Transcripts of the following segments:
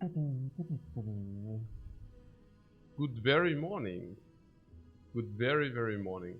Good very morning. Good very, very morning.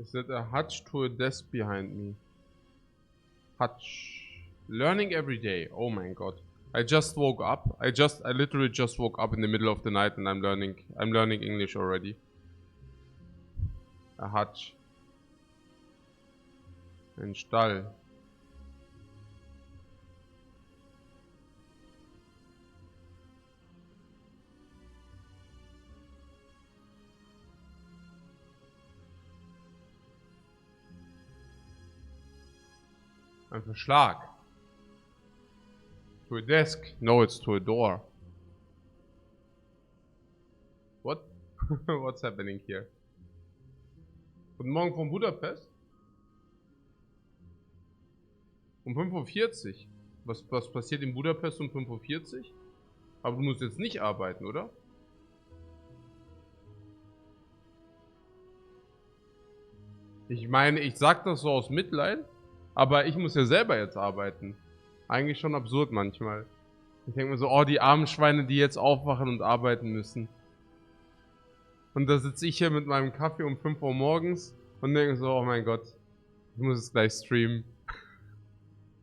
Is that a hutch to a desk behind me? Hutch. Learning every day. Oh my god. I just woke up. I literally just woke up in the middle of the night and I'm learning English already. A hutch. Ein Stall. Ein Verschlag. To a desk. No, it's to a door. What? What's happening here? Guten Morgen von Budapest. Um 5:40 Uhr. Was passiert in Budapest um 5:40 Uhr? Aber du musst jetzt nicht arbeiten, oder? Ich meine, ich sag das so aus Mitleid, aber ich muss ja selber jetzt arbeiten. Eigentlich schon absurd manchmal. Ich denke mir so, oh, die armen Schweine, die jetzt aufwachen und arbeiten müssen. Und da sitze ich hier mit meinem Kaffee um 5 Uhr morgens und denke so, oh mein Gott, ich muss es gleich streamen.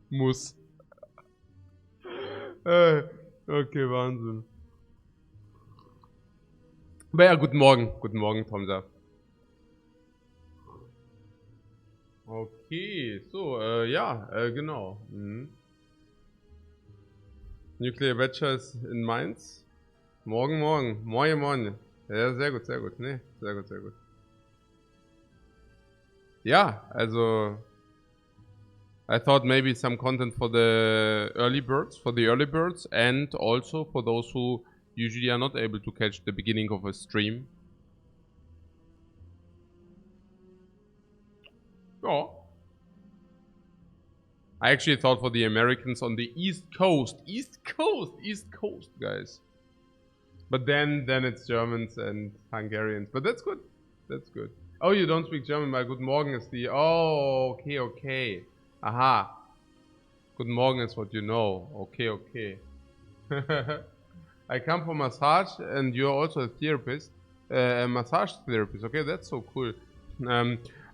Muss. Okay, Wahnsinn. Aber ja, guten Morgen, Tomsa. Okay, so, ja, genau. Nuclear Ventures in Mainz. Morgen. Moin. Ja, sehr gut. Nee, sehr gut. Ja, also I thought maybe some content for the early birds, and also for those who usually are not able to catch the beginning of a stream. Oh. I actually thought for the Americans on the East Coast, guys. But then it's Germans and Hungarians. But that's good. Oh, you don't speak German, my Guten Morgen is the... Oh, okay. Aha. Guten Morgen is what you know. Okay. I come for massage and you're also a therapist. A massage therapist. Okay, that's so cool.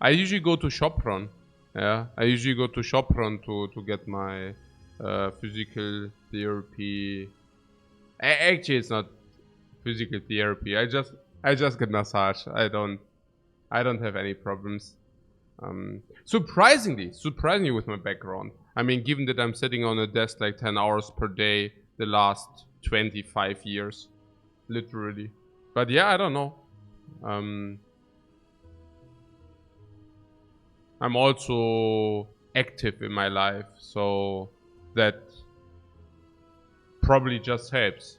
I usually go to Sopron. Yeah, I usually go to Sopron to get my physical therapy. Actually, it's not physical therapy. I just get massage. I don't have any problems. Surprisingly with my background. I mean, given that I'm sitting on a desk like 10 hours per day the last 25 years, literally. But yeah, I don't know. I'm also active in my life, so that probably just helps.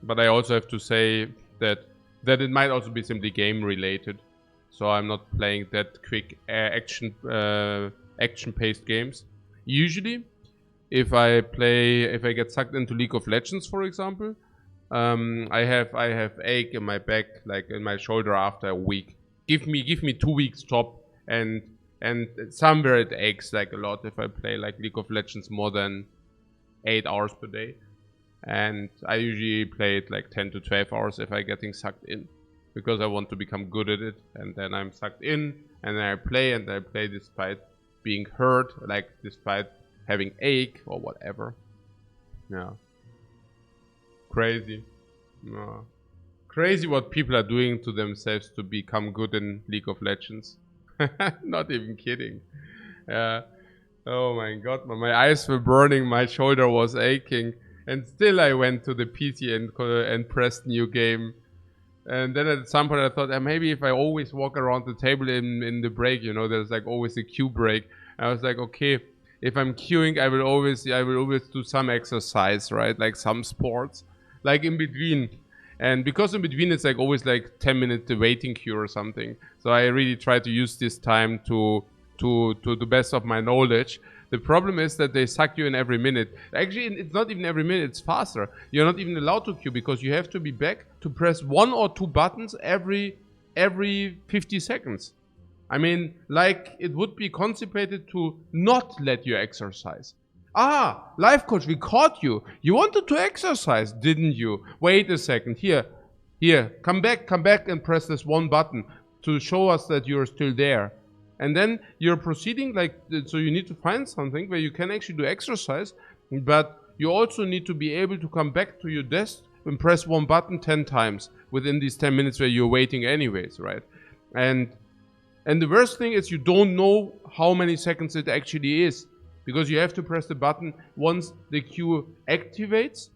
But I also have to say that it might also be simply game related. So I'm not playing that quick action-paced games. Usually, if I get sucked into League of Legends, for example, I have ache in my back, like in my shoulder after a week. Give me 2 weeks top, and somewhere it aches like a lot if I play like League of Legends more than 8 hours per day. And I usually play it like 10 to 12 hours if I'm getting sucked in, because I want to become good at it, and then I'm sucked in, and then I play despite being hurt, like despite having ache or whatever. Yeah. Crazy. Yeah. Crazy what people are doing to themselves to become good in League of Legends. Not even kidding. Yeah. Oh my god, my eyes were burning, my shoulder was aching, and still I went to the PC and pressed new game. And then at some point I thought, maybe if I always walk around the table in the break, you know, there's like always a queue break. I was like, okay, if I'm queuing, I will always do some exercise, right? Like some sports, like in between. And because in between it's like always like 10-minute waiting queue or something. So I really try to use this time to the best of my knowledge. The problem is that they suck you in every minute. Actually, it's not even every minute, it's faster. You're not even allowed to queue because you have to be back to press 1 or 2 buttons every 50 seconds. I mean, like, it would be constipated to not let you exercise. Ah, Lifecoach, we caught you. You wanted to exercise, didn't you? Wait a second. Here, come back and press this one button to show us that you're still there. And then you're proceeding like, so you need to find something where you can actually do exercise, but you also need to be able to come back to your desk and press one button 10 times within these 10 minutes where you're waiting anyways, right? And the worst thing is you don't know how many seconds it actually is, because you have to press the button once the queue activates,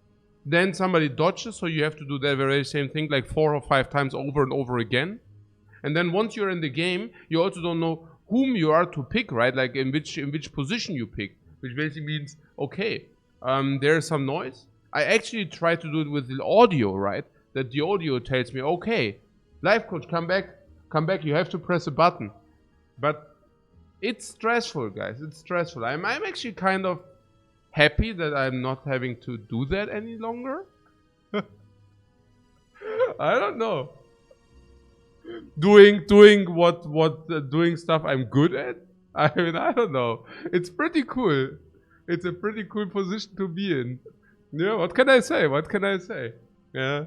then somebody dodges, so you have to do that very same thing like 4 or 5 times over and over again. And then once you're in the game, you also don't know whom you are to pick, right? Like in which position you pick, which basically means, okay, there's some noise. I actually try to do it with the audio, right? That the audio tells me, okay, Lifecoach, come back, you have to press a button. But it's stressful, guys, it's stressful. I'm actually kind of happy that I'm not having to do that any longer. I don't know. Doing stuff I'm good at? I mean, I don't know. It's pretty cool. It's a pretty cool position to be in. Yeah, what can I say? Yeah.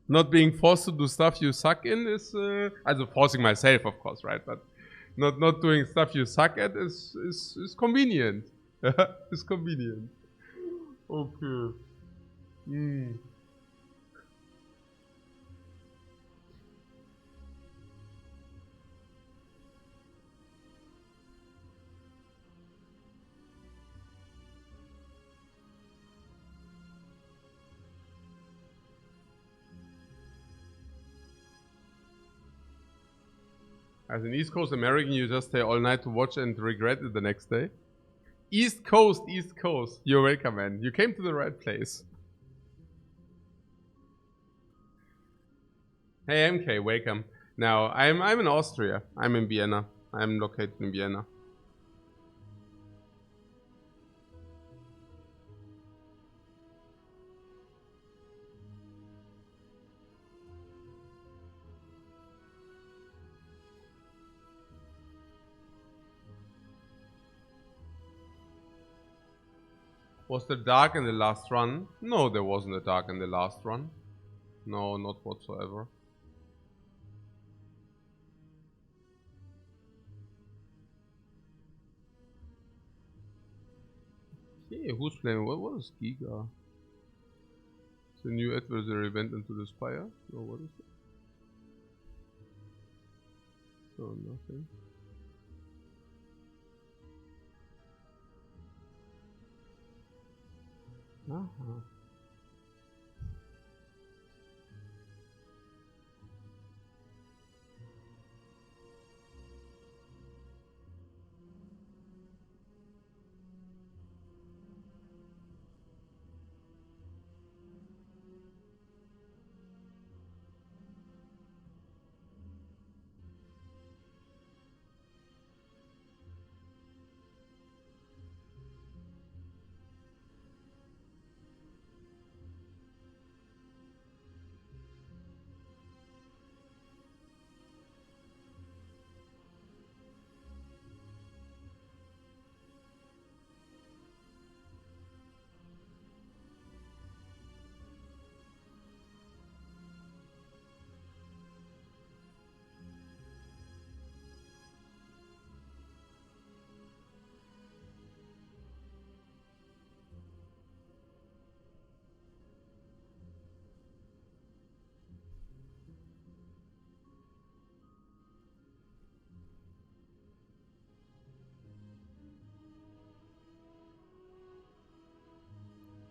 Not being forced to do stuff you suck in is, also forcing myself, of course, right? But not doing stuff you suck at is convenient. It's convenient. Okay. As an East Coast American, you just stay all night to watch and regret it the next day. East Coast. You're welcome, man. You came to the right place. Hey, MK, welcome. Now, I'm in Austria. I'm in Vienna. I'm located in Vienna. Was there dark in the last run? No, there wasn't a dark in the last run. No, not whatsoever. Okay, who's playing? What is Giga? It's a new adversary event into the Spire? No, what is it? Oh, nothing. Uh-huh.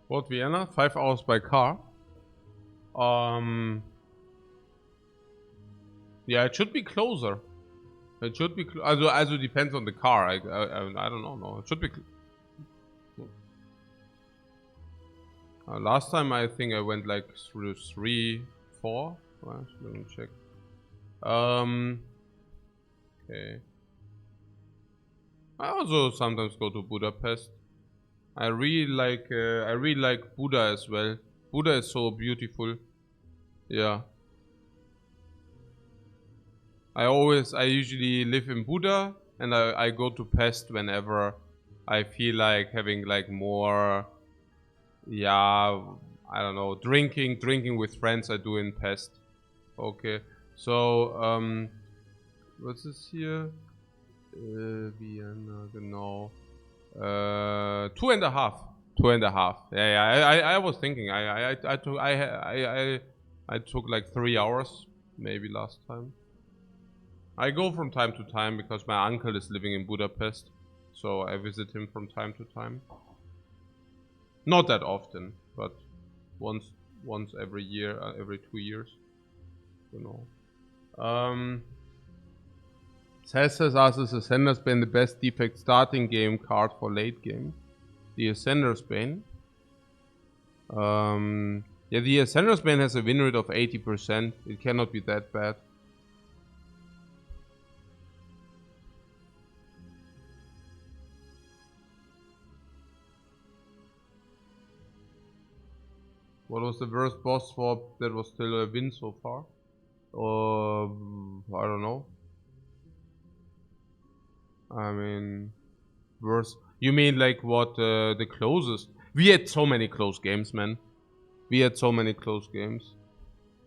What, Vienna? 5 hours by car. Yeah, it should be closer. It should be also depends on the car. I don't know. No, it should be. Last time I think I went like through 3, 4. Well, let me check. Okay. I also sometimes go to Budapest. I really like Buda as well. Buda is so beautiful. Yeah. I usually live in Buda, and I go to Pest whenever I feel like having like more, yeah, I don't know, drinking with friends. I do in Pest. Okay, so what's this here? Vienna, genau. 2.5. 2.5. Yeah. I was thinking. I took like 3 hours maybe last time. I go from time to time because my uncle is living in Budapest, so I visit him from time to time. Not that often, but once every year, every 2 years. You know. Cesar's asks, is Ascender's Bane the best Defect starting game card for late game? The Ascender's Bane? Yeah, the Ascender's Bane has a win rate of 80%. It cannot be that bad. What was the worst boss swap that was still a win so far? I don't know. I mean, worst. You mean like what the closest? We had so many close games, man. We had so many close games.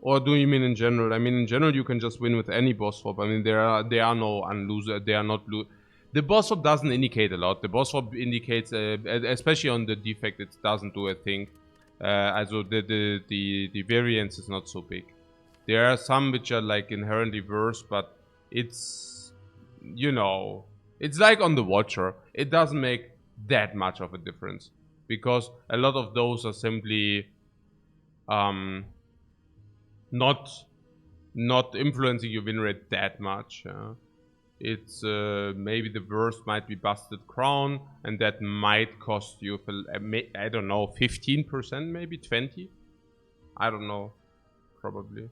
Or do you mean in general? I mean in general you can just win with any boss swap. I mean there are no unloser. They are not blue. The boss swap doesn't indicate a lot. The boss swap indicates, especially on the Defect, it doesn't do a thing. Also the variance is not so big. There are some which are like inherently worse, but it's, you know, it's like on the Watcher. It doesn't make that much of a difference because a lot of those are simply not influencing your win rate that much. It's maybe the worst might be Busted Crown, and that might cost you, I don't know, 15%, maybe 20%. I don't know, probably.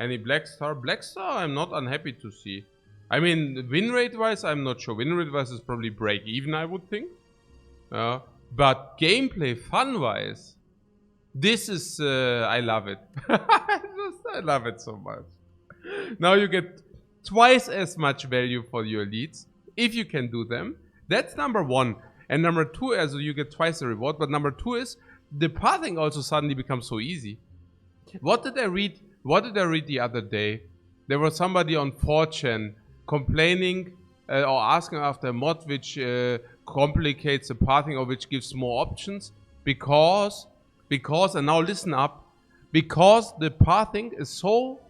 Any Black Star? Black Star I'm not unhappy to see. I mean, win rate wise, I'm not sure. Win rate wise is probably break even, I would think. But gameplay fun wise, this is, I love it. I love it so much. Now you get twice as much value for your leads, if you can do them. That's number one. And number two, also you get twice the reward. But number two is, the pathing also suddenly becomes so easy. What did I read the other day? There was somebody on 4chan complaining or asking after a mod which complicates the pathing or which gives more options. Because, and now listen up, because the pathing is so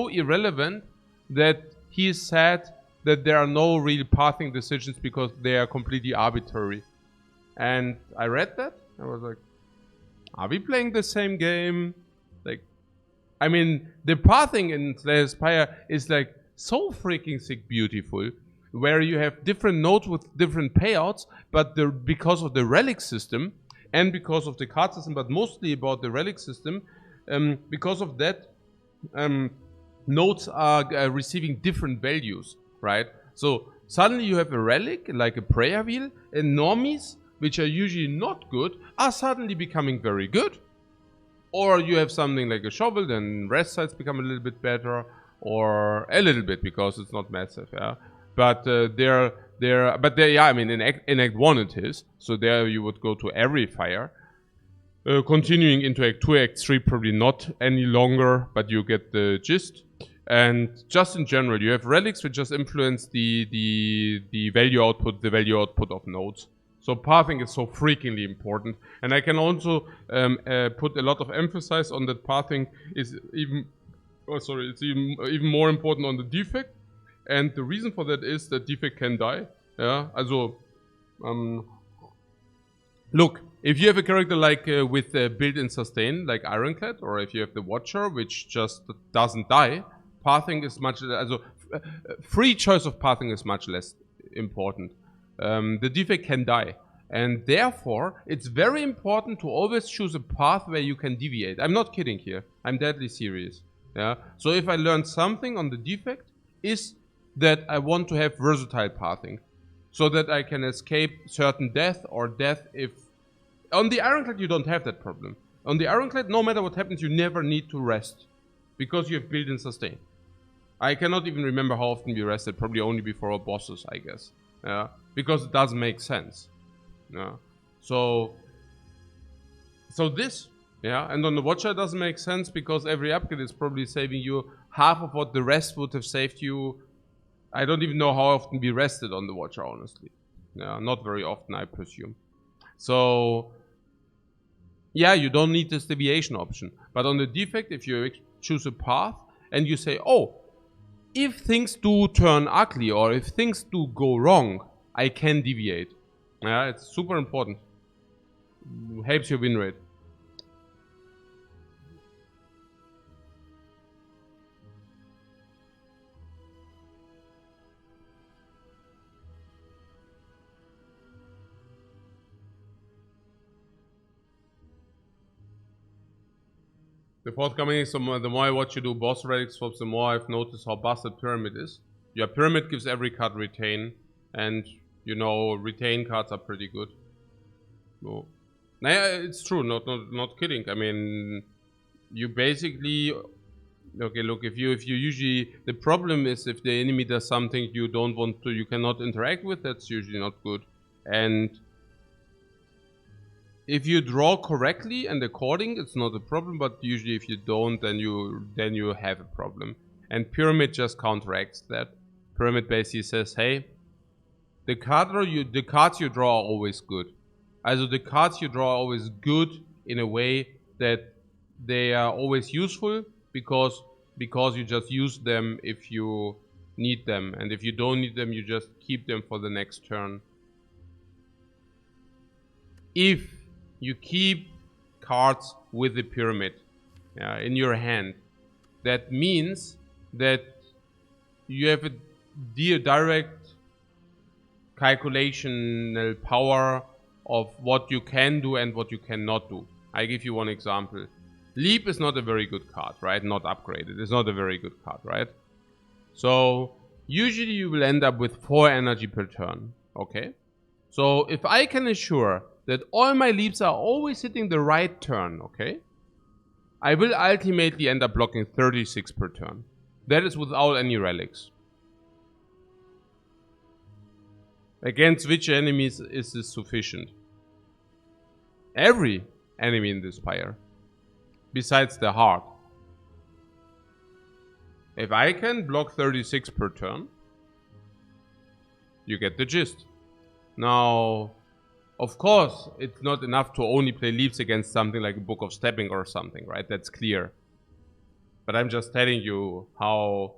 irrelevant that he said that there are no real pathing decisions because they are completely arbitrary. And I read that, I was like, are we playing the same game? Like, I mean, the pathing in Spire is like so freaking sick beautiful, where you have different nodes with different payouts, but because of the relic system and because of the card system, but mostly about the relic system, because of that, nodes are receiving different values, right? So suddenly you have a relic, like a prayer wheel, and normies, which are usually not good, are suddenly becoming very good. Or you have something like a shovel, then rest sites become a little bit better, or a little bit because it's not massive, yeah. But yeah, I mean in Act 1 it is, so there you would go to every fire. Continuing into Act 2, Act 3 probably not any longer, but you get the gist. And just in general, you have relics which just influence the value output, of nodes. So pathing is so freakingly important. And I can also put a lot of emphasis on that pathing is even, it's even more important on the Defect. And the reason for that is that Defect can die. Yeah, also, look, if you have a character like with build-in sustain, like Ironclad, or if you have the Watcher, which just doesn't die, pathing is much, also free choice of pathing is much less important. The defect can die. And therefore, it's very important to always choose a path where you can deviate. I'm not kidding here. I'm deadly serious. Yeah. So if I learned something on the defect, is that I want to have versatile pathing, so that I can escape certain death or death if... On the Ironclad, you don't have that problem. On the Ironclad, no matter what happens, you never need to rest, because you have build and sustain. I cannot even remember how often we rested, probably only before our bosses, I guess. Yeah. Because it doesn't make sense. Yeah. So this, yeah, and on the Watcher it doesn't make sense because every upgrade is probably saving you half of what the rest would have saved you. I don't even know how often we rested on the Watcher, honestly. Yeah, not very often, I presume. So yeah, you don't need this deviation option. But on the defect, if you choose a path and you say, oh, if things do turn ugly or if things do go wrong, I can deviate. Yeah, it's super important. Helps your win rate. The forthcoming is the more I watch you do boss relic swaps, the more I've noticed how busted Pyramid is. Your Pyramid gives every card retain, and you know, retain cards are pretty good. So, nah, it's true, not kidding. I mean, you basically... Okay, look, if you usually... The problem is if the enemy does something you don't want to, you cannot interact with, that's usually not good. And if you draw correctly and according, it's not a problem, but usually if you don't, then you have a problem. And Pyramid just counteracts that. Pyramid basically says, hey, the cards you draw are always good. Also the cards you draw are always good in a way that they are always useful because you just use them if you need them, and if you don't need them, you just keep them for the next turn. If you keep cards with the Pyramid in your hand, that means that you have a direct calculational power of what you can do and what you cannot do. I give you one example. Leap is not a very good card, right? Not upgraded. It's not a very good card, right? So usually you will end up with 4 energy per turn, okay? So if I can assure that all my leaps are always hitting the right turn, okay? I will ultimately end up blocking 36 per turn. That is without any relics. Against which enemies is this sufficient? Every enemy in this Spire. Besides the heart. If I can block 36 per turn, you get the gist. Now, of course, it's not enough to only play leaps against something like a Book of Stepping or something, right? That's clear. But I'm just telling you how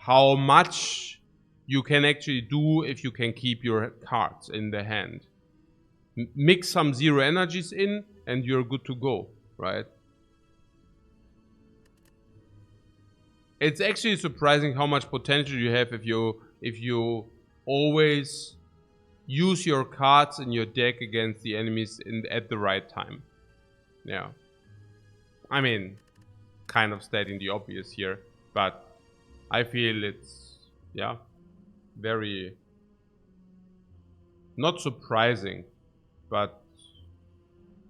much you can actually do if you can keep your cards in the hand. Mix some 0 energies in and you're good to go, right? It's actually surprising how much potential you have if you always use your cards in your deck against the enemies at the right time. Yeah. I mean, kind of stating the obvious here, but I feel it's, yeah, very, not surprising, but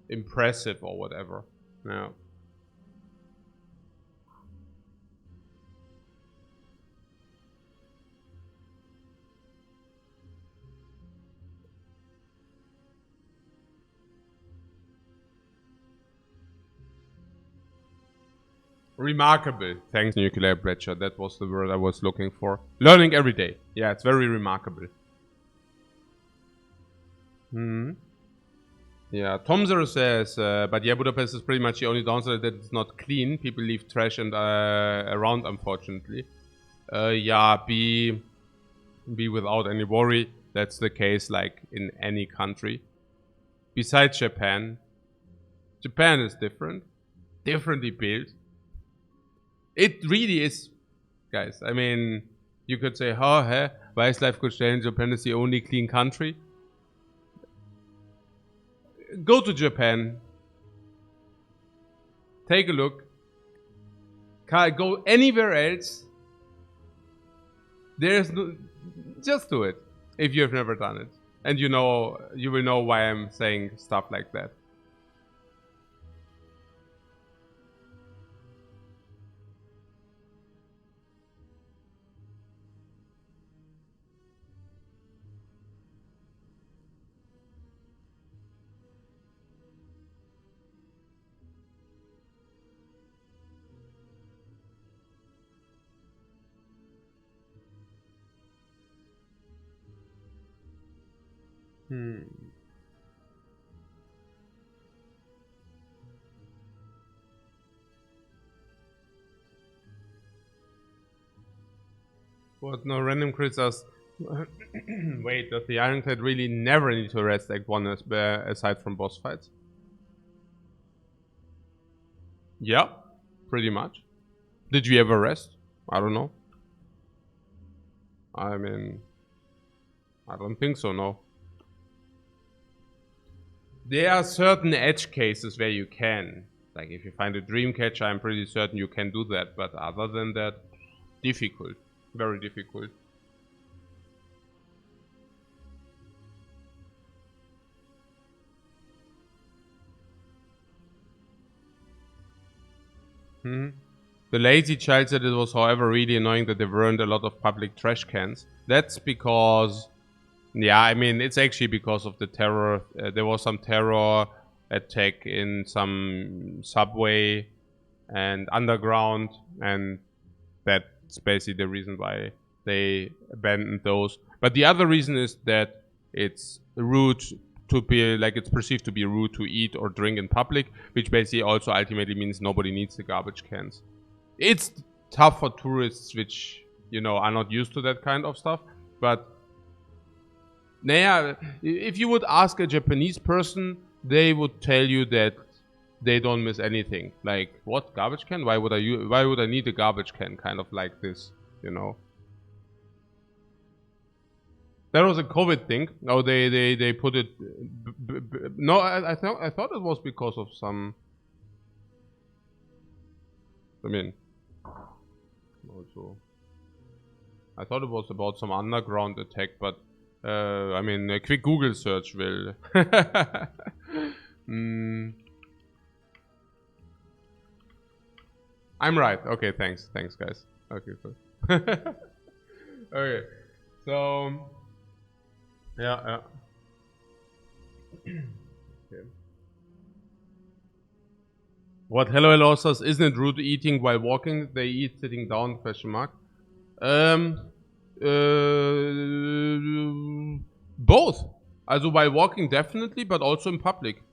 impressive or whatever. Yeah. Remarkable. Thanks, Nuclear Bletcher. That was the word I was looking for. Learning every day. Yeah, it's very remarkable. Yeah, Tomzer says, but yeah, Budapest is pretty much the only downside that it's not clean. People leave trash and around, unfortunately. Yeah, be without any worry. That's the case, like, in any country. Besides Japan. Japan is different. Differently built. It really is guys. I mean, you could say, oh, hey, why is Lifecoach saying Japan is the only clean country? Go to Japan. Take a look. Go anywhere else. There's no, just do it if you have never done it, and you will know why I'm saying stuff like that. What? No random crits us. Wait, does the Ironclad really never need to rest Act 1 aside from boss fights? Yeah, pretty much. Did you ever rest? I don't know. I mean, I don't think so, no. There are certain edge cases where you can. Like if you find a dream catcher, I'm pretty certain you can do that. But other than that, difficult. Very difficult. The lazy child said it was, however, really annoying that there weren't a lot of public trash cans. That's because, yeah, I mean, it's actually because of the terror. There was some terror attack in some subway and underground, and that's basically the reason why they abandoned those. But the other reason is that it's rude to be, like, it's perceived to be rude to eat or drink in public, which basically also ultimately means nobody needs the garbage cans. It's tough for tourists which, you know, are not used to that kind of stuff. But, yeah, if you would ask a Japanese person, they would tell you that they don't miss anything. Like, what, garbage can? Why would I need a garbage can? Kind of like this, you know. That was a COVID thing. No, they put it. No, I thought it was because of some. I mean, also, I thought it was about some underground attack, but I mean, a quick Google search will. I'm right. Okay, thanks, guys. Okay, cool. Okay, so. Yeah. Okay. What hello says, isn't it rude eating while walking? They eat sitting down, question mark. Both. Also while walking definitely, but also in public.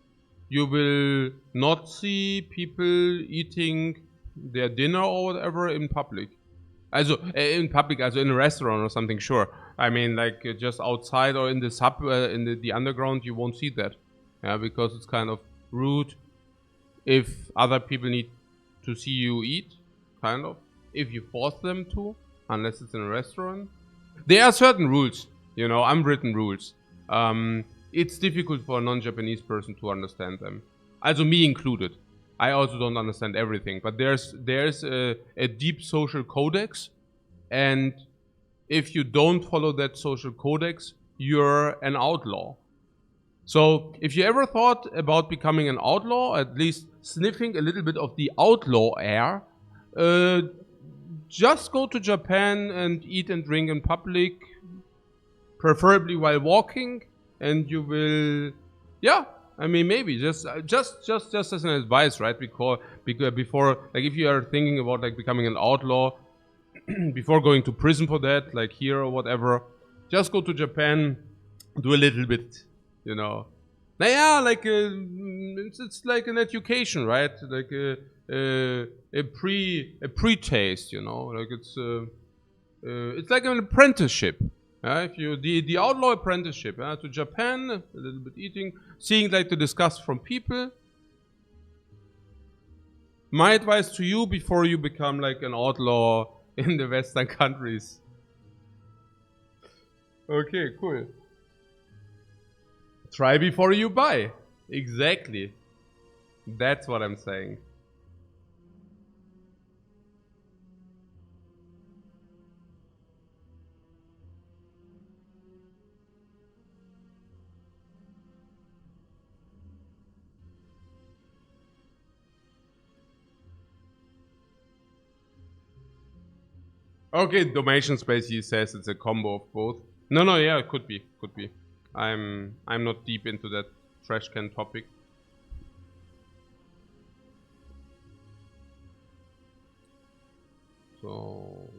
You will not see people eating their dinner or whatever in public. Also in public, also in a restaurant or something, sure. I mean, like just outside or in the in the underground, you won't see that. Yeah, because it's kind of rude if other people need to see you eat, kind of. If you force them to, unless it's in a restaurant. There are certain rules, you know, unwritten rules. It's difficult for a non-Japanese person to understand them. Also me included. I also don't understand everything, but there's a deep social codex, and if you don't follow that social codex, you're an outlaw. So if you ever thought about becoming an outlaw, at least sniffing a little bit of the outlaw air, just go to Japan and eat and drink in public, preferably while walking, and you will, yeah, I mean, maybe just as an advice, right? Because before, like, if you are thinking about like becoming an outlaw, before going to prison for that, like here or whatever, just go to Japan, do a little bit, you know. Now, yeah, like it's like an education, right? Like a pre-taste, you know. Like it's like an apprenticeship. If you the outlaw apprenticeship to Japan, a little bit eating, seeing like the disgust from people. My advice to you before you become like an outlaw in the Western countries. Okay, cool. Try before you buy. Exactly. That's what I'm saying. Okay, donation space, he says it's a combo of both. No, yeah, it could be. I'm not deep into that trash can topic. So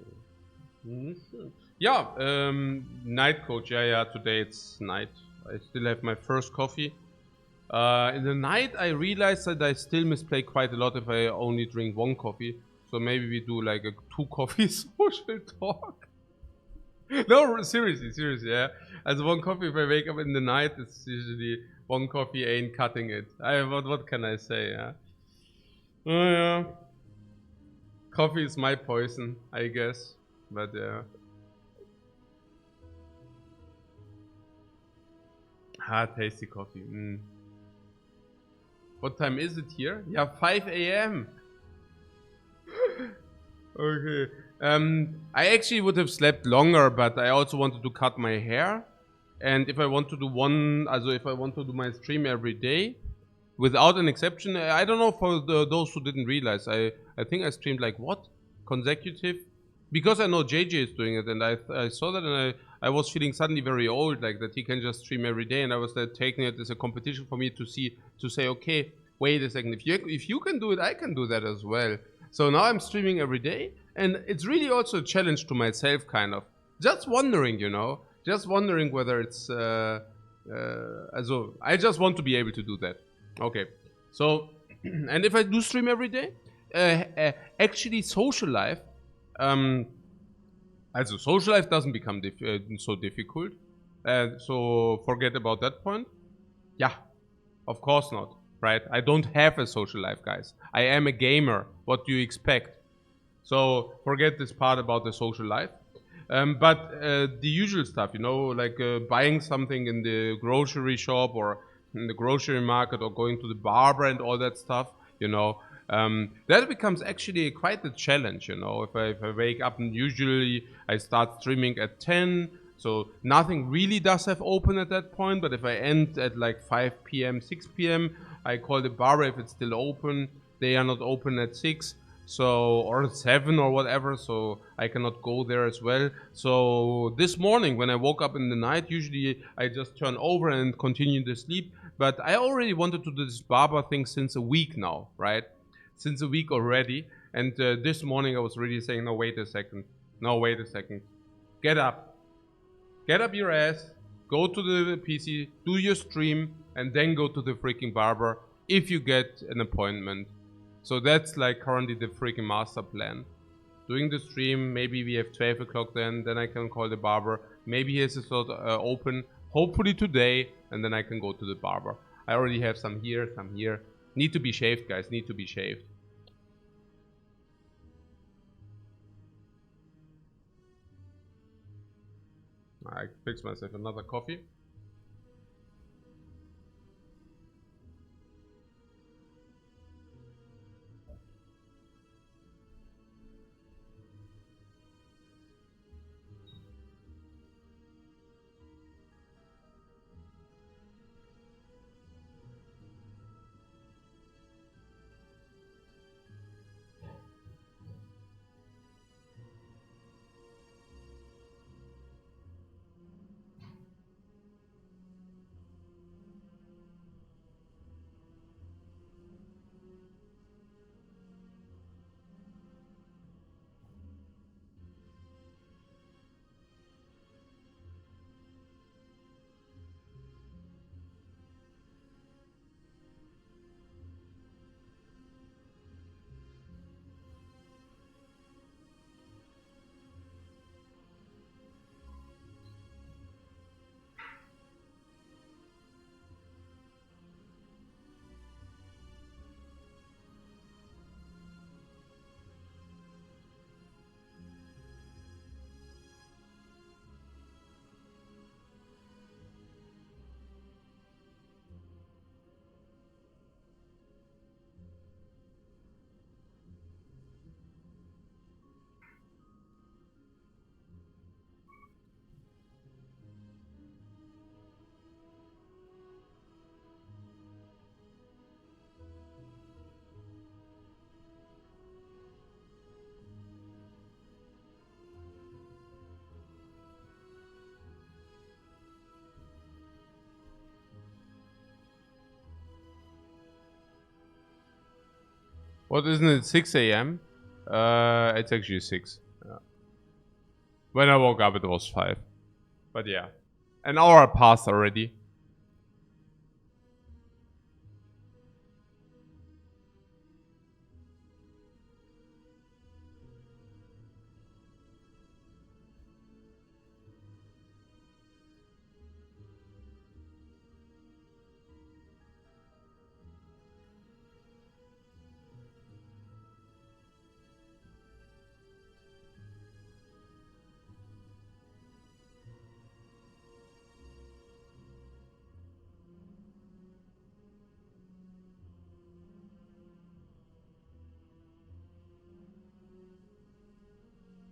yeah, night coach. Yeah, today it's night. I still have my first coffee. In the night, I realized that I still misplay quite a lot if I only drink one coffee. So maybe we do like a 2 coffee social talk. No, seriously, yeah. As 1 coffee, if I wake up in the night, it's usually 1 coffee ain't cutting it. What can I say? Yeah. Oh yeah. Coffee is my poison, I guess. But yeah. Tasty coffee. What time is it here? Yeah, 5 a.m. Okay. I actually would have slept longer, but I also wanted to cut my hair. And if I want to do if I want to do my stream every day, without an exception, I don't know for those who didn't realize, I think I streamed like what? Consecutive? Because I know JJ is doing it, and I saw that, and I was feeling suddenly very old, like that he can just stream every day, and I was taking it as a competition for me to say, okay, wait a second, if you can do it, I can do that as well. So now I'm streaming every day, and it's really also a challenge to myself, kind of. Just wondering, whether it's I just want to be able to do that. Okay, so and if I do stream every day, actually social life, social life doesn't become so difficult. So forget about that point. Yeah, of course not, right? I don't have a social life, guys. I am a gamer. What do you expect? So forget this part about the social life. But the usual stuff, like buying something in the grocery shop or in the grocery market or going to the barber and all that stuff, that becomes actually quite a challenge, If I wake up, and usually I start streaming at 10, so nothing really does have open at that point. But if I end at like 5 p.m., 6 p.m., I call the barber if it's still open. They are not open at 6. So, or 7 or whatever, so I cannot go there as well. So this morning when I woke up in the night, usually I just turn over and continue to sleep. But I already wanted to do this barber thing since a week now, right? Since a week already. And this morning I was really saying, no, wait a second. Get up. Get up your ass. Go to the PC, do your stream, and then go to the freaking barber if you get an appointment. So that's like currently the freaking master plan. Doing the stream, maybe we have 12 o'clock then I can call the barber. Maybe he has a slot open, hopefully today, and then I can go to the barber. I already have some here, some here. Need to be shaved, guys, need to be shaved. I fix myself another coffee. What, isn't it 6 a.m.? It's actually 6. Yeah. When I woke up, it was 5. But yeah, an hour passed already.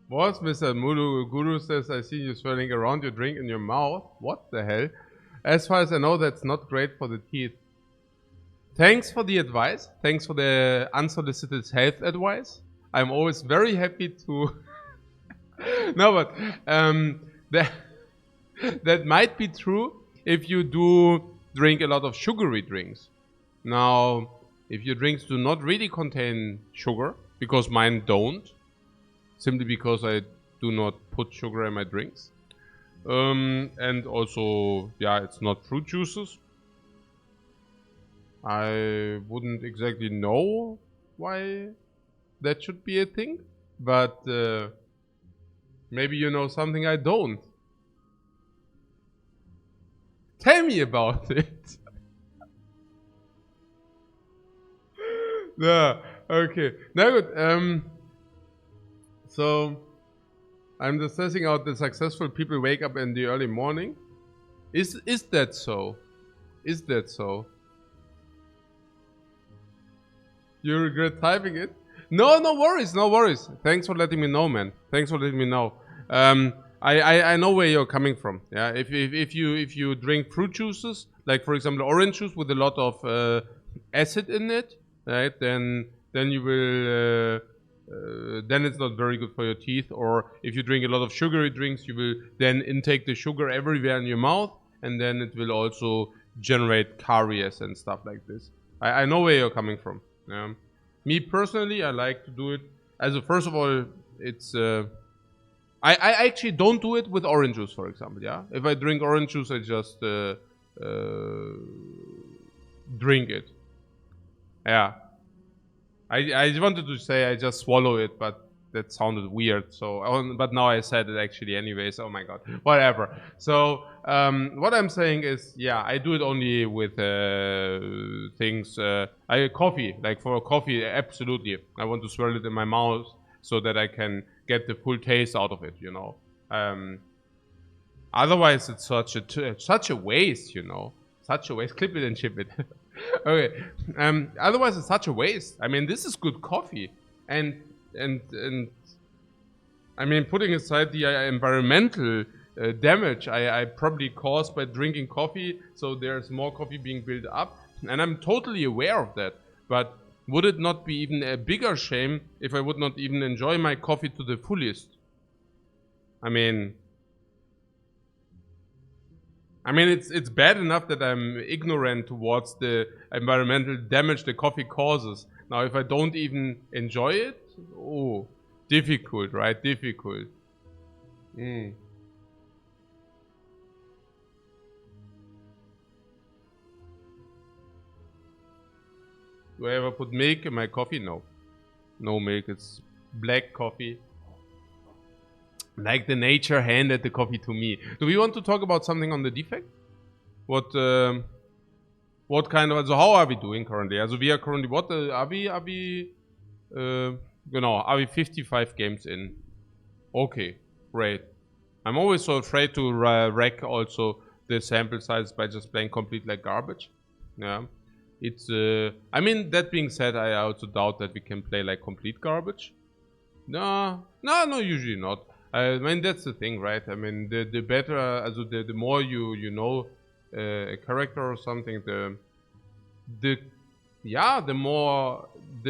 What? Mr. Mulu Guru says, I see you swirling around your drink in your mouth. What the hell? As far as I know, that's not great for the teeth. Thanks for the advice. Thanks for the unsolicited health advice. I'm always very happy to... No, but that, that might be true if you do drink a lot of sugary drinks. Now, if your drinks do not really contain sugar, because mine don't, simply because I do not put sugar in my drinks. And also, yeah, it's not fruit juices. I wouldn't exactly know why that should be a thing, but maybe you know something I don't. Tell me about it. Yeah, okay. Now good. So I'm just testing out the successful people wake up in the early morning. Is that so? Is that so? You regret typing it? No, no worries, no worries. Thanks for letting me know, man. Thanks for letting me know. I know where you're coming from. Yeah, if you drink fruit juices, like for example orange juice with a lot of acid in it, right? Then you will then it's not very good for your teeth. Or if you drink a lot of sugary drinks, you will then intake the sugar everywhere in your mouth, and then it will also generate caries and stuff like this. I know where you're coming from. Me personally, I like to do it as a first of all. It's I actually don't do it with orange juice, for example. Yeah, if I drink orange juice, I just drink it. Yeah, I wanted to say I just swallow it, but that sounded weird. So, but now I said it actually anyways. Oh my god, whatever. So, what I'm saying is, yeah, I do it only with things. Coffee, like for coffee, absolutely. I want to swirl it in my mouth so that I can get the full taste out of it. You know. Otherwise, it's such a waste. You know, such a waste. Clip it and chip it. Okay. Otherwise, it's such a waste. I mean, this is good coffee, and I mean, putting aside the environmental damage I probably caused by drinking coffee, so there's more coffee being built up, and I'm totally aware of that. But would it not be even a bigger shame if I would not even enjoy my coffee to the fullest? I mean, it's bad enough that I'm ignorant towards the environmental damage the coffee causes. Now, if I don't even enjoy it, oh, difficult, right? Difficult. Do I ever put milk in my coffee? No. No milk, it's black coffee. Like the nature handed the coffee to me. Do we want to talk about something on the defect? What kind of, also how are we doing currently? Also we are currently, what, are we, are we 55 games in? Okay, great. I'm always so afraid to wreck also the sample size by just playing complete like garbage. Yeah. It's, I mean, that being said, I also doubt that we can play like complete garbage. No, usually not. I mean, that's the thing, right? I mean, the better, also the more you know a character or something, the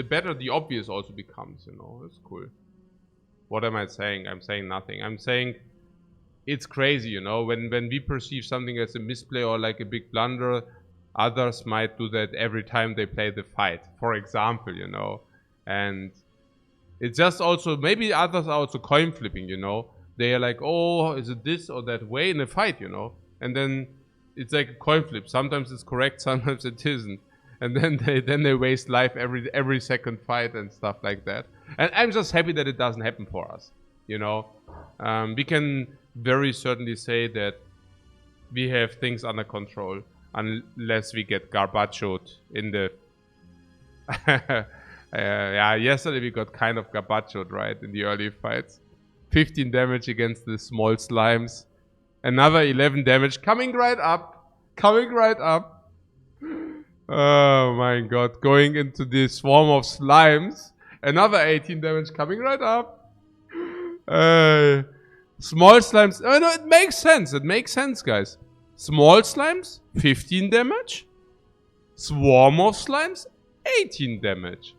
better the obvious also becomes, you know. It's cool. What am I saying? I'm saying nothing. I'm saying it's crazy, you know, when we perceive something as a misplay or like a big blunder, others might do that every time they play the fight, for example, you know. And it's just also, maybe others are also coin flipping, you know. They are like, oh, is it this or that way in a fight, you know? And then it's like a coin flip. Sometimes it's correct, sometimes it isn't. And then they waste life every second fight and stuff like that. And I'm just happy that it doesn't happen for us, you know. We can very certainly say that we have things under control unless we get garbachoed in the yeah, yesterday we got kind of garbachoed, right, in the early fights. 15 damage against the small slimes. Another 11 damage coming right up. Coming right up. Oh my god. Going into the swarm of slimes. Another 18 damage coming right up. Small slimes. Oh no, it makes sense. It makes sense, guys. Small slimes, 15 damage. Swarm of slimes, 18 damage.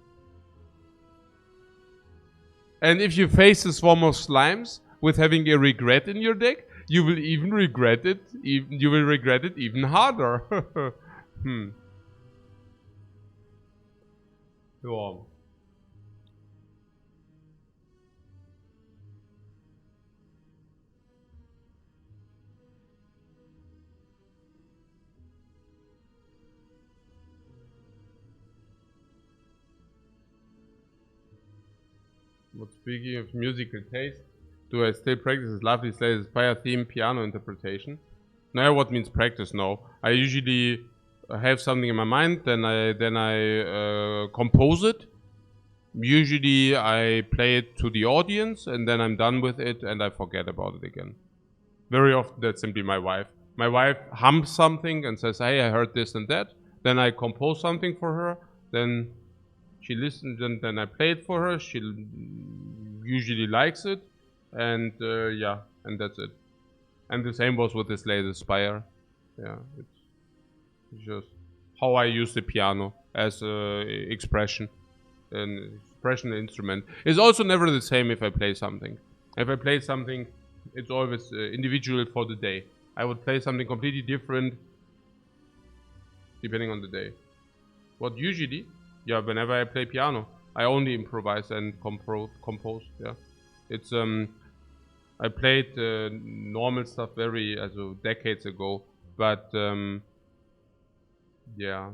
And if you face a swarm of slimes with having a regret in your deck, you will even regret it. You will regret it even harder. Go on. But speaking of musical taste, do I still practice this lovely Slay the Spire theme piano interpretation? No, what means practice? No, I usually have something in my mind, then I compose it. Usually I play it to the audience, and then I'm done with it, and I forget about it again. Very often that's simply my wife. My wife hums something and says, "Hey, I heard this and that." Then I compose something for her. Then she listens, and then I play it for her. She usually likes it, and yeah, and that's it. And the same was with this latest Spire. Yeah, it's just how I use the piano as an expression instrument. It's also never the same if I play something. If I play something, it's always individual for the day. I would play something completely different depending on the day. What usually? Yeah, whenever I play piano, I only improvise and compose. Yeah, it's I played normal stuff decades ago, but yeah.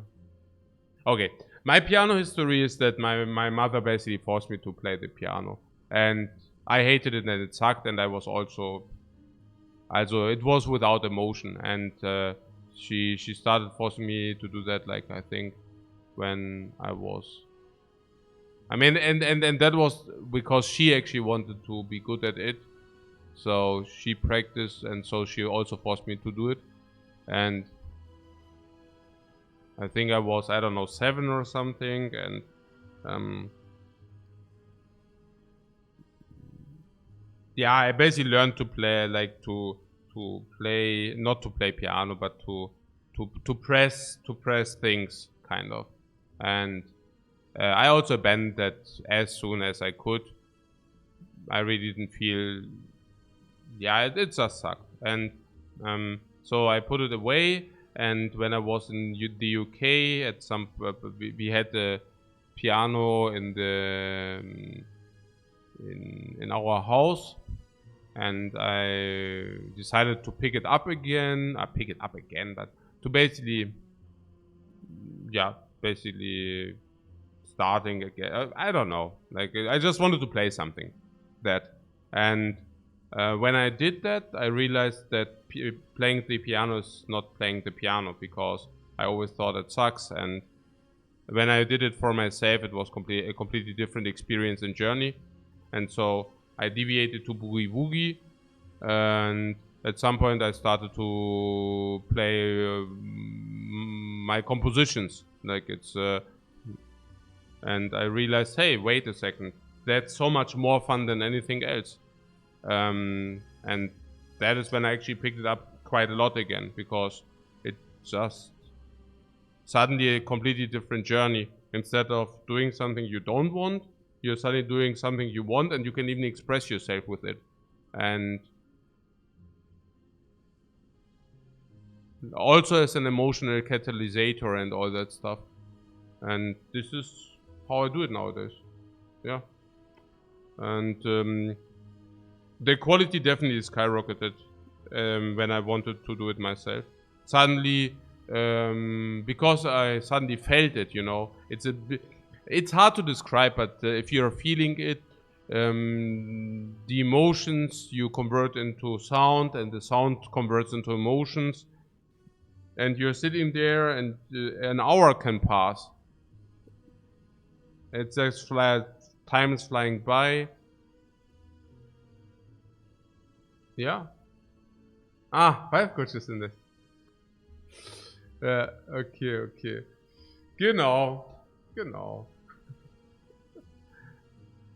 Okay, my piano history is that my mother basically forced me to play the piano, and I hated it and it sucked, and I was also it was without emotion, and she started forcing me to do that, like I think when I was, I mean, and that was because she actually wanted to be good at it, so she practiced, and so she also forced me to do it. And I think I was, I don't know, 7 or something, and yeah, I basically learned to play, like to play, not to play piano, but to press things, kind of. And I also abandoned that as soon as I could. I really didn't feel, yeah, it just sucked. And so I put it away. And when I was in the UK, at some we had a piano in the in our house, and I decided to pick it up again. But to basically, yeah, basically starting again. I don't know. Like, I just wanted to play something and when I did that, I realized that playing the piano is not playing the piano, because I always thought it sucks. And when I did it for myself, it was a completely different experience and journey. And so I deviated to boogie woogie, and at some point I started to play my compositions, like it's and I realized, hey, wait a second, that's so much more fun than anything else. And that is when I actually picked it up quite a lot again, because it just suddenly a completely different journey. Instead of doing something you don't want, you're suddenly doing something you want, and you can even express yourself with it. And also as an emotional catalysator and all that stuff. And this is how I do it nowadays. Yeah. And the quality definitely skyrocketed when I wanted to do it myself. Suddenly, because I suddenly felt it, you know, it's hard to describe, but if you're feeling it, the emotions you convert into sound, and the sound converts into emotions, and you're sitting there, and an hour can pass. It's just flat, time is flying by. Yeah. Ah, 5 coaches in this. Okay, okay. Genau. Genau.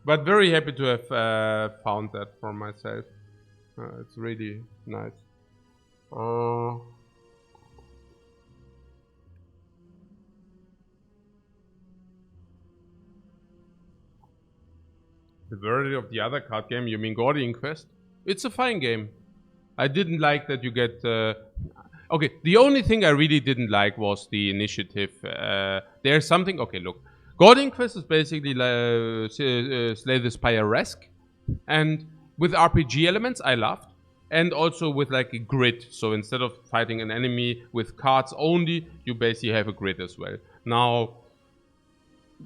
But very happy to have found that for myself. It's really nice. Uh, the verdict of the other card game, you mean Guardian Quest? It's a fine game. I didn't like that you get. Okay, the only thing I really didn't like was the initiative. There's something. Okay, look. Guardian Quest is basically Slay the Spire-esque, and with RPG elements, I loved. And also with like a grid. So instead of fighting an enemy with cards only, you basically have a grid as well. Now,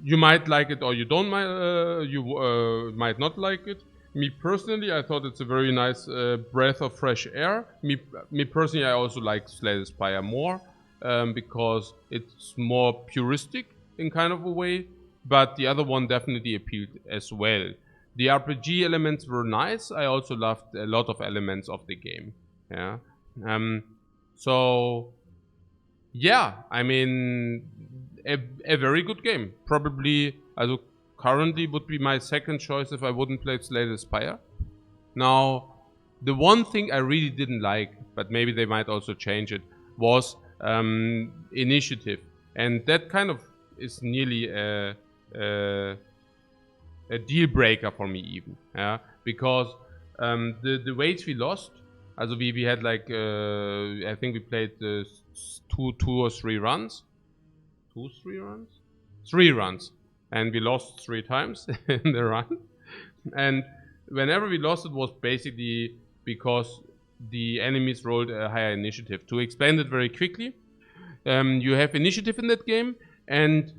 you might like it or you don't. Might not like it. Me personally, I thought it's a very nice breath of fresh air. Me personally, I also like Slay the Spire more because it's more puristic in kind of a way. But the other one definitely appealed as well. The RPG elements were nice. I also loved a lot of elements of the game. Yeah. Um, so yeah, I mean, a very good game. Probably, also currently would be my second choice if I wouldn't play Slay the Spire. Now, the one thing I really didn't like, but maybe they might also change it, was initiative, and that kind of is nearly a deal breaker for me even. Yeah, because the weights we lost. Also we had like I think we played two or three runs. 2, 3 runs? 3 runs. And we lost 3 times in the run. And whenever we lost, it was basically because the enemies rolled a higher initiative. To explain it very quickly, you have initiative in that game, and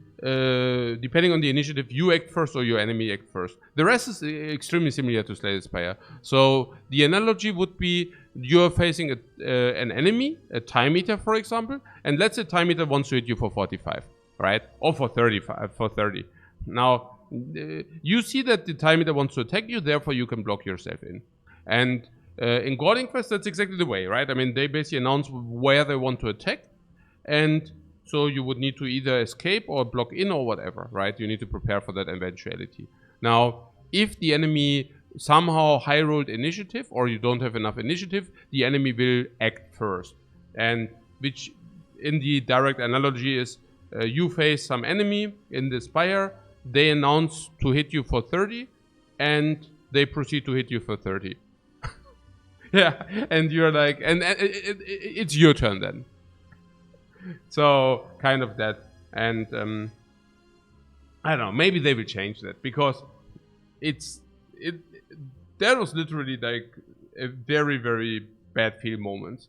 depending on the initiative, you act first or your enemy act first. The rest is extremely similar to Slay the Spire. So the analogy would be you're facing an enemy, a time meter, for example, and let's say time meter wants to hit you for 45, right? Or for 35, for 30. Now, you see that the time meter wants to attack you, therefore you can block yourself in. And in Guardian Quest, that's exactly the way, right? I mean, they basically announce where they want to attack, and so you would need to either escape or block in or whatever, right? You need to prepare for that eventuality. Now, if the enemy somehow high rolled initiative or you don't have enough initiative, the enemy will act first. And which in the direct analogy is you face some enemy in the Spire, they announce to hit you for 30, and they proceed to hit you for 30. Yeah, and you're like, and it's your turn then. So kind of that, and I don't know. Maybe they will change that because it's it. That was literally like a very very bad feel moment.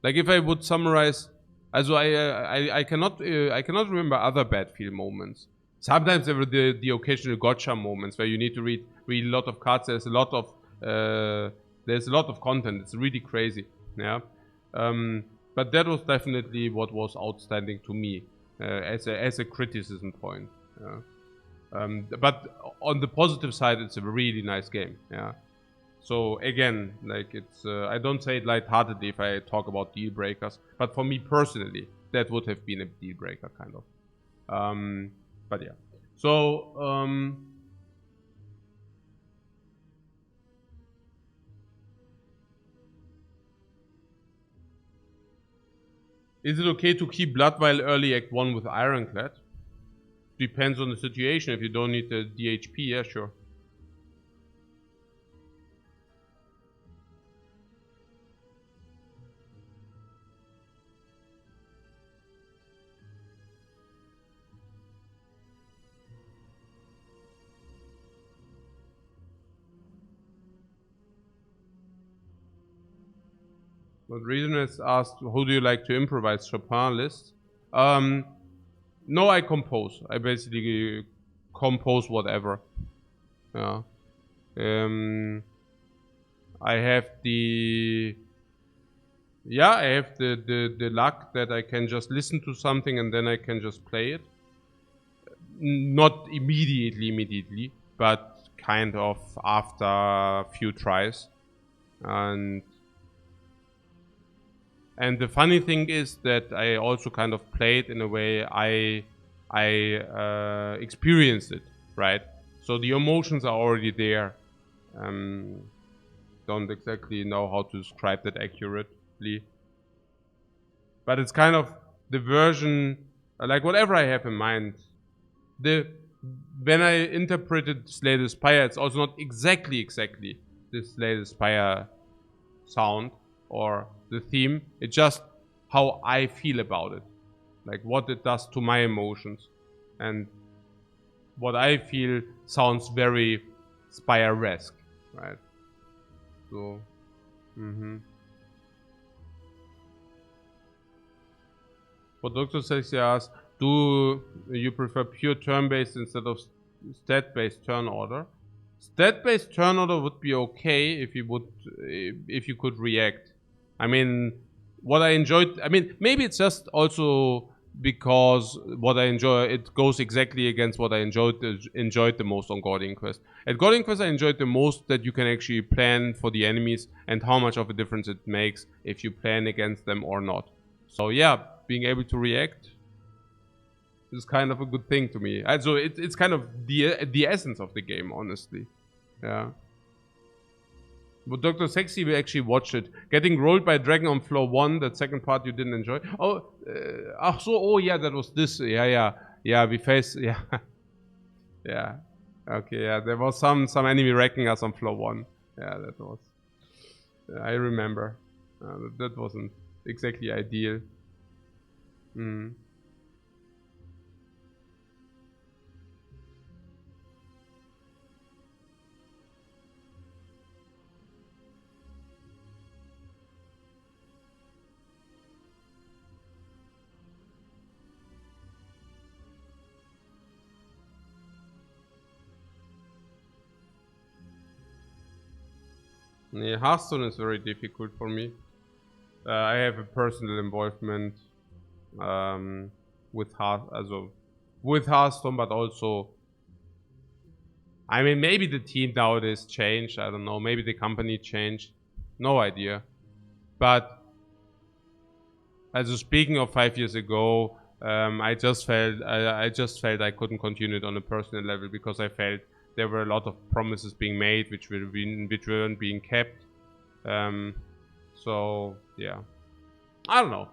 Like if I would summarize, also I cannot remember other bad feel moments. Sometimes there were the occasional gotcha moments where you need to read a lot of cards. There's a lot of content. It's really crazy. Yeah. But that was definitely what was outstanding to me as a criticism point. But on the positive side, it's a really nice game. Yeah. So again, like it's I don't say it lightheartedly if I talk about deal breakers, but for me personally, that would have been a deal breaker kind of. But yeah. So is it okay to keep Bloodvial early Act 1 with Ironclad? Depends on the situation. If you don't need the DHP, yeah, sure. But Reason has asked, who do you like to improvise? Chopin list? No, I compose. I basically compose whatever. Yeah. I have the luck that I can just listen to something and then I can just play it. Not immediately, but kind of after a few tries. And the funny thing is that I also kind of played in a way I experienced it, right? So the emotions are already there. Don't exactly know how to describe that accurately. But it's kind of the version, like whatever I have in mind. When I interpreted Slay the Spire, it's also not exactly the Slay the Spire sound or the theme. It's just how I feel about it. Like what it does to my emotions. And what I feel sounds very Spire-esque, right? So, What Dr. Sexy asks, do you prefer pure turn-based instead of stat-based turn order? Stat-based turn order would be okay if you could react. I mean, what I enjoyed, I mean, maybe it's just also because what I enjoy, it goes exactly against what I enjoyed the most on Guardian Quest. At Guardian Quest, I enjoyed the most that you can actually plan for the enemies and how much of a difference it makes if you plan against them or not. So yeah, being able to react is kind of a good thing to me. Also, it's kind of the essence of the game, honestly. Yeah. But Dr. Sexy, we actually watched it. Getting rolled by a dragon on floor 1, that second part you didn't enjoy. Oh yeah, that was this. Yeah, we faced, yeah. Yeah. Okay, yeah, there was some enemy wrecking us on floor 1. Yeah, that was, I remember. That wasn't exactly ideal. Yeah, Hearthstone is very difficult for me. I have a personal involvement with Hearthstone, but also, I mean, maybe the team nowadays changed. I don't know. Maybe the company changed. No idea. But also speaking of 5 years ago, I just felt I couldn't continue it on a personal level because I felt there were a lot of promises being made which weren't being kept. So yeah, I don't know.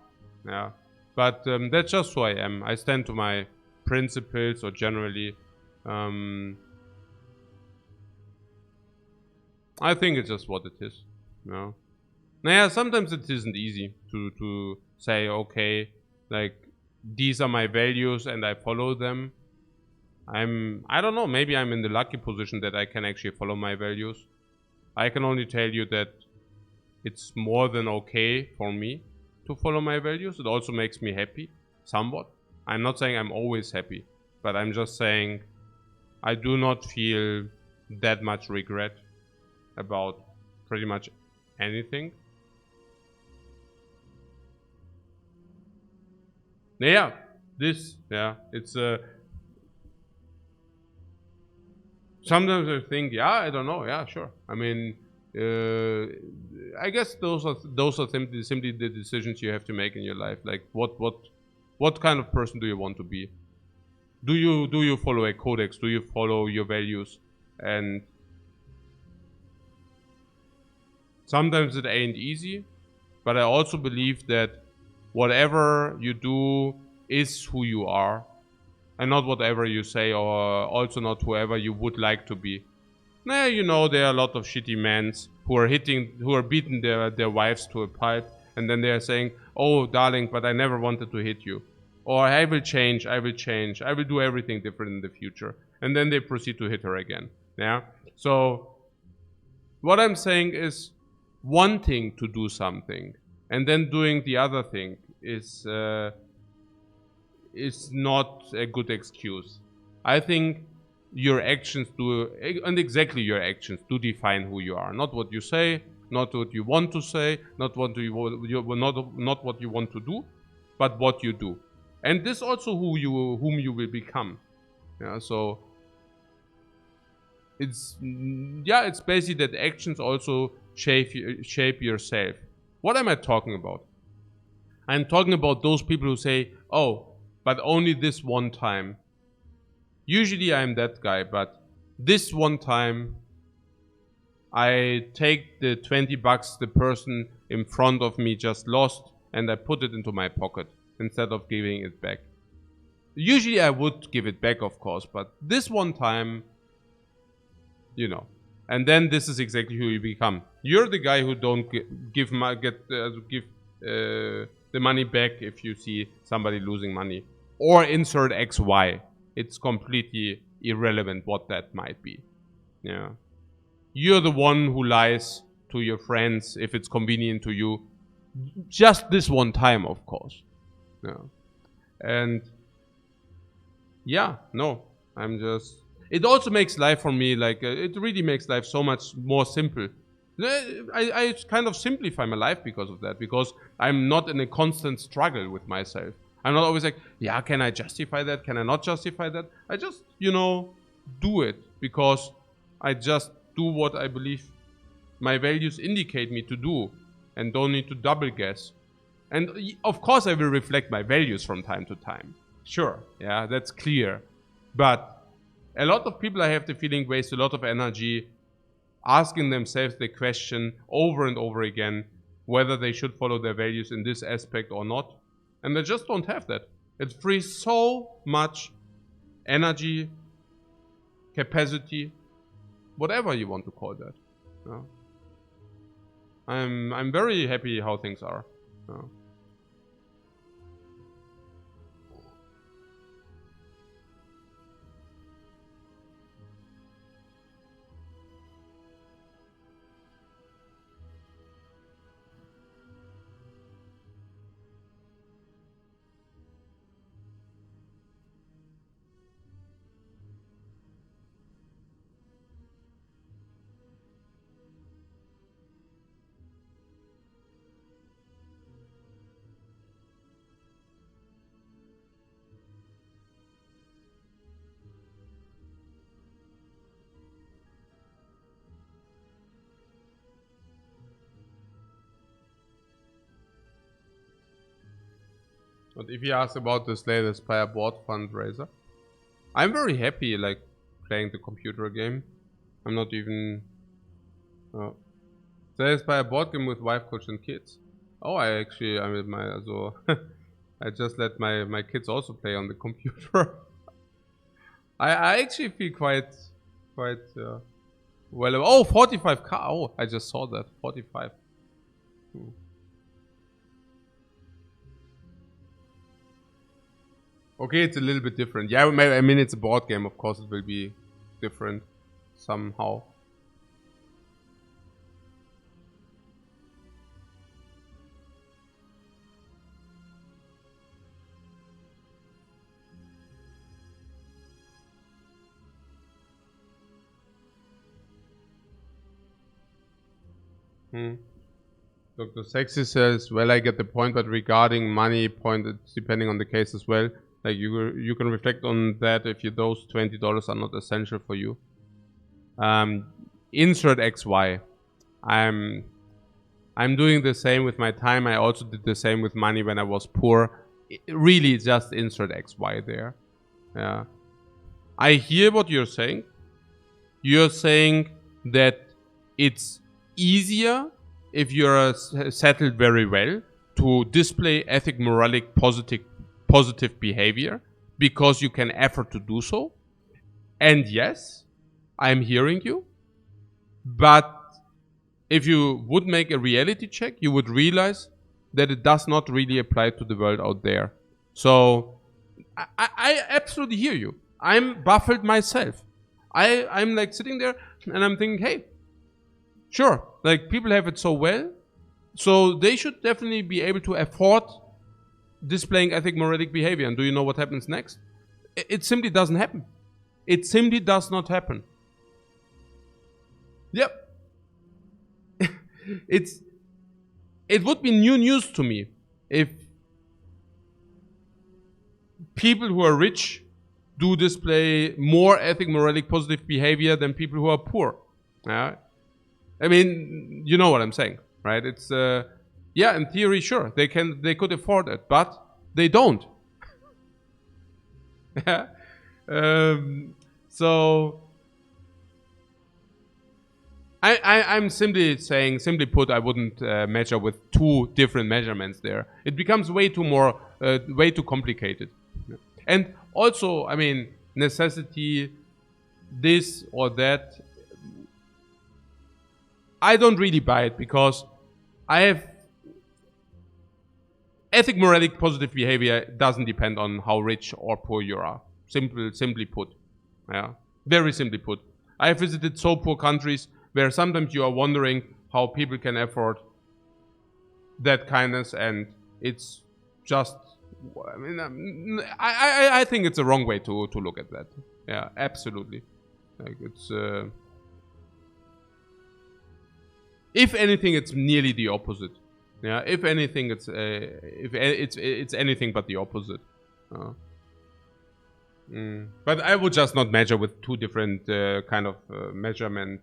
Yeah, but that's just who I am. I stand to my principles, or generally. I think it's just what it is. You know? Yeah, sometimes it isn't easy to say, okay, like these are my values and I follow them. I don't know, maybe I'm in the lucky position that I can actually follow my values. I can only tell you that it's more than okay for me to follow my values. It also makes me happy, somewhat. I'm not saying I'm always happy, but I'm just saying I do not feel that much regret about pretty much anything. Yeah, it's sometimes I think, yeah, I don't know, yeah, sure. I mean, I guess those are simply the decisions you have to make in your life. Like, what kind of person do you want to be? Do you follow a codex? Do you follow your values? And sometimes it ain't easy, but I also believe that whatever you do is who you are, and not whatever you say, or also not whoever you would like to be. Nah, you know, there are a lot of shitty men who are beating their wives to a pulp, and then they are saying, "Oh, darling, but I never wanted to hit you," or "I will change, I will do everything different in the future," and then they proceed to hit her again. Yeah. So what I'm saying is, wanting to do something and then doing the other thing is not a good excuse. I think your actions do, and exactly your actions do define who you are. Not what you say, not what you want to say, not what you not what you want to do, but what you do. And this also whom you will become. Yeah, so it's basically that actions also shape yourself. What am I talking about? I'm talking about those people who say, oh, but only this one time. Usually I'm that guy, but this one time I take the 20 bucks the person in front of me just lost and I put it into my pocket instead of giving it back. Usually I would give it back, of course, but this one time, you know. And then this is exactly who you become. You're the guy who don't give the money back if you see somebody losing money. Or insert XY. It's completely irrelevant what that might be. Yeah. You're the one who lies to your friends if it's convenient to you. Just this one time, of course. Yeah. And yeah, no, I'm just... It also makes life for me, like, it really makes life so much more simple. I kind of simplify my life because of that, because I'm not in a constant struggle with myself. I'm not always like, yeah, can I justify that? Can I not justify that? I just, do it because I just do what I believe my values indicate me to do and don't need to double guess. And of course I will reflect my values from time to time. Sure, yeah, that's clear. But a lot of people, I have the feeling, waste a lot of energy asking themselves the question over and over again whether they should follow their values in this aspect or not. And they just don't have that. It frees so much energy, capacity, whatever you want to call that. Yeah. I'm very happy how things are. Yeah. But if you ask about this latest Spire board fundraiser, I'm very happy, like, playing the computer game. I'm not even... There's Spire board game with wife, coach, and kids. Oh, I just let my kids also play on the computer. I actually feel quite well. Oh, 45k. Oh, I just saw that. 45. Okay, it's a little bit different. Yeah, I mean, it's a board game. Of course, it will be different somehow. Dr. Sexy says, well, I get the point, but regarding money point, it's depending on the case as well. Like, you can reflect on that if those $20 are not essential for you. Insert XY. I'm doing the same with my time. I also did the same with money when I was poor. Really, just insert XY there. Yeah. I hear what you're saying. You're saying that it's easier if you're settled very well to display ethic, moralic, positive behavior because you can afford to do so. And yes, I'm hearing you. But if you would make a reality check, you would realize that it does not really apply to the world out there. So I absolutely hear you. I'm baffled myself. I'm like sitting there and I'm thinking, hey, sure, like people have it so well. So they should definitely be able to afford displaying ethic moralic behavior. And do you know what happens next? It simply doesn't happen. It simply does not happen. Yep. It would be new news to me if people who are rich do display more ethic moralic positive behavior than people who are poor. Yeah. I mean, you know what I'm saying, right? It's yeah, in theory, sure, they could afford it, but they don't. Yeah. So I'm simply saying, simply put, I wouldn't measure with two different measurements there. It becomes way too complicated. And also, I mean, necessity, this or that, I don't really buy it, because I have ethic moralic positive behavior doesn't depend on how rich or poor you are. Simply put. Yeah. Very simply put. I have visited so poor countries where sometimes you are wondering how people can afford that kindness, and it's just, I mean, I think it's a wrong way to look at that. Yeah, absolutely. Like, it's if anything, it's nearly the opposite. Yeah, if anything, it's anything but the opposite. But I would just not measure with two different kind of measurement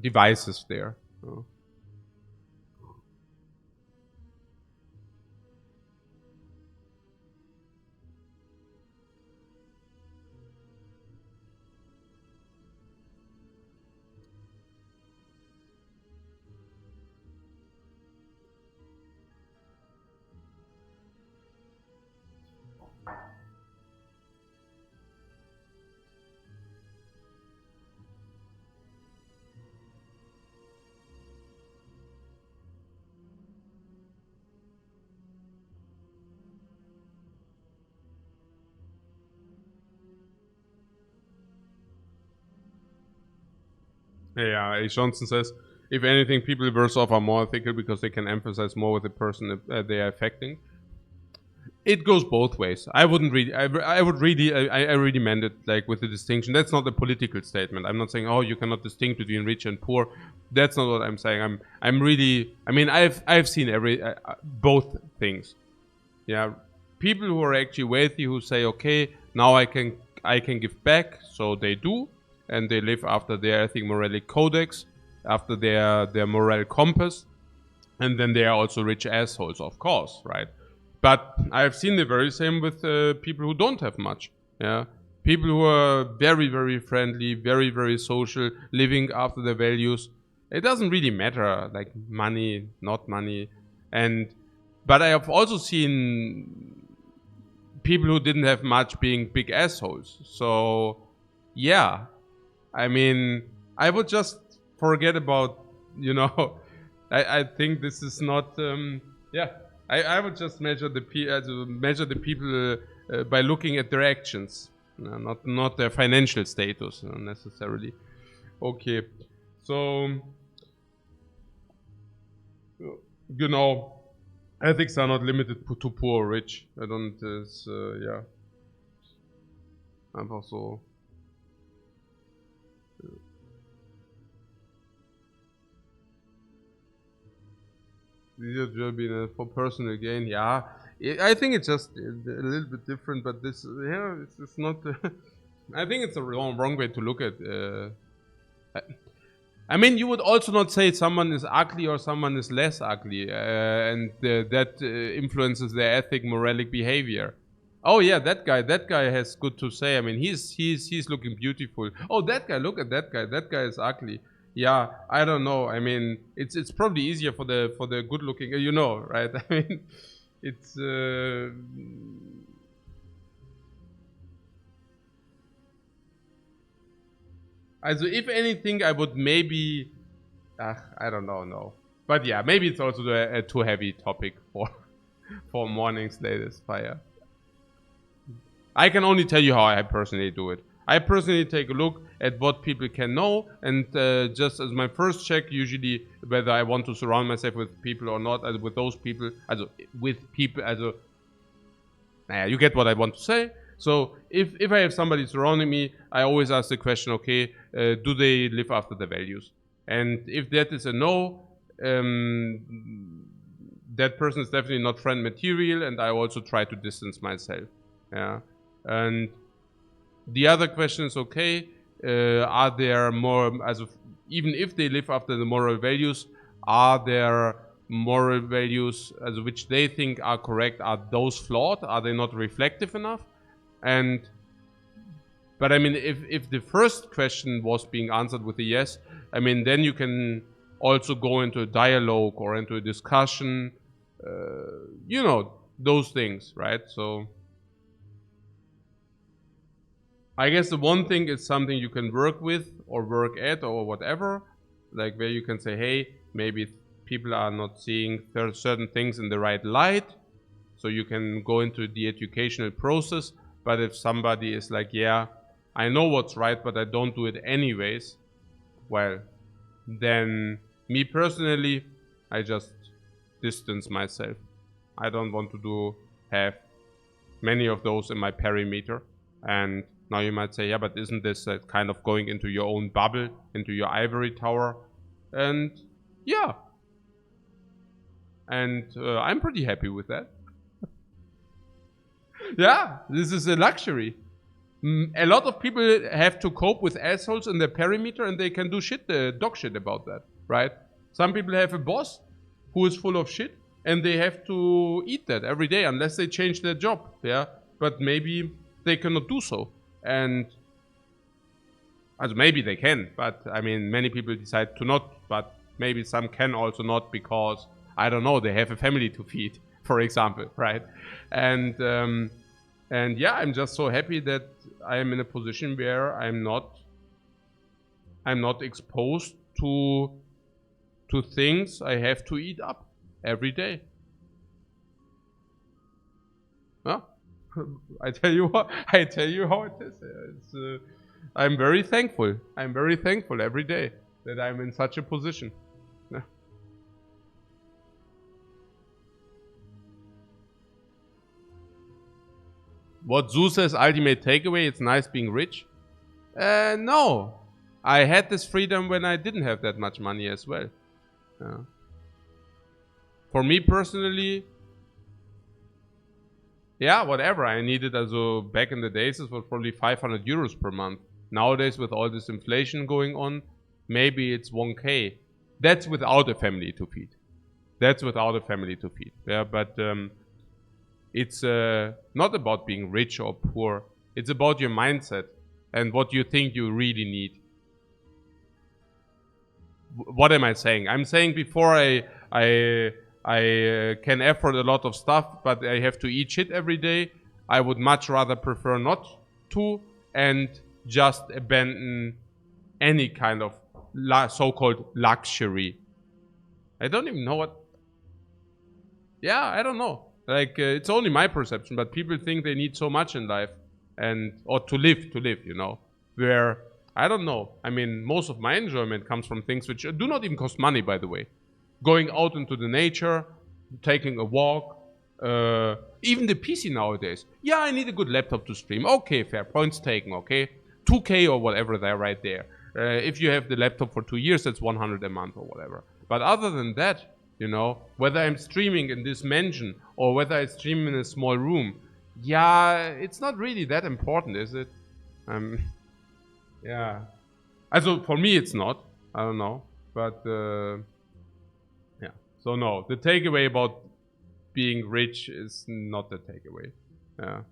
devices there. Yeah, A. Johnson says, if anything, people worse off are more ethical because they can emphasize more with the person they are affecting. It goes both ways. I wouldn't really, I really meant it like with the distinction. That's not a political statement. I'm not saying, oh, you cannot distinguish between rich and poor. That's not what I'm saying. I'm really, I mean, I've seen both things. Yeah, people who are actually wealthy who say, okay, now I can give back, so they do. And they live after their ethic moralic codex, after their moral compass, and then they are also rich assholes, of course, right? But I've seen the very same with people who don't have much. Yeah, people who are very, very friendly, very, very social, living after their values. It doesn't really matter, like money, not money, but I have also seen people who didn't have much being big assholes. So, yeah. I mean, I would just forget about, I think this is not, yeah. I would just measure the people by looking at their actions, not their financial status necessarily. Okay, so, ethics are not limited to poor or rich. I don't, yeah. Einfach so. This will be for personal gain. Yeah, I think it's just a little bit different, but this, yeah, it's not. I think it's a wrong way to look at. I mean, you would also not say someone is ugly or someone is less ugly, and that influences their ethic, moralic behavior. Oh yeah, that guy has good to say. I mean, he's looking beautiful. Oh, that guy, look at that guy. That guy is ugly. Yeah, I don't know. I mean, it's probably easier for the good looking, right? I mean, it's also, if anything, I would maybe, I don't know, no. But yeah, maybe it's also a too heavy topic for morning's latest Fire. I can only tell you how I personally do it. I personally take a look at what people can know, and just as my first check, usually whether I want to surround myself with people or not, with those people, you get what I want to say. So if I have somebody surrounding me, I always ask the question, okay, do they live after the values? And if that is a no, that person is definitely not friend material, and I also try to distance myself. Yeah. And the other question is, okay, are there more, even if they live after the moral values, are there moral values which they think are correct, are those flawed? Are they not reflective enough? But I mean, if the first question was being answered with a yes, I mean, then you can also go into a dialogue or into a discussion, those things, right? So I guess the one thing is something you can work with or work at or whatever, like where you can say, hey, maybe people are not seeing certain things in the right light, so you can go into the educational process. But if somebody is like, yeah, I know what's right, but I don't do it anyways, well, then me personally, I just distance myself. I don't want to have many of those in my perimeter. And now you might say, yeah, but isn't this kind of going into your own bubble, into your ivory tower? And yeah. And I'm pretty happy with that. Yeah, this is a luxury. A lot of people have to cope with assholes in their perimeter, and they can do dog shit about that, right? Some people have a boss who is full of shit, and they have to eat that every day unless they change their job, yeah? But maybe they cannot do so. And maybe they can, but I mean, many people decide to not, but maybe some can also not because, I don't know, they have a family to feed, for example, right? And yeah, I'm just so happy that I am in a position where I'm not exposed to things I have to eat up every day. Huh? I tell you how it is. I'm very thankful. I'm very thankful every day that I'm in such a position. Yeah. What Zoo says, ultimate takeaway, it's nice being rich? No. I had this freedom when I didn't have that much money as well. For me personally, yeah, whatever. I needed, also back in the days, it was probably 500 euros per month. Nowadays, with all this inflation going on, maybe it's 1K. That's without a family to feed. Yeah, but it's not about being rich or poor. It's about your mindset and what you think you really need. What am I saying? I'm saying before I can afford a lot of stuff, but I have to eat shit every day, I would much rather prefer not to and just abandon any kind of so-called luxury. I don't even know what... Yeah, I don't know. Like, it's only my perception, but people think they need so much in life or to live, where, I don't know. I mean, most of my enjoyment comes from things which do not even cost money, by the way. Going out into the nature, taking a walk, even the PC nowadays. Yeah, I need a good laptop to stream. Okay, fair, points taken, okay? 2K or whatever they're right there. If you have the laptop for 2 years, that's 100 a month or whatever. But other than that, whether I'm streaming in this mansion or whether I stream in a small room, yeah, it's not really that important, is it? Yeah. Also, for me, it's not. I don't know. But, yeah. So, no. The takeaway about being rich is not the takeaway. Yeah.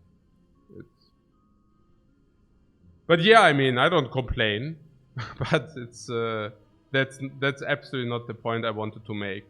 But yeah, I mean, I don't complain. But it's, that's absolutely not the point I wanted to make.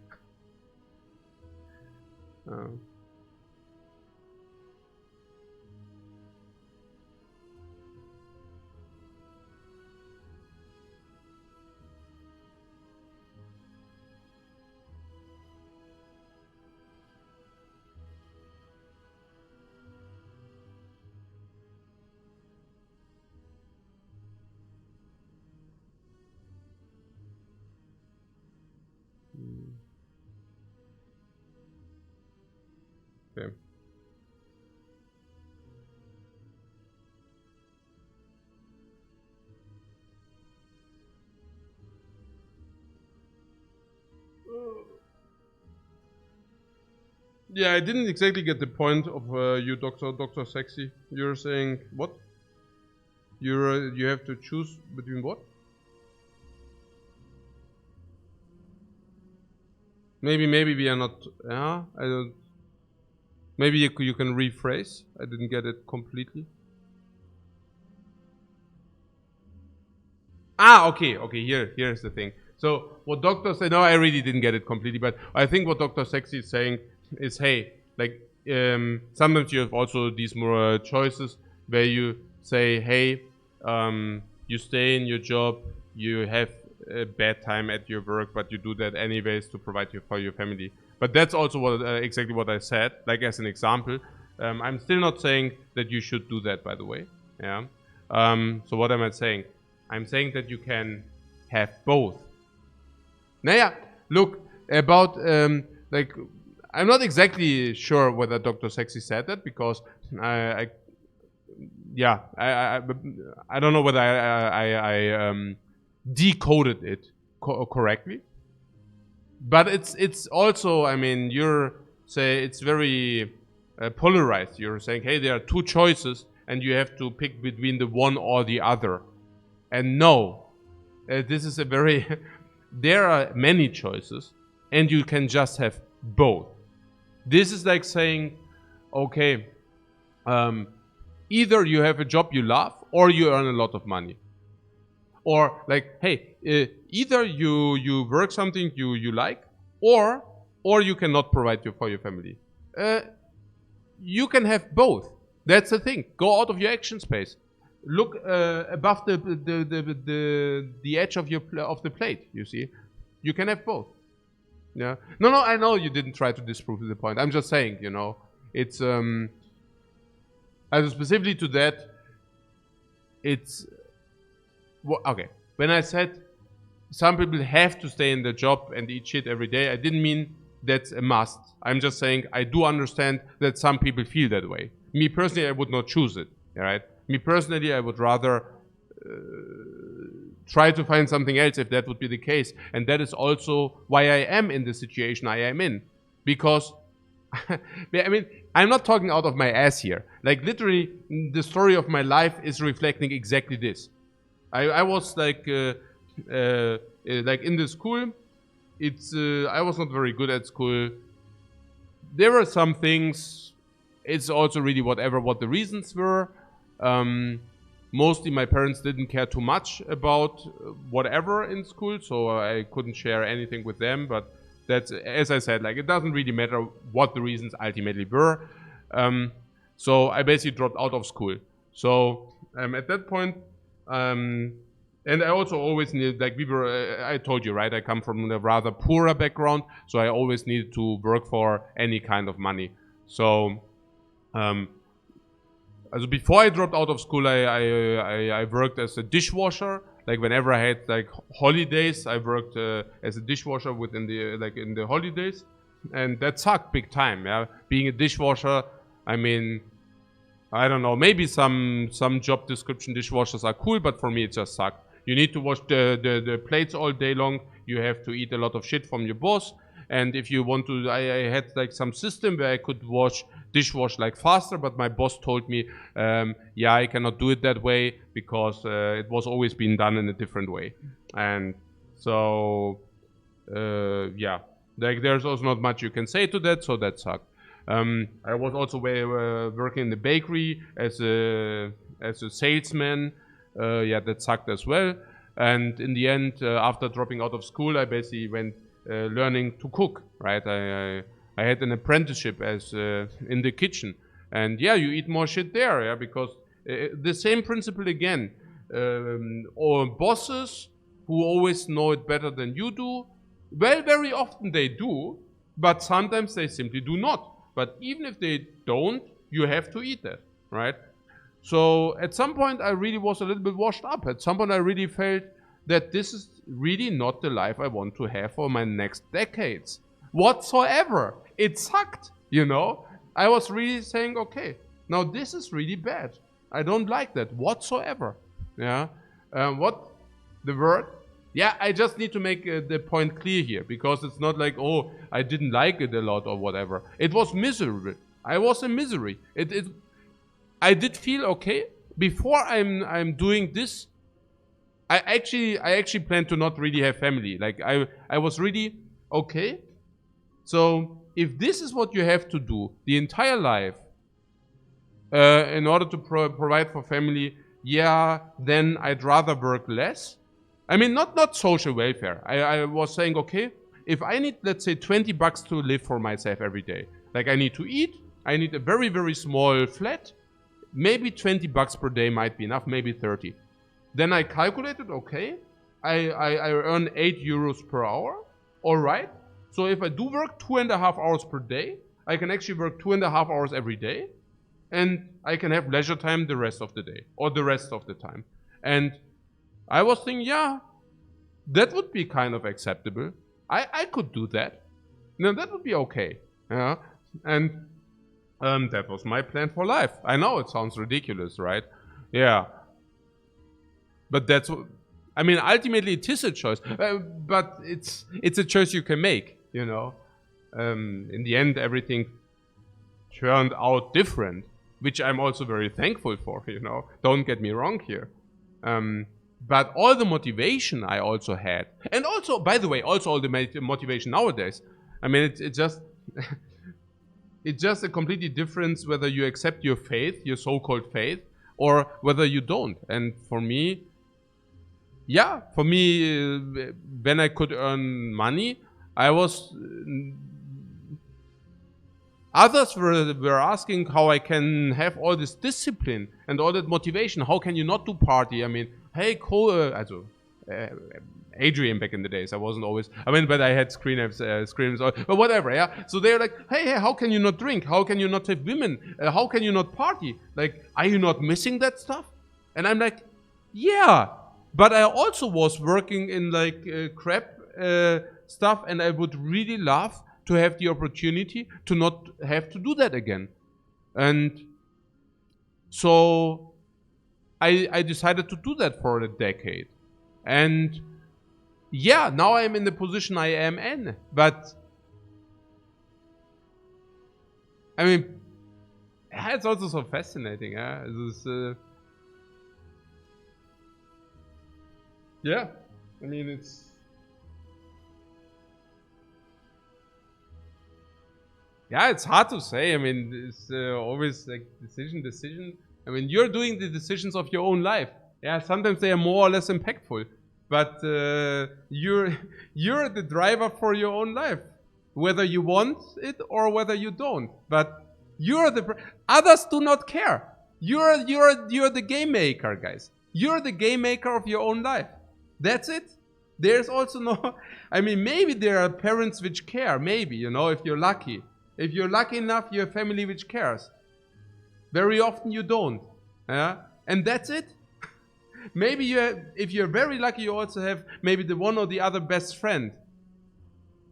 Okay. Yeah, I didn't exactly get the point of you, Dr. Sexy. You're saying what? You have to choose between what? Maybe we are not. Yeah, I don't. Maybe you can rephrase. I didn't get it completely. Ah, okay. Here's the thing. So what Doctor said. No, I really didn't get it completely. But I think what Dr. Sexy is saying is, hey, like sometimes you have also these more choices where you say, hey, you stay in your job, you have a bad time at your work, but you do that anyways to provide for your family. But that's also what exactly what I said, like as an example. I'm still not saying that you should do that, by the way. Yeah. So what am I saying? I'm saying that you can have both. Naja, look, about like, I'm not exactly sure whether Dr. Sexy said that because I yeah, I don't know whether I decoded it correctly. But it's also, I mean, you're say it's very polarized. You're saying, hey, there are two choices, and you have to pick between the one or the other. And no, this is a very there are many choices, and you can just have both. This is like saying, okay, either you have a job you love or you earn a lot of money. Or like, hey, either you work something you like, or you cannot provide for your family. You can have both. That's the thing. Go out of your action space. Look above the edge of the plate. You see, you can have both. Yeah. No. I know you didn't try to disprove the point. I'm just saying. You know, it's as specifically to that. It's okay. When I said some people have to stay in their job and eat shit every day, I didn't mean that's a must. I'm just saying I do understand that some people feel that way. Me personally, I would not choose it. Right? Me personally, I would rather try to find something else if that would be the case. And that is also why I am in the situation I am in. Because, I mean, I'm not talking out of my ass here. Like, literally, the story of my life is reflecting exactly this. I was like in the school. I was not very good at school. There were some things. It's also really what the reasons were. Mostly my parents didn't care too much about whatever in school, so I couldn't share anything with them. But that's, as I said, like, it doesn't really matter what the reasons ultimately were. So I basically dropped out of school. So at that point, and I also always needed, like, I told you, right? I come from a rather poorer background, so I always needed to work for any kind of money. So, also before I dropped out of school, I worked as a dishwasher. Like, whenever I had like holidays, I worked as a dishwasher in the holidays, and that sucked big time. Yeah, being a dishwasher, I mean, I don't know, maybe some job description dishwashers are cool, but for me it just sucked. You need to wash the plates all day long. You have to eat a lot of shit from your boss. And if you want to, I had like some system where I could dishwash like faster, but my boss told me, yeah, I cannot do it that way because it was always been done in a different way. And so, yeah, like there's also not much you can say to that, so that sucked. I was also working in the bakery as a salesman. Yeah, that sucked as well. And in the end, after dropping out of school, I basically went learning to cook. Right, I had an apprenticeship as in the kitchen, and yeah, you eat more shit there. Yeah, because the same principle again. Or bosses who always know it better than you do. Well, very often they do, but sometimes they simply do not. But even if they don't, you have to eat that, right? So at some point I really was a little bit washed up. At some point I really felt that this is really not the life I want to have for my next decades whatsoever. It sucked, you know? I was really saying, okay, now this is really bad. I don't like that whatsoever. Yeah. What the word? Yeah, I just need to make the point clear here, because it's not like, oh, I didn't like it a lot or whatever. It was miserable. I was in misery. I did feel okay before I'm doing this. I actually plan to not really have family. Like I was really okay. So if this is what you have to do the entire life in order to provide for family, yeah, then I'd rather work less. I mean, not social welfare. I was saying, okay, if I need, let's say, $20 to live for myself every day, like I need to eat, I need a very, very small flat, maybe $20 per day might be enough, maybe 30. Then I calculated, okay, I earn 8 euros per hour, all right. So if I do work 2.5 hours per day, I can actually work 2.5 hours every day, and I can have leisure time the rest of the day, or the rest of the time. And I was thinking, yeah, that would be kind of acceptable. I could do that. No, that would be okay. Yeah. And that was my plan for life. I know it sounds ridiculous, right? Yeah. But that's what, I mean, ultimately it is a choice. But it's a choice you can make, you know. In the end, everything turned out different, which I'm also very thankful for, you know. Don't get me wrong here. But all the motivation I also had, and also, by the way, also all the motivation nowadays. I mean, it's just, it's just a completely difference whether you accept your faith, your so-called faith, or whether you don't. And for me, yeah, for me, when I could earn money, I was. Others were asking how I can have all this discipline and all that motivation. How can you not do party? I mean, hey, Adrian back in the days, I wasn't always, I mean, but I had screens, but whatever, yeah. So they're like, hey, how can you not drink? How can you not have women? How can you not party? Like, are you not missing that stuff? And I'm like, yeah, but I also was working in like crap stuff, and I would really love to have the opportunity to not have to do that again. And so I decided to do that for a decade. And yeah, now I'm in the position I am in. But I mean, it's also so fascinating. Yeah, I mean, it's. Yeah, it's hard to say. I mean, it's always like decision. I mean, you're doing the decisions of your own life. Yeah, sometimes they are more or less impactful, but you're the driver for your own life, whether you want it or whether you don't. But you're others do not care. You're the game maker, guys. You're the game maker of your own life. That's it. There's also no. I mean, maybe there are parents which care. Maybe, you know, if you're lucky. If you're lucky enough, you have family which cares. Very often you don't. Yeah? And that's it. Maybe if you're very lucky, you also have maybe the one or the other best friend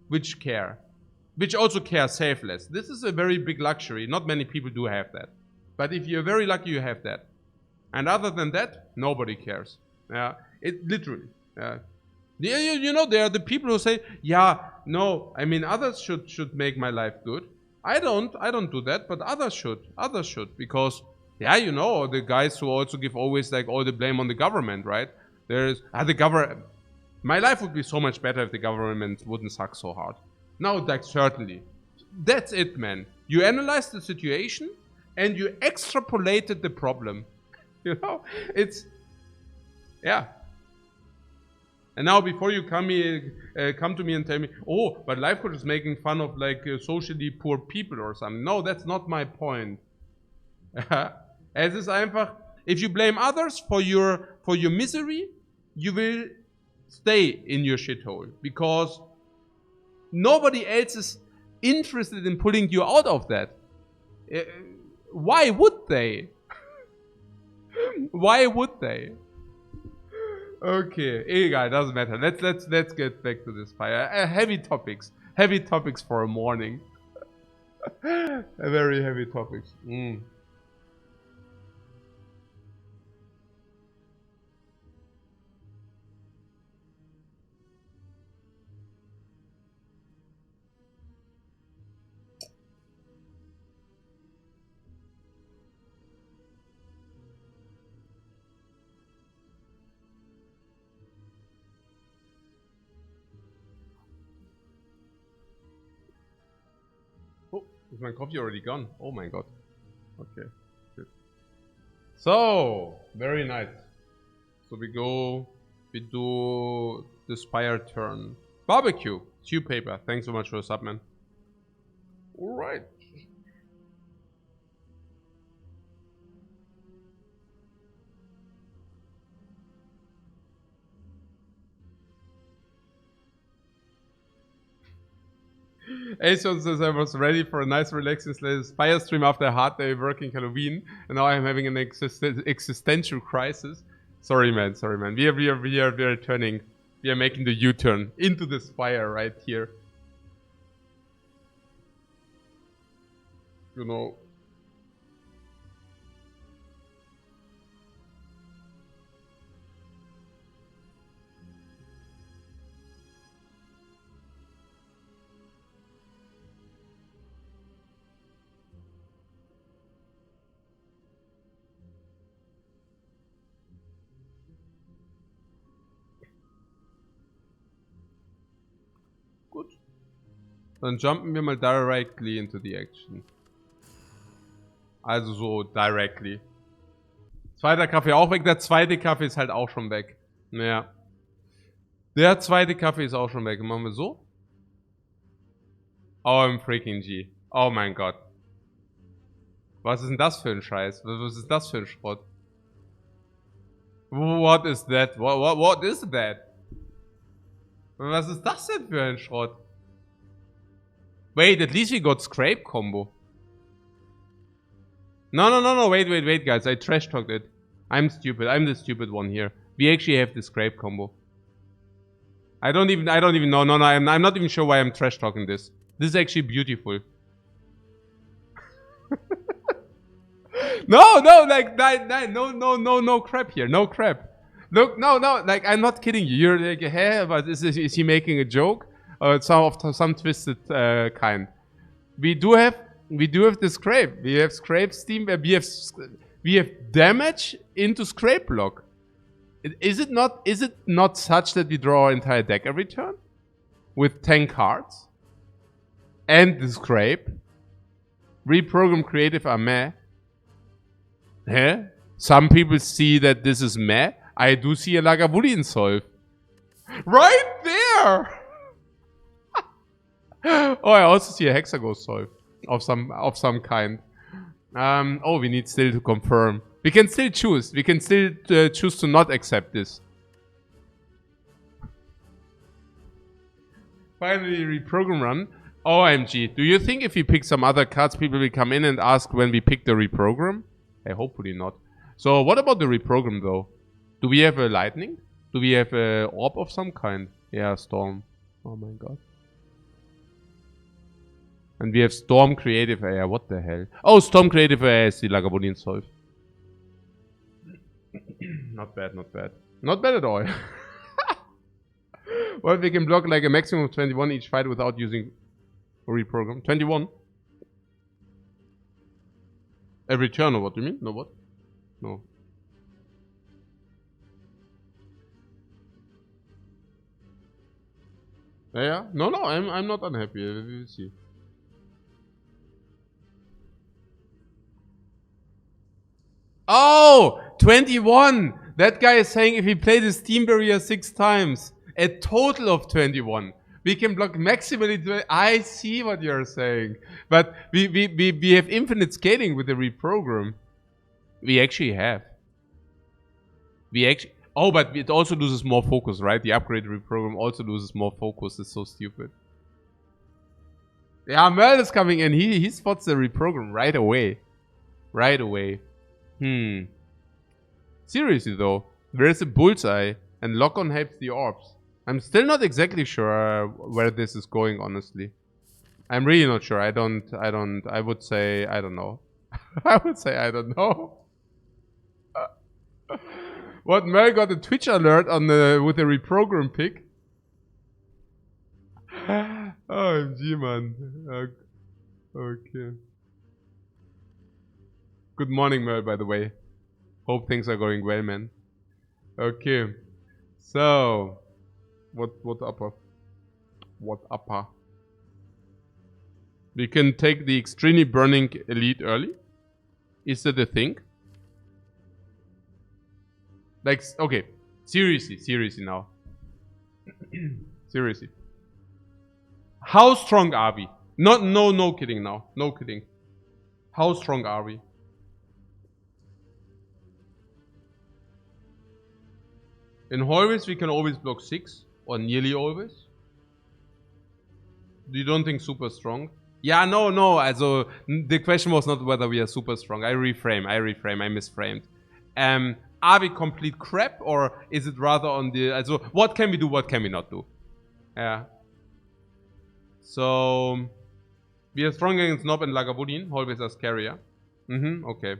which also care selfless. This is a very big luxury. Not many people do have that. But if you're very lucky, you have that. And other than that, nobody cares. Yeah? It literally. You know, there are the people who say, yeah, no, I mean, others should make my life good. I don't do that, but others should, because, yeah, you know, the guys who also give always like all the blame on the government, right? There's the government. My life would be so much better if the government wouldn't suck so hard. No, like certainly. That's it, man. You analyzed the situation and you extrapolated the problem. You know, it's, yeah. And now, before you come to me and tell me, oh, but Lifecoach is making fun of like socially poor people or something. No, that's not my point. Es ist einfach, if you blame others for your misery, you will stay in your shithole, because nobody else is interested in pulling you out of that. Why would they? Why would they? Okay, egal, doesn't matter. Let's get back to this fire. Heavy topics for a morning. A very heavy topic. Oh, is my coffee already gone? Oh my god. Okay, good. So, very nice. So we do the Spire turn. Barbecue, tube paper. Thanks so much for the sub, man. Alright. Ascension says I was ready for a nice relaxing Spire stream after a hard day working Halloween, and now I'm having an existential crisis. Sorry man, sorry man. We are turning. We are making the U-turn into the Spire right here. You know. Gut. Dann jumpen wir mal directly into the action. Also so directly. Zweiter Kaffee auch weg. Der zweite Kaffee ist halt auch schon weg. Naja. Der zweite Kaffee ist auch schon weg. Machen wir so. Oh, im freaking G. Oh mein Gott. Was ist denn das für ein Scheiß? Was ist das für ein Schrott? What is that? What is that? Was ist das denn für ein Schrott? Wait, at least we got scrape combo. No, wait, guys. I trash talked it. I'm stupid. I'm the stupid one here. We actually have the scrape combo. I don't even know. No, I'm not even sure why I'm trash talking this. This is actually beautiful. No, like, no crap here. No crap. Look, no, like, I'm not kidding you. You're like, hey, but is he making a joke? Some twisted kind. We do have the scrape. We have scrape steam. We have damage into scrape block. Is it not such that we draw our entire deck every turn with 10 cards and the scrape? Reprogram creative are meh. Huh? Some people see that this is meh. I do see a Lagavulin solve. Right there! Oh, I also see a Hexagon solve of some kind. Oh, we need still to confirm. We can still choose. We can still choose to not accept this. Finally, reprogram run. OMG. Do you think if we pick some other cards, people will come in and ask when we pick the reprogram? Hey, hopefully not. So, what about the reprogram though? Do we have a lightning? Do we have a orb of some kind? Yeah, storm. Oh my god. And we have storm creative air. What the hell? Oh, storm creative air is the Lagavulin solve. Not bad, not bad. Not bad at all. Well, we can block like a maximum of 21 each fight without using reprogram. 21? Every turn, or what do you mean? No, what? No. Yeah? No, I'm not unhappy. We will see. Oh! 21! That guy is saying if we play the Steam Barrier 6 times, a total of 21. We can block maximally. I see what you're saying. But we have infinite scaling with the reprogram. We actually have. Oh, but it also loses more focus, right? The upgrade reprogram also loses more focus. It's so stupid. Yeah, Merl is coming in. He spots the reprogram right away. Right away. Seriously though, there's a bullseye and lock-on helps the orbs. I'm still not exactly sure where this is going, honestly. I'm really not sure. I would say, I don't know. I would say, I don't know. What, Mel got a Twitch alert on with the reprogram pick? OMG, man. Okay. Good morning, Mel, by the way. Hope things are going well, man. Okay. So, what upper? What upper? We can take the extremely burning elite early. Is that a thing? Like, okay. Seriously now. Seriously. How strong are we? No kidding now. No kidding. How strong are we? In hallways, we can always block 6. Or nearly always. You don't think super strong? Yeah, no. Also, the question was not whether we are super strong. I reframe. I misframed. Are we complete crap, or is it rather on the... Also, what can we do, what can we not do? Yeah. So... We are strong against Nob and Lagavulin. Always are scarier. Okay.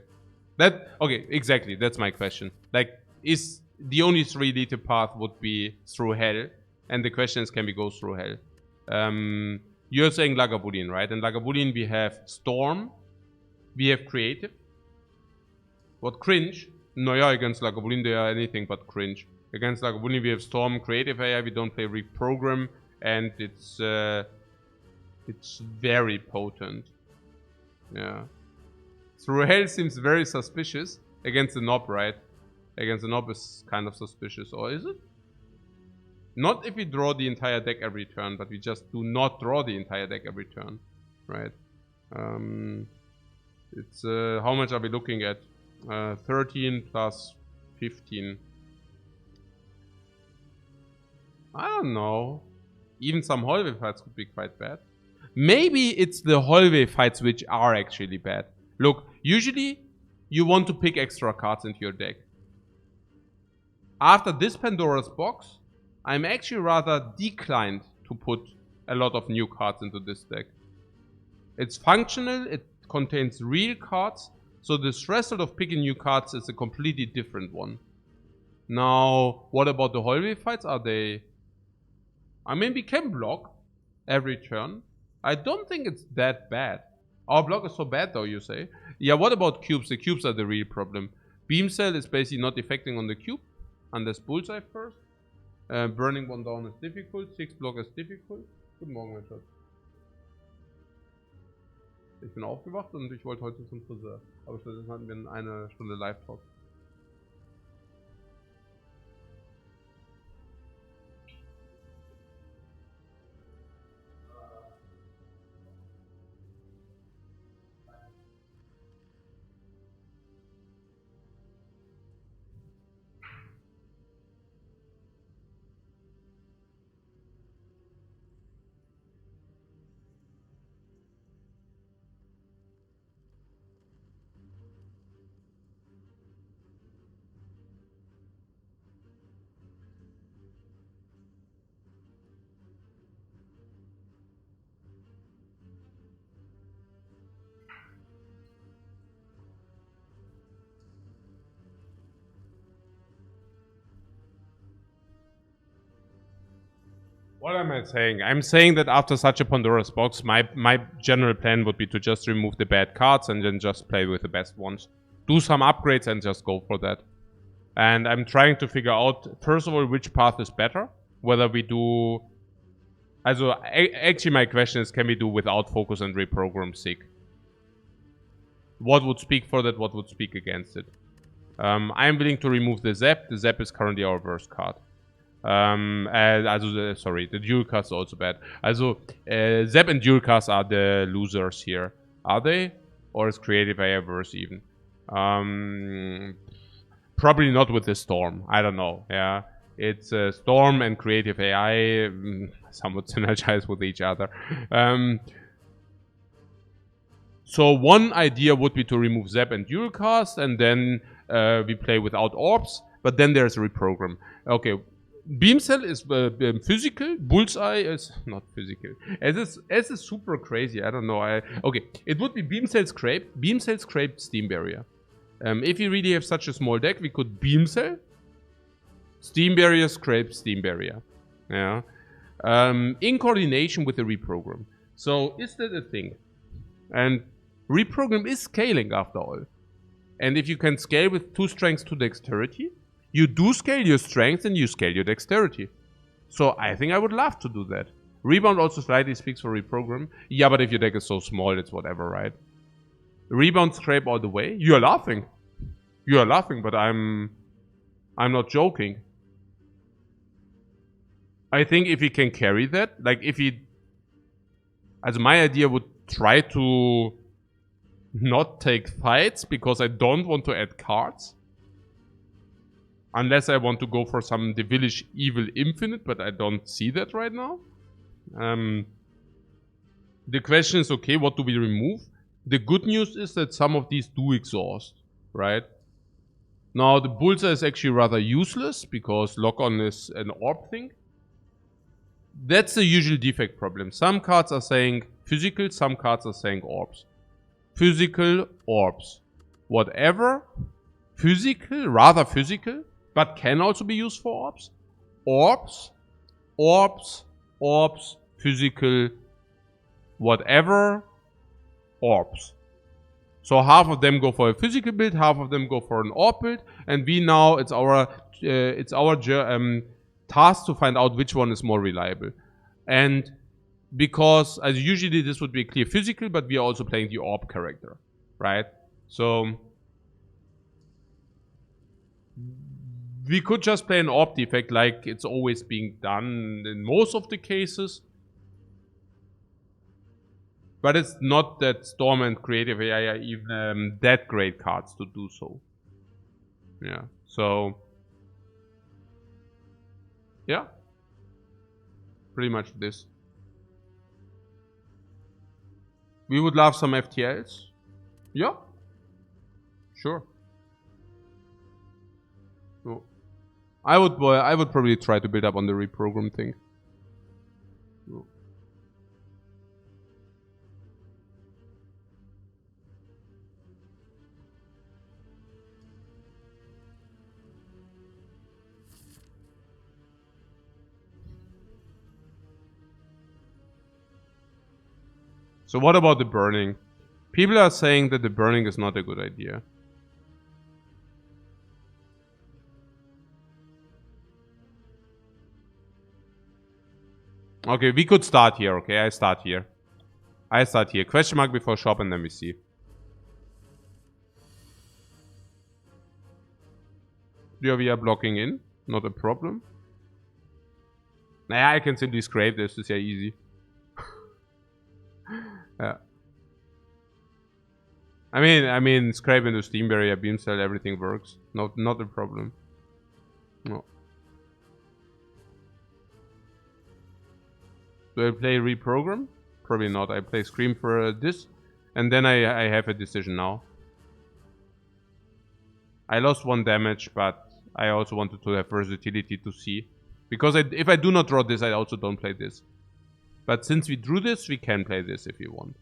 Okay, exactly. That's my question. Like, is... The only 3-liter path would be through hell. And the question is, can we go through hell? You're saying Lagavulin, right? In Lagavulin we have Storm. We have Creative. What, Cringe? No, yeah, against Lagavulin they are anything but cringe. Against Lagavulin we have Storm, Creative AI, we don't play Reprogram, and it's very potent. Yeah. Through Hell seems very suspicious. Against the Nob, right? Against the Nob is kind of suspicious, or is it? Not if we draw the entire deck every turn, but we just do not draw the entire deck every turn. Right? It's how much are we looking at? 13 plus 15. I don't know. Even some hallway fights could be quite bad. Maybe it's the hallway fights which are actually bad. Look, usually you want to pick extra cards into your deck. After this Pandora's box, I'm actually rather declined to put a lot of new cards into this deck. It's functional, it contains real cards, so the threshold of picking new cards is a completely different one. Now, what about the hallway fights? Are they... I mean, we can block every turn. I don't think it's that bad. Our block is so bad though, you say? Yeah, what about cubes? The cubes are the real problem. Beam Cell is basically not affecting on the cube. Unless Bullseye first. Burning one down is difficult. 6 block ist difficult. Guten Morgen, mein Schatz. Ich bin aufgewacht und ich wollte heute zum Friseur. Aber stattdessen hatten wir eine Stunde Live-Talk. What am I saying? I'm saying that after such a Pandora's box, my general plan would be to just remove the bad cards and then just play with the best ones. Do some upgrades and just go for that. And I'm trying to figure out, first of all, which path is better. Whether we do... Also, actually my question is, can we do without focus and reprogram Sig? What would speak for that, what would speak against it? I'm willing to remove the Zap. The Zap is currently our worst card. Sorry, the dual cards are also bad. Also, Zap and dual cards are the losers here. Are they? Or is Creative AI worse even? Probably not with the Storm. I don't know. Yeah, it's Storm and Creative AI somewhat synergize with each other. So one idea would be to remove Zap and dual cast, and then we play without orbs. But then there's a reprogram. Okay. Beam Cell is physical. Bullseye is not physical. As is super crazy. I don't know. Okay, it would be Beam Cell Scrape. Beam Cell Scrape Steam Barrier. If we really have such a small deck, we could Beam Cell, Steam Barrier, Scrape, Steam Barrier. Yeah. In coordination with the reprogram. So is that a thing? And reprogram is scaling after all. And if you can scale with 2 strengths to dexterity, you do scale your strength and you scale your dexterity. So I think I would love to do that. Rebound also slightly speaks for reprogram. Yeah, but if your deck is so small, it's whatever, right? Rebound Scrape all the way. You are laughing. You are laughing, but I'm not joking. I think if he can carry that, like if he... As my idea would try to not take fights because I don't want to add cards. Unless I want to go for some Devilish Evil Infinite, but I don't see that right now. The question is, okay, what do we remove? The good news is that some of these do exhaust, right? Now, the Bullseye is actually rather useless because lock-on is an orb thing. That's the usual defect problem. Some cards are saying physical, some cards are saying orbs. Physical, orbs. Whatever. Physical, rather physical, but can also be used for orbs. Orbs, orbs, orbs, physical, whatever, orbs. So half of them go for a physical build, half of them go for an orb build, and we now, it's our task to find out which one is more reliable. And because, as usually this would be clear physical, but we are also playing the orb character, right? So we could just play an orb defect like it's always being done in most of the cases. But it's not that Storm and Creative AI are even that great cards to do so. Yeah, so... Yeah. Pretty much this. We would love some FTLs. Yeah. Sure. So, I would probably try to build up on the reprogram thing. So. So what about the burning? People are saying that the burning is not a good idea. Okay, we could start here, okay? I start here. Question mark before shop and then we see. Yeah, we are blocking in. Not a problem. Nah, I can simply scrape this. This is yeah easy. Yeah. I mean, scrape into Steam Barrier, Beam Cell, everything works. Not a problem. No. Do I play reprogram? Probably not. I play Scream for this, and then I have a decision now. I lost 1 damage, but I also wanted to have versatility to see. Because if I do not draw this, I also don't play this. But since we drew this, we can play this if we want.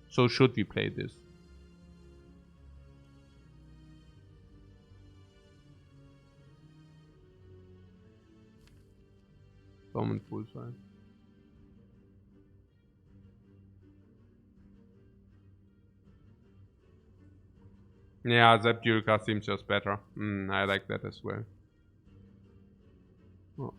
So should we play this? Storm and Bullseye. Yeah, that dual card seems just better. I like that as well. Oh.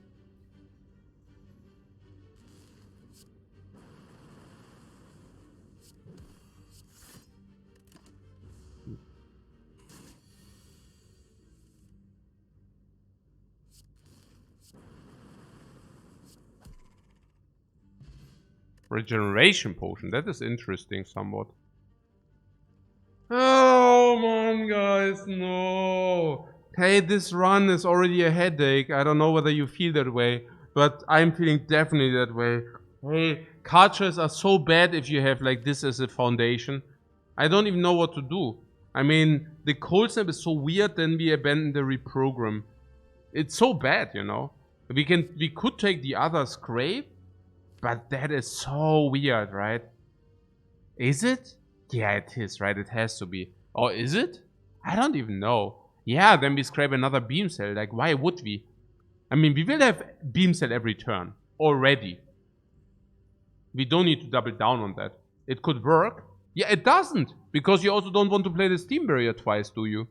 Regeneration potion, that is interesting somewhat. Oh man, guys, no. Hey, this run is already a headache. I don't know whether you feel that way, but I'm feeling definitely that way. Hey, card choices are so bad if you have like this as a foundation. I don't even know what to do. I mean, the cold snap is so weird, then we abandon the reprogram. It's so bad, you know. We could take the other scrape, but that is so weird, right? Is it? Yeah, it is, right? It has to be. Or is it? I don't even know. Yeah, then we scrape another beam cell. Like, why would we? I mean, we will have beam cell every turn already. We don't need to double down on that. It could work. Yeah, it doesn't. Because you also don't want to play the Steam Barrier twice, do you?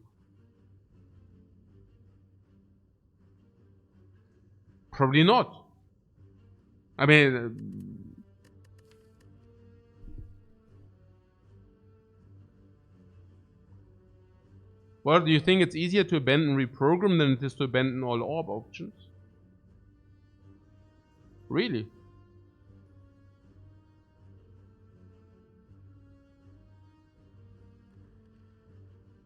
Probably not. I mean... well, do you think it's easier to abandon reprogram than it is to abandon all orb options? Really?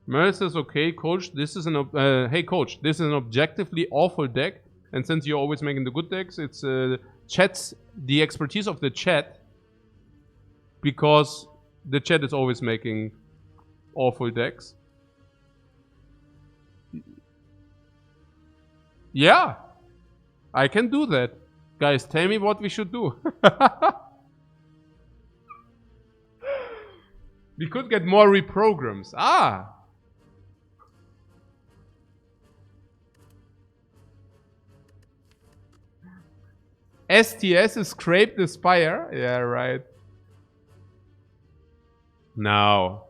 Merle says, okay, coach, this is an hey coach, this is an objectively awful deck, and since you're always making the good decks, it's the expertise of the chat, because the chat is always making awful decks. Yeah, I can do that. Guys, tell me what we should do. We could get more reprograms. Ah! STS is scrape the Spire. Yeah, right. Now.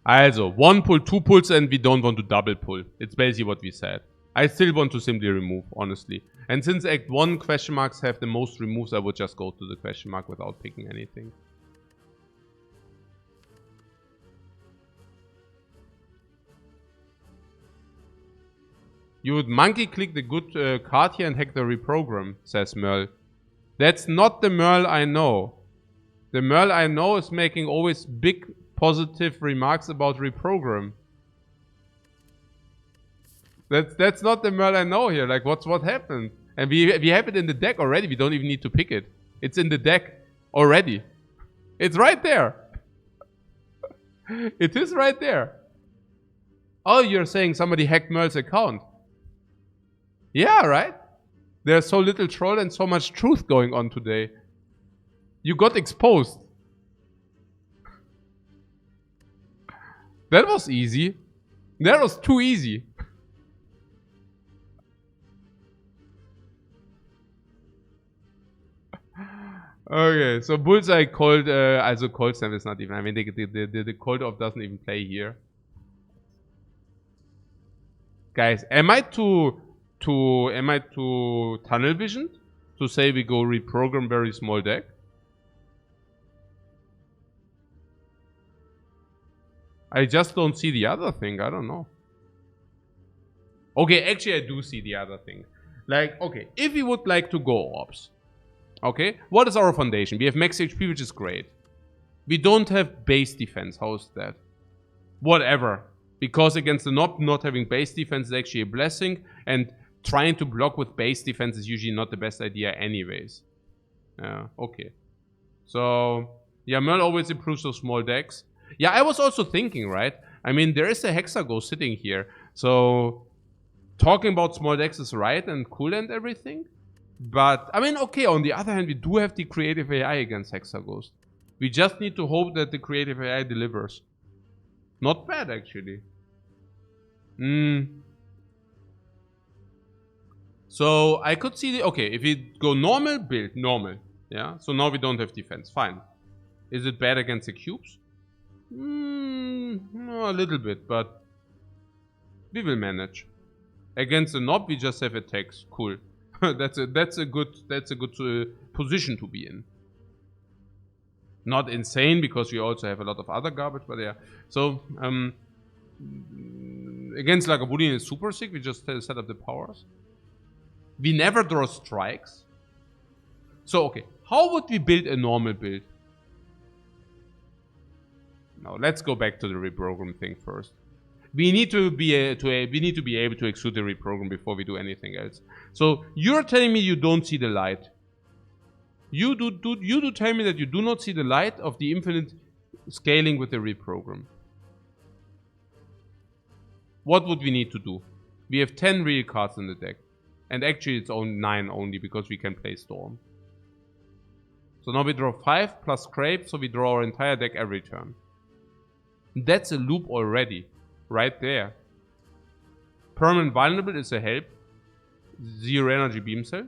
Also, 1 pull, 2 pulls, and we don't want to double pull. It's basically what we said. I still want to simply remove, honestly. And since Act 1 question marks have the most removes, I would just go to the question mark without picking anything. You would monkey click the good card here and hack the reprogram, says Merle. That's not the Merle I know. The Merle I know is making always big positive remarks about reprogram. That's not the Merle I know here. Like, what happened? And we have it in the deck already. We don't even need to pick it. It's in the deck already. It's right there. It is right there. Oh, you're saying somebody hacked Merle's account. Yeah, right? There's so little troll and so much truth going on today. You got exposed. That was easy. That was too easy. Okay, so Bullseye called, also cold snap is not even, I mean, the cold off doesn't even play here. Guys, am I too tunnel visioned to say we go reprogram very small deck? I just don't see the other thing, I don't know. Okay, actually I do see the other thing. Like, okay, if we would like to go orbs, okay, what is our foundation? We have max HP, which is great. We don't have base defense, how's that? Whatever. Because against the Nob, not having base defense is actually a blessing, and trying to block with base defense is usually not the best idea anyways. Yeah, okay. So, yeah, Merle always improves those small decks. Yeah, I was also thinking, right? I mean, there is a Hexago sitting here. So, talking about small decks is right and cool and everything. But, I mean, okay, on the other hand, we do have the creative AI against Hexaghost. We just need to hope that the creative AI delivers. Not bad, actually. So, I could see the... okay, if we go normal, build normal. Yeah, so now we don't have defense. Fine. Is it bad against the cubes? A little bit, but... we will manage. Against the Nob, we just have attacks. Cool. that's a good position to be in. Not insane, because we also have a lot of other garbage, but yeah. So, against Lagavulin is super sick. We just set up the powers. We never draw strikes. So, okay. How would we build a normal build? Now, let's go back to the reprogram thing first. We need to be able to execute the reprogram before we do anything else. So, you're telling me you don't see the light. You do tell me that you do not see the light of the infinite scaling with the reprogram. What would we need to do? We have 10 real cards in the deck. And actually it's only 9 only because we can play Storm. So now we draw 5 plus Scrape, so we draw our entire deck every turn. That's a loop already. Right there. Permanent Vulnerable is a help. 0 energy Beam Cell.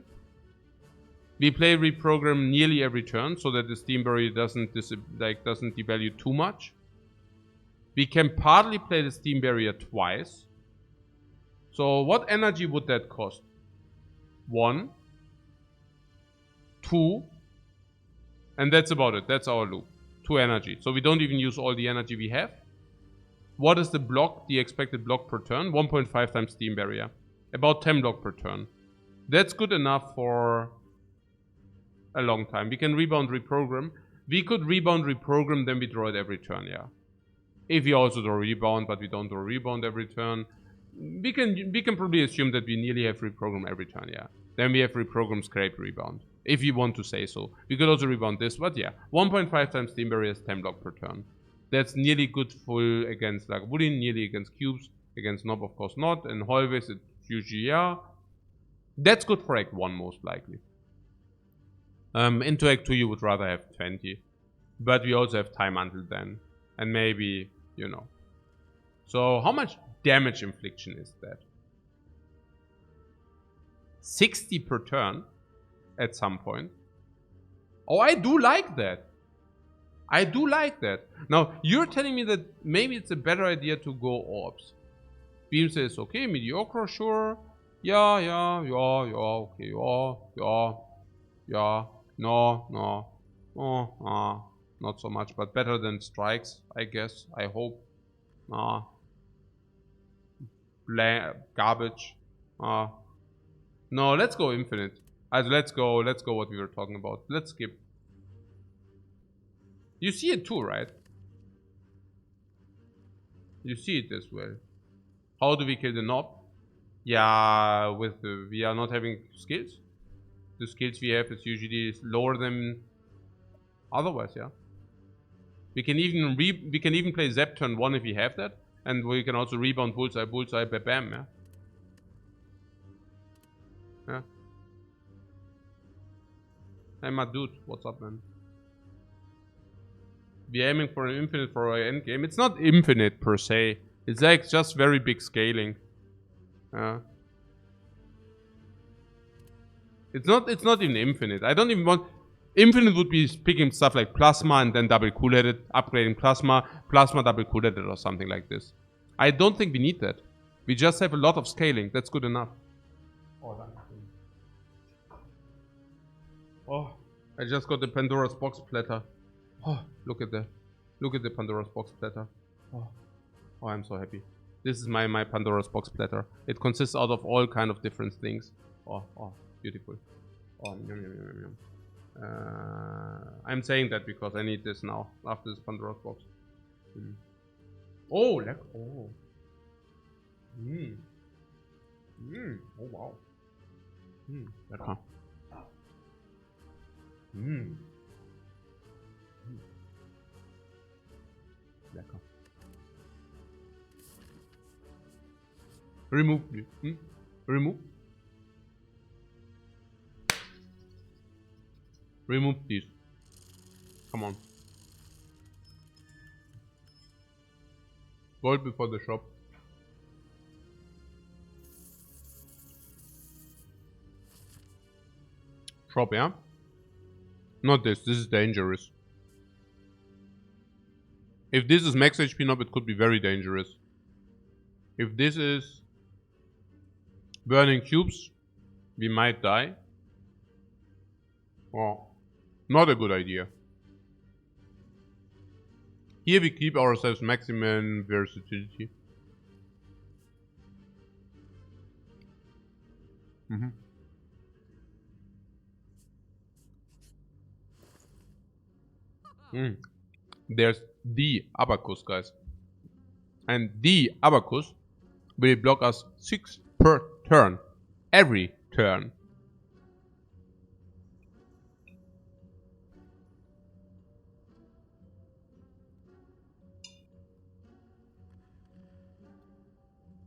We play Reprogram nearly every turn so that the Steam Barrier doesn't devalue too much. We can partly play the Steam Barrier twice. So what energy would that cost? 1, 2, and that's about it. That's our loop. 2 energy. So we don't even use all the energy we have. What is the block, the expected block per turn? 1.5 times Steam Barrier. About 10 block per turn. That's good enough for a long time. We can rebound, reprogram. We could rebound, reprogram, then we draw it every turn, yeah. If we also draw rebound, but we don't draw rebound every turn, we can probably assume that we nearly have reprogram every turn, yeah. Then we have reprogram, scrape, rebound. If you want to say so. We could also rebound this, but yeah. 1.5 times Steam Barrier is 10 block per turn. That's nearly good full against like Wooden, nearly against cubes. Against Knob, of course not. And Hallways, it's usually yeah. That's good for Act 1 most likely. Into Act 2 you would rather have 20. But we also have time until then. And maybe, you know. So how much damage infliction is that? 60 per turn at some point. Oh, I do like that. I do like that. Now, you're telling me that maybe it's a better idea to go orbs. Beam says, okay, mediocre, sure. Yeah, okay, yeah. No. Not so much, but better than strikes, I guess. I hope. Garbage. No, let's go infinite. Let's go what we were talking about. Let's skip. You see it too, right? You see it as well. How do we kill the Knob? Yeah, we are not having skills. The skills we have is usually lower than otherwise, yeah. We can even play Zap turn 1 if we have that. And we can also rebound bullseye, bam, yeah. Yeah. Hey, my dude, what's up, man? We're aiming for an infinite for our endgame. It's not infinite per se. It's like just very big scaling. It's not even infinite. I don't even want. Infinite would be picking stuff like plasma and then double cool-headed, upgrading plasma, double cool-headed or something like this. I don't think we need that. We just have a lot of scaling. That's good enough. Oh, I just got the Pandora's box platter. Oh, look at the Pandora's box platter. Oh, I'm so happy. This is my Pandora's box platter. It consists out of all kind of different things. Oh, beautiful. Oh, yum. I'm saying that because I need this now after this Pandora's box. Oh, look. Oh. Oh wow. Lecker. Lecker. Remove, please. Remove. Remove these. Come on. Void before the shop. Shop, yeah? Not this. This is dangerous. If this is max HP knob, it could be very dangerous. If this is burning cubes, we might die. Oh, not a good idea. Here we keep ourselves maximum versatility. There's the abacus, guys. And the abacus will block us 6 per turn. Every turn.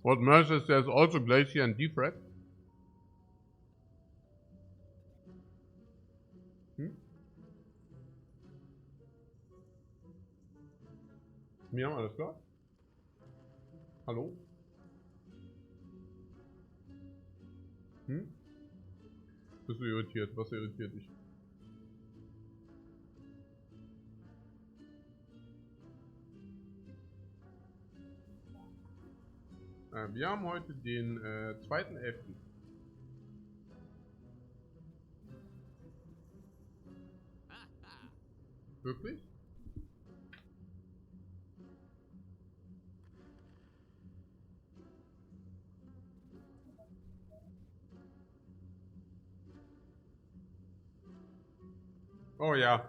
What Mercer says also Glacier and Defect. Miriam, alles klar? Hallo? Hm? Bist du irritiert? Was irritiert dich? Wir haben heute den 2.11. Wirklich? Oh yeah.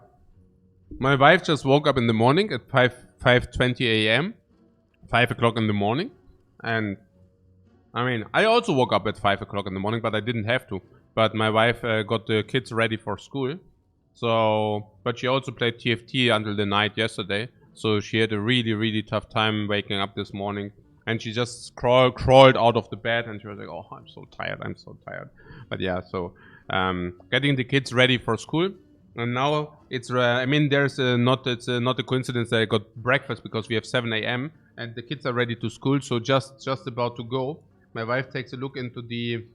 My wife just woke up in the morning at 5:20 a.m. 5 o'clock in the morning. And I mean, I also woke up at 5 o'clock in the morning, but I didn't have to. But my wife got the kids ready for school. So, but she also played TFT until the night yesterday. So she had a really, really tough time waking up this morning. And she just crawled out of the bed and she was like, oh, I'm so tired, I'm so tired. But yeah, so getting the kids ready for school. And now it's, I mean, it's not a coincidence that I got breakfast because we have 7 a.m. and the kids are ready to school. So just about to go. My wife takes a look into the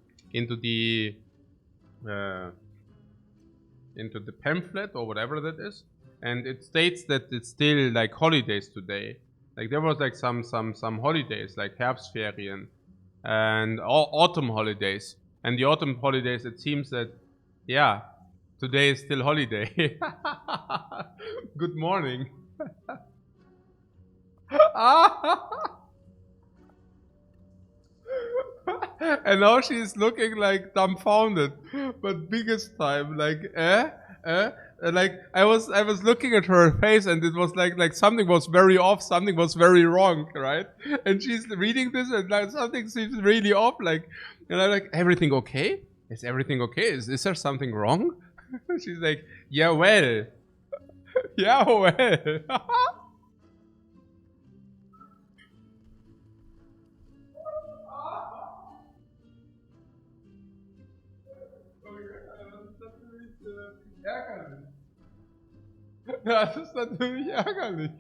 pamphlet or whatever that is, and it states that it's still like holidays today. Like there was like some holidays like Herbstferien and autumn holidays. And the autumn holidays, it seems that, yeah, today is still holiday. Good morning. And now she's looking like dumbfounded, but biggest time, like, like I was looking at her face and it was like something was very off, something was very wrong, right? And she's reading this and like something seems really off, like, and I'm like, everything okay? Is everything okay? Is there something wrong? She's like, yeah, well. Yeah, well. Ärgerlich. Das ist natürlich ärgerlich.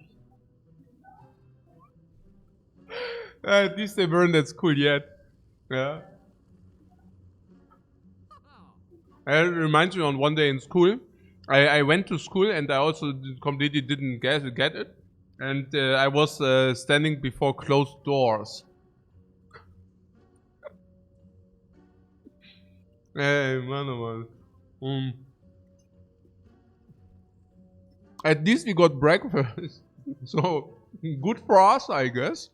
At least they weren't at school yet. Yeah. It reminds me on one day in school. I went to school and I also completely didn't get it. And I was standing before closed doors. Hey, Mann, oh Mann. At least we got breakfast. So, good for us, I guess.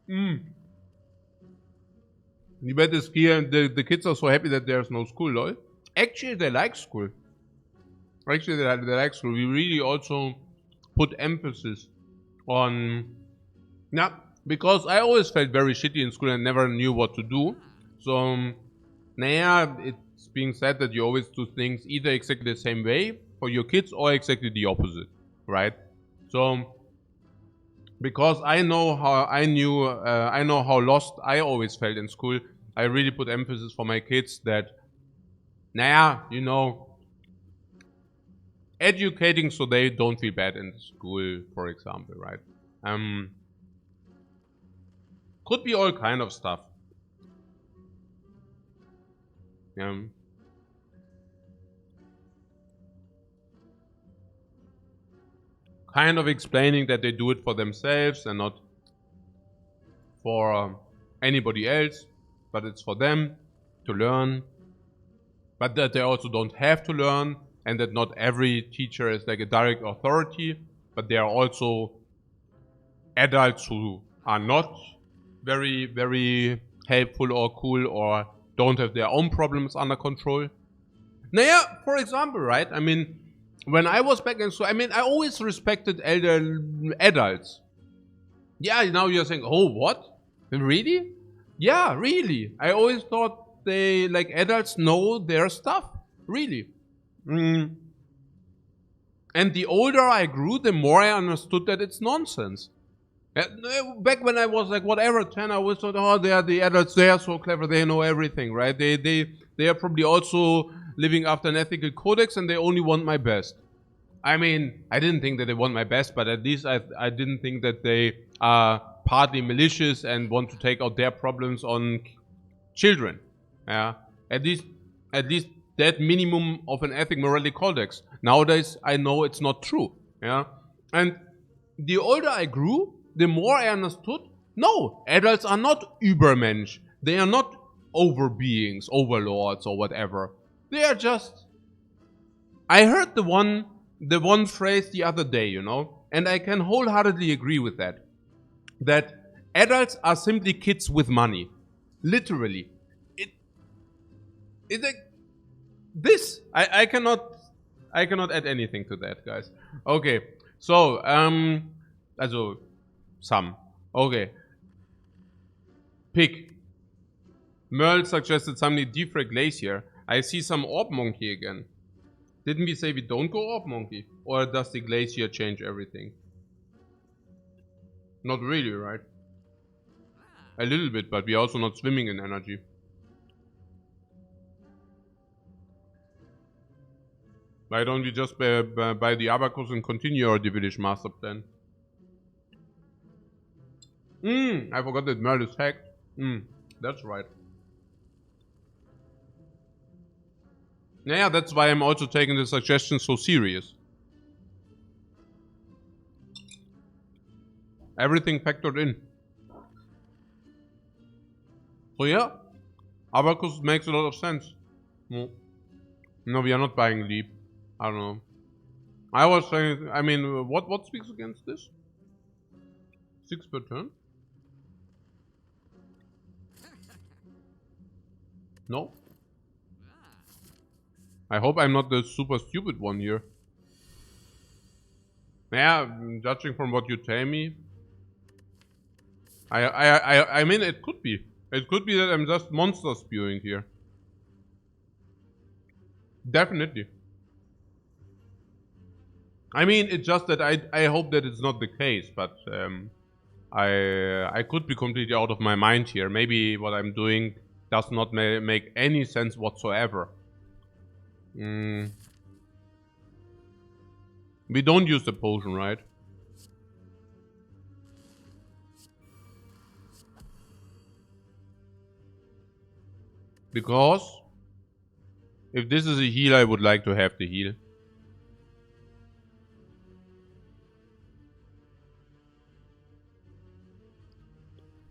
The weather is clear and the kids are so happy that there's no school, lol. Actually, they like school. Actually, they like school. We really also put emphasis on... Yeah, because I always felt very shitty in school and never knew what to do. So, naja, it's being said that you always do things either exactly the same way for your kids or exactly the opposite, right? So, because I know how lost I always felt in school, I really put emphasis for my kids that, naja, you know, educating so they don't feel bad in school, for example, right? Could be all kind of stuff. Yeah. Kind of explaining that they do it for themselves and not for anybody else, but it's for them to learn, but that they also don't have to learn, and that not every teacher is like a direct authority, but there are also adults who are not very, very helpful or cool or don't have their own problems under control. Naja, for example, right? I mean, when I was back in school, I mean, I always respected elder adults. Yeah, now you're saying, oh, what? Really? Yeah, really. I always thought they, like, adults know their stuff. Really. And the older I grew, the more I understood that it's nonsense. Back when I was like, whatever, 10, I always thought, oh, they are the adults, they are so clever, they know everything, right? They are probably also living after an ethical codex and they only want my best. I mean, I didn't think that they want my best, but at least I didn't think that they are partly malicious and want to take out their problems on children. Yeah, at least that minimum of an ethic morality codex. Nowadays, I know it's not true. Yeah, and the older I grew, the more I understood. No, adults are not Übermensch. They are not overbeings, overlords, or whatever. They are just. I heard the one phrase the other day, you know, and I can wholeheartedly agree with that. That adults are simply kids with money. Literally. It's like this. I cannot add anything to that, guys. Okay. So, also some. Okay. Pick. Merle suggested somebody Defect Glacier. I see some Orb Monkey again. Didn't we say we don't go Orb Monkey? Or does the glacier change everything? Not really, right? A little bit, but we're also not swimming in energy. Why don't we just buy the abacus and continue our Village master plan? I forgot that Merle is hacked. That's right. Yeah, that's why I'm also taking the suggestion so serious. Everything factored in. So yeah, abacus makes a lot of sense. No, we are not buying Leap. I don't know. I was saying, I mean, what speaks against this? 6 per turn? No? I hope I'm not the super stupid one here. Yeah, judging from what you tell me. I mean, it could be. It could be that I'm just monster spewing here. Definitely. I mean, it's just that I hope that it's not the case, but I could be completely out of my mind here. Maybe what I'm doing does not make any sense whatsoever. We don't use the potion, right? Because if this is a heal, I would like to have the heal.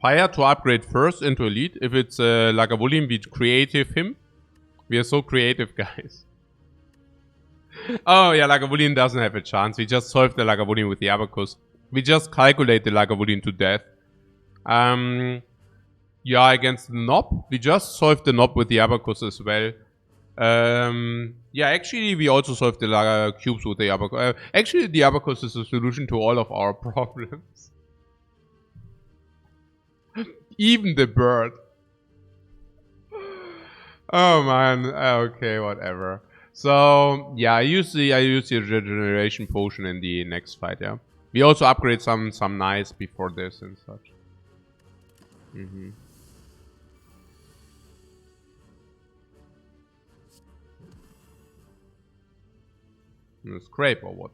Fire to upgrade first into elite. If it's Lagavulin, we creative him. We are so creative, guys. Oh yeah, Lagavulin doesn't have a chance. We just solved the Lagavulin with the abacus. We just calculate the Lagavulin to death. Yeah, against the knob. We just solved the knob with the abacus as well. Yeah, actually, we also solved the cubes with the abacus. Actually, the abacus is a solution to all of our problems. Even the bird. Oh man. Okay, whatever. So yeah, I use the regeneration potion in the next fight. Yeah, we also upgrade some nice before this and such. Scrape or what?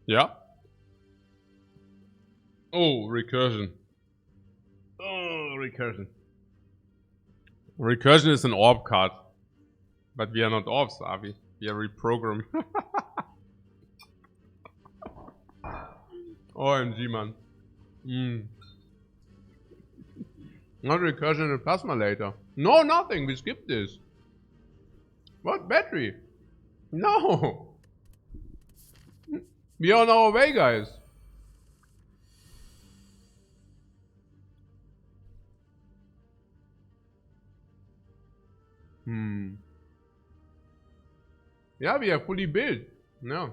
Yeah. Oh, recursion. Oh, recursion. Recursion is an orb card. But we are not orbs, are we? We are reprogrammed. OMG, man. Not recursion and plasma later. No, nothing. We skipped this. What? Battery? No. We are on our way, guys. Yeah, we are fully built. No.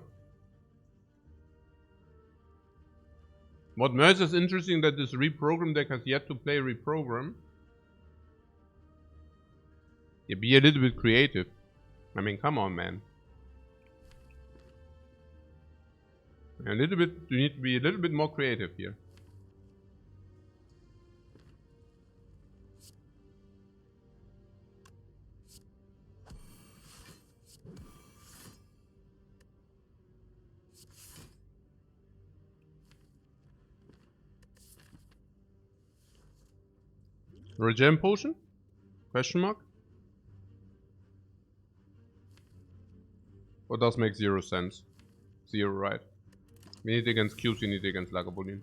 What makes is interesting that this reprogram deck has yet to play reprogram. Yeah, be a little bit creative. I mean, come on, man. A little bit, you need to be a little bit more creative here. Regen potion? Question mark? Or does make 0 sense? 0, right? We need against cubes, we need against Lagavulin.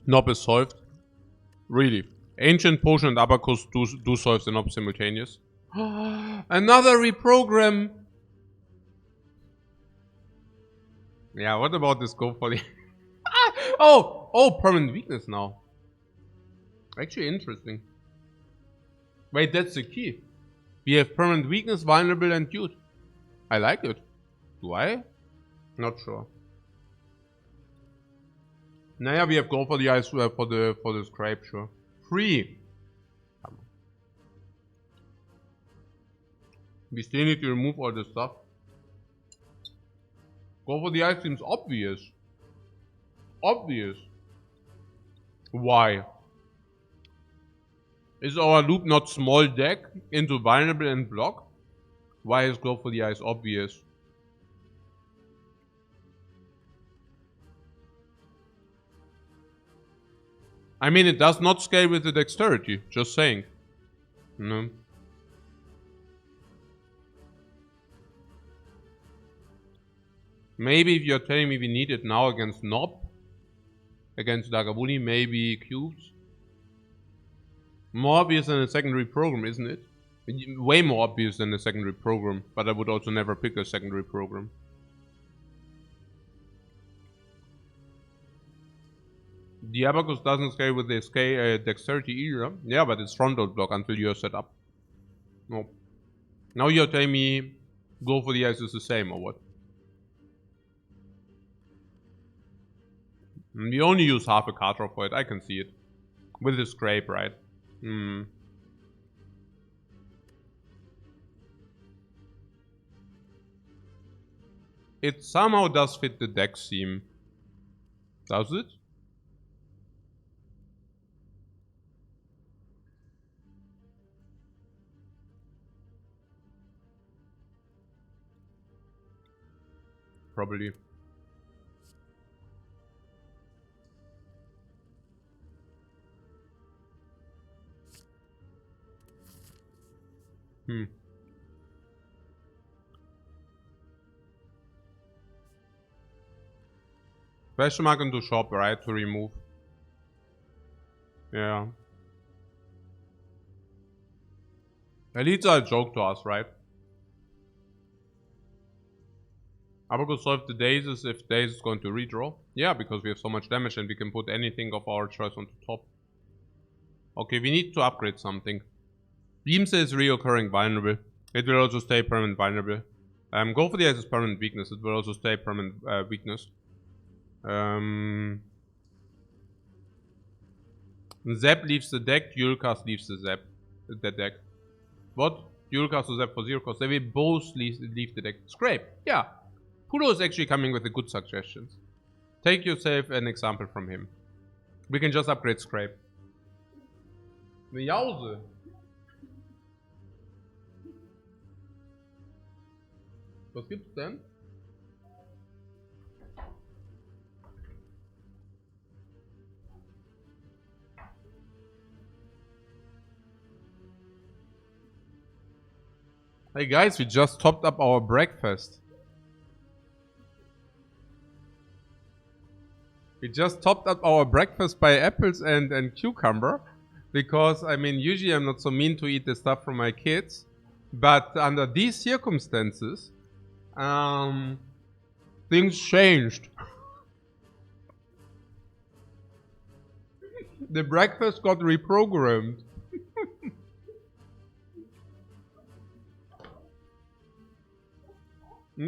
Nob is solved. Really. Ancient Potion and Abacus do solve the Nob simultaneous. Another reprogram! Yeah, what about this go for the... oh, permanent weakness now. Actually interesting. Wait, that's the key. We have permanent weakness, vulnerable and cute. I like it. Do I? Not sure. Naja, we have go for the ice for the scrape, sure. 3. We still need to remove all this stuff. Go for the ice seems obvious. Obvious. Why? Is our loop not small deck into vulnerable and block? Why is go for the ice obvious? I mean, it does not scale with the dexterity, just saying. No. Maybe if you're telling me we need it now against Nob, against Lagavulin, maybe cubes. More obvious than a secondary program, isn't it? Way more obvious than a secondary program, but I would also never pick a secondary program. The Abacus doesn't scale with the dexterity either. Yeah, but it's frontal block until you're set up. No. Now you're telling me go for the ice is the same or what? We only use half a card draw for it, I can see it. With the scrape, right? It somehow does fit the deck theme. Does it? Probably. Question mark into shop, right? To remove. Yeah. Elites are a joke to us, right? Abacus solve the Dazes if Daze is going to redraw. Yeah, because we have so much damage and we can put anything of our choice on the top. Okay, we need to upgrade something. Beams is reoccurring vulnerable. It will also stay permanent vulnerable. Go for the Ice is permanent weakness. It will also stay permanent weakness. Zap leaves the deck. Dual cast leaves the deck. What? Dual cast to Zap for 0 cost. They will both leave the deck. Scrape. Yeah. Pulo is actually coming with the good suggestions. Take yourself an example from him. We can just upgrade Scrape. Eine Jause. Was gibt's denn? Hey guys, we just topped up our breakfast. We just topped up our breakfast by apples and cucumber. Because, I mean, usually I'm not so mean to eat the stuff from my kids. But under these circumstances, things changed. The breakfast got reprogrammed. Ich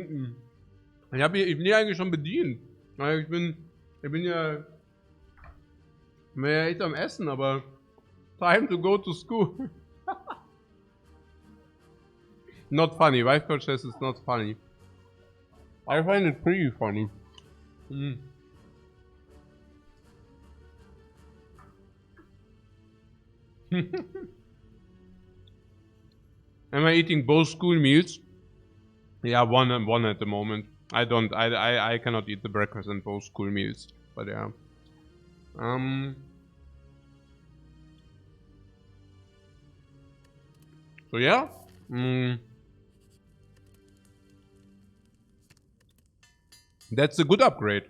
bin ja eigentlich schon bedient. Also ich bin ja echt am Essen, aber time to go to school. Not funny. Lifecoach says it's not funny. I find it pretty funny. Am I eating both school meals? Yeah, one at the moment. I cannot eat the breakfast and both school meals. But yeah. So yeah. That's a good upgrade.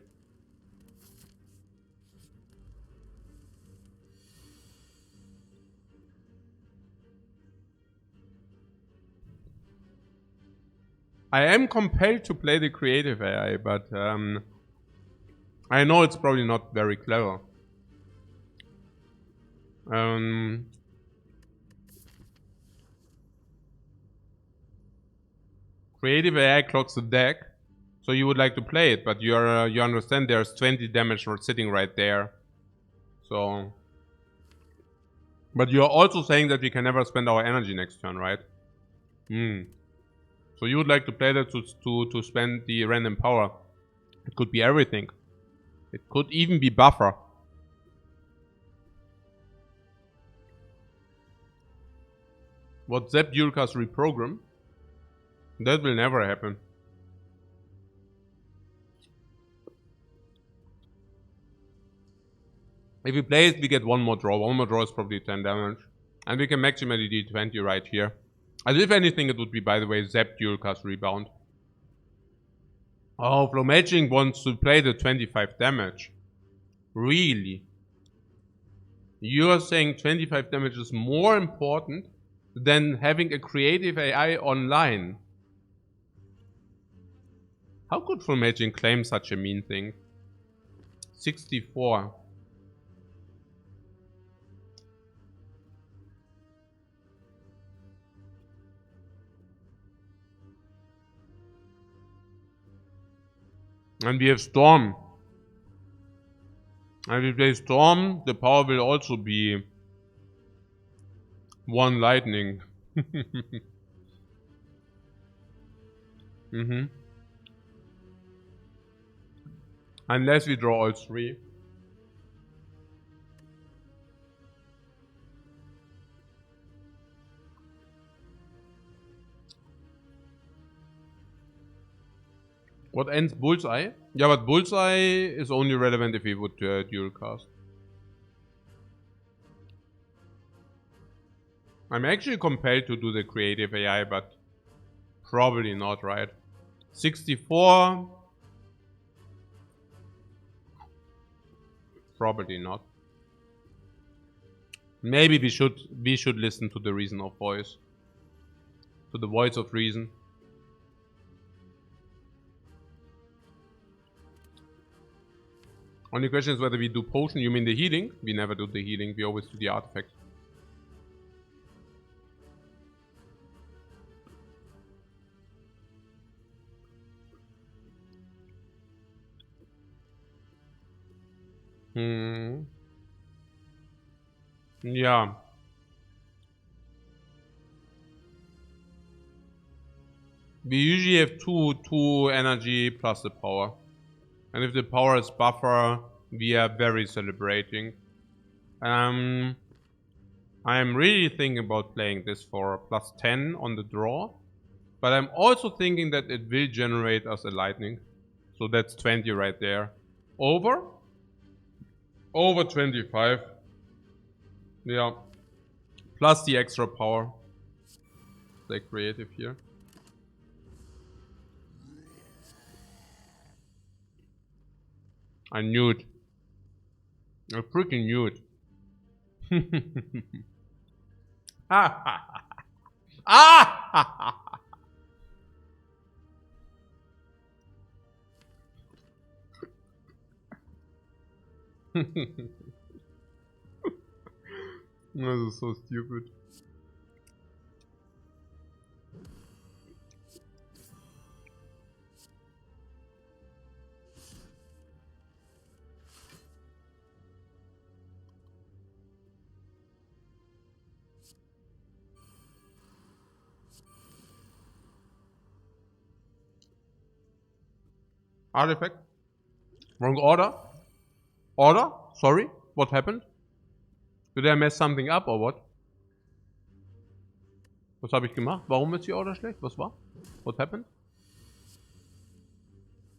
I am compelled to play the creative AI, but I know it's probably not very clever. Creative AI clocks the deck, so you would like to play it, but you understand there's 20 damage sitting right there. So, but you're also saying that we can never spend our energy next turn, right? So you would like to play that to spend the random power. It could be everything. It could even be buffer. What Zap Dualcast reprogram? That will never happen. If we play it, we get one more draw. One more draw is probably 10 damage. And we can maximally deal 20 right here. As if anything, it would be, by the way, Zap Dualcast rebound. Oh, Flowmaging wants to play the 25 damage. Really? You're saying 25 damage is more important than having a creative AI online? How could Flowmaging claim such a mean thing? 64. And we have Storm. And if we play Storm, the power will also be 1 lightning. Unless we draw all 3. What ends Bullseye? Yeah, but Bullseye is only relevant if we would dual cast. I'm actually compelled to do the creative AI, but probably not, right? 64. Probably not. Maybe we should listen to the reason of voice. To the voice of reason. Only question is whether we do potion. You mean the healing? We never do the healing. We always do the artifact. Yeah. We usually have two energy plus the power. And if the power is buffer, we are very celebrating. I am really thinking about playing this for plus 10 on the draw. But I'm also thinking that it will generate us a lightning. So that's 20 right there. Over 25. Yeah. Plus the extra power. Stay creative here. I knew it. I freaking knew it. This is so stupid. Artifact. Wrong order. Order? Sorry? What happened? Did I mess something up or what? Was habe ich gemacht? Warum ist die Order schlecht? Was war? What happened?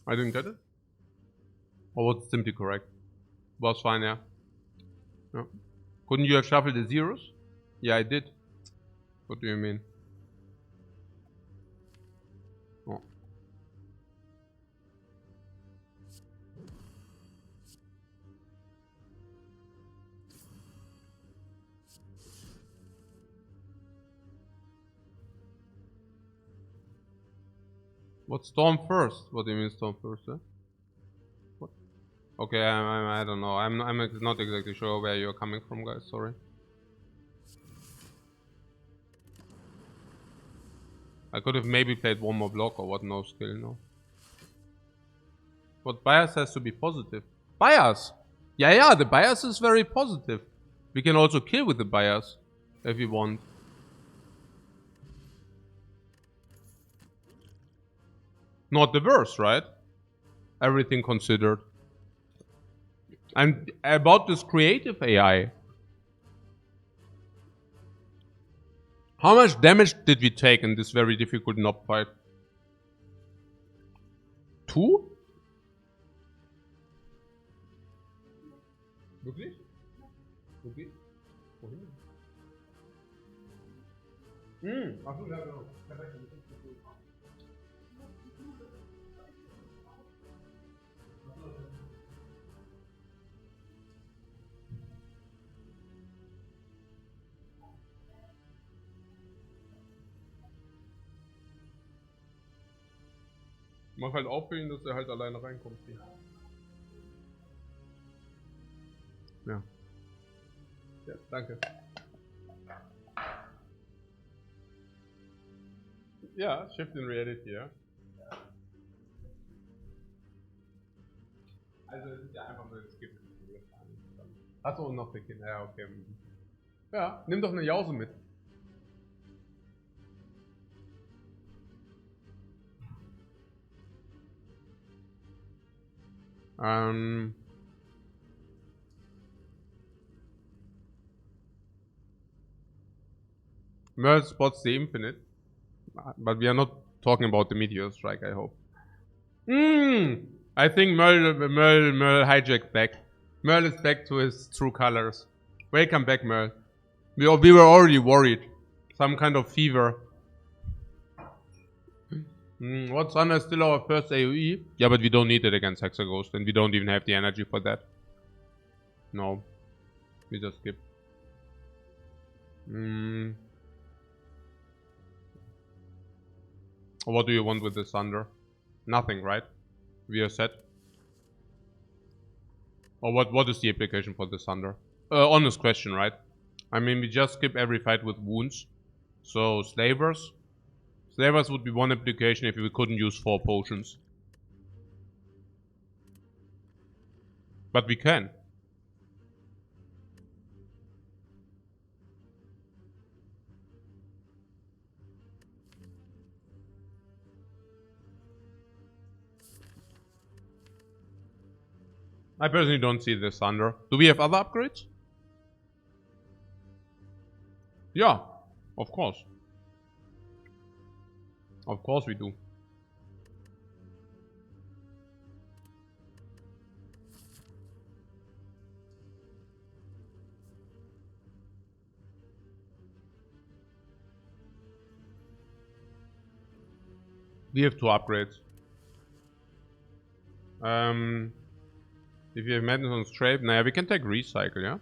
I didn't get it. Or was it simply correct? Was fine, yeah. Yeah. Couldn't you have shuffled the zeros? Yeah, I did. What do you mean? Oh. What storm first? What do you mean storm first? Eh? What? Okay, I don't know. I'm not exactly sure where you're coming from, guys. Sorry. I could have maybe played one more block or what? No skill, no. What bias has to be positive? Bias! Yeah, the bias is very positive. We can also kill with the bias if we want. Not the worst, right? Everything considered. And about this creative AI. How much damage did we take in this very difficult knob fight? 2? Wirklich? Wirklich? Wohin? Ach so, ja, genau. Perfekt. Mach halt aufwählen, dass er halt alleine reinkommt. Ja. Ja, danke. Ja, Shift in Reality, ja. Also es ist ja einfach nur das Gift. Achso, noch der Kind. Ja, okay. Ja, nimm doch eine Jause mit. Merle spots the infinite, but we are not talking about the meteor strike, I hope. I think Merle hijacked back. Merle is back to his true colors. Welcome back, Merle. We were already worried. Some kind of fever. What Thunder is still our first AoE? Yeah, but we don't need it against Hexaghost, and we don't even have the energy for that. No. We just skip. What do you want with the Thunder? Nothing, right? We are set. Or what is the application for the Thunder? Honest question, right? I mean, we just skip every fight with wounds. So, Slavers. Slavers would be one application if we couldn't use 4 potions. But we can. I personally don't see the Thunder. Do we have other upgrades? Yeah, of course. Of course we do. We have 2 upgrades. If you have Madness on Scrape, naja, we can take Recycle, yeah?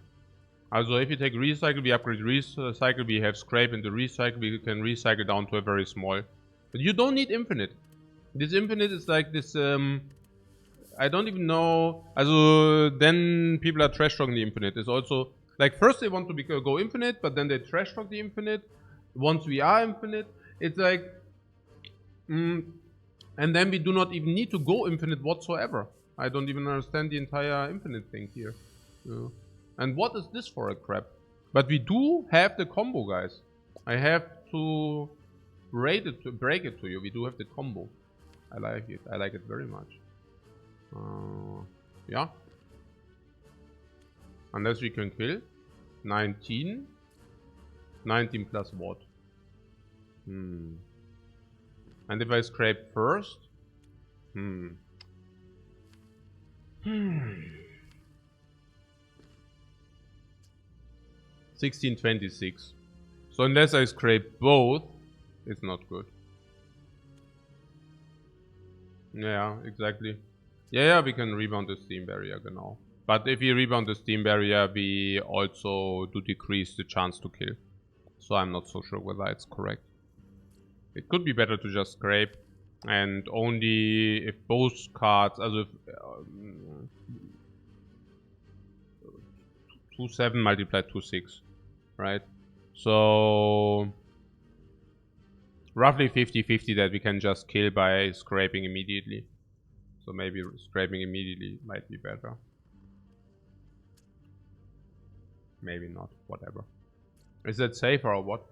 Also, if you take Recycle, we upgrade Recycle, we have Scrape, and the Recycle, we can recycle down to a very small. But you don't need Infinite. This Infinite is like this, I don't even know. Also, then people are trash talking the Infinite. It's also, like, first they want to go Infinite, but then they trash talk the Infinite. Once we are Infinite, it's like, and then we do not even need to go Infinite whatsoever. I don't even understand the entire Infinite thing here. Yeah. And what is this for a crap? But we do have the combo, guys. I have to break it to you. We do have the combo. I like it. I like it very much. Yeah. Unless we can kill. 19. 19 plus what? And if I scrape first? 1626. So unless I scrape both, it's not good. Yeah, exactly. Yeah, we can rebound the steam barrier, genau. But if we rebound the steam barrier, we also do decrease the chance to kill. So I'm not so sure whether it's correct. It could be better to just scrape, and only if both cards, as if 2-7 multiplied 2-6, right? So roughly 50-50 that we can just kill by scraping immediately. So maybe scraping immediately might be better. Maybe not, whatever. Is that safer or what?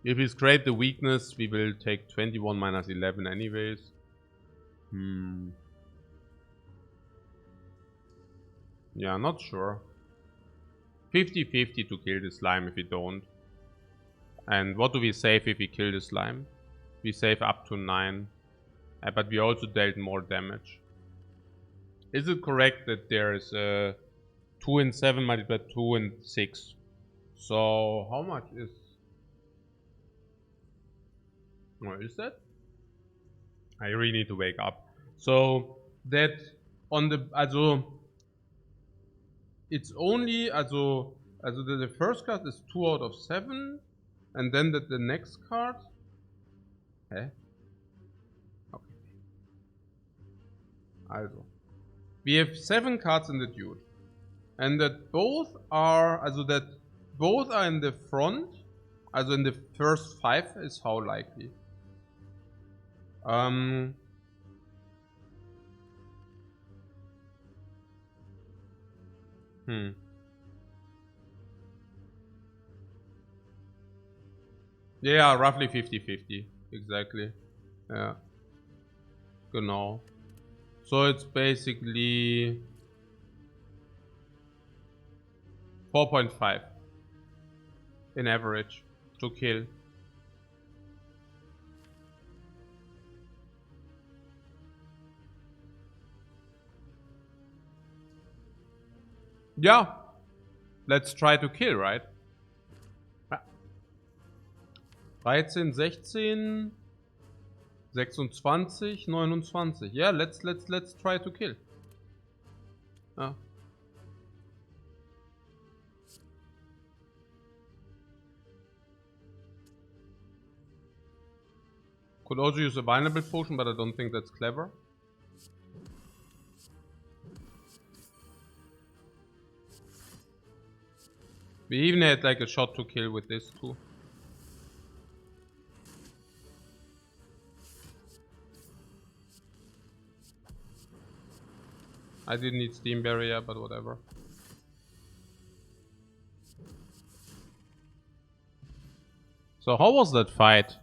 If we scrape the weakness, we will take 21 minus 11 anyways. Yeah, not sure. 50-50 to kill the slime if we don't. And what do we save if we kill the slime? We save up to 9. But we also dealt more damage. Is it correct that there is 2 and 7 multiplied 2 and 6? So how much is... What is that? I really need to wake up. So that on the... Also... It's only... Also the first card is 2 out of 7. And then the next card... Okay. Also. We have 7 cards in the dude. And that both are... Also that both are in the front. Also in the first 5 is how likely. Yeah, roughly 50-50. Exactly. Yeah. Genau. So it's basically 4.5 in average to kill. Yeah. Let's try to kill, right? 13, 16, 26, 29. Yeah, let's try to kill. Yeah. Could also use a vulnerable potion, but I don't think that's clever. We even had like a shot to kill with this too. I didn't need steam barrier, but whatever. So how was that fight?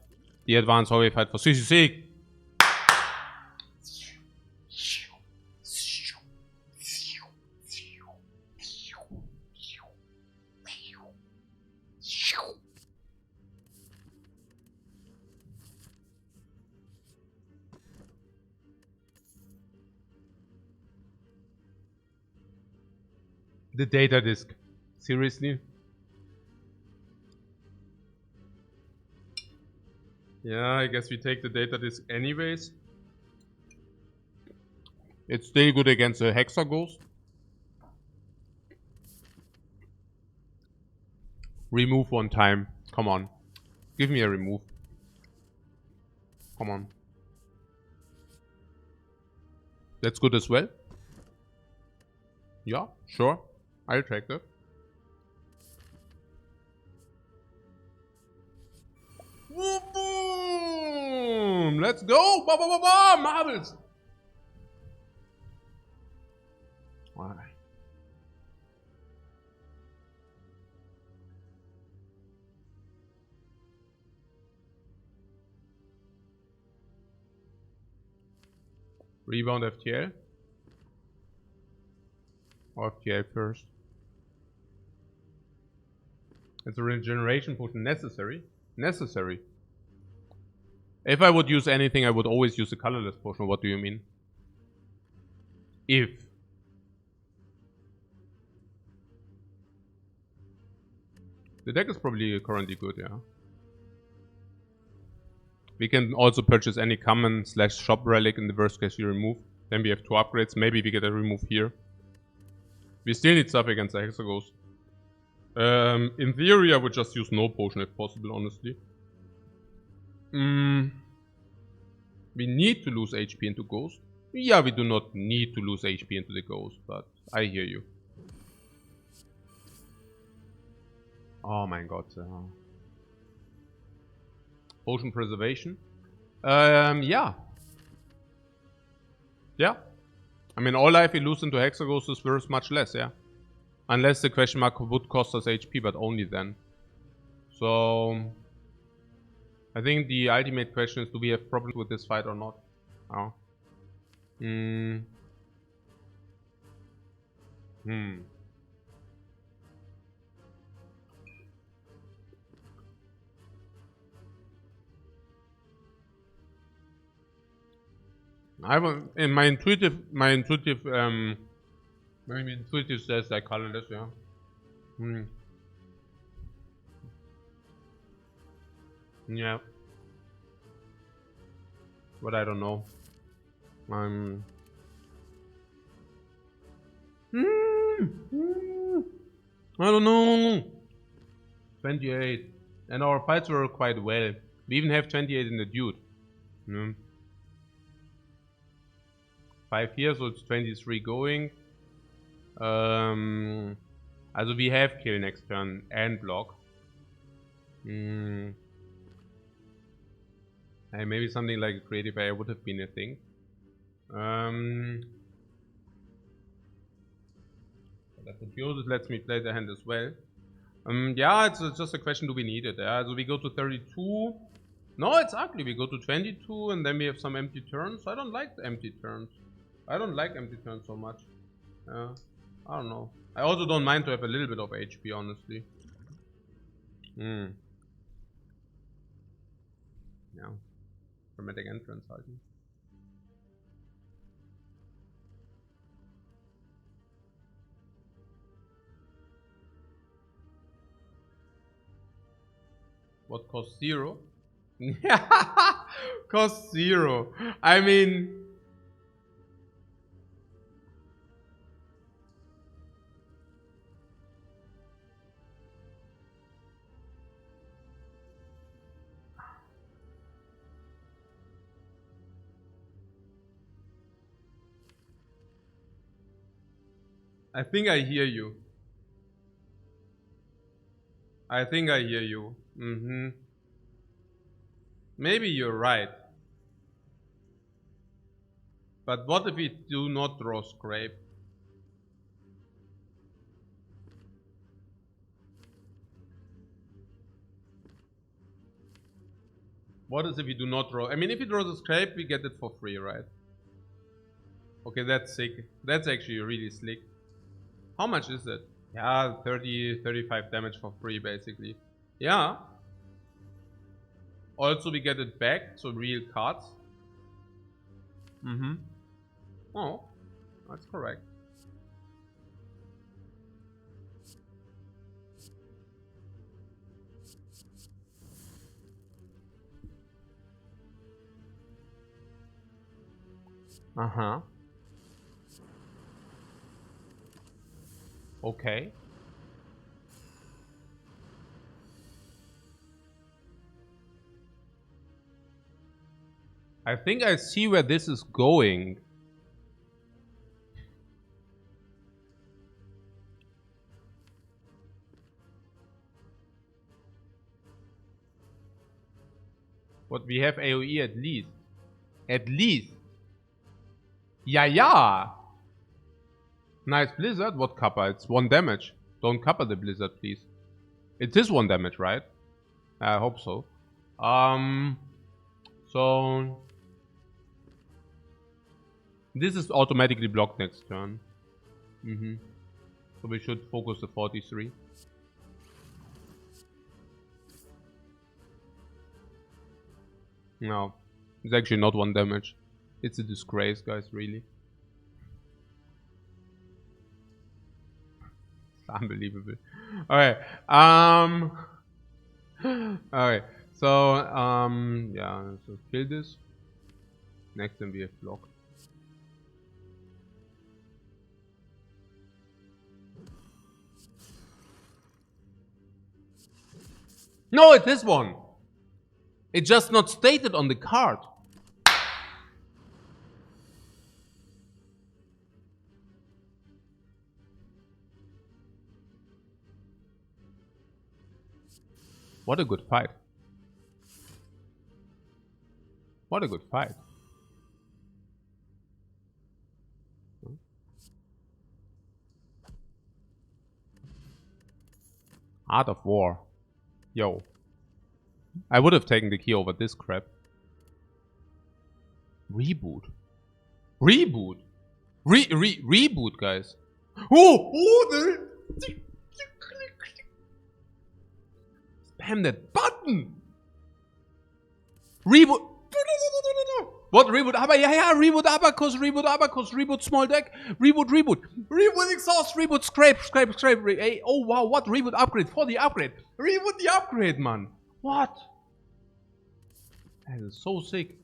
The advanced hallway fight for CCC. The data disk. Seriously? Yeah, I guess we take the data disk anyways. It's still good against the Hexa Ghost. Remove one time. Come on. Give me a remove. Come on. That's good as well. Yeah, sure. I'll take that. Boom! Let's go! Ba ba ba ba! Marbles! Why? Rebound FTL? Or FTL first? Is a regeneration potion necessary? Necessary. If I would use anything, I would always use a colorless potion. What do you mean? If. The deck is probably currently good, yeah. We can also purchase any common / shop relic in the worst case you remove. Then we have 2 upgrades. Maybe we get a remove here. We still need stuff against the Hexaghost. In theory, I would just use no potion if possible, honestly. We need to lose HP into Ghost. Yeah, we do not need to lose HP into the Ghost, but I hear you. Oh my god. Potion preservation. Yeah. Yeah. I mean, all life we lose into Hexaghost is worth much less, yeah. Unless the question mark would cost us HP, but only then. So... I think the ultimate question is, do we have problems with this fight or not? Oh. I want, in my intuitive says like colorless, yeah. Yeah. But I don't know. I don't know. 28. And our fights were quite well. We even have 28 in the dude. 5 here, so it's 23 going. Also we have kill next turn and block. Hey, maybe something like a creative area would have been a thing. Apotheosis lets me play the hand as well. Yeah, it's just a question, do we need it? Yeah, so we go to 32. No, it's ugly. We go to 22 and then we have some empty turns. I don't like the empty turns. I don't like empty turns so much. I don't know. I also don't mind to have a little bit of HP, honestly. Yeah. Dramatic entrance, I think. What costs 0? Costs 0. I mean... I think I hear you. I think I hear you. Maybe you're right. But what if we do not draw scrape? What is if we do not draw? I mean, if we draw the scrape, we get it for free, right? Okay, that's sick. That's actually really slick. How much is it? Yeah, 30, 35 damage for free, basically. Yeah. Also, we get it back, so real cards. Oh, that's correct. Okay. I think I see where this is going. But we have AoE at least. At least. Yeah. Nice Blizzard. What kappa? It's 1 damage. Don't kappa the Blizzard, please. It is 1 damage, right? I hope so. So... This is automatically blocked next turn. So we should focus the 43. No, it's actually not 1 damage. It's a disgrace, guys, really. It's unbelievable. Alright, alright, so, yeah, so kill this. Next time we have block. No, it's this one! It's just not stated on the card. What a good fight. What a good fight. Art of War. Yo. I would have taken the key over this crap. Reboot. Reboot. Reboot, guys. Oh, spam that button. Reboot. What reboot? Yeah, reboot abacus, reboot small deck, reboot exhaust, reboot scrape. Oh wow, what reboot upgrade for the upgrade? Reboot the upgrade, man. What? That is so sick.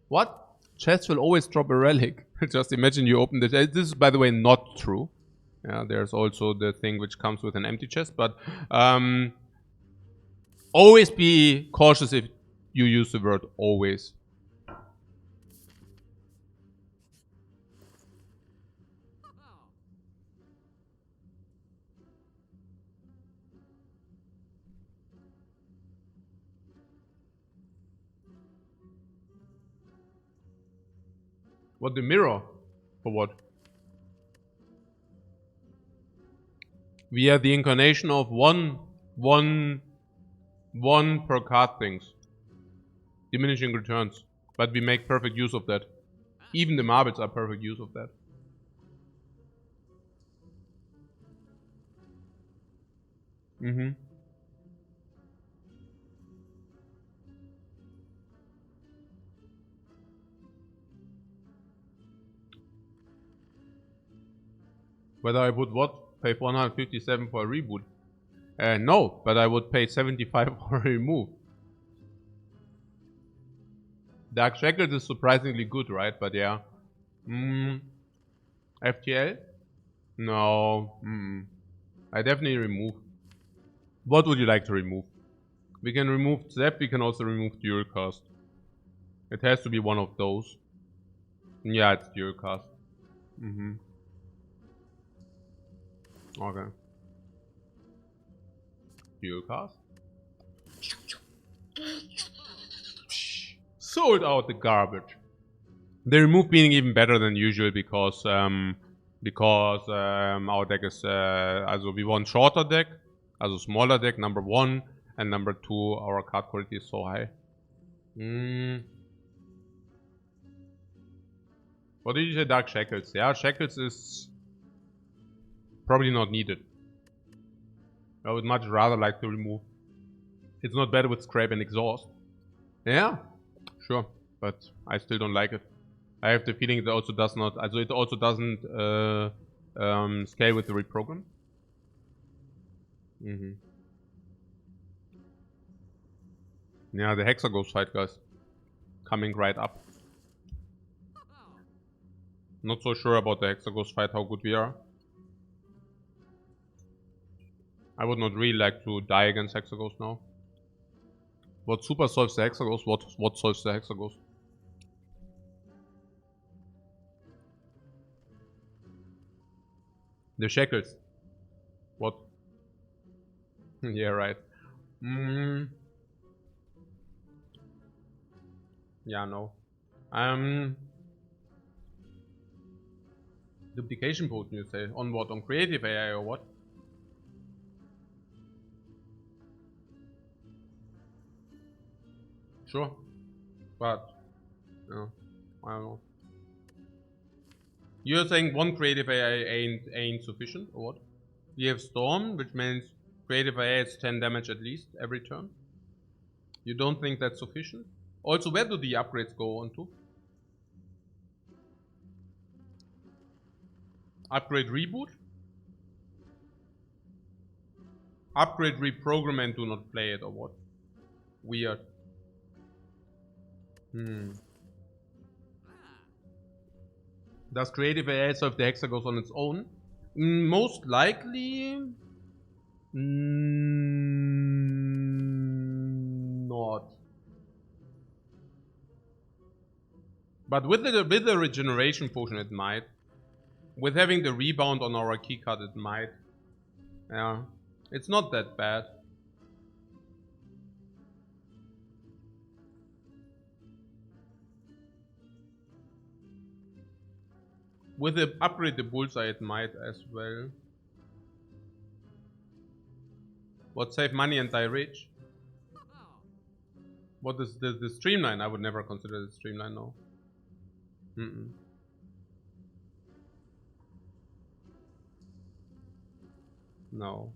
What? Chests will always drop a relic. Just imagine you open this. This is, by the way, not true. Yeah, there's also the thing which comes with an empty chest, but always be cautious if you use the word always. What, the mirror? For what? We are the incarnation of one per card things. Diminishing returns. But we make perfect use of that. Even the marbles are perfect use of that. Whether I would what? Pay 457 for a reboot? No, but I would pay 75 for a remove. Dark Shackles is surprisingly good, right? But yeah. FTL? No. I definitely remove. What would you like to remove? We can remove Zap, we can also remove Dual Cast. It has to be one of those. Yeah, it's Dual Cast. Okay. Dual Cast. Sold out the garbage. The remove being even better than usual because our deck is also we want shorter deck, also smaller deck, number 1, and number 2 our card quality is so high. What did you say? Dark Shackles? Yeah, Shackles is probably not needed. I would much rather like to remove. It's not better with Scrape and Exhaust. Yeah, sure, but I still don't like it. I have the feeling it also does not, also it also doesn't scale with the reprogram. Yeah, the Hexaghost fight, guys. Coming right up. Not so sure about the Hexaghost fight, how good we are. I would not really like to die against Hexaghost now. What super solves the Hexaghost? What solves the Hexaghost? The Shackles. What? Yeah, right. Yeah, no. Duplication potion, you say? On what? On creative AI or what? Sure. But, yeah, I don't know. You're saying one creative AI ain't sufficient, or what? We have Storm, which means creative AI is 10 damage at least every turn. You don't think that's sufficient? Also, where do the upgrades go on to? Upgrade reboot? Upgrade reprogram and do not play it, or what? Weird. Does creative AI solve the hexagons on its own? Most likely not. But with the regeneration potion it might. With having the rebound on our keycard it might. Yeah. It's not that bad. With the upgrade the bullseye it might as well. What, save money and die rich? What is the streamline? I would never consider the streamline, no. No.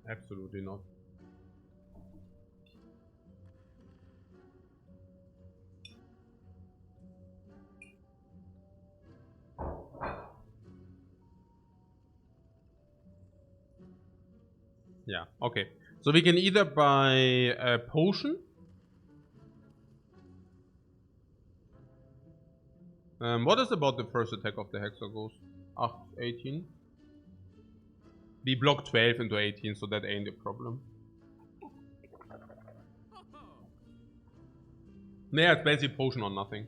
Absolutely not. Yeah, okay. So we can either buy a potion. What is about the first attack of the Hexaghost? 18. We block 12 into 18, so that ain't a problem. Yeah, it's basically potion or nothing.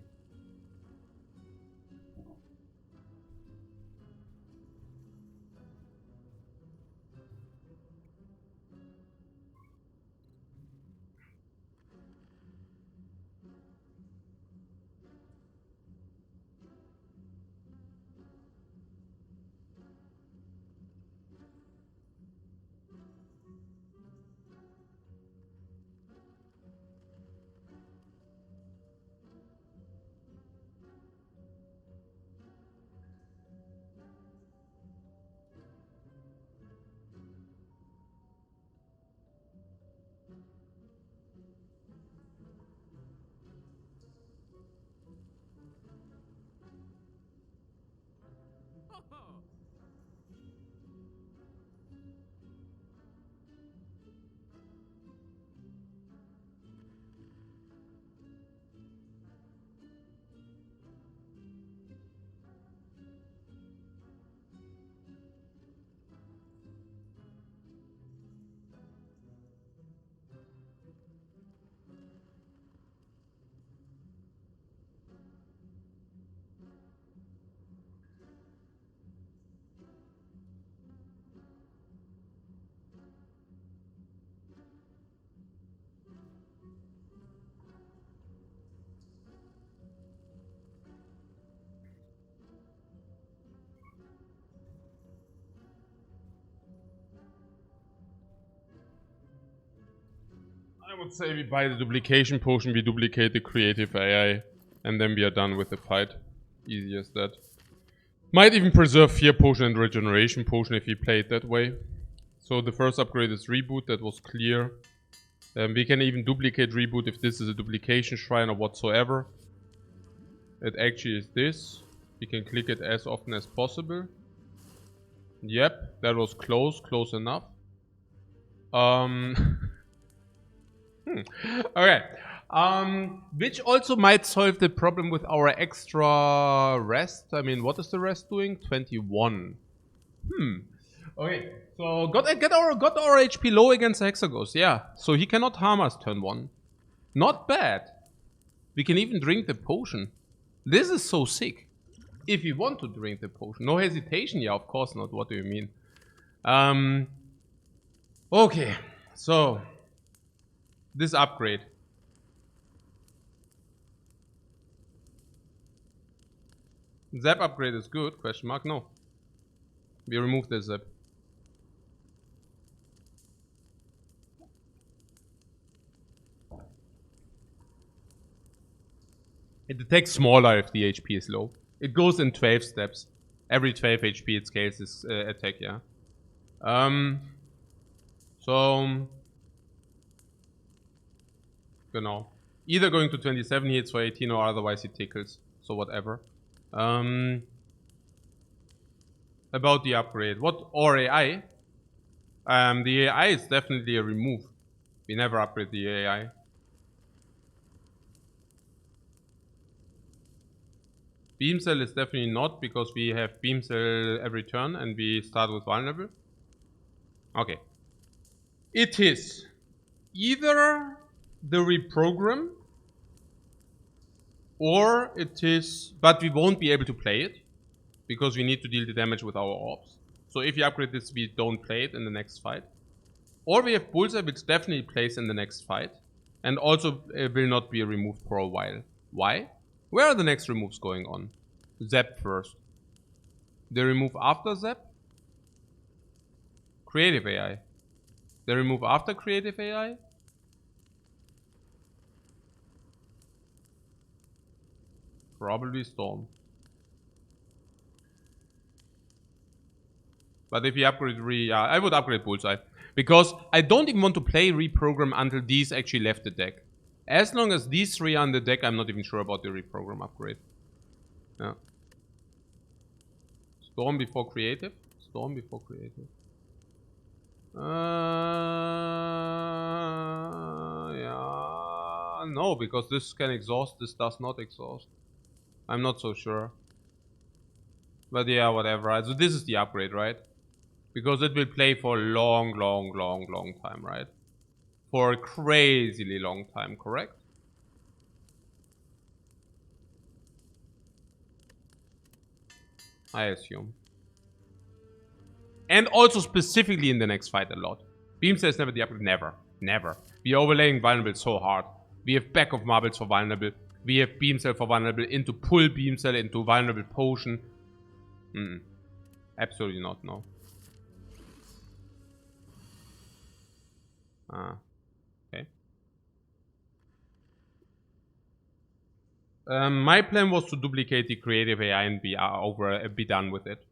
I would say we buy the duplication potion, we duplicate the creative AI, and then we are done with the fight. Easy as that. Might even preserve fear potion and regeneration potion if we play it that way. So the first upgrade is reboot, that was clear. We can even duplicate reboot if this is a duplication shrine or whatsoever. It actually is this. We can click it as often as possible. Yep, that was close enough. Okay. Which also might solve the problem with our extra rest. I mean, what is the rest doing? 21. Okay, so got our HP low against Hexaghost, yeah. So he cannot harm us turn 1. Not bad. We can even drink the potion. This is so sick. If you want to drink the potion. No hesitation, yeah, of course not. What do you mean? Okay, so this upgrade. Zap upgrade is good, question mark, no. We remove the zap. It detects smaller if the HP is low. It goes in 12 steps. Every 12 HP it scales its attack, yeah. So, genau. Either going to 27 hits for 18 or otherwise he tickles. So whatever. About the upgrade. What or AI? The AI is definitely a remove. We never upgrade the AI. Beam Cell is definitely not, because we have Beam Cell every turn and we start with vulnerable. Okay. It is either the reprogram or it is, but we won't be able to play it because we need to deal the damage with our orbs. So if you upgrade this, we don't play it in the next fight. Or we have Bullseye, which definitely plays in the next fight and also will not be removed for a while. Why? Where are the next removes going on? Zap first. They remove after Zap? Creative AI. They remove after Creative AI? Probably Storm. But if you upgrade I would upgrade Bullseye. Because I don't even want to play Reprogram until these actually left the deck. As long as these three are on the deck, I'm not even sure about the Reprogram upgrade. Yeah. Storm before Creative? Storm before Creative. Yeah. No, because this can exhaust, this does not exhaust. I'm not so sure. But yeah, whatever. So this is the upgrade, right? Because it will play for a long time, right? For a crazily long time, correct? I assume. And also specifically in the next fight a lot. Beam says never the upgrade. Never. Never. We are overlaying vulnerable so hard. We have back of marbles for vulnerable. We have beam cell for vulnerable into pull beam cell into vulnerable potion. Absolutely not, no. Okay. My plan was to duplicate the creative AI and be be done with it.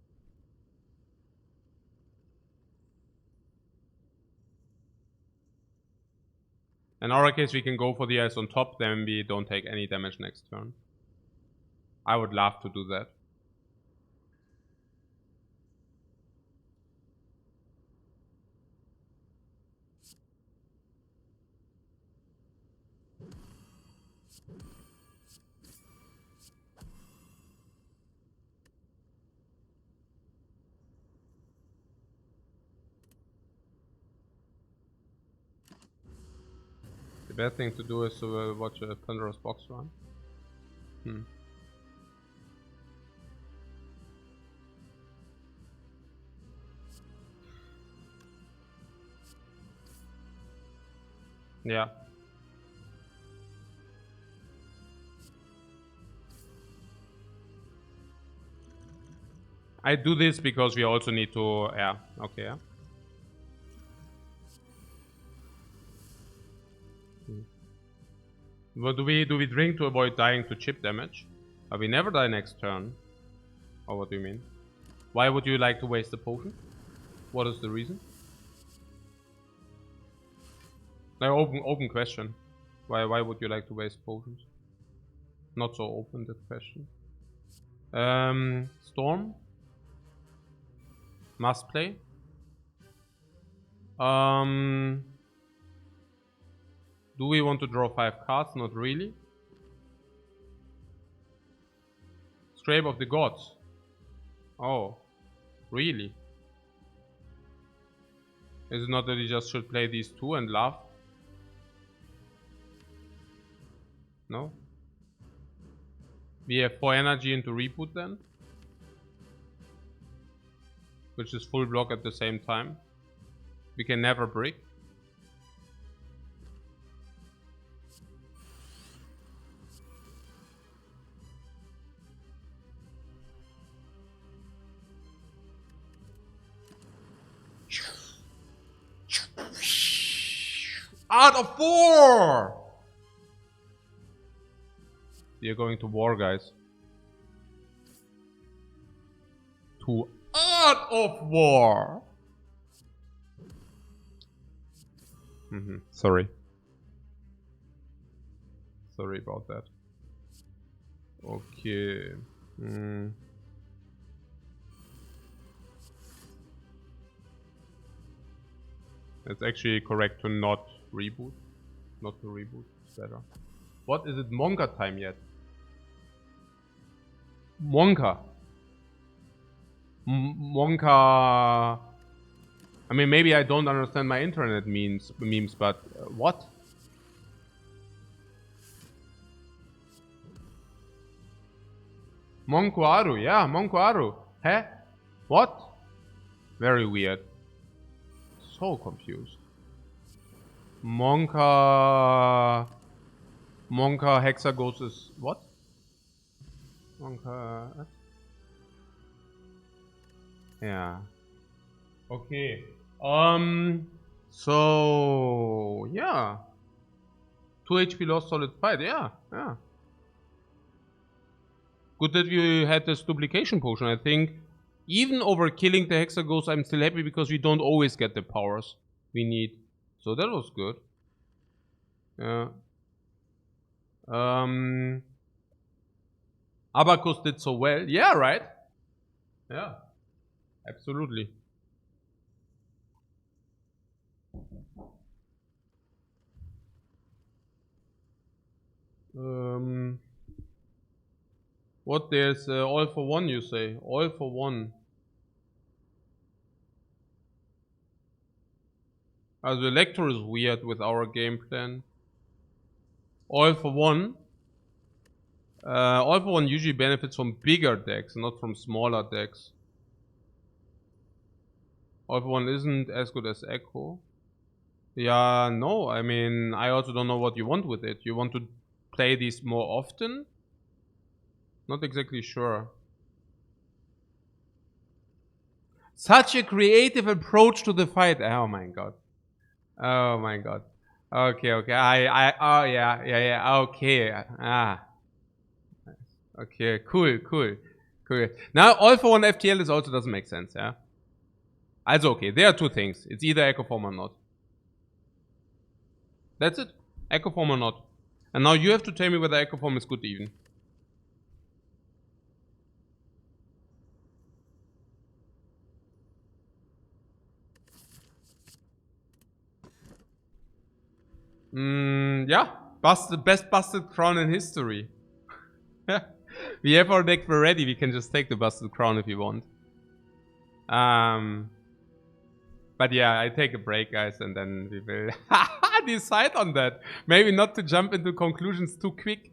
In our case, we can go for the ice on top, then we don't take any damage next turn. I would love to do that. The best thing to do is to watch a Thunderous box run. Yeah. I do this because we also need to, yeah, okay, yeah. What do we drink to avoid dying to chip damage? We never die next turn. Or what do you mean? Why would you like to waste the potion? What is the reason? No, open question. Why would you like to waste potions? Not so open, that question. Storm. Must play. Do we want to draw 5 cards? Not really. Scrape of the Gods. Oh, really? Is it not that you just should play these two and laugh? No? We have 4 energy into reboot then? Which is full block at the same time. We can never break. Out of 4! We are going to war, guys. To Art of War. Sorry. Sorry about that. Okay. It's actually correct to not reboot. Not to reboot. It's better. What is it? Monka time yet? Monka. Monka. I mean, maybe I don't understand my internet memes, but what? Monkuaru, yeah, Monkuaru. Huh? What? Very weird. So confused. Monka Hexaghost is what? Monka. Yeah. Okay. So yeah. 2 HP lost, solid fight. Yeah. Good that we had this duplication potion. I think even over killing the Hexaghost, I'm still happy because we don't always get the powers we need. So that was good. Yeah. Abacus did so well. Yeah, right? Yeah. Absolutely. What, there's all for one, you say? All for one. The Electro is weird with our game plan. All for one. All for one usually benefits from bigger decks, not from smaller decks. All for one isn't as good as Echo. Yeah, no, I mean, I also don't know what you want with it. You want to play these more often? Not exactly sure. Such a creative approach to the fight. Oh my god. Oh my god. Okay. Oh yeah. Okay. Okay. Cool. Now, all for one FTL is also doesn't make sense. Yeah. Also okay. There are two things. It's either Echo Form or not. That's it. Echo Form or not. And now you have to tell me whether Echo Form is good even. Yeah. Best busted crown in history. We have our deck ready. We can just take the busted crown if you want. But yeah, I take a break, guys, and then we will decide on that. Maybe not to jump into conclusions too quick.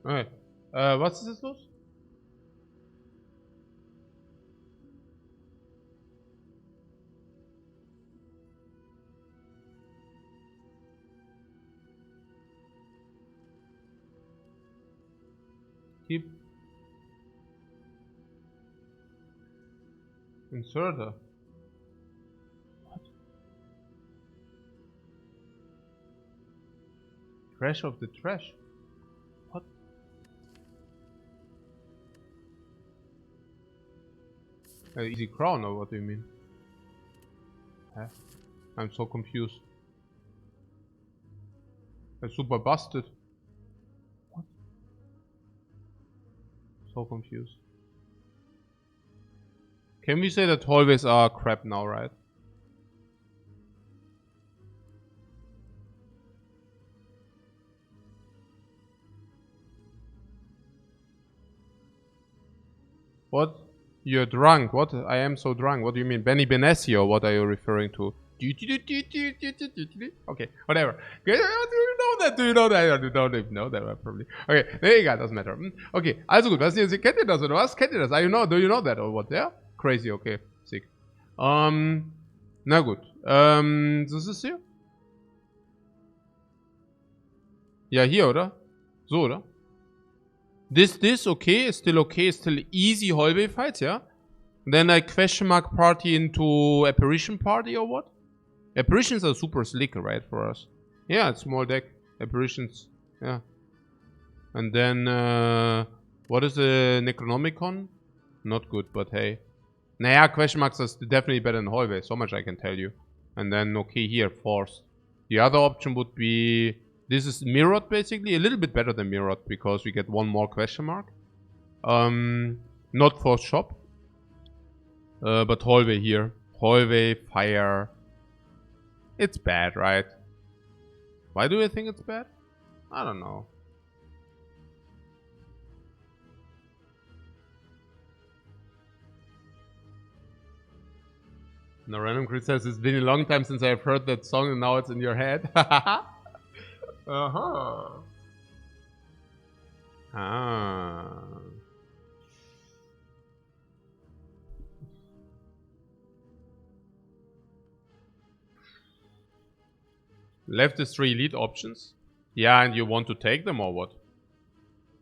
Okay. Was ist jetzt los? Keep inserter. What? Trash of the trash. What? Easy crown, or what do you mean? Huh? I'm so confused. That's super busted. What? So confused. Can we say that hallways are crap now, right? What? You're drunk. What? I am so drunk. What do you mean? Benny Benassi, or what are you referring to? Okay, whatever. Do you know that? Do you know that? You don't even know that, probably. Okay, egal, doesn't matter. Okay, also gut. Was ist, kennt ihr das oder was? Kennt ihr das? Do you know that or what? Yeah? Crazy, okay. Sick. Na gut. Was ist hier? Ja, hier, oder? So, oder? This, okay, still easy hallway fights, yeah? Then a question mark party into apparition party or what? Apparitions are super slick, right, for us. Yeah, it's small deck. Apparitions, yeah. And then, what is the Necronomicon? Not good, but hey. Naja, question marks are definitely better than hallway, so much I can tell you. And then, okay, here, forced. The other option would be... This is mirrored, basically. A little bit better than mirrored, because we get one more question mark. Not forced shop. But hallway here. Hallway, fire. It's bad, right? Why do I think it's bad? I don't know. No, Random Crit says it's been a long time since I've heard that song and now it's in your head. Uh-huh. Ah. Left is 3 elite options. Yeah, and you want to take them or what?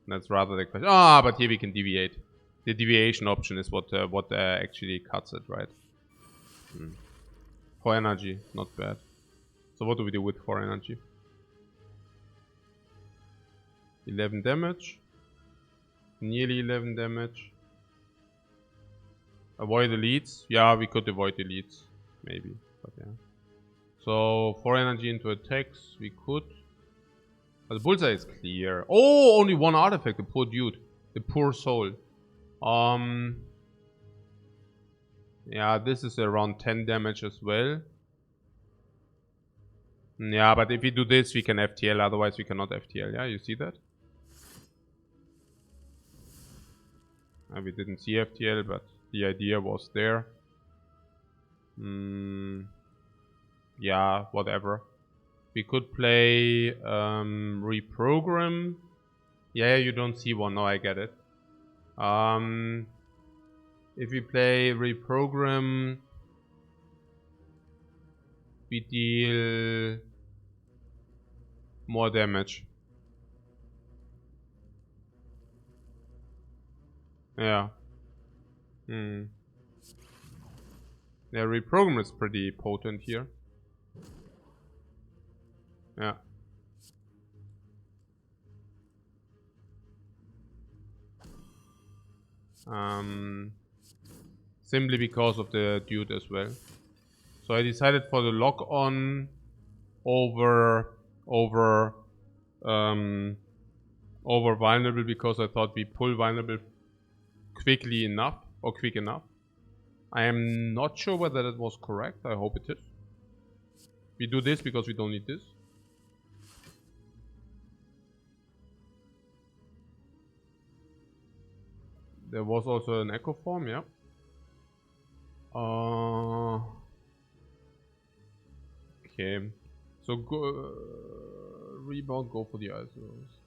That's rather the question. Ah, but here we can deviate. The deviation option is what actually cuts it, right? For energy, not bad. So what do we do with 4 energy? 11 damage. Nearly 11 damage. Avoid elites. Yeah, we could avoid elites. Maybe, but yeah. So 4 energy into attacks, we could. But the bullseye is clear. Oh, only 1 artifact, the poor dude. The poor soul. Yeah, this is around 10 damage as well. Yeah, but if we do this, we can FTL, otherwise we cannot FTL, yeah? You see that? We didn't see FTL, but the idea was there. Yeah, whatever. We could play reprogram. Yeah, you don't see one. No, I get it. If we play reprogram, we deal more damage. Yeah. Yeah, reprogram is pretty potent here. Yeah. Simply because of the dude as well. So I decided for the lock on over vulnerable, because I thought we pull vulnerable quickly enough or quick enough. I am not sure whether that was correct. I hope it is. We do this because we don't need this. There was also an echo form, yeah. Okay. So go rebound, go for the isos.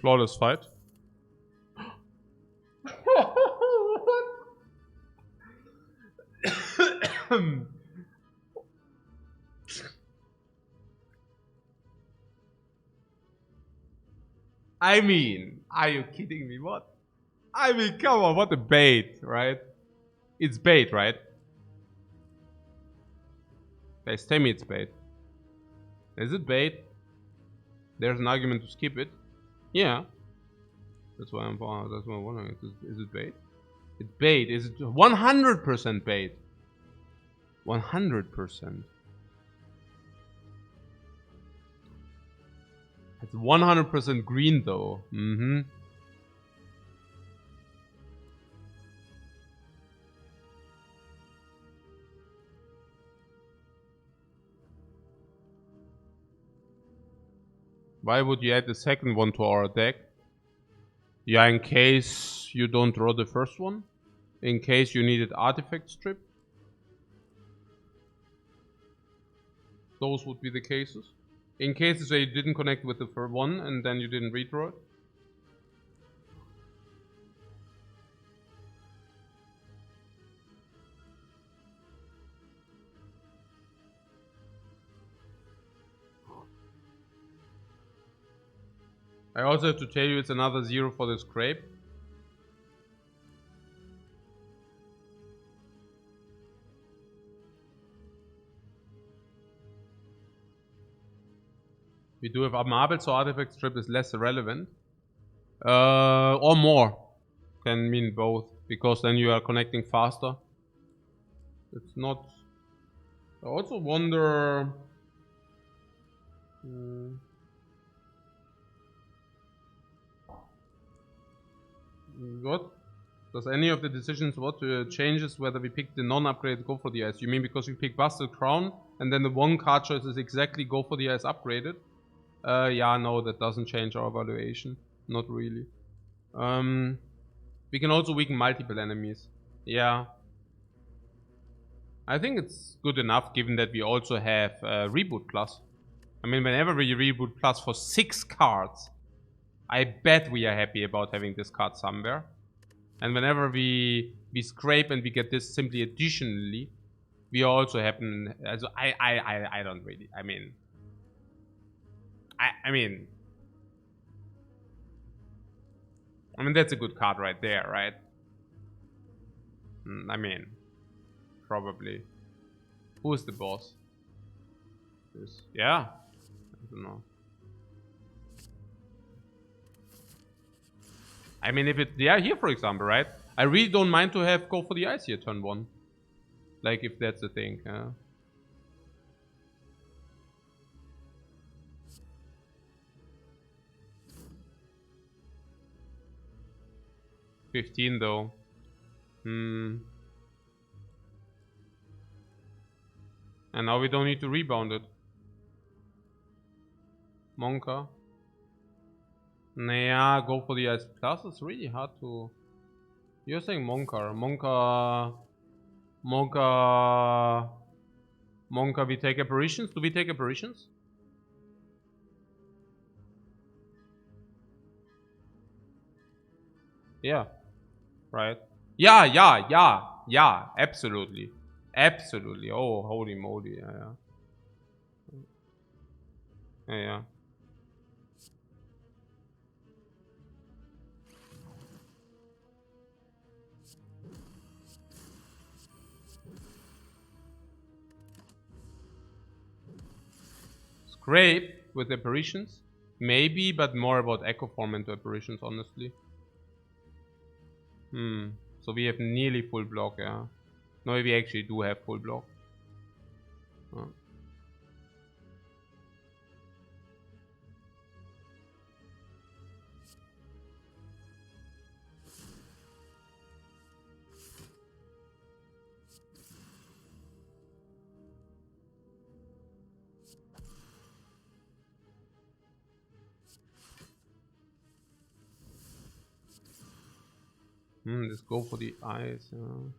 flawless fight. I mean, are you kidding me? What? I mean, come on, what a bait, right? It's bait, right? Guys, tell me it's bait. Is it bait? There's an argument to skip it. Yeah. That's why I'm wondering. Is it bait? It's bait. Is it 100% bait? 100%. It's 100% green though. Mm-hmm. Why would you add the second one to our deck? Yeah, in case you don't draw the first one. In case you needed artifact strip. Those would be the cases. In cases where you didn't connect with the first one and then you didn't redraw it. I also have to tell you it's another 0 for the scrape. We do have a marble, so artifact strip is less relevant. Or more. Can mean both, because then you are connecting faster. It's not... I also wonder... What? Does any of the decisions changes whether we pick the non-upgraded go for the ice? You mean because we pick Busted Crown and then the one card choice is exactly go for the ice upgraded? Yeah, no, that doesn't change our valuation. Not really. We can also weaken multiple enemies. Yeah. I think it's good enough given that we also have Reboot Plus. I mean, whenever we Reboot Plus for 6 cards, I bet we are happy about having this card somewhere. And whenever we scrape and we get this simply additionally, we also happen. Also, I don't really. I mean, I mean that's a good card right there, right? I mean, probably. Who's the boss? Yeah, I don't know. I mean, if it, yeah, here for example, right? I really don't mind to have go for the ice here turn 1. Like, if that's the thing. 15 though. And now we don't need to rebound it. Monka. Nah, go for the ice plus. It's really hard to... You're saying Monka. Monka, we take apparitions? Do we take apparitions? Yeah. Right. Yeah. Absolutely. Absolutely. Oh, holy moly. Yeah. Scrape with apparitions? Maybe, but more about echo form into apparitions, honestly. So we have nearly full block, yeah. No, we actually do have full block. Let's go for the eyes, yeah.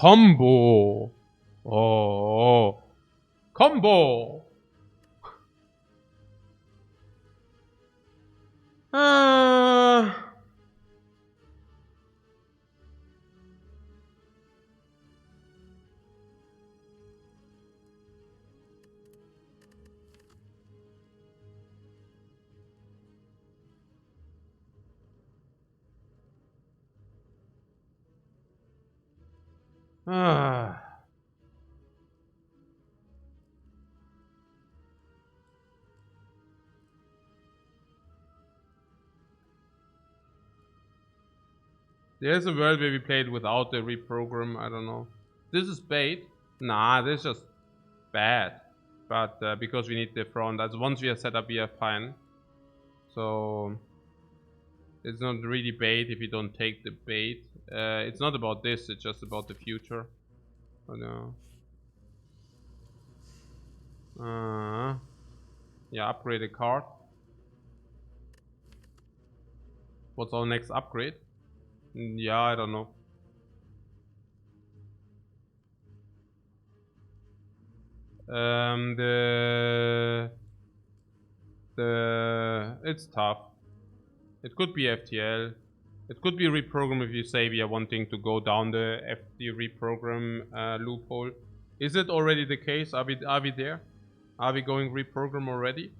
Combo. Oh. Combo. There's a world where we played without the reprogram. I don't know. This is bait. Nah, this is just bad. But because we need the front, as once we are set up, we are fine. So it's not really bait if you don't take the bait. It's not about this. It's just about the future. Oh no. Yeah, upgrade a card. What's our next upgrade? Yeah, I don't know. It's tough. It could be FTL. It could be reprogram if you say we are wanting to go down the FT reprogram loophole. Is it already the case? Are we there? Are we going reprogram already?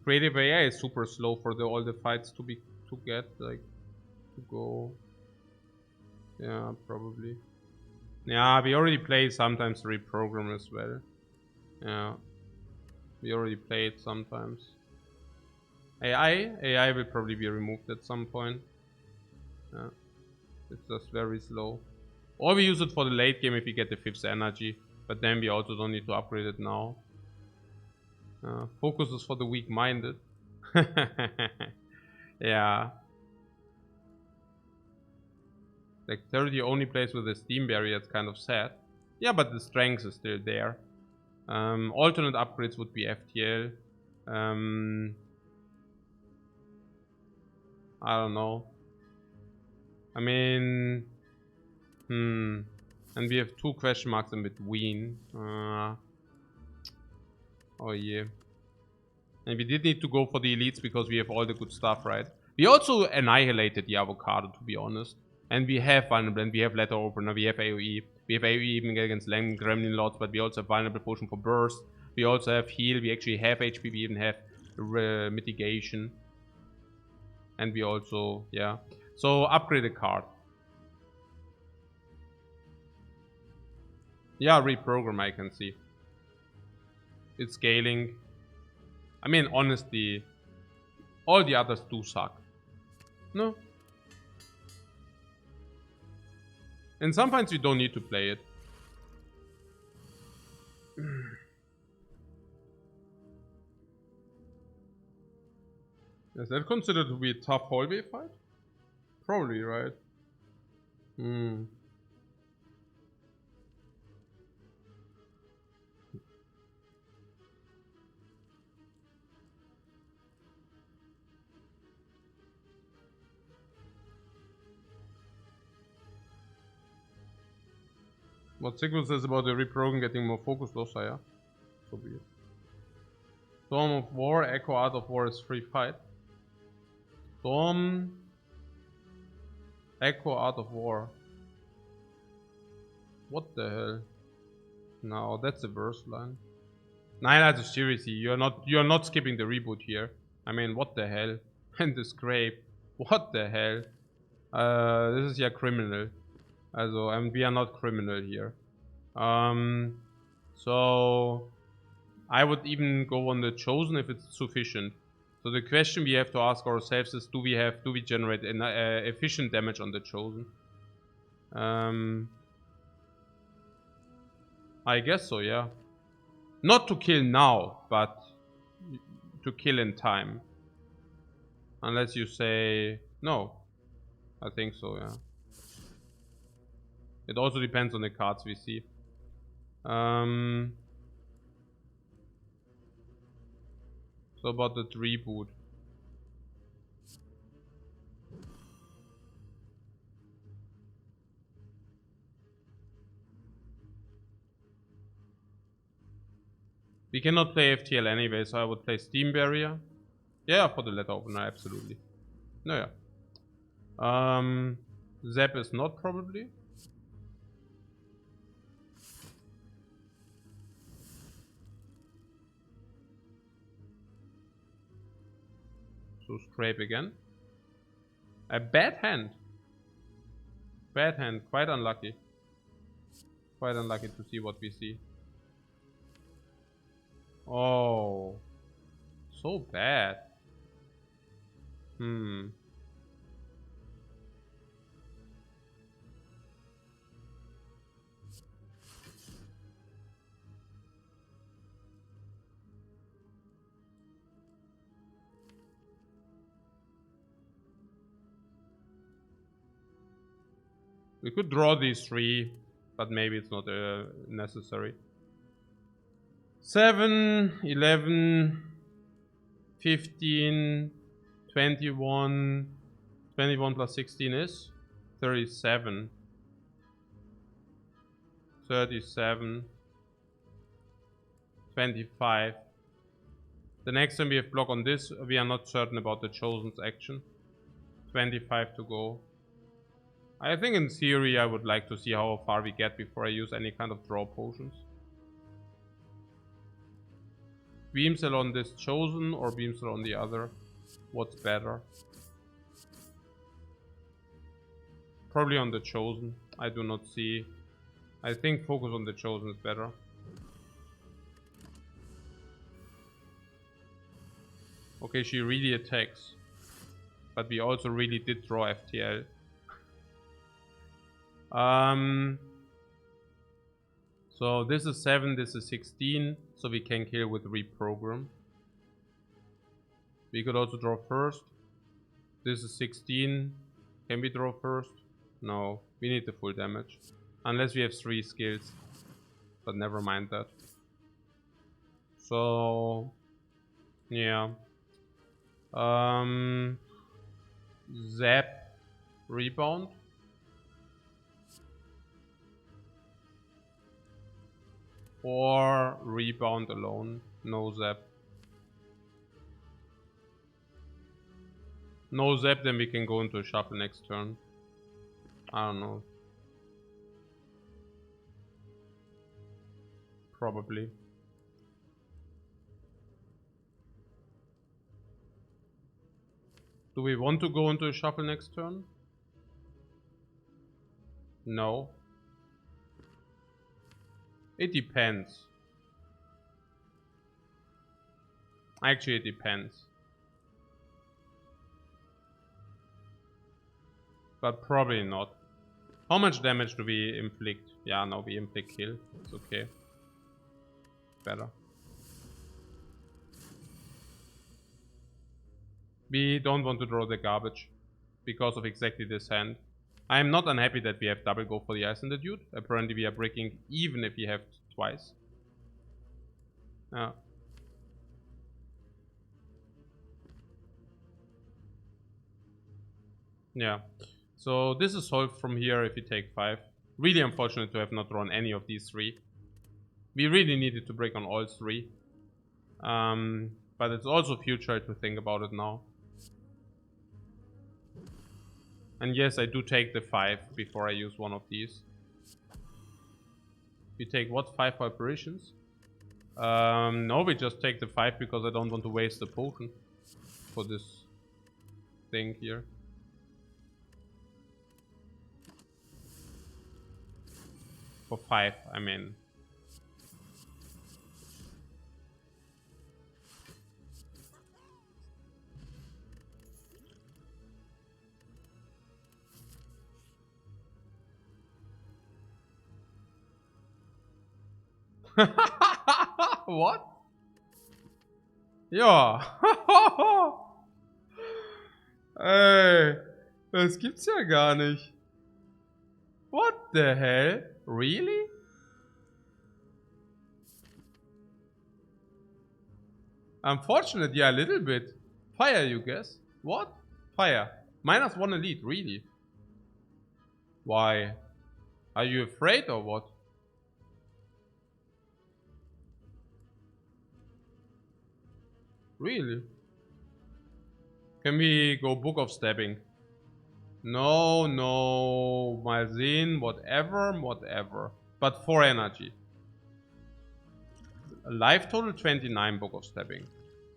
Creative AI is super slow for all the fights to get like to go. Yeah, probably. Yeah, we already played sometimes reprogram as well. Yeah, we already played sometimes. AI will probably be removed at some point. Yeah, it's just very slow. Or we use it for the late game if we get the 5th energy, but then we also don't need to upgrade it now. Focus is for the weak-minded. Yeah. Like 30 only plays with a steam barrier, it's kind of sad. Yeah, but the strength is still there. Alternate upgrades would be FTL. I don't know. I mean, and we have 2 question marks in between. Oh yeah. And we did need to go for the elites because we have all the good stuff, right? We also annihilated the avocado, to be honest. And we have vulnerable, and we have letter opener, we have AoE. We have AoE even against Gremlin Lords, but we also have vulnerable potion for burst. We also have heal, we actually have HP, we even have mitigation. And we also, yeah. So upgrade a card. Yeah, reprogram, I can see. It's scaling. I mean, honestly, all the others do suck. No. And sometimes you don't need to play it. Is that considered to be a tough hallway fight? Probably, right? What Sigmund says about the reprogram getting more focus loss, yeah. So be it. Storm of War, Echo Art of War is free fight. Storm, Echo Art of War. What the hell? No, that's the worst line. 9 out of seriously, you're not skipping the reboot here. I mean, what the hell? And the scrape. What the hell? This is yeah criminal. Also, and we are not criminal here. So I would even go on the chosen if it's sufficient. So the question we have to ask ourselves is, do we generate efficient damage on the chosen? I guess so, yeah. Not to kill now, but to kill in time. Unless you say no. I think so, yeah. It also depends on the cards we see. So about the reboot. We cannot play FTL anyway, so I would play Steam Barrier. Yeah, for the letter opener, absolutely. No, yeah. Zap is not probably. So scrape again. A bad hand. Bad hand, quite unlucky. Quite unlucky to see what we see. Oh. So bad. We could draw these 3, but maybe it's not necessary. 7, 11, 15, 21. 21 plus 16 is 37. 37. 25. The next time we have block on this, we are not certain about the Chosen's action. 25 to go. I think in theory I would like to see how far we get before I use any kind of draw potions. Beam Cell on this Chosen or Beam Cell on the other? What's better? Probably on the Chosen. I do not see. I think focus on the Chosen is better. Okay, she really attacks. But we also really did draw FTL. So this is 7, this is 16, so we can kill with reprogram. We could also draw first. This is 16. Can we draw first? No, we need the full damage. Unless we have 3 skills. But never mind that. So yeah. Zap rebound. Or rebound alone. No zap. No zap, then we can go into a shuffle next turn. I don't know. Probably. Do we want to go into a shuffle next turn? No. It depends. Actually, it depends. But probably not. How much damage do we inflict? Yeah, no, we inflict kill. It's okay. Better. We don't want to draw the garbage. Because of exactly this hand. I am not unhappy that we have double go for the ice and the dude. Apparently we are breaking even if we have twice. Yeah. Yeah. So this is solved from here if we take 5. Really unfortunate to have not drawn any of these 3. We really needed to break on all 3. But it's also futile to think about it now. And yes, I do take the 5 before I use one of these. We take what? 5 vibrations? No, we just take the 5 because I don't want to waste the potion for this thing here. For 5, I mean. What? Ja. Ey, das gibt's ja gar nicht. What the hell? Really? Unfortunate, yeah, a little bit. Fire, you guess? What? Fire. -1 elite, really? Why? Are you afraid or what? Really? Can we go Book of Stabbing? No, no. Malzin, whatever. But 4 energy. Life total 29 Book of Stabbing.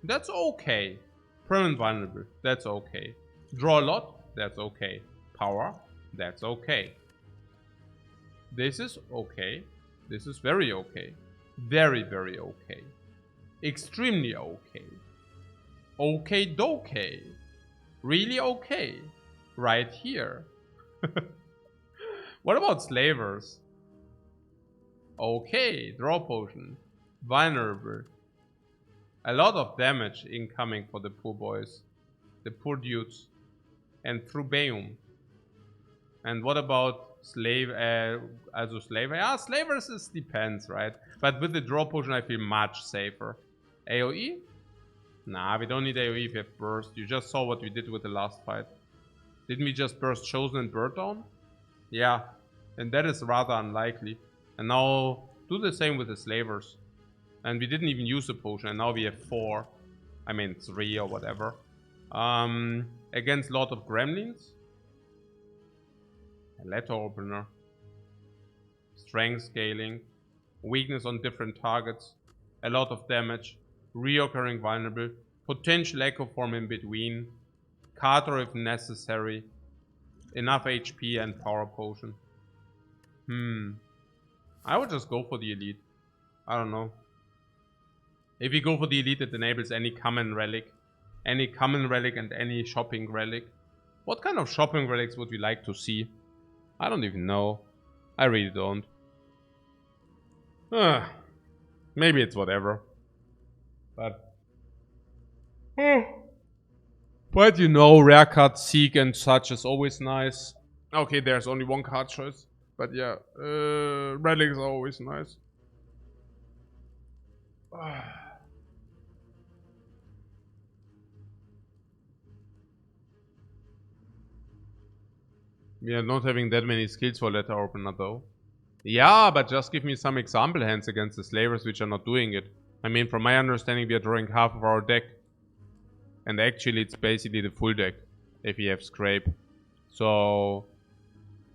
That's okay. Permanent vulnerable. That's okay. Draw a lot. That's okay. Power. That's okay. This is okay. This is very okay. Very, very okay. Extremely okay. Okay dokay. Really okay. Right here. What about slavers? Okay, draw potion. Vulnerable. A lot of damage incoming for the poor boys. The poor dudes. And Trubeum. And what about slave, also slaver? Yeah, slavers is depends, right? But with the draw potion I feel much safer. AoE? Nah, we don't need AoE if we have burst. You just saw what we did with the last fight. Didn't we just burst Chosen and Bird down? Yeah, and that is rather unlikely. And now do the same with the slavers. And we didn't even use a potion, and now we have 4. I mean 3 or whatever. Against Lord of Gremlins. A letter opener. Strength scaling. Weakness on different targets. A lot of damage. Reoccurring vulnerable. Potential echo form in between. Card draw if necessary. Enough HP and power potion. I would just go for the elite. I don't know. If you go for the elite, it enables any common relic. Any common relic and any shopping relic. What kind of shopping relics would we like to see? I don't even know. I really don't. Maybe it's whatever. But you know, rare card seek and such is always nice. Okay, there's only one card choice. But yeah, relics are always nice. We are not having that many skills for letter opener though. Yeah, but just give me some example hands against the slavers which are not doing it. I mean, from my understanding, we are drawing half of our deck. And actually, it's basically the full deck, if we have Scrape. So,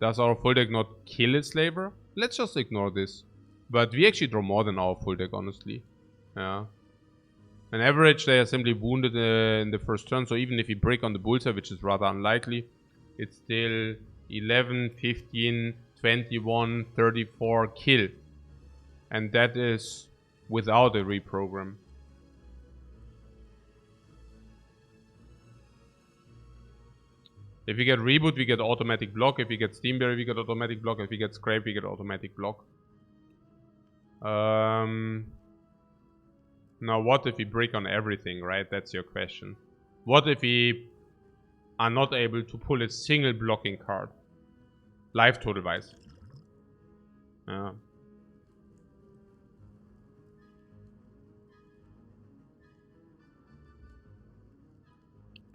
does our full deck not kill a slaver? Let's just ignore this. But we actually draw more than our full deck, honestly. Yeah. On average, they are simply wounded in the first turn. So even if we break on the bullseye, which is rather unlikely, it's still 11, 15, 21, 34 kill. And that is without a reprogram. If we get reboot, we get automatic block. If we get Steamberry, we get automatic block. If we get Scrape, we get automatic block. Now what if we break on everything, right? That's your question. What if we are not able to pull a single blocking card? Life total wise. Yeah.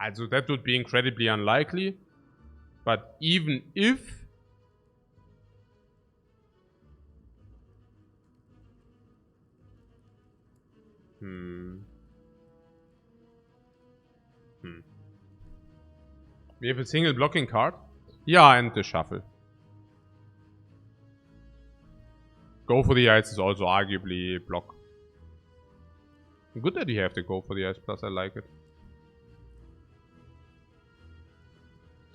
Also that would be incredibly unlikely. But even if... We have a single blocking card. Yeah, and the shuffle. Go for the ice is also arguably block. Good that you have to go for the ice plus, I like it.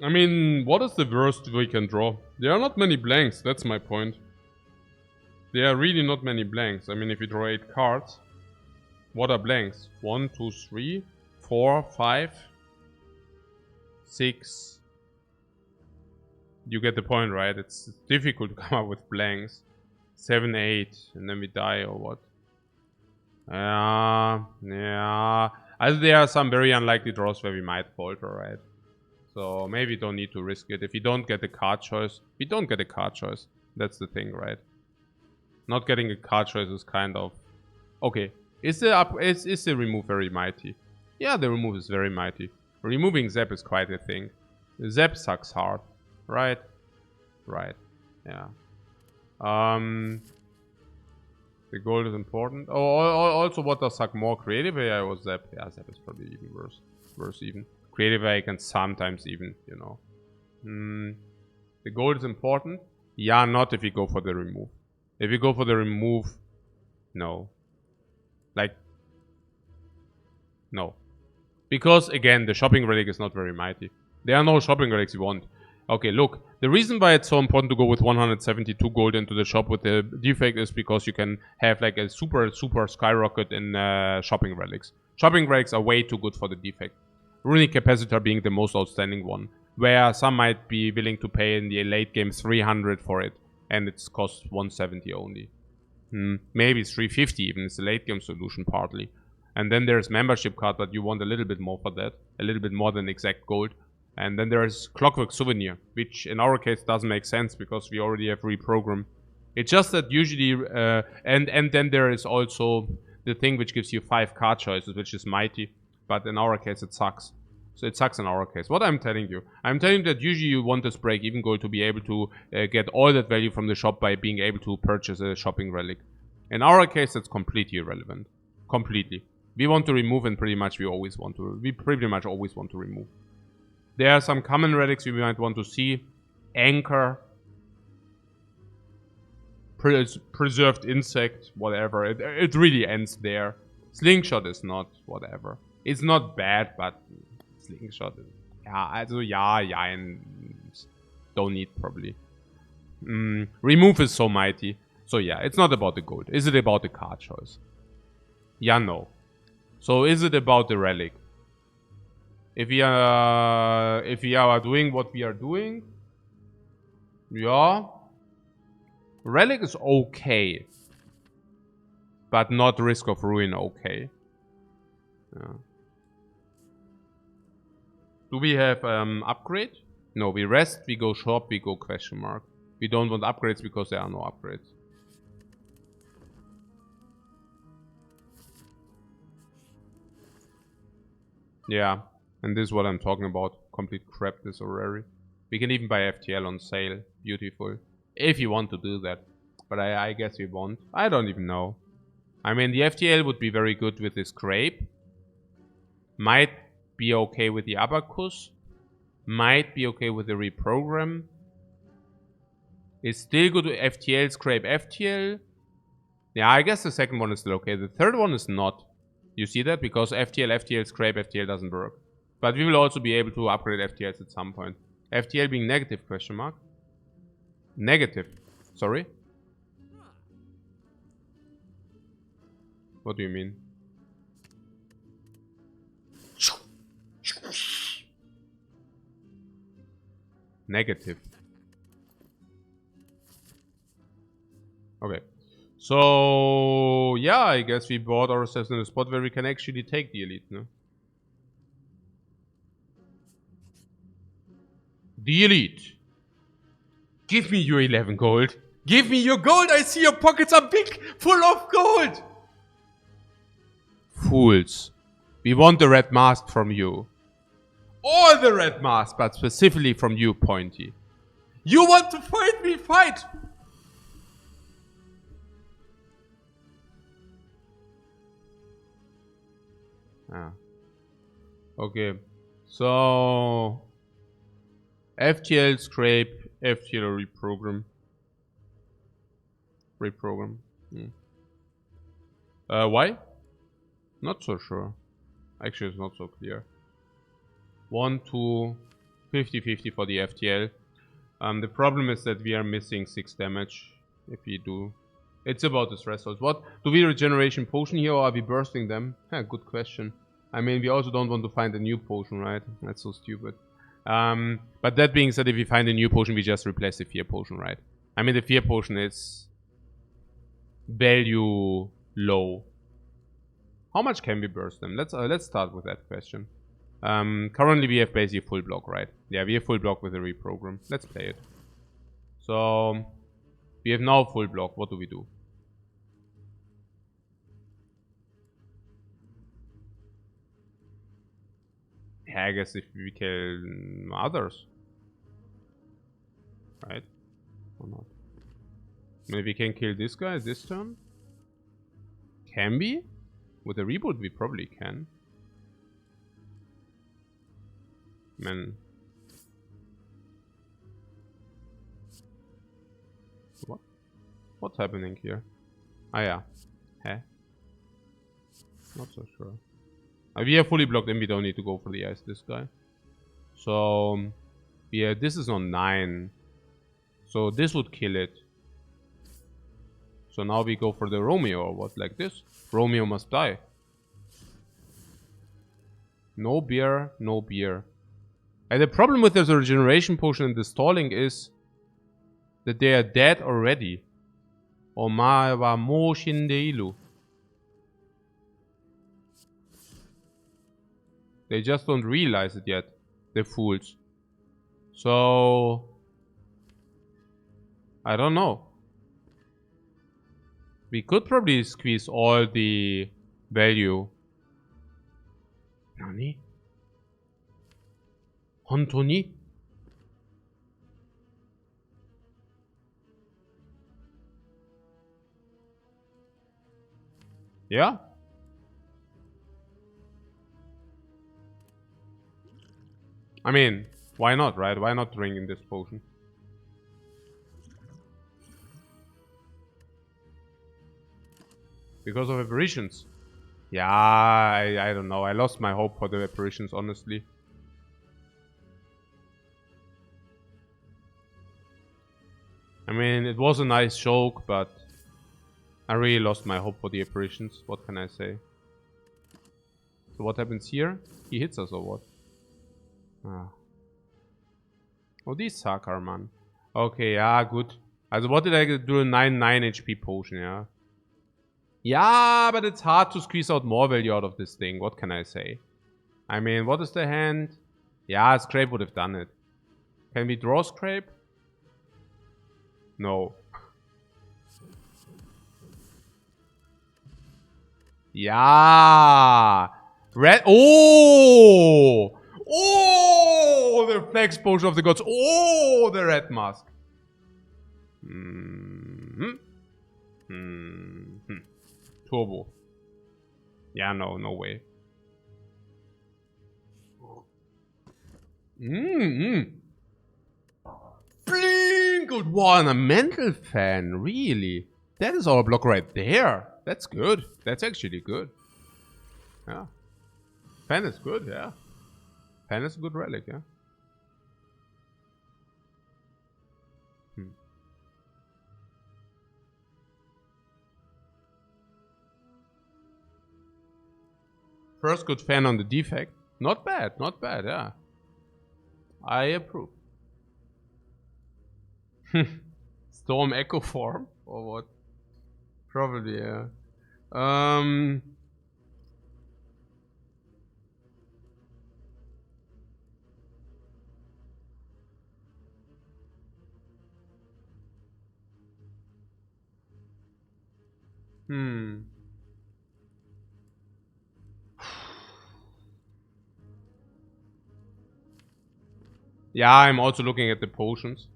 I mean, what is the worst we can draw? There are not many blanks, that's my point. There are really not many blanks. I mean, if you draw 8 cards, what are blanks? 1, 2, 3, 4, 5, 6. You get the point, right? It's difficult to come up with blanks. 7, 8, and then we die or what? Yeah. Also, there are some very unlikely draws where we might falter, right? So maybe we don't need to risk it. If we don't get a card choice, we don't get a card choice. That's the thing, right? Not getting a card choice is kind of... Okay. Is the remove very mighty? Yeah, the remove is very mighty. Removing Zap is quite a thing. Zap sucks hard. Right? Right. Yeah. The The gold is important. Oh, also what does suck more? Creative AI or Zap? Yeah, Zap is probably even worse. Worse even. Creative AI can sometimes even, you know. The gold is important. Yeah, not if you go for the remove. If you go for the remove, no. Like, no. Because, again, the shopping relic is not very mighty. There are no shopping relics you want. Okay, look. The reason why it's so important to go with 172 gold into the shop with the defect is because you can have like a super skyrocket in shopping relics. Shopping relics are way too good for the defect. Runic Capacitor being the most outstanding one. Where some might be willing to pay in the late game 300 for it. And it's cost 170 only. Maybe 350 even. It's a late game solution partly. And then there's membership card, but you want a little bit more for that. A little bit more than exact gold. And then there's Clockwork Souvenir, which in our case doesn't make sense because we already have reprogrammed. It's just that usually, and then there is also the thing which gives you 5 card choices, which is mighty. But in our case, it sucks. So it sucks in our case. What I'm telling you that usually you want this break-even goal to be able to get all that value from the shop by being able to purchase a shopping relic. In our case, that's completely irrelevant. Completely. We want to remove and pretty much we pretty much always want to remove. There are some common relics we might want to see. Anchor. Preserved insect, whatever. It really ends there. Slingshot is not, whatever. It's not bad, but Slingshot is... and don't need probably. Remove is so mighty. So yeah, it's not about the gold. Is it about the card choice? Yeah, no. So is it about the relic? If we are doing what we are doing, yeah, relic is okay, but not Risk of Ruin okay. Yeah. Do we have upgrade? No, we rest, we go shop, we go question mark. We don't want upgrades because there are no upgrades. Yeah. And this is what I'm talking about. Complete crap, this Orrery. We can even buy FTL on sale. Beautiful. If you want to do that. But I guess we won't. I don't even know. I mean, the FTL would be very good with this Scrape. Might be okay with the Abacus. Might be okay with the Reprogram. It's still good with FTL, Scrape, FTL. Yeah, I guess the second one is still okay. The third one is not. You see that? Because FTL, FTL, Scrape, FTL doesn't work. But we will also be able to upgrade FTLs at some point. FTL being negative, question mark. Negative. Sorry? What do you mean? Negative. Okay. So, yeah, I guess we bought ourselves in a spot where we can actually take the elite, no? The elite. Give me your 11 gold. Give me your gold. I see your pockets are big, full of gold. Fools. We want the red mask from you. All the red mask, but specifically from you, Pointy. You want to fight me? Fight. Ah. Okay. So... FTL scrape, FTL reprogram. Why? Not so sure. Actually, it's not so clear. 1, 2, 50-50 for the FTL. The problem is that we are missing 6 damage if we do. It's about the threshold. What? Do we regeneration potion here or are we bursting them? Good question. I mean, we also don't want to find a new potion, right? That's so stupid. But that being said, if we find a new potion, we just replace the fear potion, right? I mean, the fear potion is value low. How much can we burst them? Let's start with that question. Currently we have basically full block, right? Yeah, we have full block with the reprogram. Let's play it. So we have now full block. What do we do? Yeah, I guess if we kill others, right? Or not? Maybe we can kill this guy this turn. Can we? With a reboot, we probably can. Man. What? What's happening here? Ah, yeah. Huh? Not so sure. We are fully blocked in. We don't need to go for the ice, this guy. So, yeah, this is on 9. So this would kill it. So now we go for the Romeo or what? Like this? Romeo must die. No beer, no beer. And the problem with this regeneration potion and the stalling is that they are dead already. Omawa mo shindeilu. They just don't realize it yet. The fools. So I don't know. We could probably squeeze all the value. Nani? Hontoni? Yeah? I mean, why not, right? Why not drinking this potion? Because of apparitions. Yeah, I don't know. I lost my hope for the apparitions, honestly. I mean, it was a nice joke, but I really lost my hope for the apparitions. What can I say? So what happens here? He hits us or what? Ah. Oh, these Sakar, man. Okay, yeah, good. Also, what did I do? A 9 HP potion, yeah. Yeah, but it's hard to squeeze out more value out of this thing. What can I say? I mean, what is the hand? Yeah, Scrape would have done it. Can we draw Scrape? No. Yeah. Red. Oh! Oh! The flex potion of the gods. Oh! The red mask. Turbo. Yeah, no way. Good one, a mental fan, really? That is our block right there. That's good. That's actually good. Yeah. Fan is good, yeah. Fan is a good relic, yeah. First good fan on the defect. Not bad, yeah. I approve. Storm Echo form? Or what? Probably, yeah. Yeah, I'm also looking at the potions.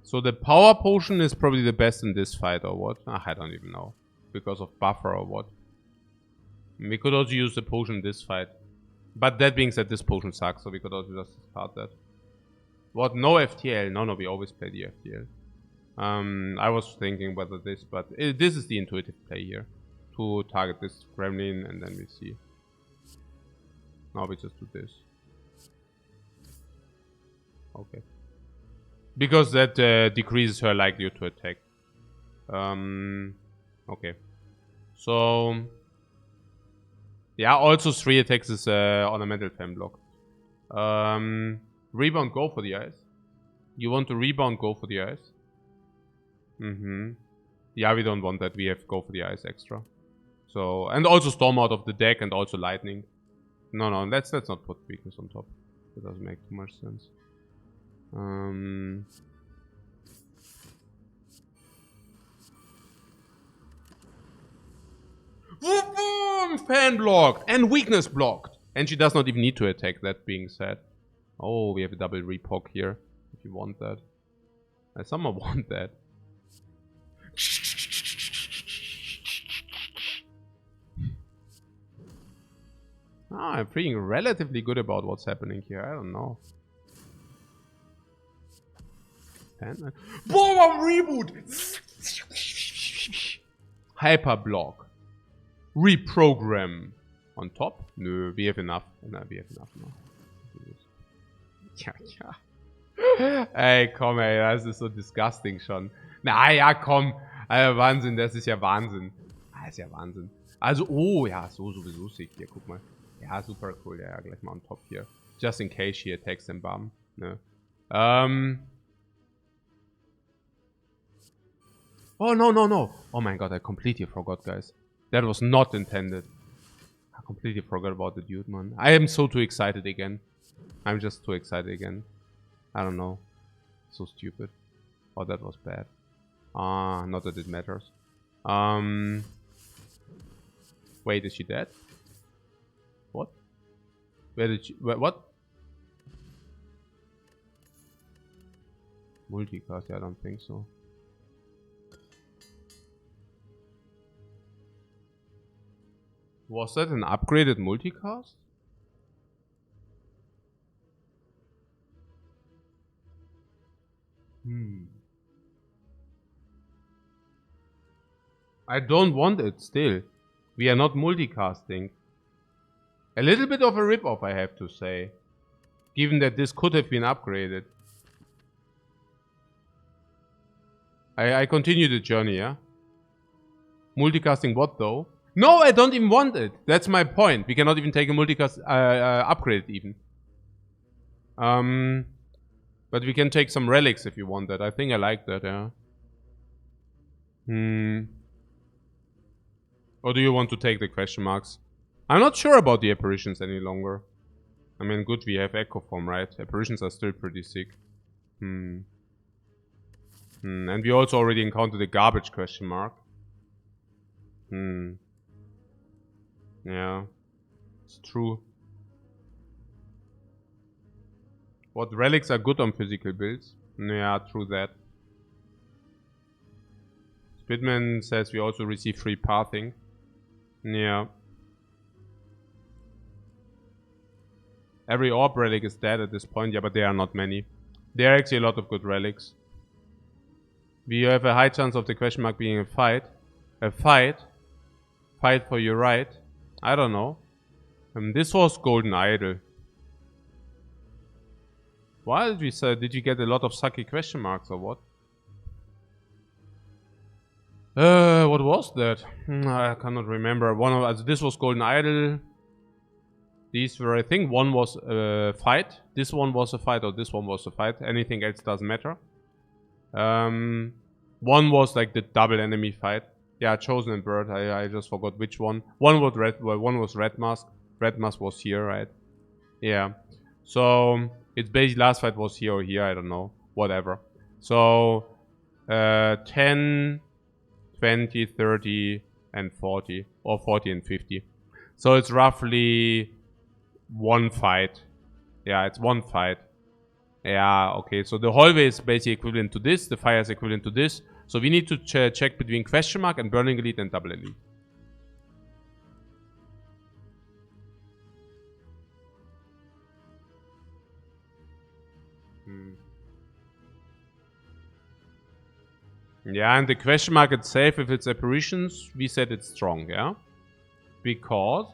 So the power potion is probably the best in this fight or what? I don't even know. Because of buffer or what? We could also use the potion in this fight. But that being said, this potion sucks, so we could also just discard that. What? No FTL? No, we always play the FTL. I was thinking whether this, but this is the intuitive play here. To target this gremlin and then we see. Now we just do this. Okay. Because that decreases her likelihood to attack. Okay. So... yeah, also 3 attacks is on a mental fan block. Rebound, go for the ice. You want to rebound, go for the ice. Yeah, we don't want that. We have to go for the ice extra. So, and also storm out of the deck and also lightning. No, let's not put weakness on top. That doesn't make too much sense. Fan blocked and weakness blocked. And she does not even need to attack, that being said. Oh, we have a double repok here. If you want that. I somehow want that. I'm feeling relatively good about what's happening here. I don't know. Boom! Reboot! Hyperblock. Reprogram. On top? Nö, we have enough. No, we have enough now. Ja. Ey, komm, ey, das ist so disgusting schon. Na ja, komm. Wahnsinn, das ist ja Wahnsinn. Das ist ja Wahnsinn. Also, oh, ja, so sowieso sick hier, guck mal. Ja, super cool. Ja, gleich mal on top hier. Just in case she attacks them, bam. Ne? Oh, no. Oh my god, I completely forgot, guys. That was not intended. I completely forgot about the dude, man. I am so too excited again. I'm just too excited again. I don't know. So stupid. Oh, that was bad. Not that it matters. Wait, is she dead? What? Where did she... What? Multicast? Yeah, I don't think so. Was that an upgraded multicast? I don't want it still. We are not multicasting. A little bit of a rip-off, I have to say. Given that this could have been upgraded. I continue the journey, yeah? Multicasting what though? No, I don't even want it. That's my point. We cannot even take a multicast upgrade even. But we can take some relics if you want that. I think I like that, yeah. Or do you want to take the question marks? I'm not sure about the apparitions any longer. I mean, good, we have Echo Form, right? Apparitions are still pretty sick. And we also already encountered a garbage question mark. Yeah. It's true. What relics are good on physical builds? Yeah, true that. Spitman says we also receive free pathing. Yeah. Every orb relic is dead at this point, yeah, but there are not many. There are actually a lot of good relics. We have a high chance of the question mark being a fight. A fight? Fight for your right? I don't know. This was Golden Idol. Why did we say, did you get a lot of sucky question marks or what? What was that? I cannot remember. This was Golden Idol. These were, I think, one was a fight. This one was a fight, or this one was a fight. Anything else doesn't matter. One was like the double enemy fight. Yeah, Chosen and Bird. I just forgot which one. One was Red Mask. Red Mask was here, right? Yeah. So it's basically last fight was here or here. I don't know. Whatever. So 10, 20, 30, and 40, or 40 and 50. So it's roughly one fight. Yeah, it's one fight. Yeah, okay. So the hallway is basically equivalent to this. The fire is equivalent to this. So we need to check between question mark and burning elite and double elite. Yeah, and the question mark itself, if it's apparitions, we said it's strong, yeah? Because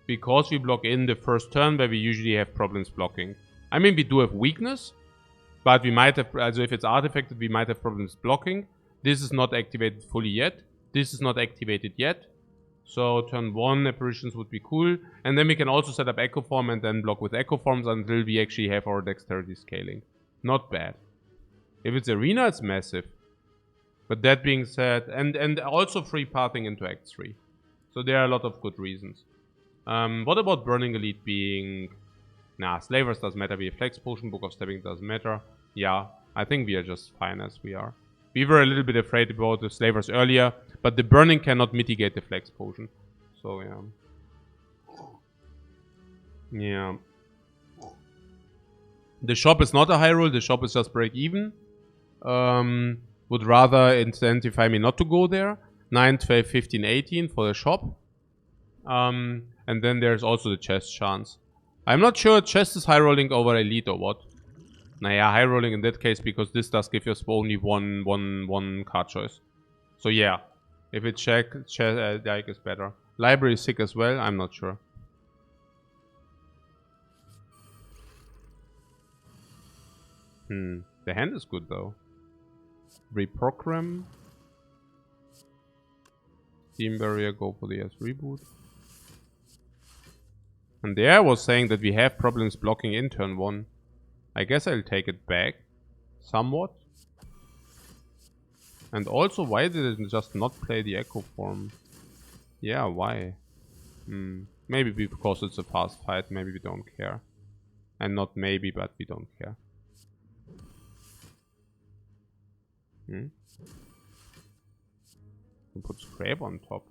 we block in the first turn where we usually have problems blocking. I mean, we do have weakness, but we might have, also if it's artifacted, we might have problems blocking. This is not activated fully yet. This is not activated yet. So turn 1 apparitions would be cool. And then we can also set up Echo Form and then block with Echo Forms until we actually have our dexterity scaling. Not bad. If it's arena, it's massive. But that being said, and also free pathing into Act 3. So there are a lot of good reasons. What about Burning Elite being... Nah, Slavers doesn't matter. We have Flex Potion, Book of Stepping doesn't matter. Yeah, I think we are just fine as we are. We were a little bit afraid about the Slavers earlier, but the Burning cannot mitigate the Flex Potion. So, yeah. Yeah. The shop is not a high roll, the shop is just break even. Would rather incentivize me not to go there. 9, 12, 15, 18 for the shop. And then there's also the chest chance. I'm not sure chest is high rolling over elite or what. Naja, high rolling in that case because this does give us only one card choice. So yeah, if it's check like is better. Library is sick as well. I'm not sure. The hand is good though. Reprogram. Steam barrier. Go for the S reboot. And there I was saying that we have problems blocking in turn 1. I guess I'll take it back. Somewhat. And also, why did it just not play the Echo form? Yeah, why? Maybe because it's a fast fight, maybe we don't care. And not maybe, but we don't care. We'll put Scrape on top.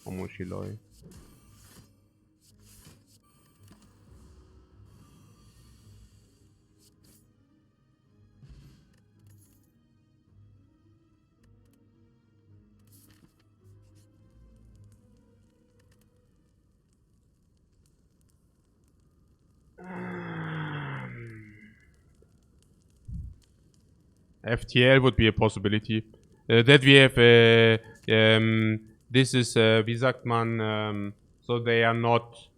Omoshiloi. FTL would be a possibility. That we have, this is, wie sagt man, so they are not,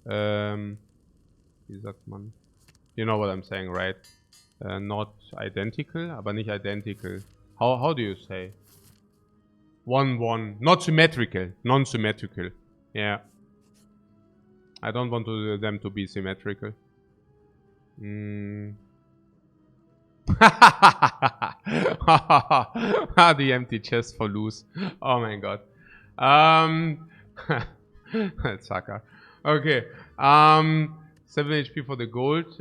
wie sagt man, you know what I'm saying, right? Not identical, aber nicht identical. How do you say? 1-1, not symmetrical, non-symmetrical, yeah. I don't want them to be symmetrical. The empty chest for loose. Oh my god. Sucker. Okay. 7 HP for the gold.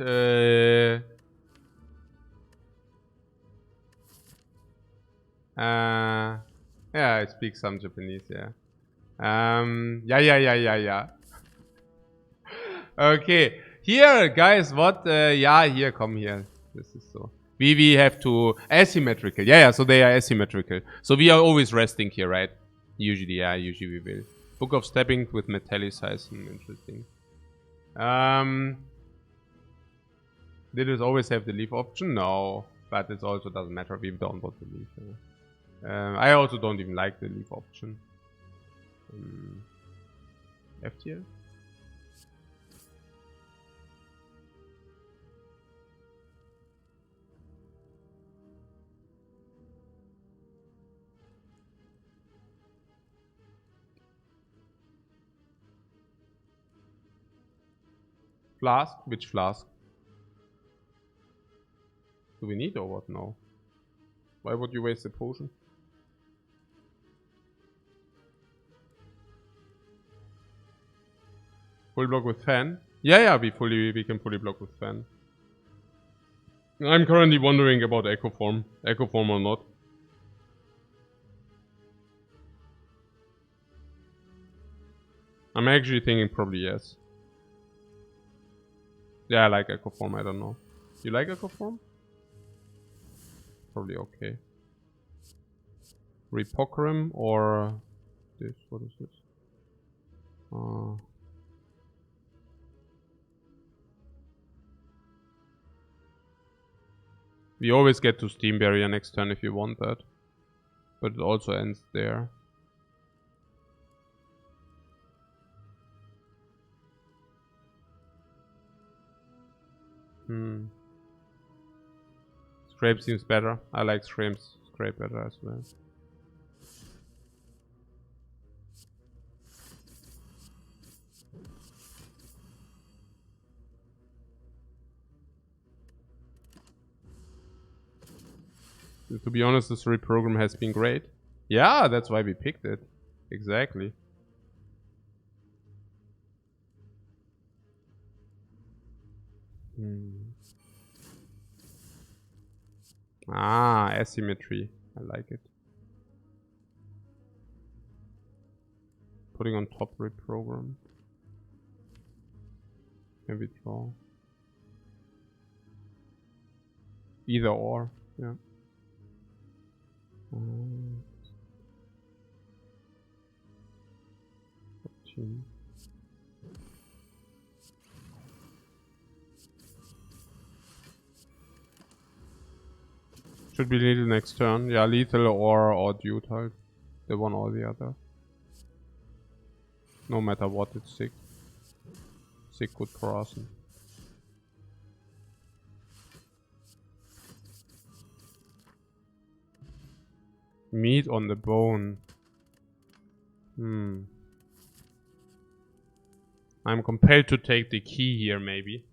Yeah, I speak some Japanese, yeah. Yeah. Okay. Here, guys, what? Yeah, here, come here. This is so. We have to asymmetrical. Yeah, so they are asymmetrical. So we are always resting here, right? Usually, yeah, usually we will. Book of Stepping with metallicizing. Interesting. Did it always have the leave option? No. But it also doesn't matter. We don't want to leave. I also don't even like the leave option. F tier? Flask? Which flask? Do we need or what? No. Why would you waste a potion? Full block with fan? Yeah, we can fully block with fan. I'm currently wondering about Echo Form. Echo Form or not. I'm actually thinking probably yes. Yeah, I like Echo Form, I don't know. You like Echo Form? Probably okay. Repokrim or this, what is this? We always get to Steam Barrier next turn if you want that. But it also ends there. Scrape seems better. I like Scrape better as well. To be honest, this reprogram has been great. Yeah, that's why we picked it. Exactly. Ah, asymmetry. I like it. Putting on top reprogram. Can we draw? Either or, yeah. should be lethal next turn. Yeah, lethal or dude halt. The one or the other. No matter what, it's sick. Sick good person. Meat on the bone. I'm compelled to take the key here, maybe.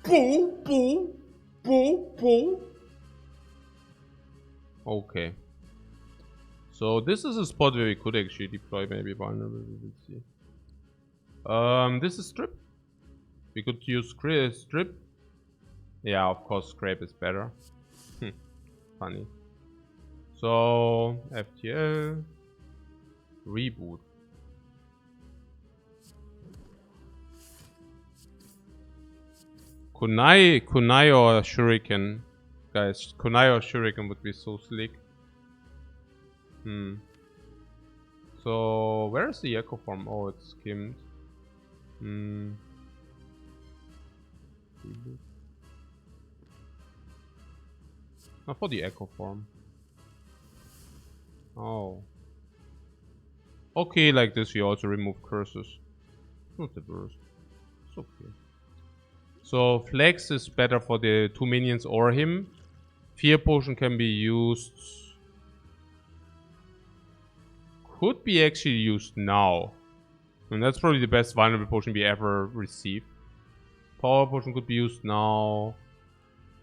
Boo, boo, boo, boo. Okay. So this is a spot where we could actually deploy maybe vulnerable. We'll see. This is strip. We could use strip. Yeah, of course, scrape is better. Funny. So FTL reboot. Kunai or Shuriken, guys. Kunai or Shuriken would be so slick. So where's the echo form? Oh, it's skimmed. Not for the echo form. Oh. Okay, like this you also remove curses. Not the worst. It's okay. So Flex is better for the 2 minions or him. Fear Potion can be used. Could be actually used now. And that's probably the best vulnerable potion we ever received. Power Potion could be used now.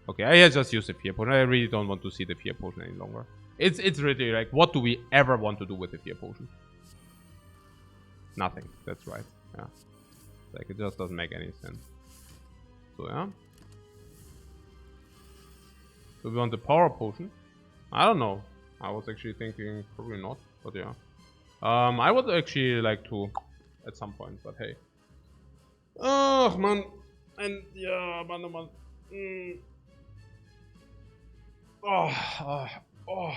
Okay, I just use the Fear Potion. I really don't want to see the Fear Potion any longer. It's really like, what do we ever want to do with the Fear Potion? Nothing. That's right. Yeah. Like, it just doesn't make any sense. So, yeah. Do we want the Power Potion? I don't know. I was actually thinking probably not, but yeah. I would actually like to at some point, but hey. Oh, man. And yeah, man, man. Oh. Okay.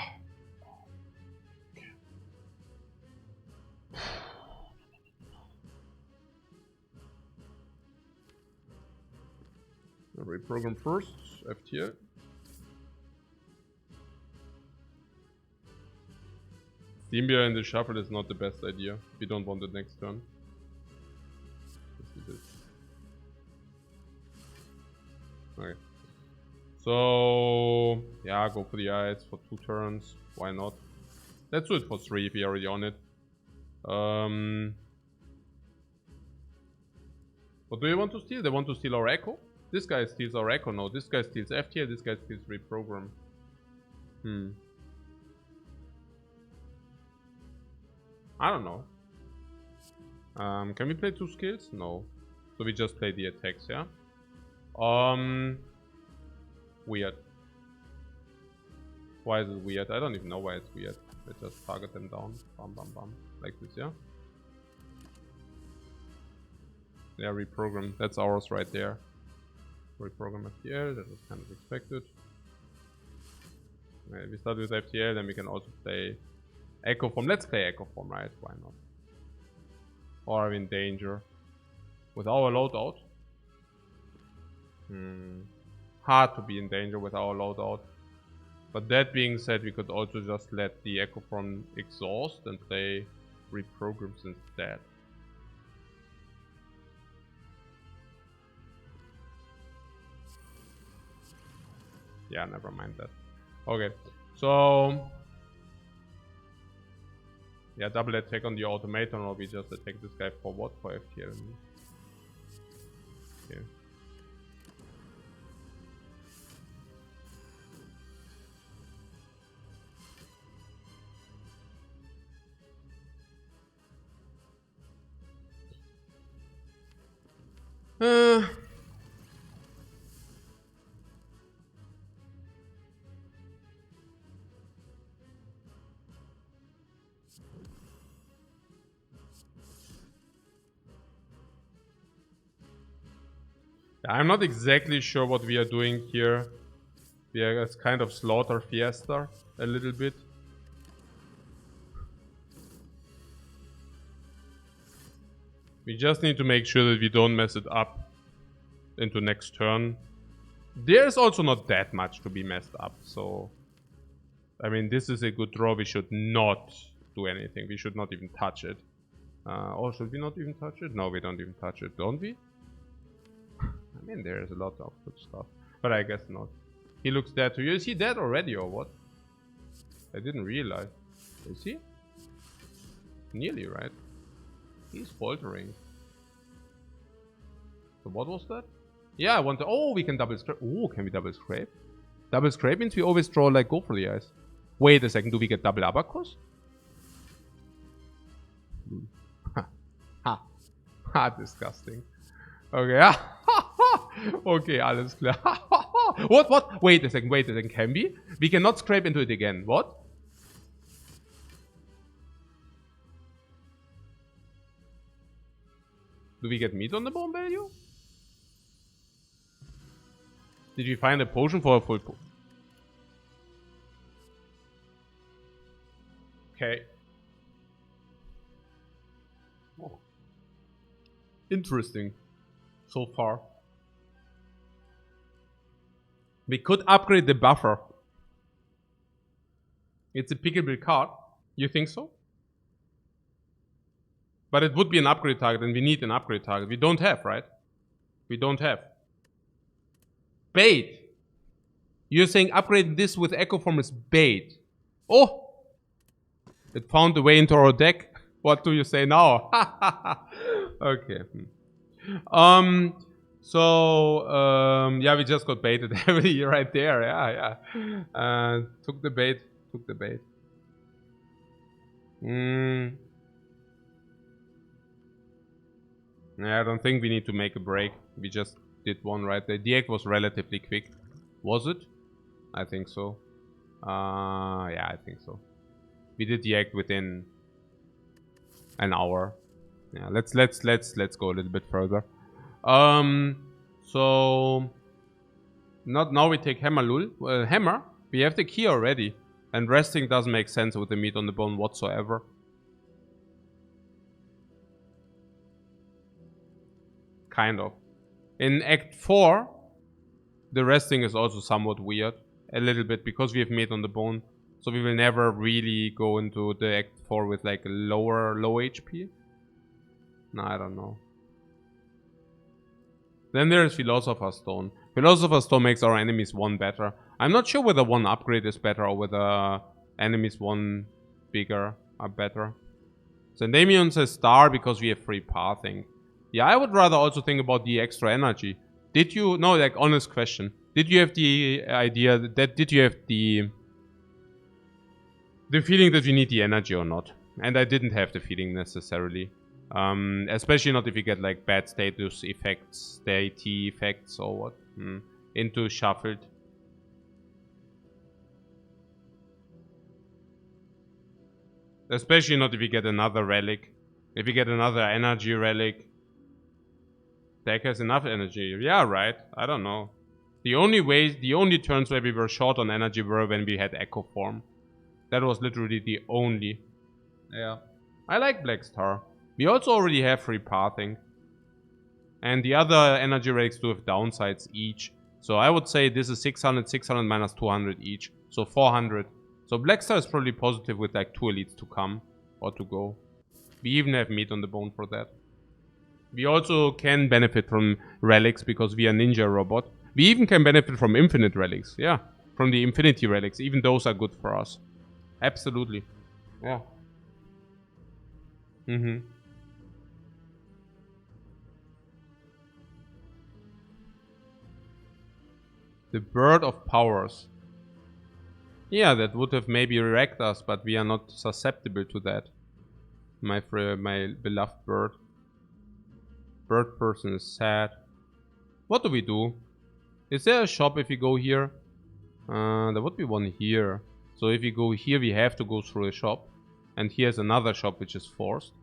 Reprogram first, FTA. Steambia in the shuffle is not the best idea. We don't want it next turn. Okay. So yeah, go for the eyes for 2 turns. Why not? Let's do it for 3 if we're already on it. What do you want to steal? They want to steal our echo? This guy steals our echo. No, this guy steals FTA, this guy steals reprogram. I don't know. Can we play 2 skills? No. So we just play the attacks, yeah? Weird. Why is it weird? I don't even know why it's weird. Let's just target them down. Bam, bam, bam. Like this, yeah? Yeah, reprogram. That's ours right there. Reprogram FTL. That was kind of expected. Okay, we start with FTL, then we can also play Echo Form. Let's play Echo Form, right? Why not? Or are we in danger? With our loadout? Hard to be in danger with our loadout. But that being said, we could also just let the Echo Form exhaust and play reprograms instead. Yeah, never mind that. Okay, so Yeah, double attack on the automaton, or we just attack this guy for what? For FTL. Okay. I'm not exactly sure what we are doing here. We are kind of slaughter fiesta a little bit. We just need to make sure that we don't mess it up into next turn. There's also not that much to be messed up, so... I mean, this is a good draw. We should not do anything. We should not even touch it. Or should we not even touch it? No, we don't even touch it, don't we? I mean, there's a lot of good stuff. But I guess not. He looks dead to you. Is he dead already or what? I didn't realize. Is he? Nearly, right? He's faltering. So what was that? Yeah, I want to... Oh, we can double scrape. Oh, can we double scrape? Double scrape means we always draw like go for the eyes. Wait a second, do we get double abacus? Ha. Ha. Ha, disgusting. Okay, okay, alles klar. What? Wait a second, can we? We cannot scrape into it again. What? Do we get meat on the bone value? Did we find a potion for a full potion? Okay. Oh. Interesting. So far. We could upgrade the buffer. It's a pickable card. You think so? But it would be an upgrade target, and we need an upgrade target. We don't have, right? We don't have. Bait. You're saying upgrade this with Echo Form is bait. Oh! It found a way into our deck. What do you say now? Okay. Yeah, we just got baited heavily right there. Yeah. Took the bait. Yeah, I don't think we need to make a break. We just did one right there. The act was relatively quick. Was it? I think so. Yeah, I think so. We did the act within an hour. Yeah, let's go a little bit further. So not now we take Hammer Hammer. We have the key already, and resting doesn't make sense with the meat on the bone whatsoever. Kind of. In Act 4, the resting is also somewhat weird. A little bit, because we have meat on the bone. So we will never really go into the Act 4 with like a low HP. No, I don't know. Then there is Philosopher's Stone. Philosopher's Stone makes our enemies 1 better. I'm not sure whether 1 upgrade is better or whether enemies 1 bigger are better. Zendamion says star because we have free pathing. Yeah, I would rather also think about the extra energy. Did you... No, like, honest question. Did you have the idea that... Did you have the feeling that you need the energy or not? And I didn't have the feeling necessarily. Especially not if you get, like, bad status effects, deity effects or what. Into shuffled. Especially not if you get another relic. If you get another energy relic. Deck has enough energy. Yeah, right. I don't know. The only turns where we were short on energy were when we had Echo Form. That was literally the only. Yeah. I like Black Star. We also already have free pathing. And the other energy relics do have downsides each. So I would say this is 600, 600 minus 200 each. So 400. So Black Star is probably positive with like 2 elites to come. Or to go. We even have meat on the bone for that. We also can benefit from relics because we are ninja robot. We even can benefit from infinite relics. Yeah, from the infinity relics. Even those are good for us. Absolutely. Yeah. Mm-hmm. The Bird of Powers. Yeah, that would have maybe wrecked us, but we are not susceptible to that. My beloved bird. Bird person is sad. What do we do? Is there a shop if we go here? There would be one here. So if we go here, we have to go through a shop. And here's another shop which is forced.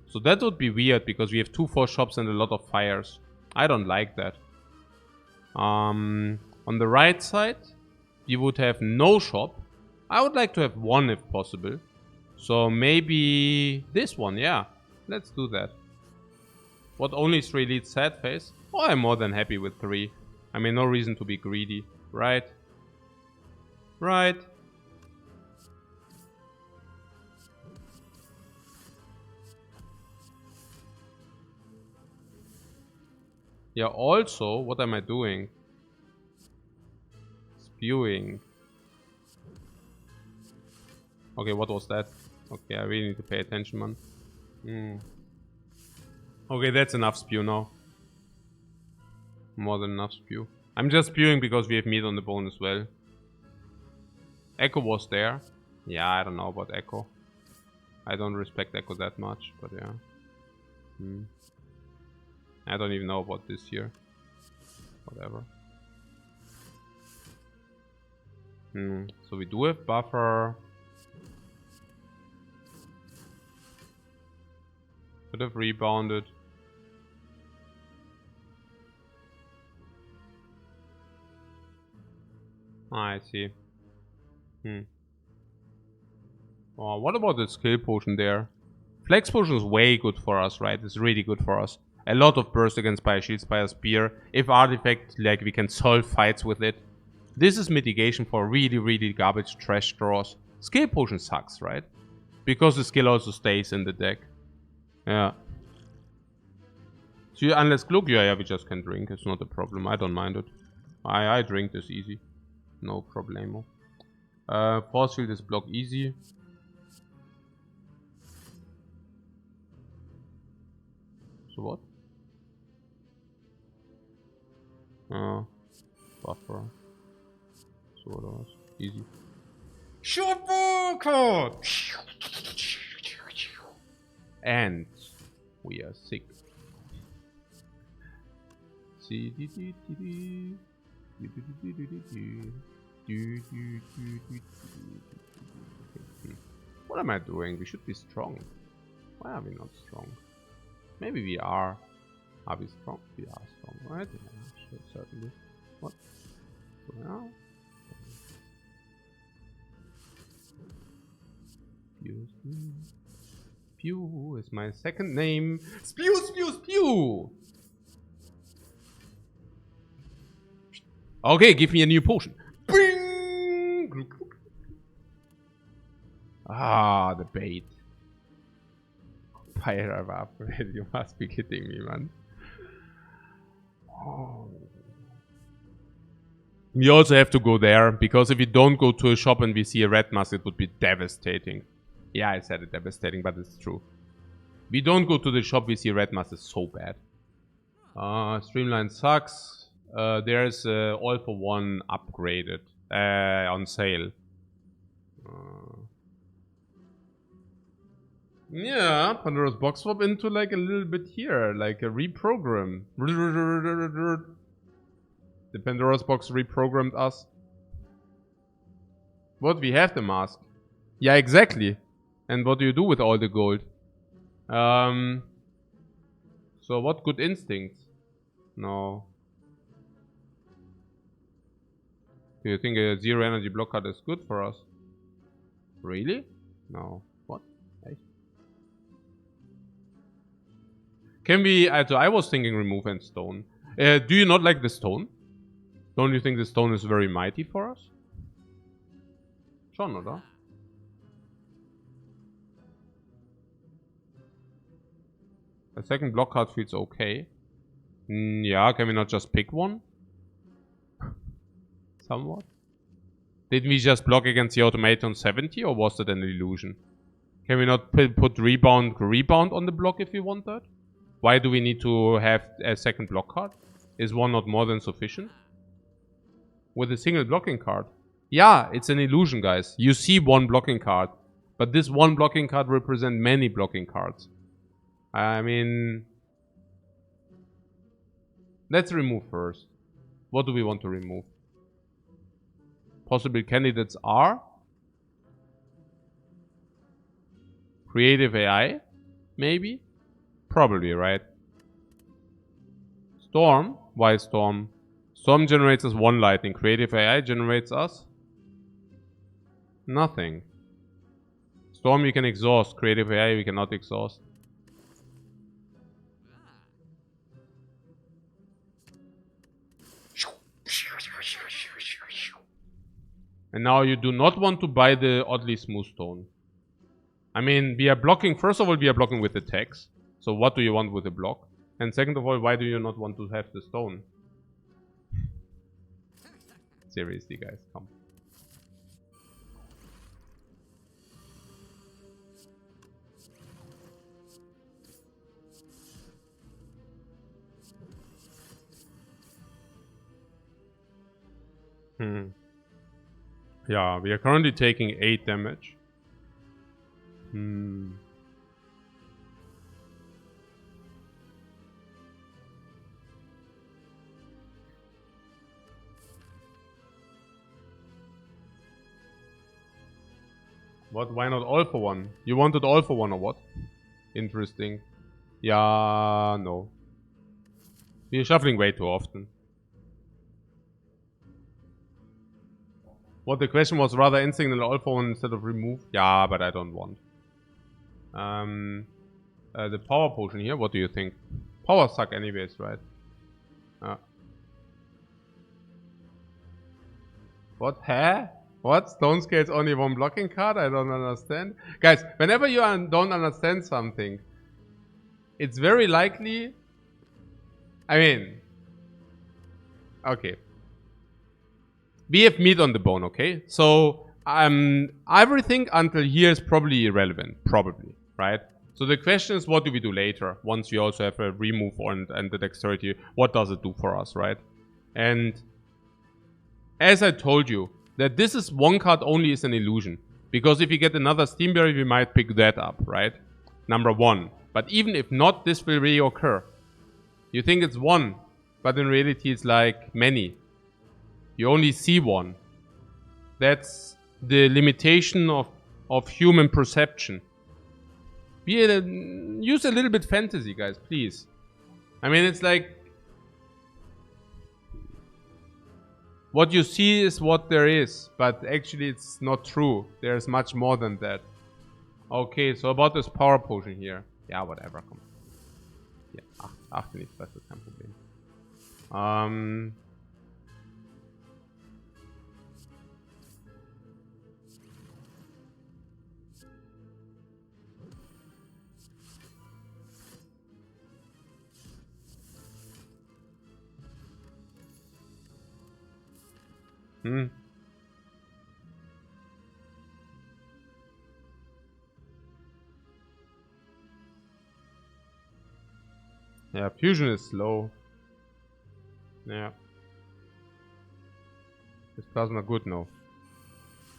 So that would be weird because we have 2 forced shops and a lot of fires. I don't like that. On the right side, we would have no shop. I would like to have one if possible. So maybe this one, yeah. Let's do that. What, only 3 leads sad face? Oh, I'm more than happy with 3. I mean, no reason to be greedy, right? Right. Yeah, also, what am I doing? Spewing. Okay, what was that? Okay, I really need to pay attention, man. Okay, that's enough spew now. More than enough spew. I'm just spewing because we have meat on the bone as well. Echo was there. Yeah, I don't know about Echo. I don't respect Echo that much, but yeah. I don't even know about this here. Whatever. So we do have buffer. Could have rebounded. I see. Oh, what about the skill potion there? Flex potion is way good for us, right? It's really good for us. A lot of burst against Spire Shield, Spire Spear. If artifact, like we can solve fights with it. This is mitigation for really, really garbage trash draws. Skill potion sucks, right? Because the skill also stays in the deck. Yeah. So unless Glug, yeah, we just can drink. It's not a problem. I don't mind it. I drink this easy. No problemo. Force field is block easy. So what? Buffer. So what else? Easy. And we are sick. What am I doing? We should be strong. Why are we not strong? Maybe we are. Are we strong? We are strong, right? Yeah, sure, certainly. What? So now? Spew is my second name. Spew, spew, spew! Okay, give me a new potion. Bing! Ah, the bait. Pyra, you must be kidding me, man. Oh. We also have to go there, because if we don't go to a shop and we see a red mask, it would be devastating. Yeah, I said it devastating, but it's true. We don't go to the shop, we see red mask, it's so bad. Streamline sucks. There's all for one upgraded on sale. Yeah, Pandora's box swap into like a little bit here, like a reprogram. The Pandora's box reprogrammed us. What? We have the mask. Yeah, exactly. And what do you do with all the gold? So what good instincts? No. Do you think a zero energy block card is good for us? Really? No. What? Hey. Can we... I was thinking remove and stone. Do you not like the stone? Don't you think the stone is very mighty for us? Schon, oder? A second block card feels okay. Yeah, can we not just pick one? Somewhat. Did we just block against the automaton 70 or was that an illusion? Can we not put rebound on the block if we want that? Why do we need to have a second block card? Is one not more than sufficient? With a single blocking card? Yeah, it's an illusion, guys. You see one blocking card, but this one blocking card represents many blocking cards. I mean, let's remove first. What do we want to remove? Possible candidates are creative AI, maybe? Probably, right? Storm? Why Storm? Storm generates us one lightning. Creative AI generates us nothing. Storm we can exhaust. Creative AI we cannot exhaust. And now you do not want to buy the oddly smooth stone. I mean, we are blocking. First of all, we are blocking with the text. So what do you want with the block? And second of all, why do you not want to have the stone? Seriously, guys, come. Yeah, we are currently taking 8 damage. What? Why not all for one? You wanted all for one or what? Interesting. Yeah, no. We're shuffling way too often. What, the question was rather instinct and all for one instead of remove? Yeah, but I don't want. The power potion here, what do you think? Power suck anyways, right? What? Huh? What? Stone scales only one blocking card? I don't understand. Guys, whenever you don't understand something, it's very likely... I mean... Okay. We have meat on the bone, okay? So, everything until here is probably irrelevant. Probably, right? So the question is, what do we do later? Once we also have a remove and the dexterity, what does it do for us, right? And... as I told you, that this is one card only is an illusion. Because if you get another Steamberry, we might pick that up, right? Number 1. But even if not, this will reoccur. You think it's one, but in reality it's like many. You only see one. That's the limitation of human perception. Use a little bit fantasy, guys, please. I mean, it's like... what you see is what there is, but actually it's not true. There's much more than that. Okay, so about this power potion here. Ja, whatever, komm. Ja, achte nicht, das ist kein Problem. Yeah, fusion is slow. Yeah. Is plasma good? No.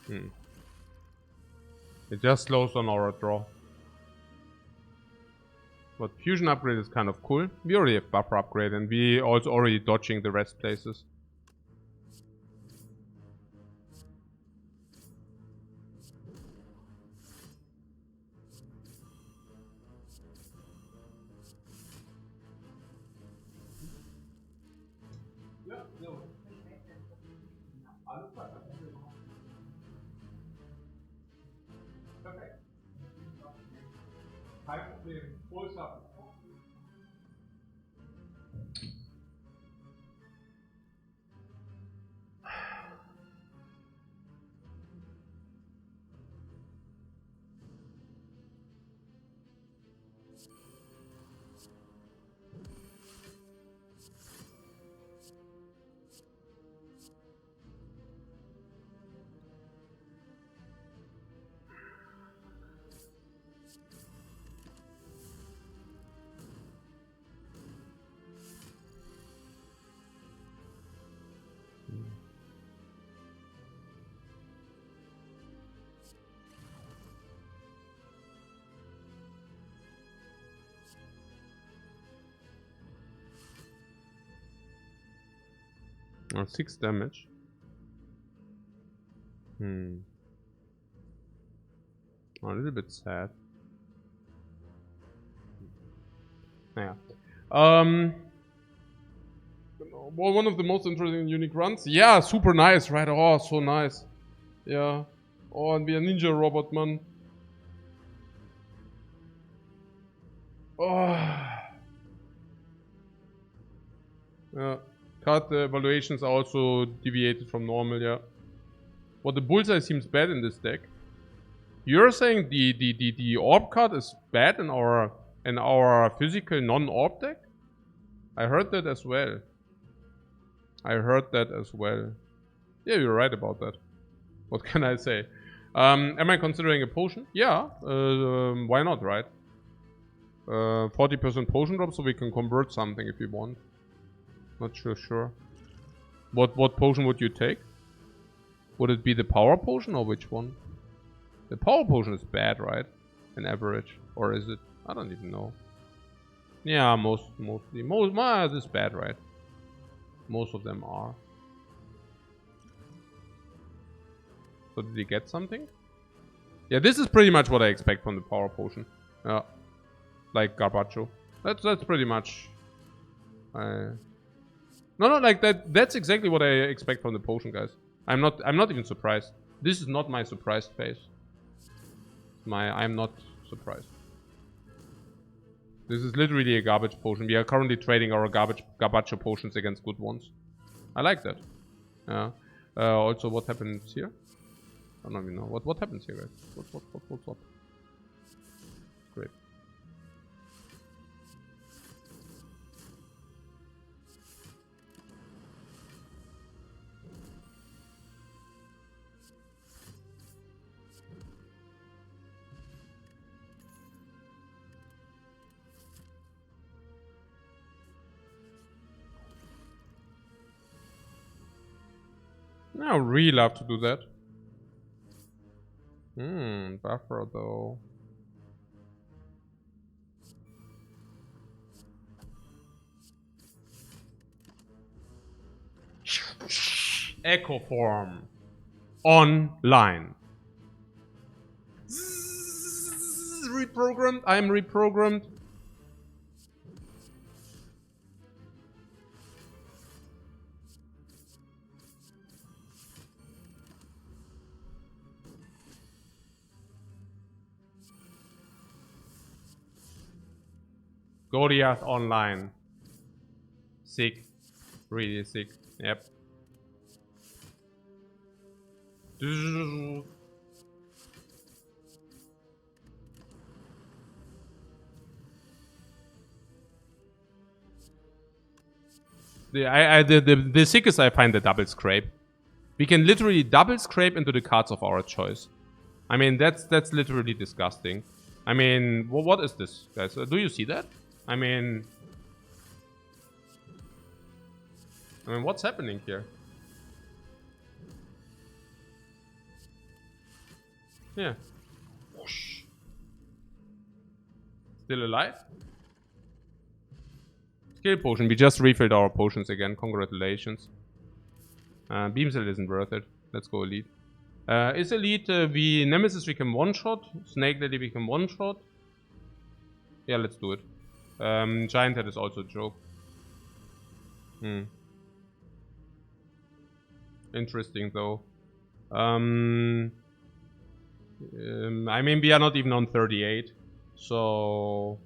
It just slows on our draw. But fusion upgrade is kind of cool. We already have buffer upgrade and we also already dodging the rest places. Oh, 6 damage. A little bit sad. Yeah. Well, one of the most interesting and unique runs. Yeah, super nice, right? Oh, so nice. Yeah. Oh, and be a ninja robot, man. Oh. Yeah. Card evaluations are also deviated from normal, yeah. Well, the bullseye seems bad in this deck. You're saying the orb card is bad in our physical non-orb deck? I heard that as well. Yeah, you're right about that. What can I say? Am I considering a potion? Yeah. Why not, right? 40% potion drop, so we can convert something if we want. Not sure. What potion would you take? Would it be the power potion or which one? The power potion is bad, right? In average. Or is it? I don't even know. Yeah, mostly. This is bad, right? Most of them are. So did he get something? Yeah, this is pretty much what I expect from the power potion. Yeah. Like Garbacho. That's pretty much... No, like that's exactly what I expect from the potion, guys. I'm not even surprised. This is not my surprised face. I'm not surprised. This is literally a garbage potion. We are currently trading our Garbacho potions against good ones. I like that. Yeah. Also, what happens here? I don't even know. What happens here, guys? What's up? Great. I would really love to do that. Buffer though. Echo form. Online. Reprogrammed. I'm reprogrammed. Goliath online. Sick. Really sick. Yep. The sickest I find the double scrape. We can literally double scrape into the cards of our choice. I mean, that's literally disgusting. I mean, what is this, guys? Do you see that? I mean, what's happening here? Yeah. Whoosh. Still alive? Skill potion. We just refilled our potions again. Congratulations. Beam Cell isn't worth it. Let's go Elite. Is Elite the Nemesis we can one-shot? Snake Lady we can one-shot? Yeah, let's do it. Giant Head is also a joke. Interesting though. I mean, we are not even on 38. So...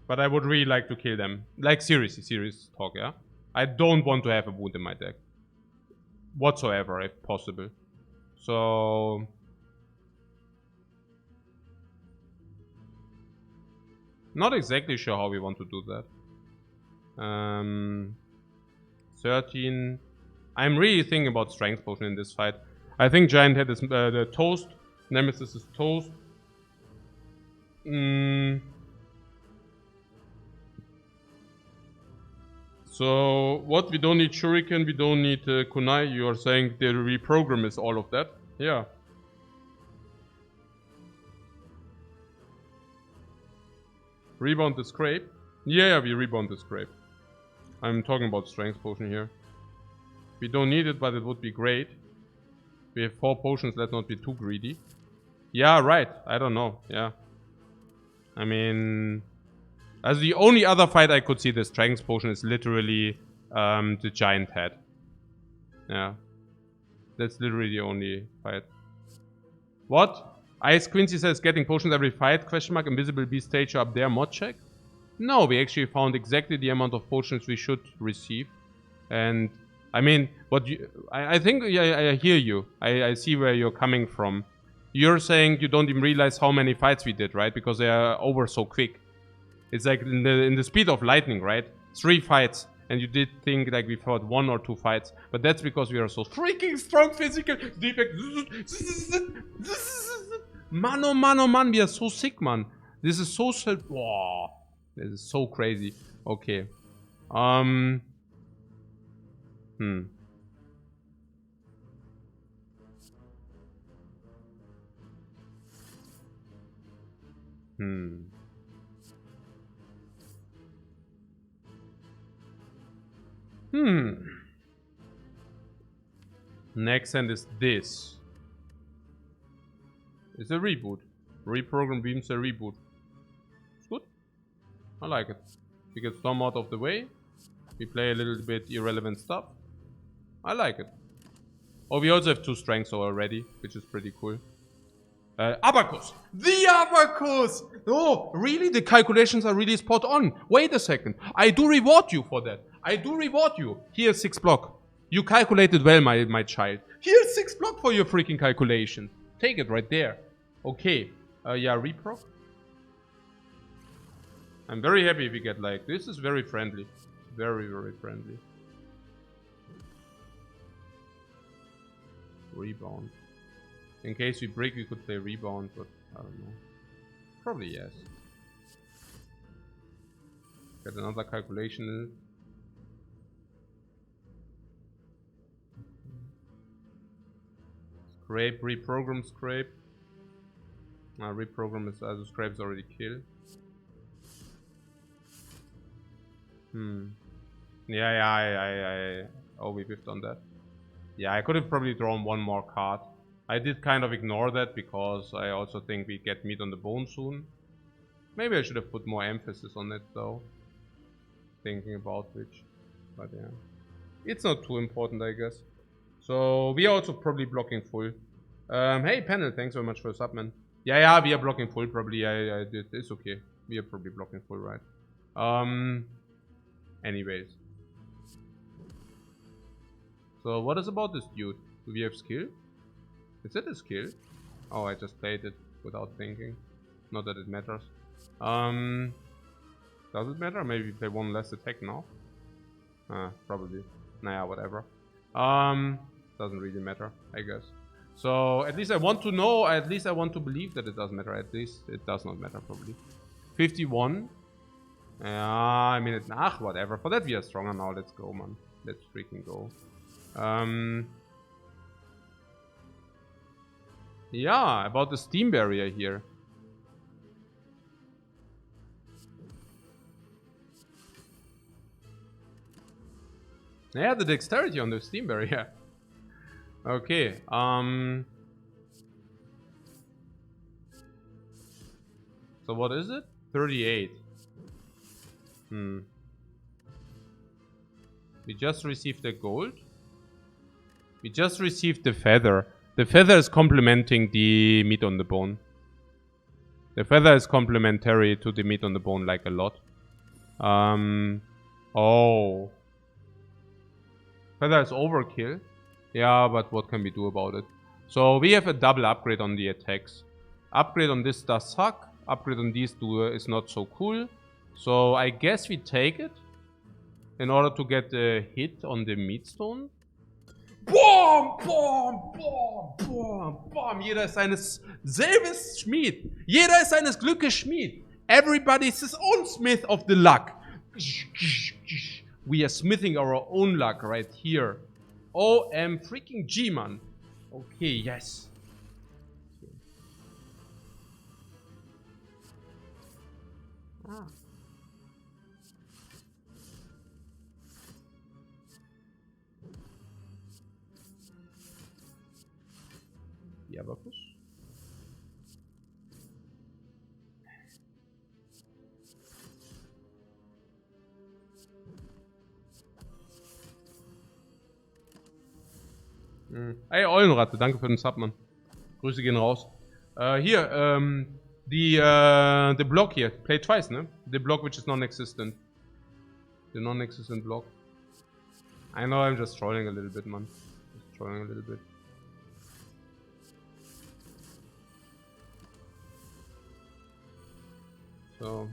but I would really like to kill them. Like, seriously, serious talk, yeah? I don't want to have a wound in my deck. Whatsoever, if possible. So... not exactly sure how we want to do that. 13... I'm really thinking about Strength Potion in this fight. I think Giant Head is the toast. Nemesis is toast. So, what? We don't need Shuriken, we don't need Kunai. You are saying the reprogram is all of that? Yeah. Rebound the scrape? Yeah, we rebound the scrape. I'm talking about strength potion here. We don't need it, but it would be great. We have 4 potions, let's not be too greedy. Yeah, right. I don't know. Yeah. I mean, as the only other fight I could see the strength potion is literally the giant head. Yeah. That's literally the only fight. What? Ice Quincy says getting potions every fight? Question mark. Invisible Beast stage up there. Mod check? No, we actually found exactly the amount of potions we should receive. And I mean, what you, I think I hear you. I see where you're coming from. You're saying you don't even realize how many fights we did, right? Because they are over so quick. It's like in the speed of lightning, right? 3 fights. And you did think like we fought 1 or 2 fights. But that's because we are so freaking strong physical. Defect. Man, oh man, oh man. We are so sick, man. This is so... Wow. This is so crazy. Okay. Next end is this. It's a reboot. Reprogram beams a reboot. It's good. I like it. We get Storm out of the way. We play a little bit irrelevant stuff. I like it. Oh, we also have 2 strengths already, which is pretty cool. Abacus! The Abacus! Oh, really? The calculations are really spot on. Wait a second. I do reward you for that. I do reward you. Here's 6 block. You calculated well, my child. Here's 6 block for your freaking calculation. Take it right there. Okay. Yeah, reproc. I'm very happy if we get like... This is very friendly. Very, very friendly. Rebound. In case we break, we could play rebound, but I don't know. Probably yes. Get another calculation in. Scrape, reprogram scrape. Reprogram is also scrape's already killed. Yeah, oh, we biffed on that. Yeah, I could have probably drawn 1 more card. I did kind of ignore that because I also think we get meat on the bone soon. Maybe I should have put more emphasis on it though. Thinking about which. But yeah. It's not too important, I guess. So we are also probably blocking full. Hey panel, thanks very much for the sub, man. Yeah, we are blocking full probably. I did. It's okay. We are probably blocking full, right? Anyways. So what is about this dude? Do we have skill? Is it a skill? Oh, I just played it without thinking. Not that it matters. Does it matter? Maybe we play 1 less attack now. Probably. Nah, whatever. Doesn't really matter, I guess. So at least I want to know. At least I want to believe that it does matter. At least it does not matter, probably. 51. I mean, whatever. For that we are stronger now. Let's go, man. Let's freaking go. Yeah, about the steam barrier here. Yeah, the dexterity on the steam barrier. Okay, so what is it? 38. We just received the gold. We just received the feather. The feather is complementing the meat on the bone. The feather is complementary to the meat on the bone like a lot. Oh. Feather is overkill. Yeah, but what can we do about it? So we have a double upgrade on the attacks. Upgrade on this does suck. Upgrade on these two is not so cool. So I guess we take it. In order to get a hit on the meat stone. Boom, boom, boom, boom, boom. Jeder ist seines selbes Schmied. Jeder ist seines Glückes Schmied. Everybody is his own smith of the luck. We are smithing our own luck right here. OM freaking G, man. Okay, yes. Ah. Ja, aber Fuß. Ey, Eulenratte, danke für den Sub, Mann. Grüße gehen raus. Hier, the block here. Play twice, ne? The block which is non-existent. The non-existent block. I know I'm just trolling a little bit, man. Just trolling a little bit. So.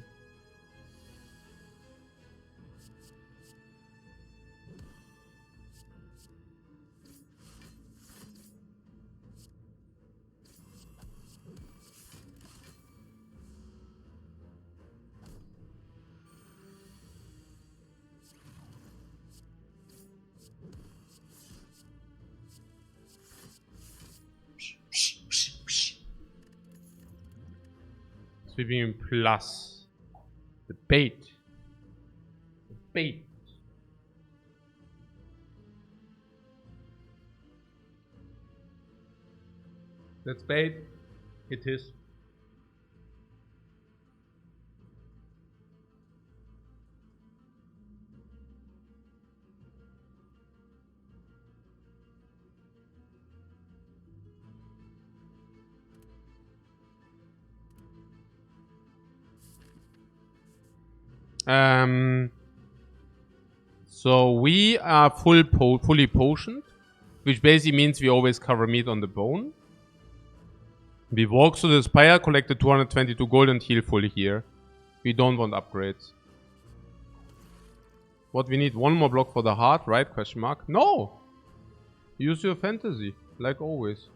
Sweeping plus the bait. The bait. That's bait. It is. So we are fully potioned, which basically means we always cover meat on the bone. We walk to the Spire, collect the 222 gold and heal fully here. We don't want upgrades. What we need? One more block for the heart, right? Question mark. No! Use your fantasy, like always.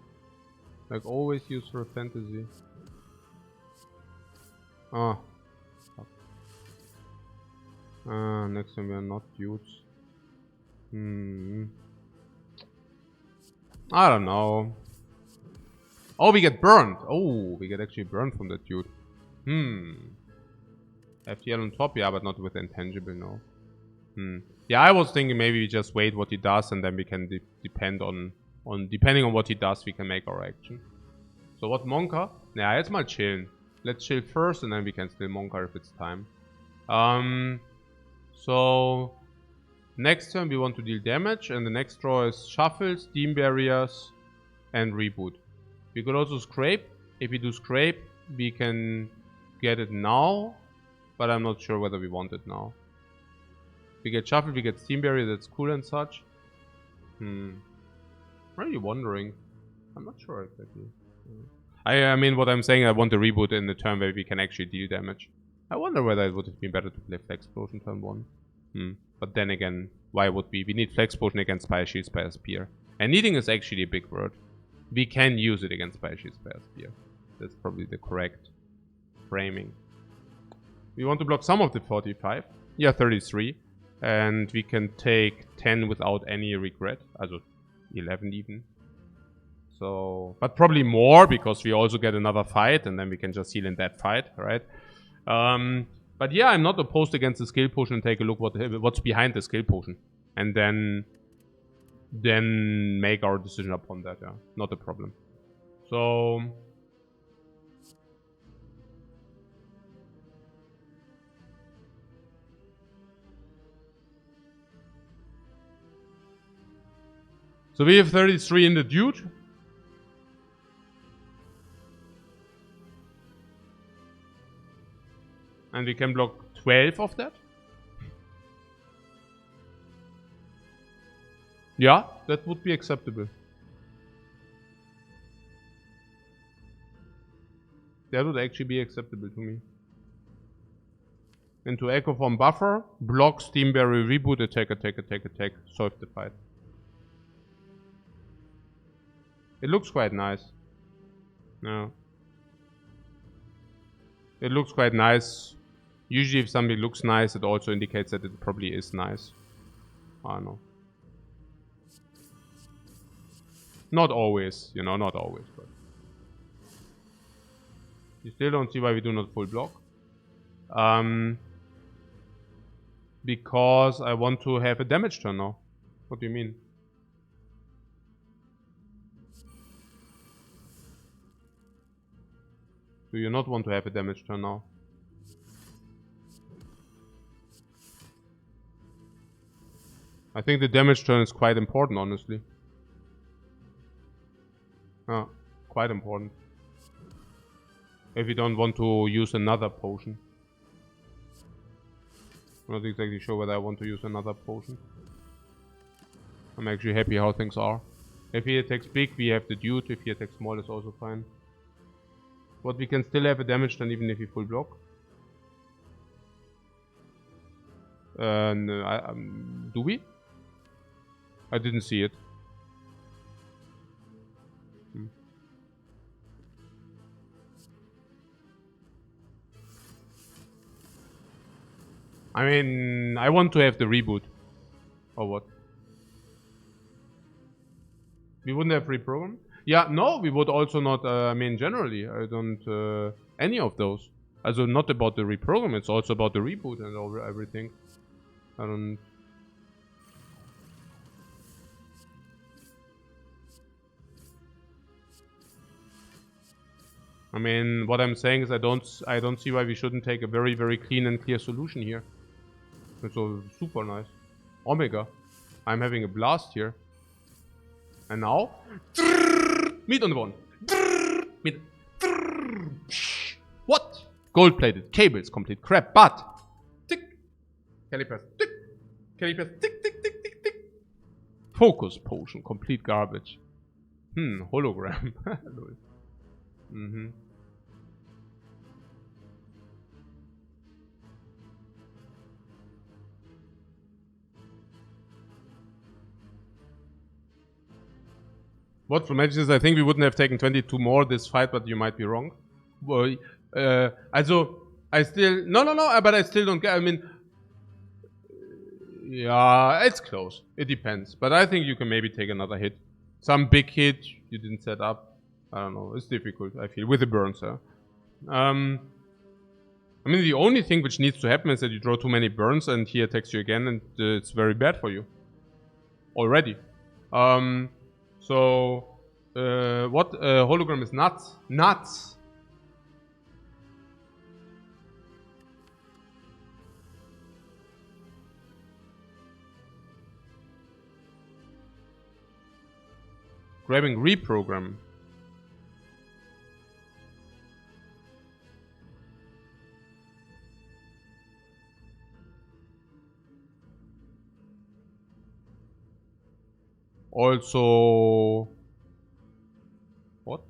Like always, use your fantasy. Ah. Next time we are not dudes. I don't know. Oh, we get burned. Oh, we get actually burned from that dude. FTL on top, yeah, but not with intangible, no. Yeah, I was thinking maybe we just wait what he does and then we can depending on what he does, we can make our action. So what Monka? Yeah, let's mal chillen. Let's chill first and then we can still Monka if it's time. So next turn we want to deal damage and the next draw is Shuffle, Steam Barriers and Reboot. We could also Scrape. If we do Scrape, we can get it now, but I'm not sure whether we want it now. We get Shuffle, we get Steam Barrier, that's cool and such. I'm really wondering. I'm not sure exactly. I mean, what I'm saying, I want the Reboot in the turn where we can actually deal damage. I wonder whether it would have been better to play Flexplosion turn 1. But then again, why would we? We need Flexplosion against Spire Shield, Spire Spear. And needing is actually a big word. We can use it against Spire Shield, Spire Spear. That's probably the correct framing. We want to block some of the 45. Yeah, 33. And we can take 10 without any regret. Also 11 even. So, but probably more because we also get another fight and then we can just heal in that fight, right? But yeah, I'm not opposed against the skill potion and take a look what's behind the skill potion. And then make our decision upon that, yeah. Not a problem. So we have 33 in the dude. And we can block 12 of that. Yeah, that would be acceptable. That would actually be acceptable to me. Into Echo from Buffer, block, Steam Barrier, Reboot, attack, solve the fight. It looks quite nice. No. It looks quite nice. Usually if something looks nice, it also indicates that it probably is nice. I don't know. Not always, you know, not always, but... You still don't see why we do not full block. Because I want to have a damage turn now. What do you mean? Do you not want to have a damage turn now? I think the damage turn is quite important, honestly. Quite important. If you don't want to use another potion. I'm not exactly sure whether I want to use another potion. I'm actually happy how things are. If he attacks big, we have the dude. If he attacks small, it's also fine. But we can still have a damage turn even if he full block. No, do we? I didn't see it. I mean, I want to have the reboot. Or what? We wouldn't have reprogrammed? Yeah, no, we would also not, I mean, generally, I don't, any of those. Also, not about the reprogram, it's also about the reboot and over everything. I don't... I mean, what I'm saying is I don't see why we shouldn't take a very, very clean and clear solution here. It's so super nice. Omega. I'm having a blast here. And now? Meat on the bone. Meat. What? Gold-plated cables, complete crap, but... Tick. Calipers. Tick. Calipers. Tick, tick, tick, tick, tick. Focus potion, complete garbage. Hologram. What for matches? I think we wouldn't have taken 22 more this fight, but you might be wrong. Well, also, I still... No, but I still don't get... I mean... Yeah, it's close. It depends. But I think you can maybe take another hit. Some big hit you didn't set up. I don't know. It's difficult, I feel. With the burns, huh? I mean, the only thing which needs to happen is that you draw too many burns and he attacks you again and it's very bad for you. Already. So, what? Hologram is nuts. Nuts! Grabbing reprogram. Also... What?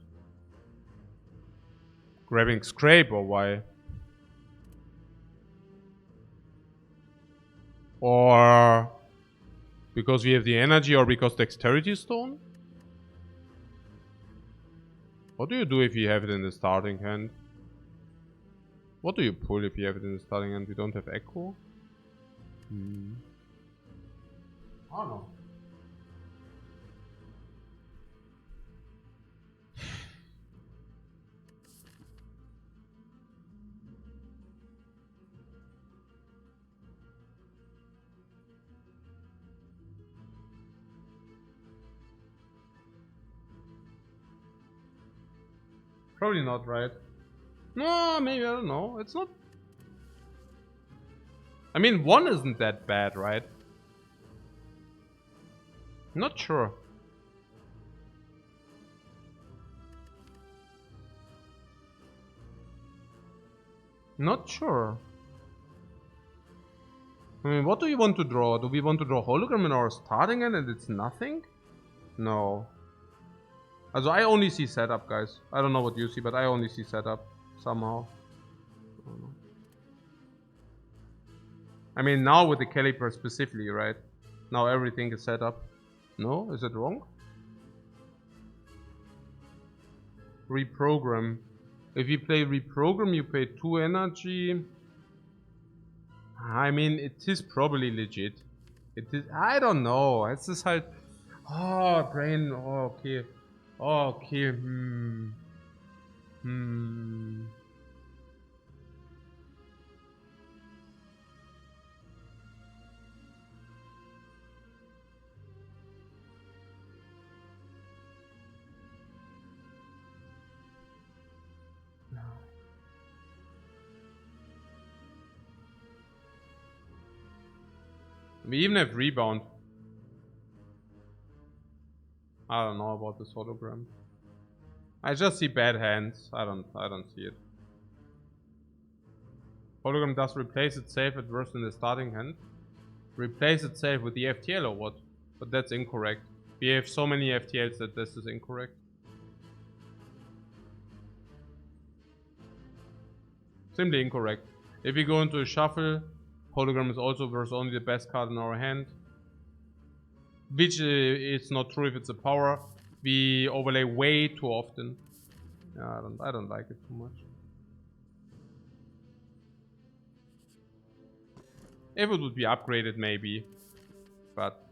Grabbing scrape or why? Or... Because we have the energy or because dexterity stone? What do you do if you have it in the starting hand? What do you pull if you have it in the starting hand? We don't have echo? I don't know. Probably not, right? No, maybe, I don't know. It's not... I mean, 1 isn't that bad, right? Not sure. Not sure. I mean, what do you want to draw? Do we want to draw hologram in our starting end and it's nothing? No. Also, I only see setup, guys. I don't know what you see, but I only see setup. Somehow. I don't know. I mean, now with the caliper specifically, right? Now everything is set up. No? Is it wrong? Reprogram. If you play reprogram, you pay 2 energy. I mean, it is probably legit. It is, I don't know. Es ist halt. Oh, Brain. Oh, okay. Oh, okay. We even have rebound. I don't know about this hologram. I just see bad hands. I don't see it. Hologram does replace itself at worst in the starting hand. Replace itself with the FTL or what? But that's incorrect. We have so many FTLs that this is incorrect. Simply incorrect. If we go into a shuffle, hologram is also worth only the best card in our hand. Which is not true if it's a power. We overlay way too often. Yeah, I don't like it too much. If it would be upgraded, maybe, but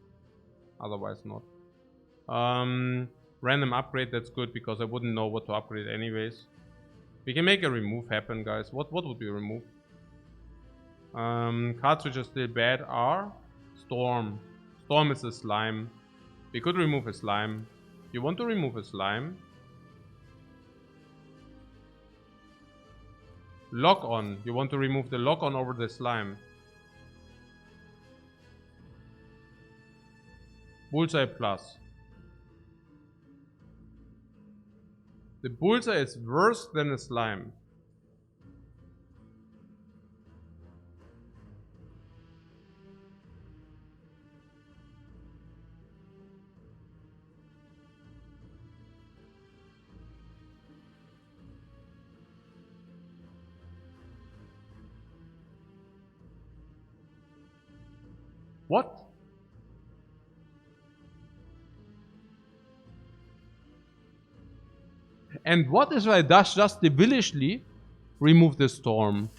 otherwise not. Random upgrade, that's good because I wouldn't know what to upgrade anyways. We can make a remove happen, guys. What would be removed? Cards which are still bad are Storm. Storm is a slime. We could remove a slime. You want to remove a slime? Lock on. You want to remove the lock on over the slime. Bullseye plus. The bullseye is worse than a slime. What? And what if I just devilishly remove the storm?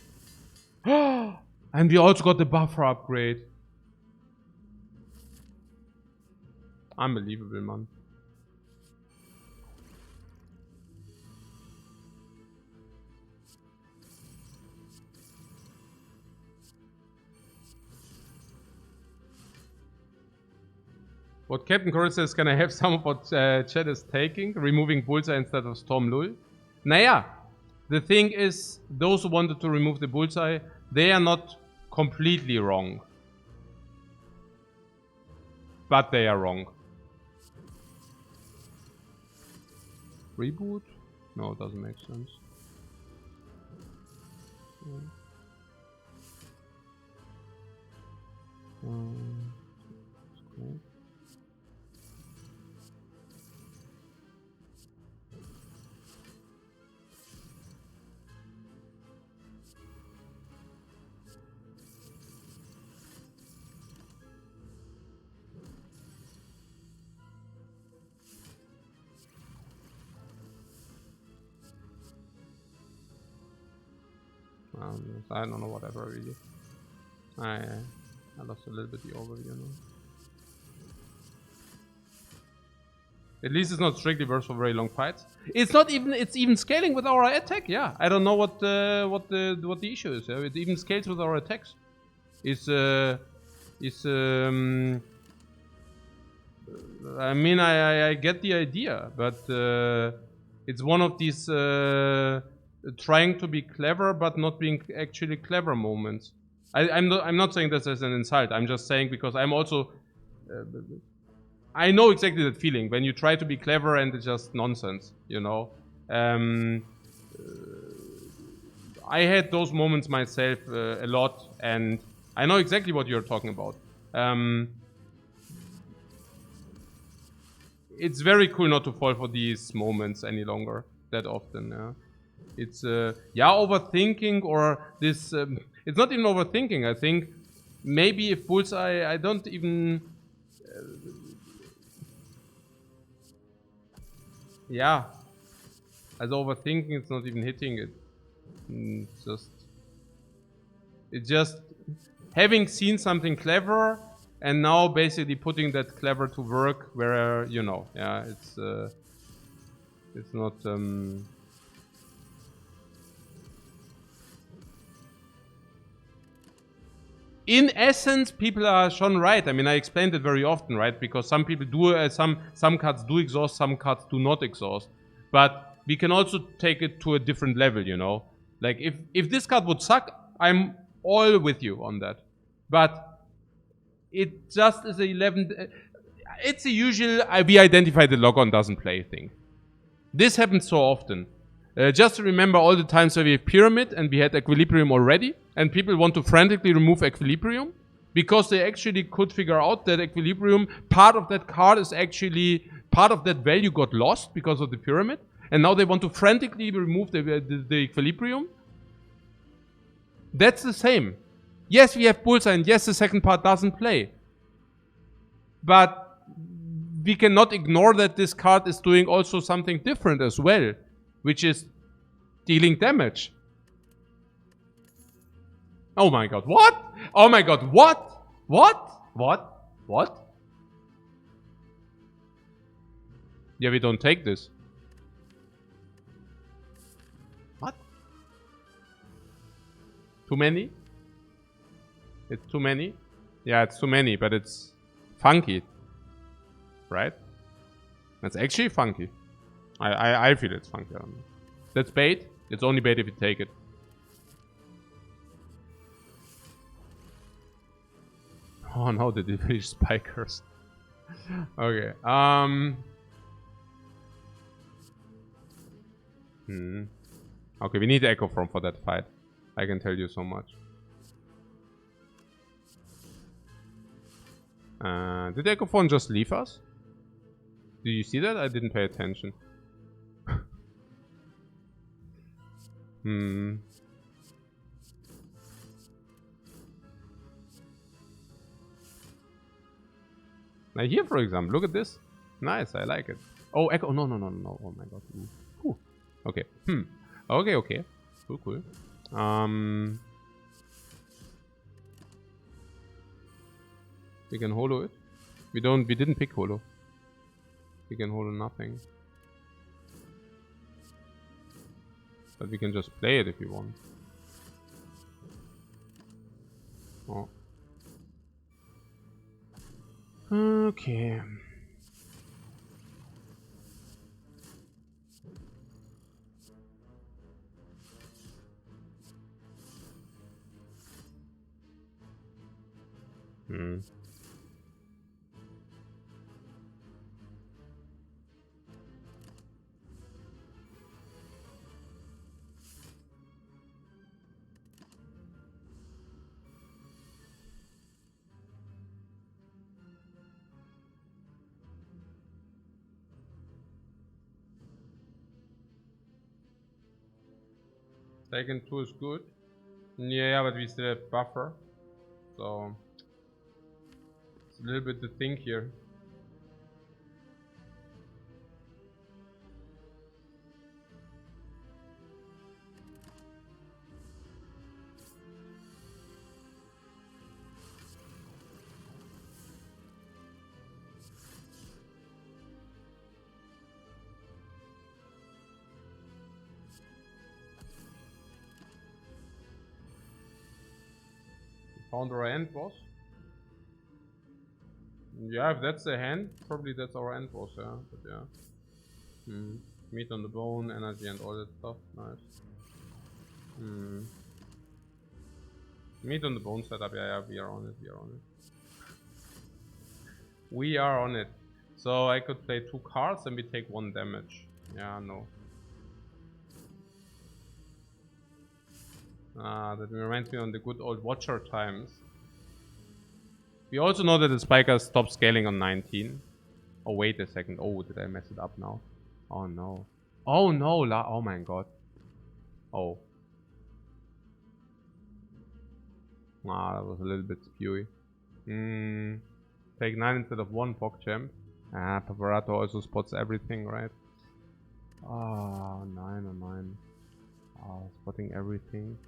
And we also got the buffer upgrade. Unbelievable, man. What Captain Coral says, can I have some of what chat is taking? Removing Bullseye instead of Storm Lul? Naja, the thing is, those who wanted to remove the Bullseye, they are not completely wrong. But they are wrong. Reboot? No, it doesn't make sense. Cool. I don't know, whatever, really. I lost a little bit the overview now. At least it's not strictly worse for very long fights. It's not even. It's even scaling with our attack. Yeah, I don't know what the issue is. It even scales with our attacks. I mean, I get the idea, but it's one of these trying to be clever but not being actually clever moments. I'm not saying this as an insult. I'm just saying because I'm also. I know exactly that feeling when you try to be clever and it's just nonsense, you know. I had those moments myself a lot, and I know exactly what you're talking about. It's very cool not to fall for these moments any longer that often. Yeah. It's overthinking or this. It's not even overthinking. I think maybe if Bullseye, I don't even. Yeah, as overthinking, it's not even hitting it. It's just having seen something clever and now basically putting that clever to work where, you know, yeah, it's not, in essence, people are shown right. I mean, I explained it very often, right? Because some people do, some cards do exhaust, some cards do not exhaust. But we can also take it to a different level, you know? Like, if this card would suck, I'm all with you on that. But it just is a 11... It's a usual, we identify the logon doesn't play thing. This happens so often. Just remember all the times where we have Pyramid and we had Equilibrium already, and people want to frantically remove Equilibrium because they actually could figure out that Equilibrium, part of that card is actually, part of that value got lost because of the Pyramid, and now they want to frantically remove the Equilibrium. That's the same. Yes, we have Bullseye, and yes, the second part doesn't play. But we cannot ignore that this card is doing also something different as well, which is dealing damage. Oh my god, what? Oh my god, what? What? What? What? Yeah, we don't take this. What? Too many? It's too many? Yeah, it's too many, but it's funky. Right? That's actually funky. I feel it's funky. That's bait. It's only bait if you take it. Oh no, the Devilish Spikers. Okay. Okay, we need Echo Form for that fight. I can tell you so much. Did Echo Form just leave us? Did you see that? I didn't pay attention. Now here, for example, look at this. Nice, I like it. Oh, Echo. No. Oh my god. Ooh. Okay. Okay. Cool. We can holo it. We didn't pick holo. We can holo nothing. But we can just play it if you want. Oh. Okay. Second 2 is good. Yeah, but we still have buffer. So it's a little bit to think here. Found our end boss. Yeah, if that's the hand, probably that's our end boss, yeah. But yeah. Meat on the bone, energy and all that stuff. Nice. Meat on the bone setup, yeah, we are on it. We are on it. So I could play 2 cards and we take 1 damage. Yeah, no. That reminds me on the good old Watcher times. We also know that the Spikers stop scaling on 19. Oh, wait a second. Oh, did I mess it up now? Oh, no. Oh, no. Oh, my God. Oh. That was a little bit spewy. Take 9 instead of 1, PogChamp. Paparato also spots everything, right? 9 on 9. Spotting everything.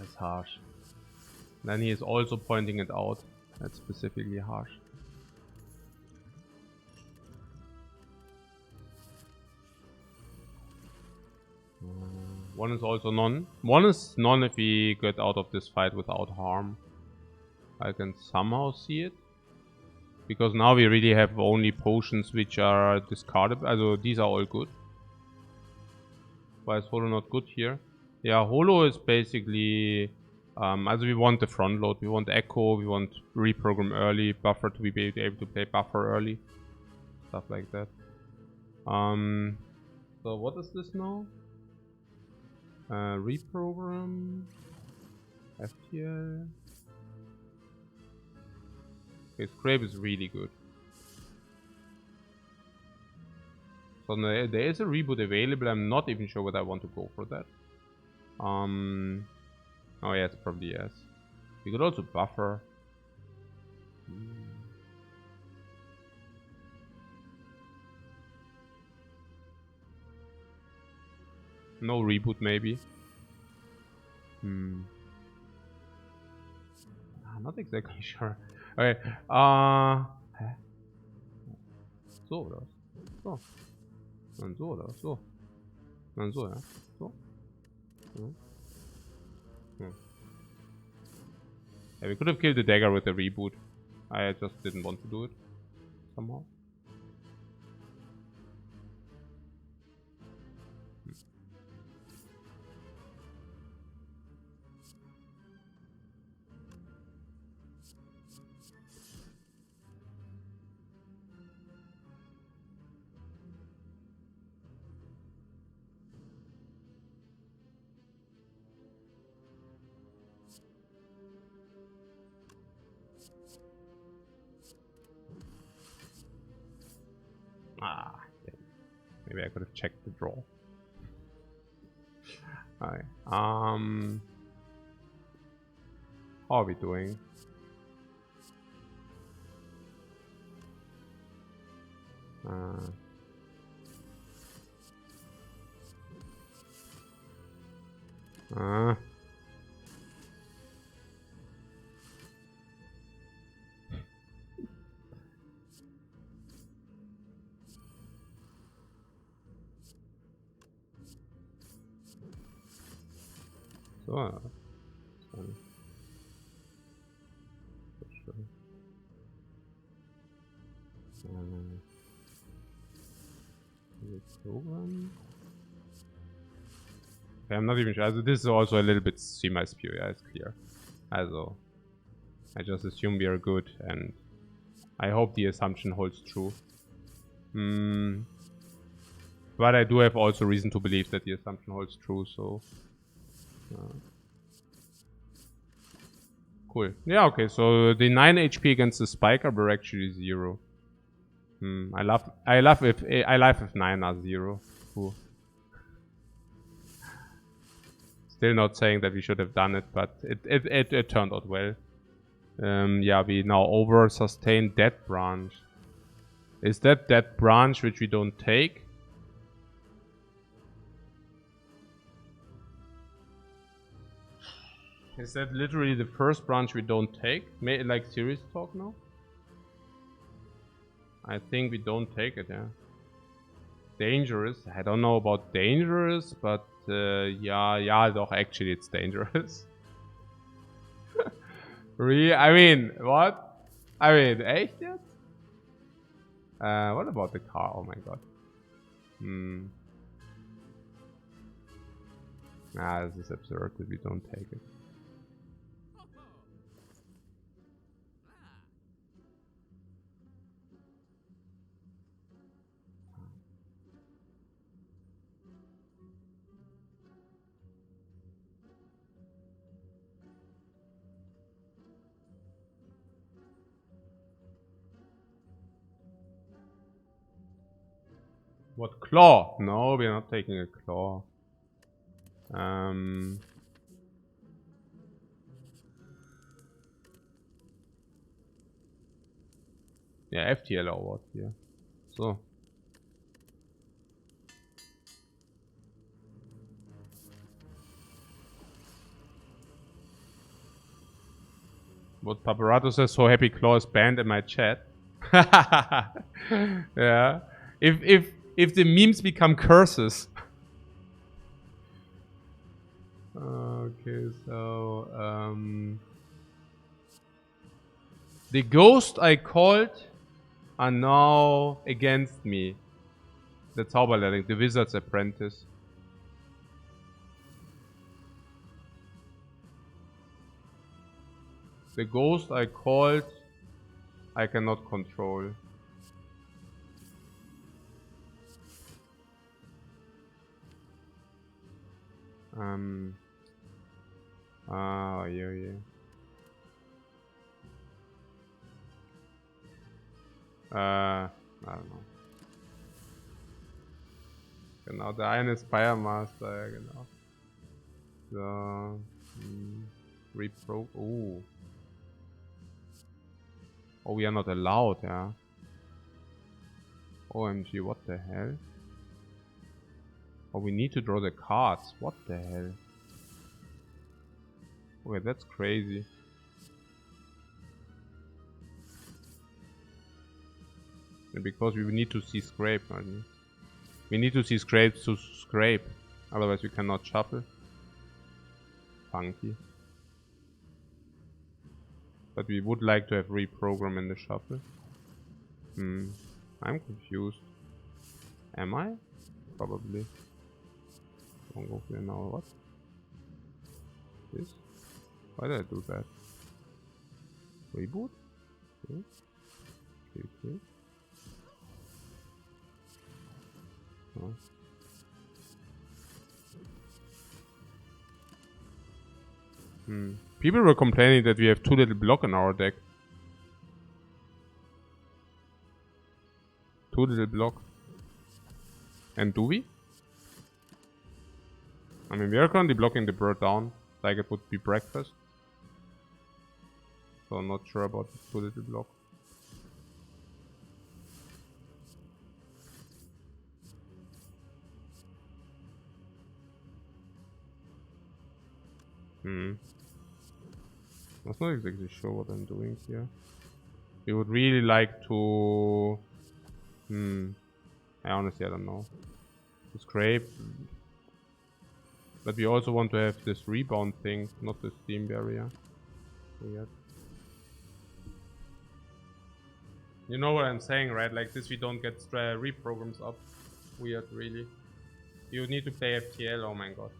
That's harsh. Then he is also pointing it out. That's specifically harsh. One is also none. One is none if we get out of this fight without harm. I can somehow see it. Because now we really have only potions which are discardable. Also these are all good. Why is Holo not good here? Yeah, Holo is basically... also we want the front load. We want Echo. We want reprogram early. Buffer to be able to play buffer early. Stuff like that. So what is this now? Reprogram. FTL. Okay, Scrape is really good. So there is a reboot available. I'm not even sure whether I want to go for that. Oh yes, probably yes. We could also buffer. No reboot maybe. I'm not exactly sure. Okay, so oder? So. Dann so oder? So. Dann so, ja. So. Yeah, we could have killed the dagger with the reboot. I just didn't want to do it. Somehow. Ah, yeah. Maybe I could have checked the draw. Alright. How are we doing? So. Program. Okay, I'm not even sure. Also, this is also a little bit semi-spew, yeah, it's clear. Also, I just assume we are good, and I hope the assumption holds true. But I do have also reason to believe that the assumption holds true, so... cool. Yeah, okay, so the 9 HP against the Spiker were actually 0. I love if 9 are 0. Cool. Still not saying that we should have done it, but it turned out well. Yeah, we now over sustain that branch. Is that branch which we don't take? Is that literally the first branch we don't take? Like serious talk now? I think we don't take it, yeah. Dangerous. I don't know about dangerous, but yeah, doch, actually it's dangerous. Really? I mean, what? I mean, echt yet? What about the car? Oh my god. Nah, this is absurd that we don't take it. What, claw? No, we're not taking a claw. Yeah, FTL or what here. So. What Paparato says, so happy Claw is banned in my chat. Yeah. If the memes become curses. Okay, so the ghost I called are now against me. The Zauberlehrling, the wizard's apprentice. The ghost I called, I cannot control. Yeah. I don't know. Genau, der eine Spire Master, ja genau. So, Repro. Oh, we are not allowed, yeah. OMG, what the hell? Oh, we need to draw the cards. What the hell? Okay, that's crazy. And because we need to see scrape, right? We need to see scrapes to scrape. Otherwise we cannot shuffle. Funky. But we would like to have reprogram in the shuffle. I'm confused. Am I? Probably. Don't go here now. What? This? Why did I do that? Reboot? Okay. Oh. People were complaining that we have too little block in our deck. Too little block. And do we? I mean, we are currently blocking the bird down, like it would be breakfast. So I'm not sure about the too little block. I'm not exactly sure what I'm doing here. We would really like to... I honestly don't know. To scrape. But we also want to have this rebound thing, not the steam barrier. Weird. You know what I'm saying, right? Like this we don't get reprograms up. Weird, really. You need to play FTL, oh my god.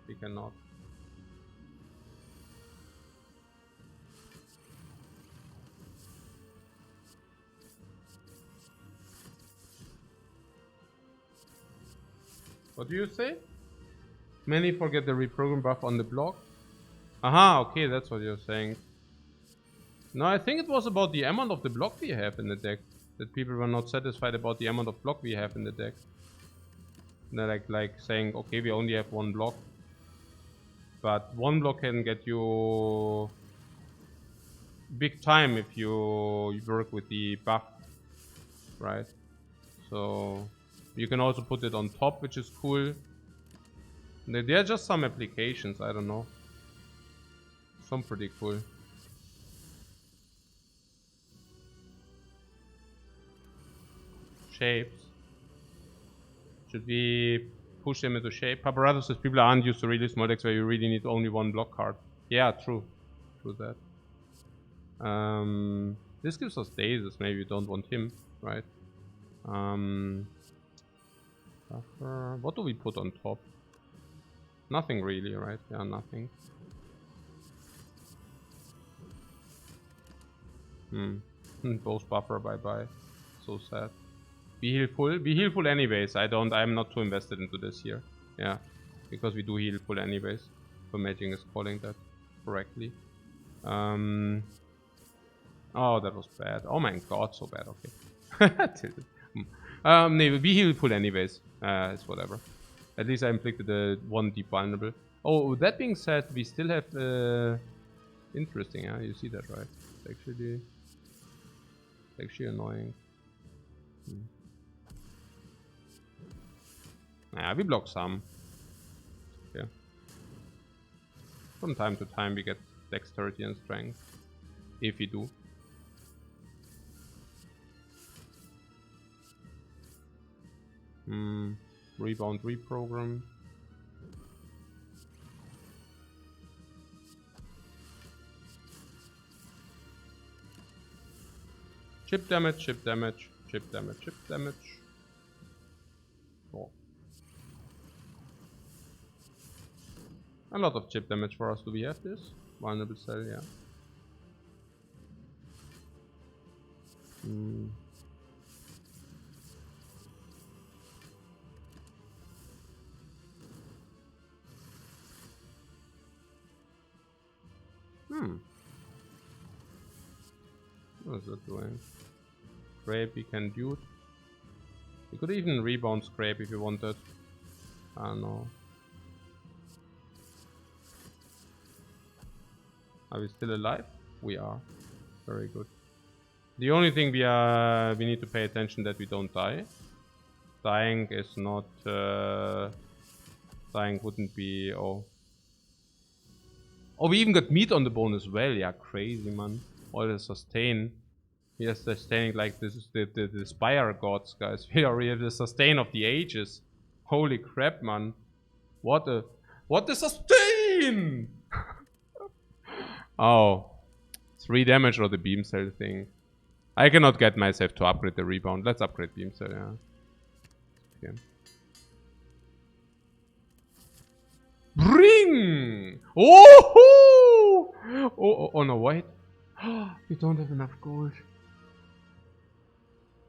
We cannot. What do you say? Many forget the reprogram buff on the block. Aha, okay, that's what you're saying. No, I think it was about the amount of the block we have in the deck. That people were not satisfied about the amount of block we have in the deck. They're like saying, okay, we only have one block. But one block can get you big time if you work with the buff, right? So you can also put it on top, which is cool. There are just some applications, I don't know. Some pretty cool. Shapes. Should we push them into shape? Paparazzo says people aren't used to really small decks where you really need only one block card. Yeah, true. True that. This gives us Daisies. Maybe we don't want him, right? What do we put on top? Nothing really, right? Yeah, nothing. Both buffer, bye-bye. So sad. We heal full. We heal full anyways. I'm not too invested into this here. Yeah. Because we do heal full anyways. So Magic is calling that correctly. Oh, that was bad. Oh my god, so bad. Okay. No, we heal full anyways. It's whatever. At least I inflicted the one deep vulnerable. Oh, that being said, we still have interesting, yeah, you see that, right? It's actually annoying. Yeah, we block some. Yeah. From time to time we get dexterity and strength. If you do. Rebound reprogram. Chip damage, chip damage, chip damage, chip damage. Oh. A lot of chip damage for us. Do we have this? Vulnerable cell, yeah. What is that doing? Scrape, we can do it. We could even rebound Scrape if you wanted. I don't know. Are we still alive? We are. Very good. The only thing we need to pay attention that we don't die. Dying is not dying wouldn't be oh. Oh, we even got meat on the bone as well. Yeah, crazy man. All the sustain. We are sustaining like this is the Spire gods, guys. We are the sustain of the ages. Holy crap, man. What a sustain! Oh. 3 damage or the beam cell thing. I cannot get myself to upgrade the rebound. Let's upgrade beam cell, yeah. Okay. Bring! Oh! Oh no, wait. We don't have enough gold.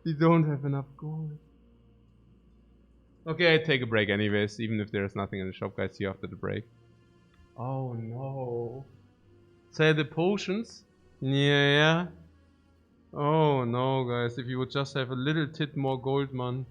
We don't have enough gold. Okay, I take a break anyways, even if there's nothing in the shop, guys. See you after the break. Oh no. Sell the potions? Yeah. Oh no, guys. If you would just have a little tit more gold, man.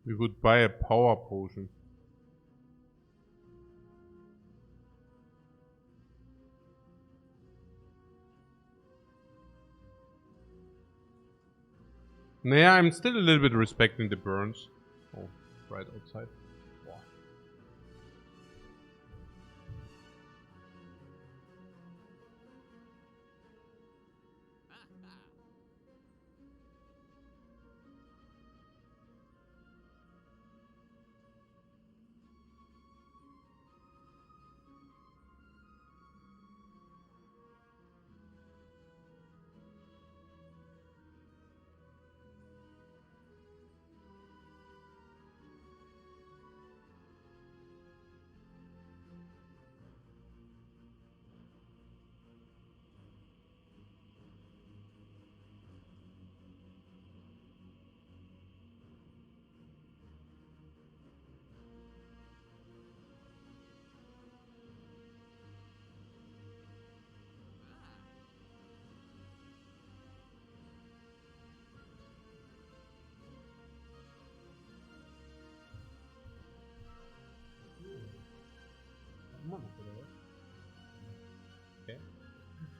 We would buy a power potion. Nah, I'm still a little bit respecting the burns. Oh, right outside.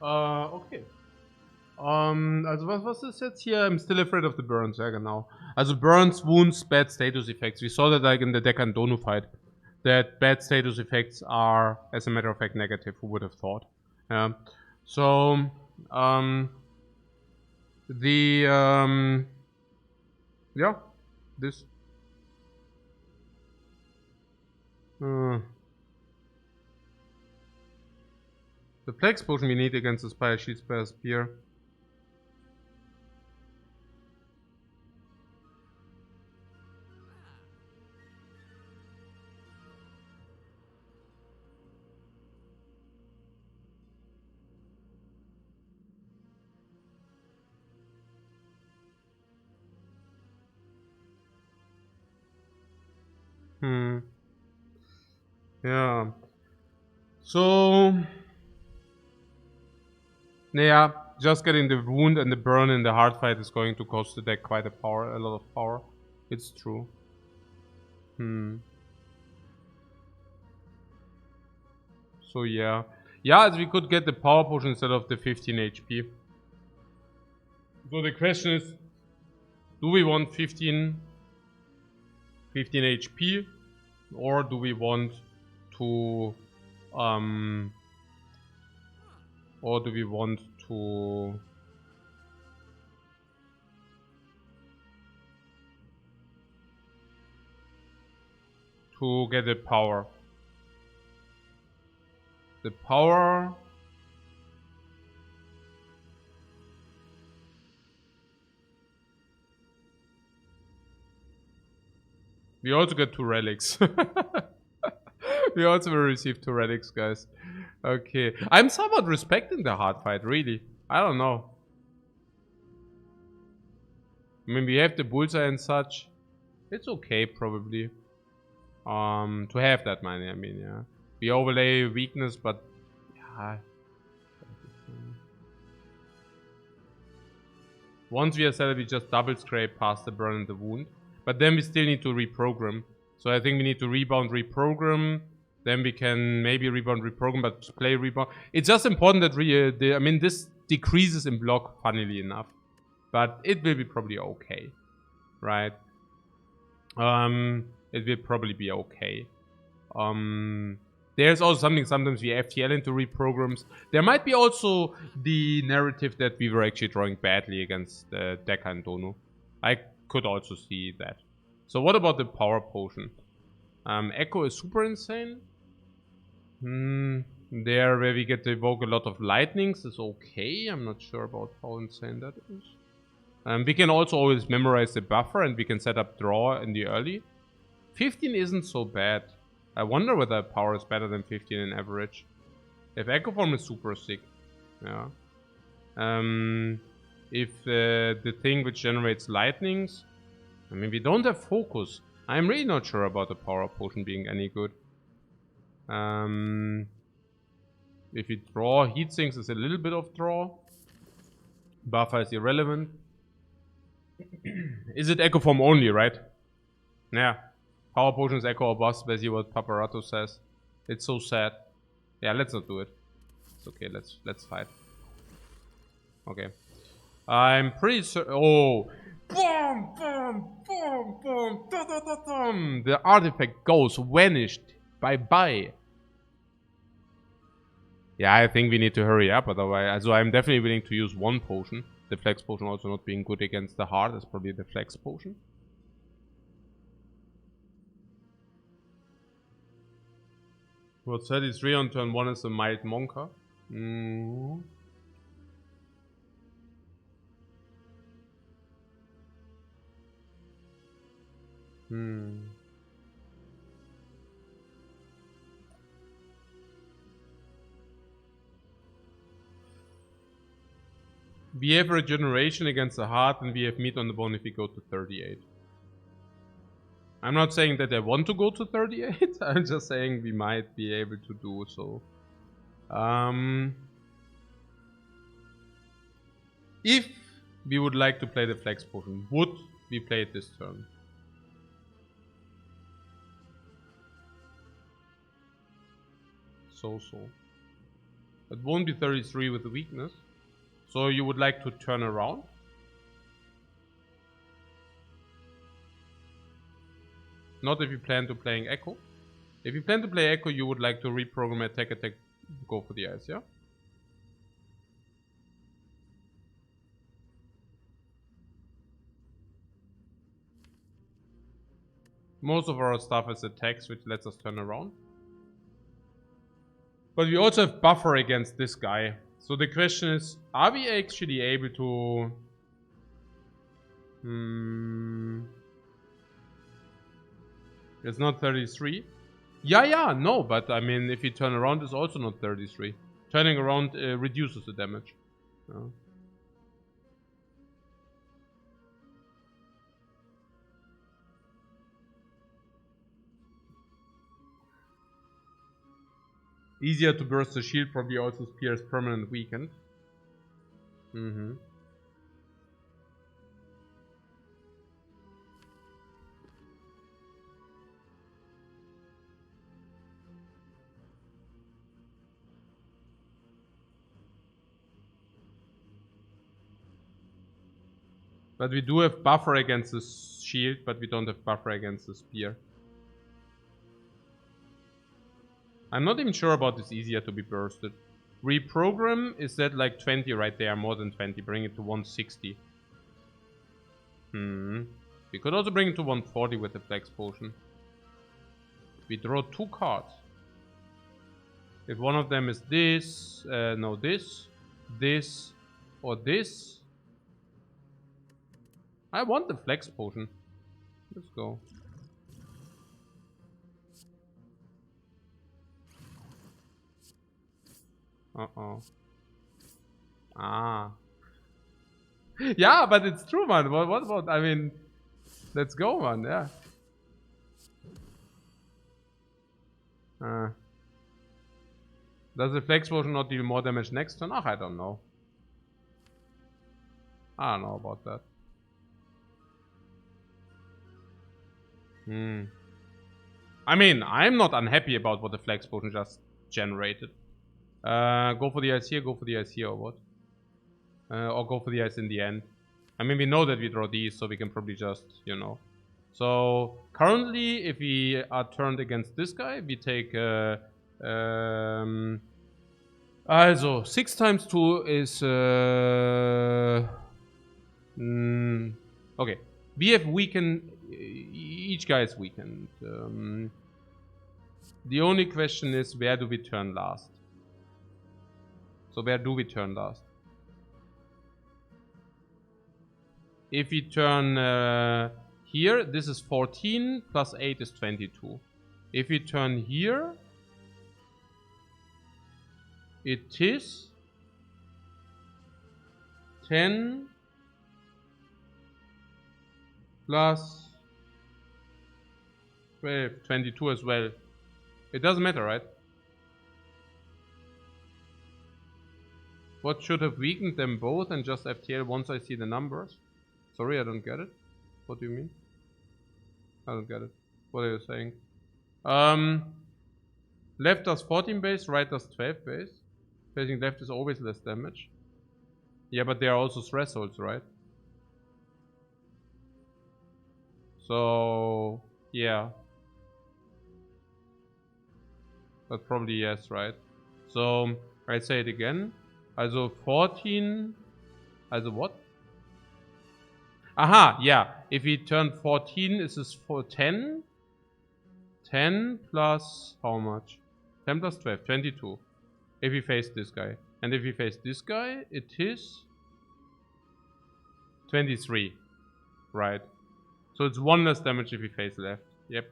Wow. Okay. Also was ist jetzt hier? I'm still afraid of the burns, ja genau. Also burns, wounds, bad status effects. We saw that like in the Deck and Donu fight. That bad status effects are, as a matter of fact, negative. Who would have thought? Yeah. So, yeah, this. The plague explosion we need against the Spire, Shield, Spire, Spear. Yeah. So, yeah, just getting the wound and the burn in the hard fight is going to cost the deck quite a lot of power. It's true. So yeah. Yeah, we could get the power potion instead of the 15 HP. So the question is, do we want 15 HP? Or do we want to get the power? The power. We also get 2 relics. We also will receive 2 relics, guys. Okay. I'm somewhat respecting the hard fight, really. I don't know. I mean, we have the bullseye and such. It's okay, probably. To have that money, I mean, yeah. We overlay weakness, but yeah. Once we are set, we just double scrape past the burn and the wound. But then we still need to reprogram. So I think we need to rebound, reprogram. Then we can maybe rebound, reprogram, but play rebound. It's just important that I mean, this decreases in block, funnily enough. But it will be probably okay. Right? It will probably be okay. There's also something sometimes we FTL into reprograms. There might be also the narrative that we were actually drawing badly against Deka and Donu. I could also see that. So what about the power potion? Echo is super insane. There where we get to evoke a lot of lightnings is okay. I'm not sure about how insane that is. We can also always memorize the buffer and we can set up draw in the early. 15 isn't so bad. I wonder whether power is better than 15 in average. If Echo Form is super sick. Yeah. If the thing which generates lightnings. I mean, we don't have focus. I'm really not sure about the power potion being any good. If we draw, heat sinks is a little bit of draw. Buffer is irrelevant. Is it Echo Form only, right? Yeah. Power potions, echo or boss, basically what Paparato says. It's so sad. Yeah, let's not do it. It's okay, let's fight. Okay. I'm pretty certain. Oh! Boom! Boom! Boom! Boom! Da, da, da, dum. The artifact goes vanished. Bye bye. Yeah, I think we need to hurry up, otherwise. So I'm definitely willing to use one potion. The flex potion also not being good against the heart. That's probably the flex potion. Well, 33 on turn 1 is a mild monka. Mm. Hmm. We have regeneration against the heart, and we have meat on the bone if we go to 38. I'm not saying that I want to go to 38. I'm just saying we might be able to do so. If we would like to play the flex potion, would we play it this turn? So. It won't be 33 with the weakness. So you would like to turn around? Not if you plan to playing Echo. If you plan to play Echo, you would like to reprogram attack, go for the ice, yeah? Most of our stuff is attacks, which lets us turn around. But we also have buffer against this guy. So the question is, are we actually able to... It's not 33. Yeah, no, but I mean, if you turn around, it's also not 33. Turning around reduces the damage. Easier to burst the shield, probably also Spire's permanent weakened. But we do have buffer against the shield, but we don't have buffer against the spear. I'm not even sure about this easier to be bursted. Reprogram, is that like 20 right there? More than 20. Bring it to 160. We could also bring it to 140 with the flex potion. We draw 2 cards. If one of them is this, no, this, or this. I want the flex potion. Let's go. Uh-oh. Ah. Yeah, but it's true, man. What about, I mean, let's go, man, yeah. Does the flex potion not deal more damage next turn? Ach, I don't know. I don't know about that. I mean, I'm not unhappy about what the flex potion just generated. Go for the ice here, go for the ice here, or what? Or go for the ice in the end. I mean, we know that we draw these, so we can probably just, you know. So, currently, if we are turned against this guy, we take... also, 6 times 2 is... okay. We have weakened... Each guy is weakened. The only question is, where do we turn last? So where do we turn last? If we turn here, this is 14, plus 8 is 22. If we turn here, it is 10 plus 12, 22 as well. It doesn't matter, right? What should have weakened them both and just FTL once I see the numbers? Sorry, I don't get it. What do you mean? I don't get it. What are you saying? Left does 14 base, right does 12 base. Facing left is always less damage. Yeah, but there are also thresholds, right? So, yeah. But probably yes, right? So, I say it again. Also 14. Also what? Aha, yeah. If he turned 14, is this for 10? 10 plus how much? 10 plus 12, 22. If he faced this guy. And if he faced this guy, it is 23. Right. So it's 1 less damage if he faced left. Yep.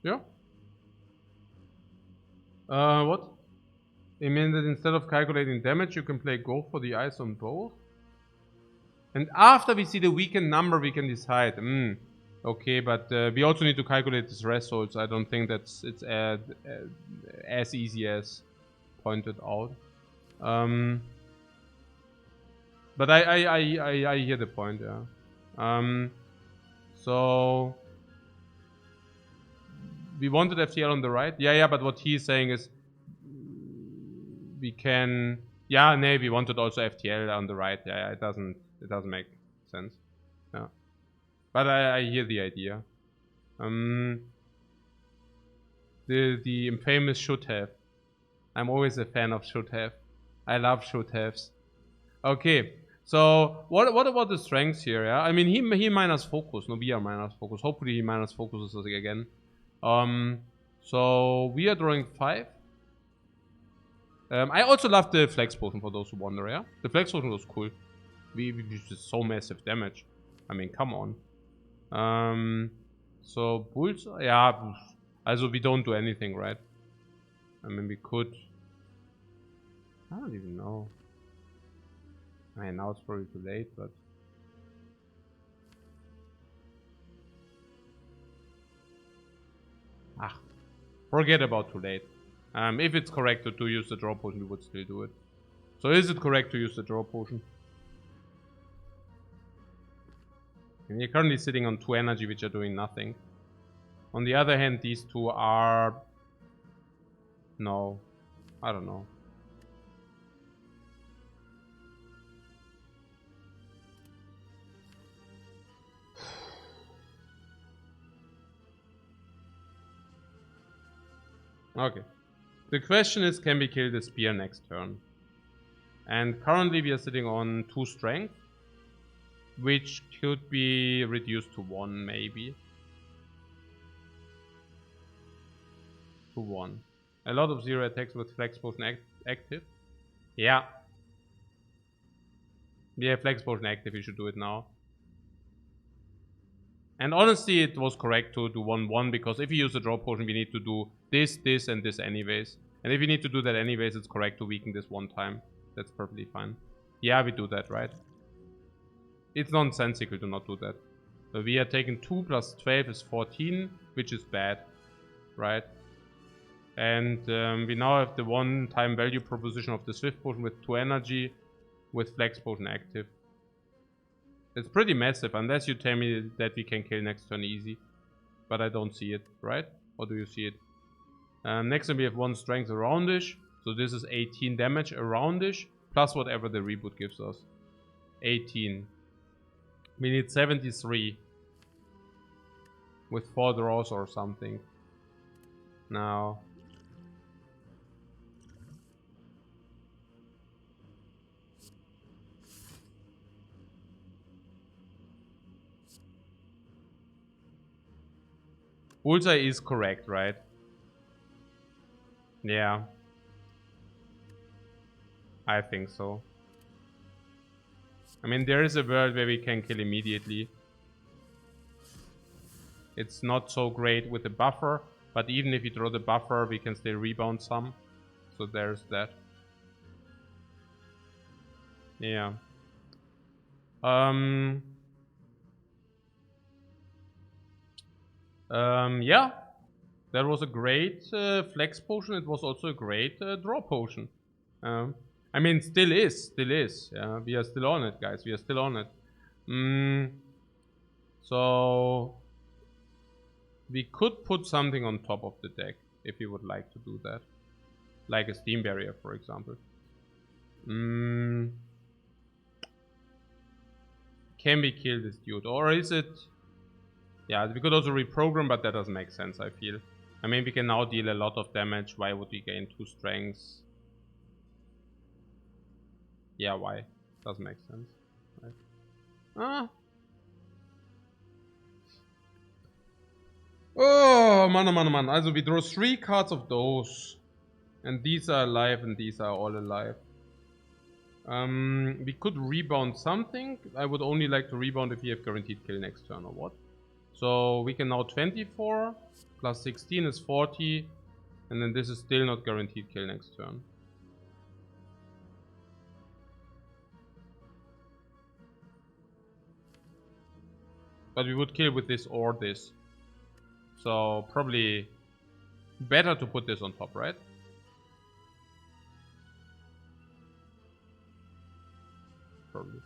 Yeah. What? It means that instead of calculating damage, you can play go for the ice on both. And after we see the weakened number, we can decide. Okay, but we also need to calculate the thresholds. I don't think it's as easy as pointed out. But I hear the point, yeah. So we wanted FTL on the right. Yeah, but what he's saying is we can. Yeah, no, we wanted also FTL on the right. Yeah, it doesn't make sense. Yeah, but I hear the idea. The infamous should have. I'm always a fan of should have. I love should haves. Okay, so what about the strengths here? Yeah, I mean he minus focus. No, we are minus focus. Hopefully he minus focuses us again. So we are drawing 5. I also love the flex potion for those who wonder. Yeah, the flex potion was cool. We just so massive damage. I mean, come on. So bulls. Yeah, also we don't do anything, right? I mean, we could. I don't even know. I mean, now it's probably too late, but. Forget about too late. If it's correct to use the draw potion, we would still do it. So is it correct to use the draw potion? And you're currently sitting on 2 energy, which are doing nothing. On the other hand, these 2 are... No. I don't know. Okay. The question is, can we kill the spear next turn? And currently we are sitting on 2 strength, which could be reduced to 1 maybe. To 1. A lot of 0 attacks with flex potion active. Yeah. Yeah, flex potion active, you should do it now. And honestly, it was correct to do 1-1, because if you use the draw potion, we need to do this, this, and this anyways. And if you need to do that anyways, it's correct to weaken this 1 time. That's perfectly fine. Yeah, we do that, right? It's nonsensical to not do that. So we are taking 2 plus 12 is 14, which is bad, right? And we now have the 1-time value proposition of the Swift potion with 2 energy, with flex potion active. It's pretty massive, unless you tell me that we can kill next turn easy. But I don't see it, right? Or do you see it? Next turn we have 1 strength aroundish. So this is 18 damage aroundish, plus whatever the reboot gives us. 18. We need 73. With 4 draws or something. Now... Bullseye is correct, right? Yeah. I think so. I mean, there is a world where we can kill immediately. It's not so great with the buffer, but even if you draw the buffer, we can still rebound some. So there's that. Yeah. Yeah, that was a great flex potion. It was also a great draw potion. I mean, still is. Yeah, we are still on it, guys. We are still on it. So we could put something on top of the deck if you would like to do that, like a steam barrier, for example. Can we kill this dude, or is it? Yeah, we could also reprogram, but that doesn't make sense, I feel. I mean, we can now deal a lot of damage. Why would we gain 2 strengths? Yeah, why? Doesn't make sense. Right. Oh, man. Also, we draw 3 cards of those. And these are alive and these are all alive. We could rebound something. I would only like to rebound if we have guaranteed kill next turn or what. So we can now 24 plus 16 is 40. And then this is still not guaranteed kill next turn. But we would kill with this or this. So probably better to put this on top, right? Probably.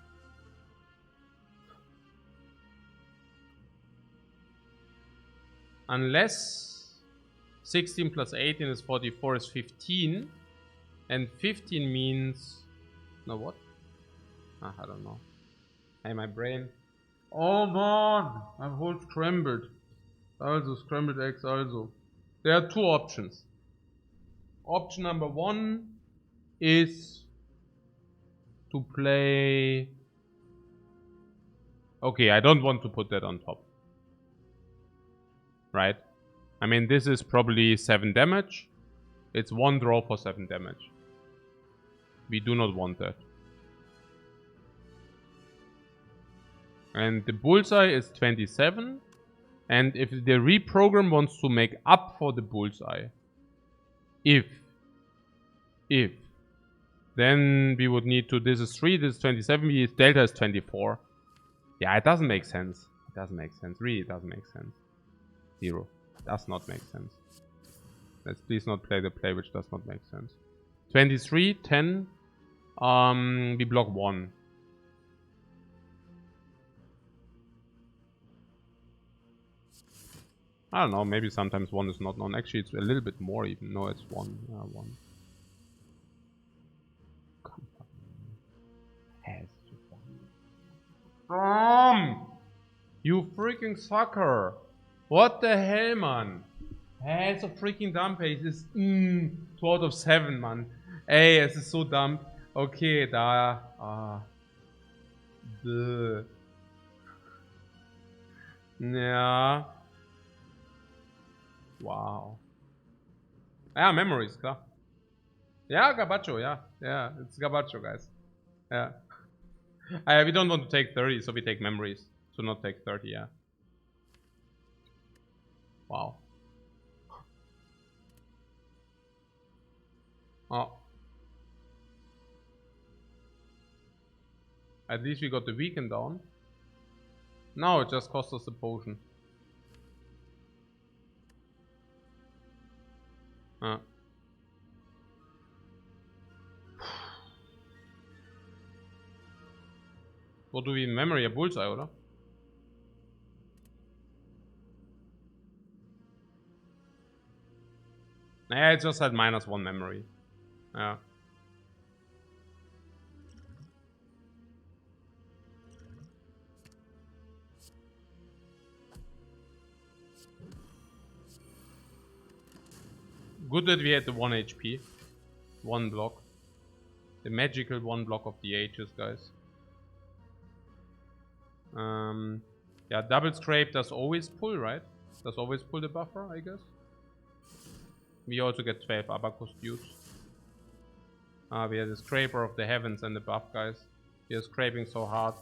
Unless 16 plus 18 is 44 is 15. And 15 means... No, what? I don't know. Hey, my brain. Oh man, I'm whole scrambled. Also, scrambled eggs also. There are 2 options. Option number 1 is to play... Okay, I don't want to put that on top. Right? I mean, this is probably 7 damage. It's 1 draw for 7 damage. We do not want that. And the bullseye is 27. And if the reprogram wants to make up for the bullseye, then we would need to, this is 3, this is 27, delta is 24. Yeah, it doesn't make sense. It doesn't make sense. Really, it doesn't make sense. 0. Does not make sense. Let's please not play the play which does not make sense. 23, 10. We block 1. I don't know, maybe sometimes 1 is not known. Actually, it's a little bit more even. No, it's 1. 1. You freaking sucker! What the hell, man? Hey, so freaking dumb pace ist 2 out of 7, Mann. Ey, es ist so dumm. Okay, da. Ja. Wow. Ja, Memories, klar. Ja, Gabacho, yeah. Yeah, it's Gabacho, guys. Yeah. We don't want to take 30, so we take Memories. To not take 30, yeah. Wow. Oh. At least we got the weekend down. No, it just cost us a potion. What do we in memory? A bullseye, oder? Naja, it just had -1 memory. Yeah. Good that we had the 1 HP. 1 block. The magical 1 block of the ages, guys. Yeah, double scrape does always pull, right? Does always pull the buffer, I guess. We also get 12 abacus dudes. We are the scraper of the heavens and above, guys. We are scraping so hard.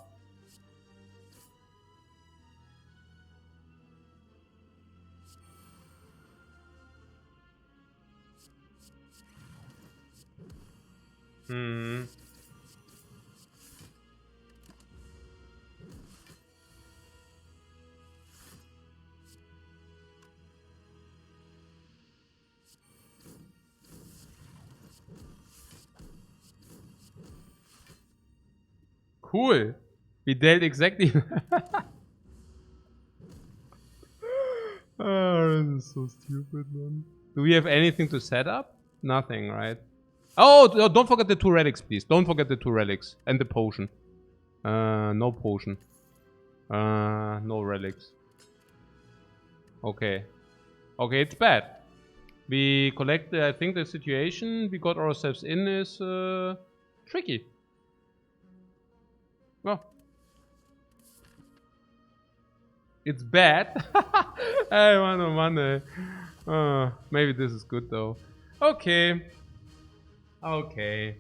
Cool. We dealt exactly. Oh, this is so stupid, man. Do we have anything to set up? Nothing, right? Oh, don't forget the 2 relics, please. Don't forget the 2 relics. And the potion. No potion. No relics. Okay. Okay, it's bad. We collect, I think the situation we got ourselves in is tricky. Well. It's bad. Hey, Monday. Maybe this is good though. Okay. Okay.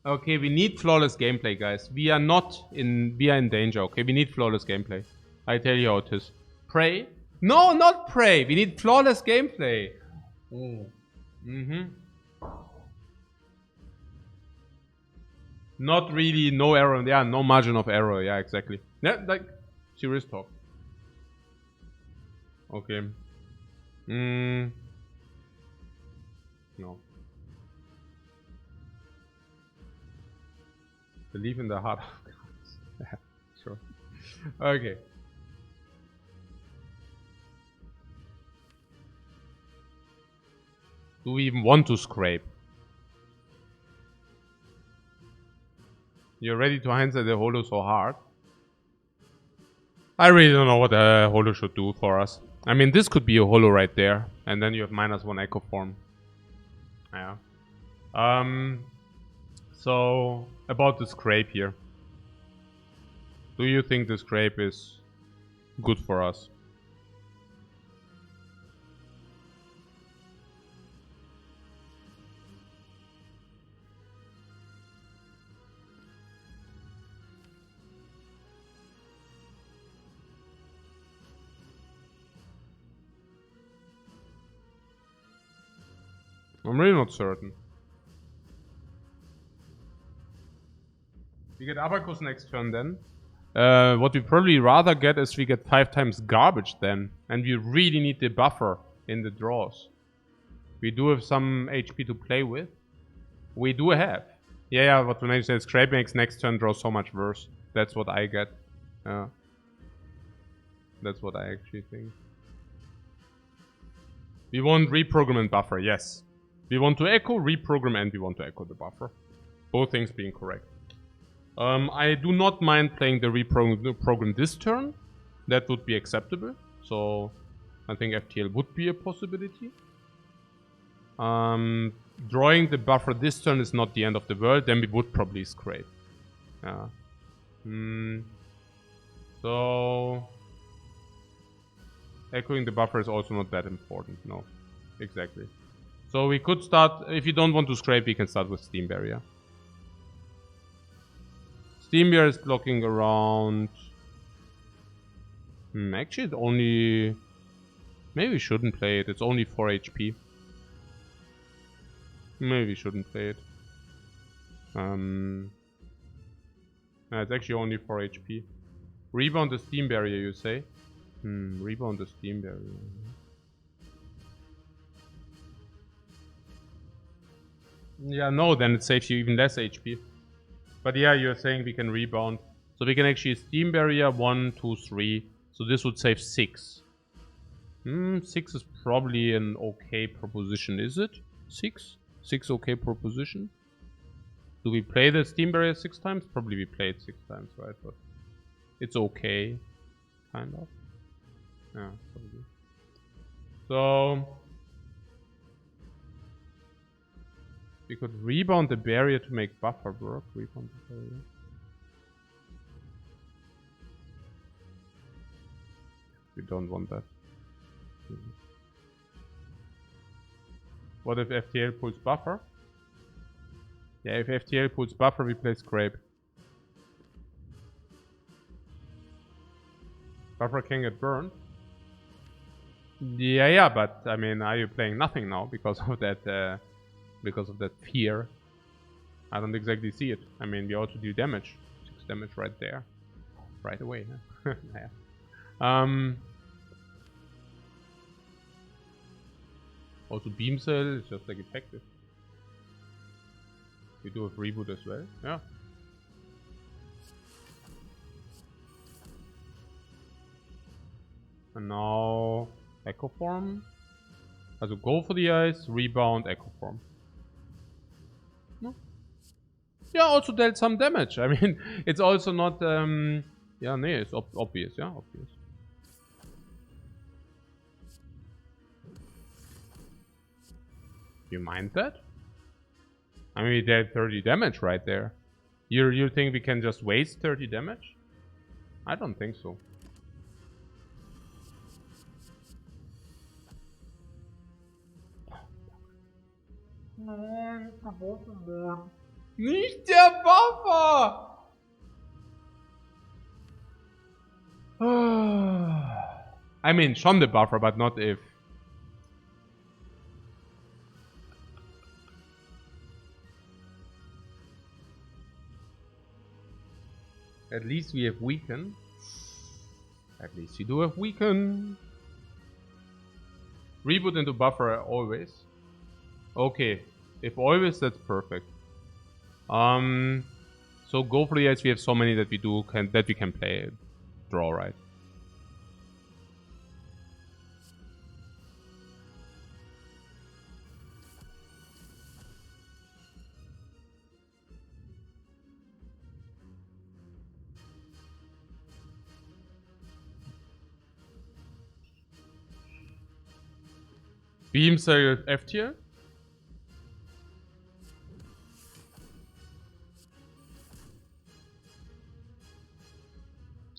Okay, we need flawless gameplay, guys. We are in danger, okay? We need flawless gameplay. I tell you how it is. Pray? No, not pray. We need flawless gameplay. Oh. Not really, no error. Yeah, no margin of error. Yeah, exactly. Yeah, like, serious talk. Okay. No. Believe in the heart of cards. Yeah, sure. Okay. Do we even want to scrape? You're ready to hindsight the holo so hard? I really don't know what a holo should do for us. I mean, this could be a holo right there. And then you have -1 echo form. Yeah. So, about the scrape here. Do you think the scrape is good for us? I'm really not certain. We get Abacus next turn then. What we probably rather get is we get 5 times garbage then. And we really need the buffer in the draws. We do have some HP to play with. We do have. Yeah, what Renee said, scrape makes next turn draw so much worse. That's what I get. That's what I actually think. We want reprogram and buffer, yes. We want to echo, reprogram, and we want to echo the buffer. Both things being correct. I do not mind playing the reprogram this turn. That would be acceptable. So I think FTL would be a possibility. Drawing the buffer this turn is not the end of the world. Then we would probably scrape. Yeah. So echoing the buffer is also not that important. No, exactly. So we could start, if you don't want to scrape, we can start with Steam Barrier. Steam Barrier is blocking around... actually, it only... Maybe we shouldn't play it. It's only 4 HP. Maybe we shouldn't play it. It's actually only 4 HP. Rebound the Steam Barrier, you say? Rebound the Steam Barrier. Yeah, no, then it saves you even less HP. But yeah, you're saying we can rebound. So we can actually Steam Barrier 1, 2, 3. So this would save 6. 6 is probably an okay proposition, is it? 6? 6 okay proposition? Do we play the Steam Barrier 6 times? Probably we played 6 times, right? But it's okay. Kind of. Yeah, probably. So we could rebound the barrier to make buffer work. Rebound the barrier. We don't want that. What if FTL pulls buffer? Yeah, if FTL pulls buffer, we play scrape. Buffer can get burned. Yeah, but I mean, are you playing nothing now because of that? Because of that fear? I don't exactly see it. I mean, we also do damage. 6 damage right there, right away. Huh? Yeah. Also, beam cell is just like effective. We do have reboot as well. Yeah. And now Echo Form. Also go for the ice, rebound, Echo Form. No. Yeah, also dealt some damage. I mean, it's also not... yeah, nee, it's obvious, yeah, obvious. You mind that? I mean, we did 30 damage right there. You think we can just waste 30 damage? I don't think so. Nein, nicht der Buffer! I mean, schon the buffer, but not if. At least we have weaken. At least we do have weaken. Reboot into buffer always. Okay, if always, that's perfect. So go for the ice. We have so many that we can play draw, right? Beam cell F tier.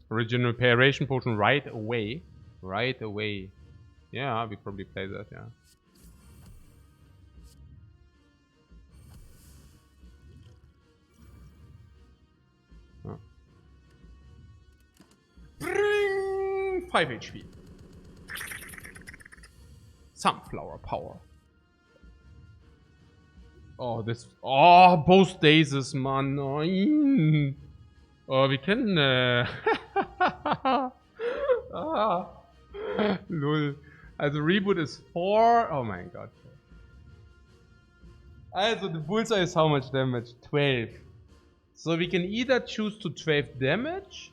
Regeneration potion right away. Right away. Yeah, we probably play that, yeah. Oh. Bring 5 HP. Sunflower power. Oh, this. Oh, both days, man. Oh, we can. Lol. Also, Reboot is 4. Oh my god. Also, the bullseye is how much damage? 12. So, we can either choose to 12 damage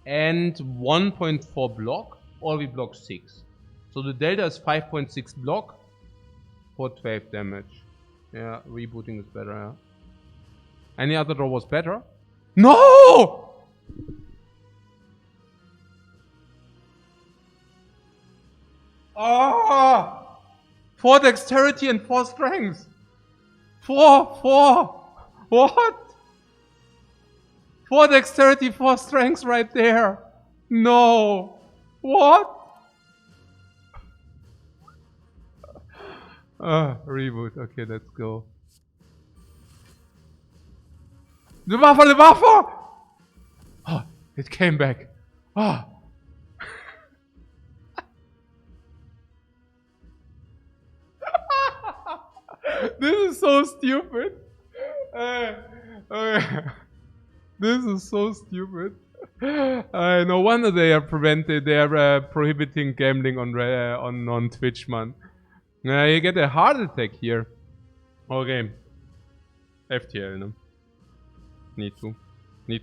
and 1.4 block, or we block 6. So, the delta is 5.6 block for 12 damage. Yeah, rebooting is better, yeah. Any other draw was better? No! Ah! 4 dexterity and 4 strength. 4. What? 4 dexterity, 4 strength right there. No. What? Reboot. Okay, let's go. The buffer! Oh, it came back. Oh. This is so stupid. This is so stupid. No wonder they are prohibiting gambling on Twitch, man. You get a heart attack here. Okay. F tier, no? Need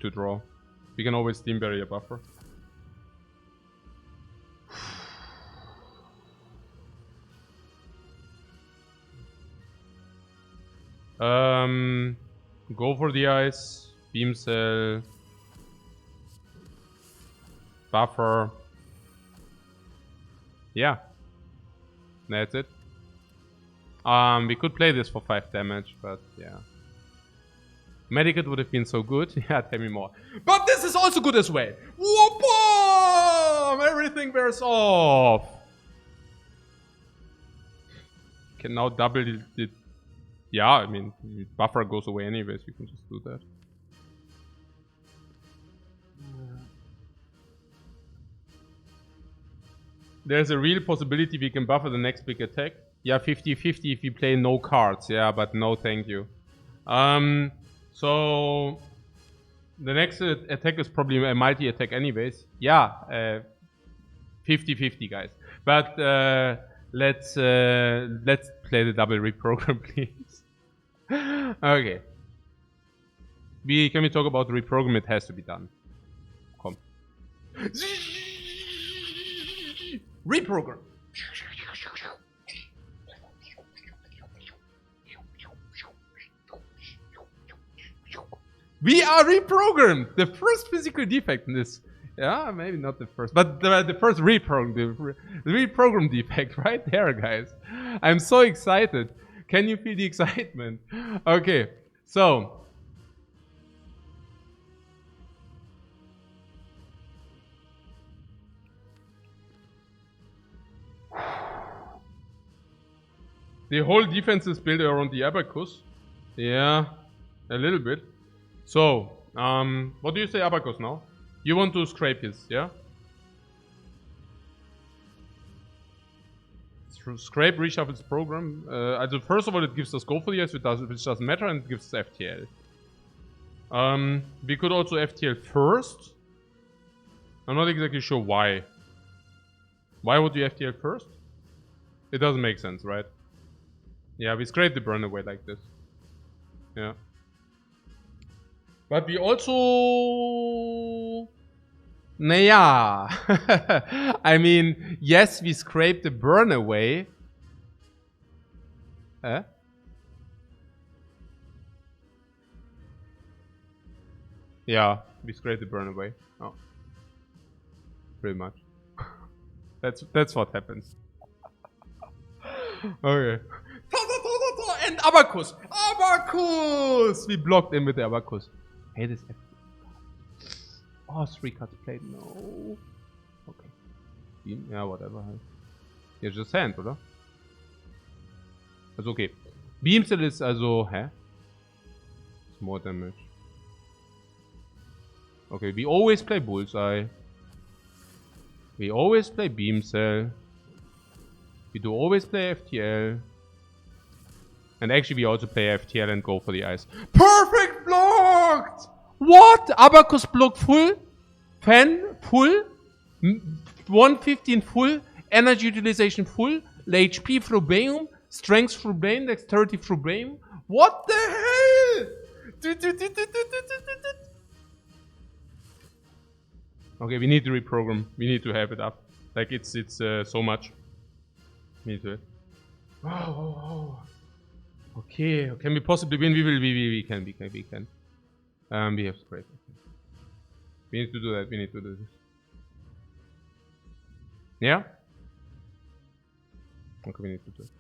to draw. We can always Steam Barrier buffer. Go for the ice. Beam cell. Buffer. Yeah. That's it. We could play this for 5 damage, but yeah. Medikit would have been so good. Yeah, tell me more. But this is also good as well. Whoop! Everything wears off. Can now double it. Yeah, I mean, buffer goes away anyways. You can just do that. There's a real possibility we can buffer the next big attack. Yeah, 50-50 if we play no cards. Yeah, but no thank you. So the next attack is probably a multi-attack anyways. Yeah, 50-50 guys. But let's play the double reprogram, please. Okay. Can we talk about the reprogram? It has to be done. Come. Reprogram. We are reprogrammed. The first physical defect in this. Yeah, maybe not the first, but the first reprogram, the reprogram defect right there, guys. I'm so excited. Can you feel the excitement? Okay, so. The whole defense is built around the abacus. Yeah, a little bit. So, what do you say abacus now? You want to scrape his, yeah? Scrape reshuffles program. Also first of all, it gives us go for the yes, which doesn't matter, and it gives us FTL. We could also FTL first. I'm not exactly sure why. Why would you FTL first? It doesn't make sense, right? Yeah, we scrape the burn away like this. Yeah. But we also... Naja. I mean, yes, we scrape the burn away. Eh? Yeah, we scrape the burn away. Oh. Pretty much. That's what happens. Okay. And abacus! Abacus! We blocked him with the abacus. Hey, this... Oh, 3 cards played. No. Okay. Beam? Ja, whatever. Ja, just hand, oder? Also, okay. Beamcell ist also... Hä? It's more damage. Okay, we always play Bullseye. We always play Beamcell. We do always play FTL. And actually we also play FTL and go for the ice. Perfect blocked! What? Abacus block full? Fan full? 115 full? Energy utilization full? HP through Bane? Strength through Bane? Dexterity through Bane? What the hell? Okay, we need to reprogram. We need to have it up. Like it's so much. We need to. Oh. Okay, can we possibly win? We can. We have scrape. We need to do that. We need to do this. Yeah? Okay, we need to do it.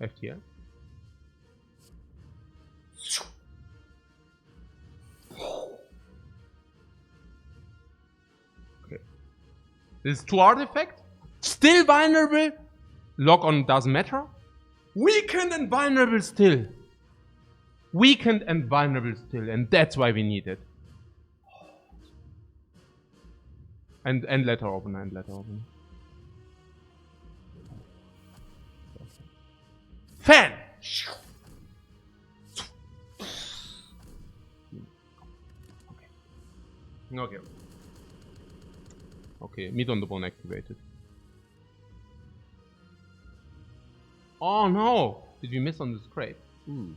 FTL. Okay. This is 2 artifact. Still vulnerable. Lock on doesn't matter. Weakened and vulnerable still. Weakened and vulnerable still. And that's why we need it. And letter opener. Fan! Okay. Okay, meat on the bone activated. Oh no! Did we miss on the scrape? Ooh.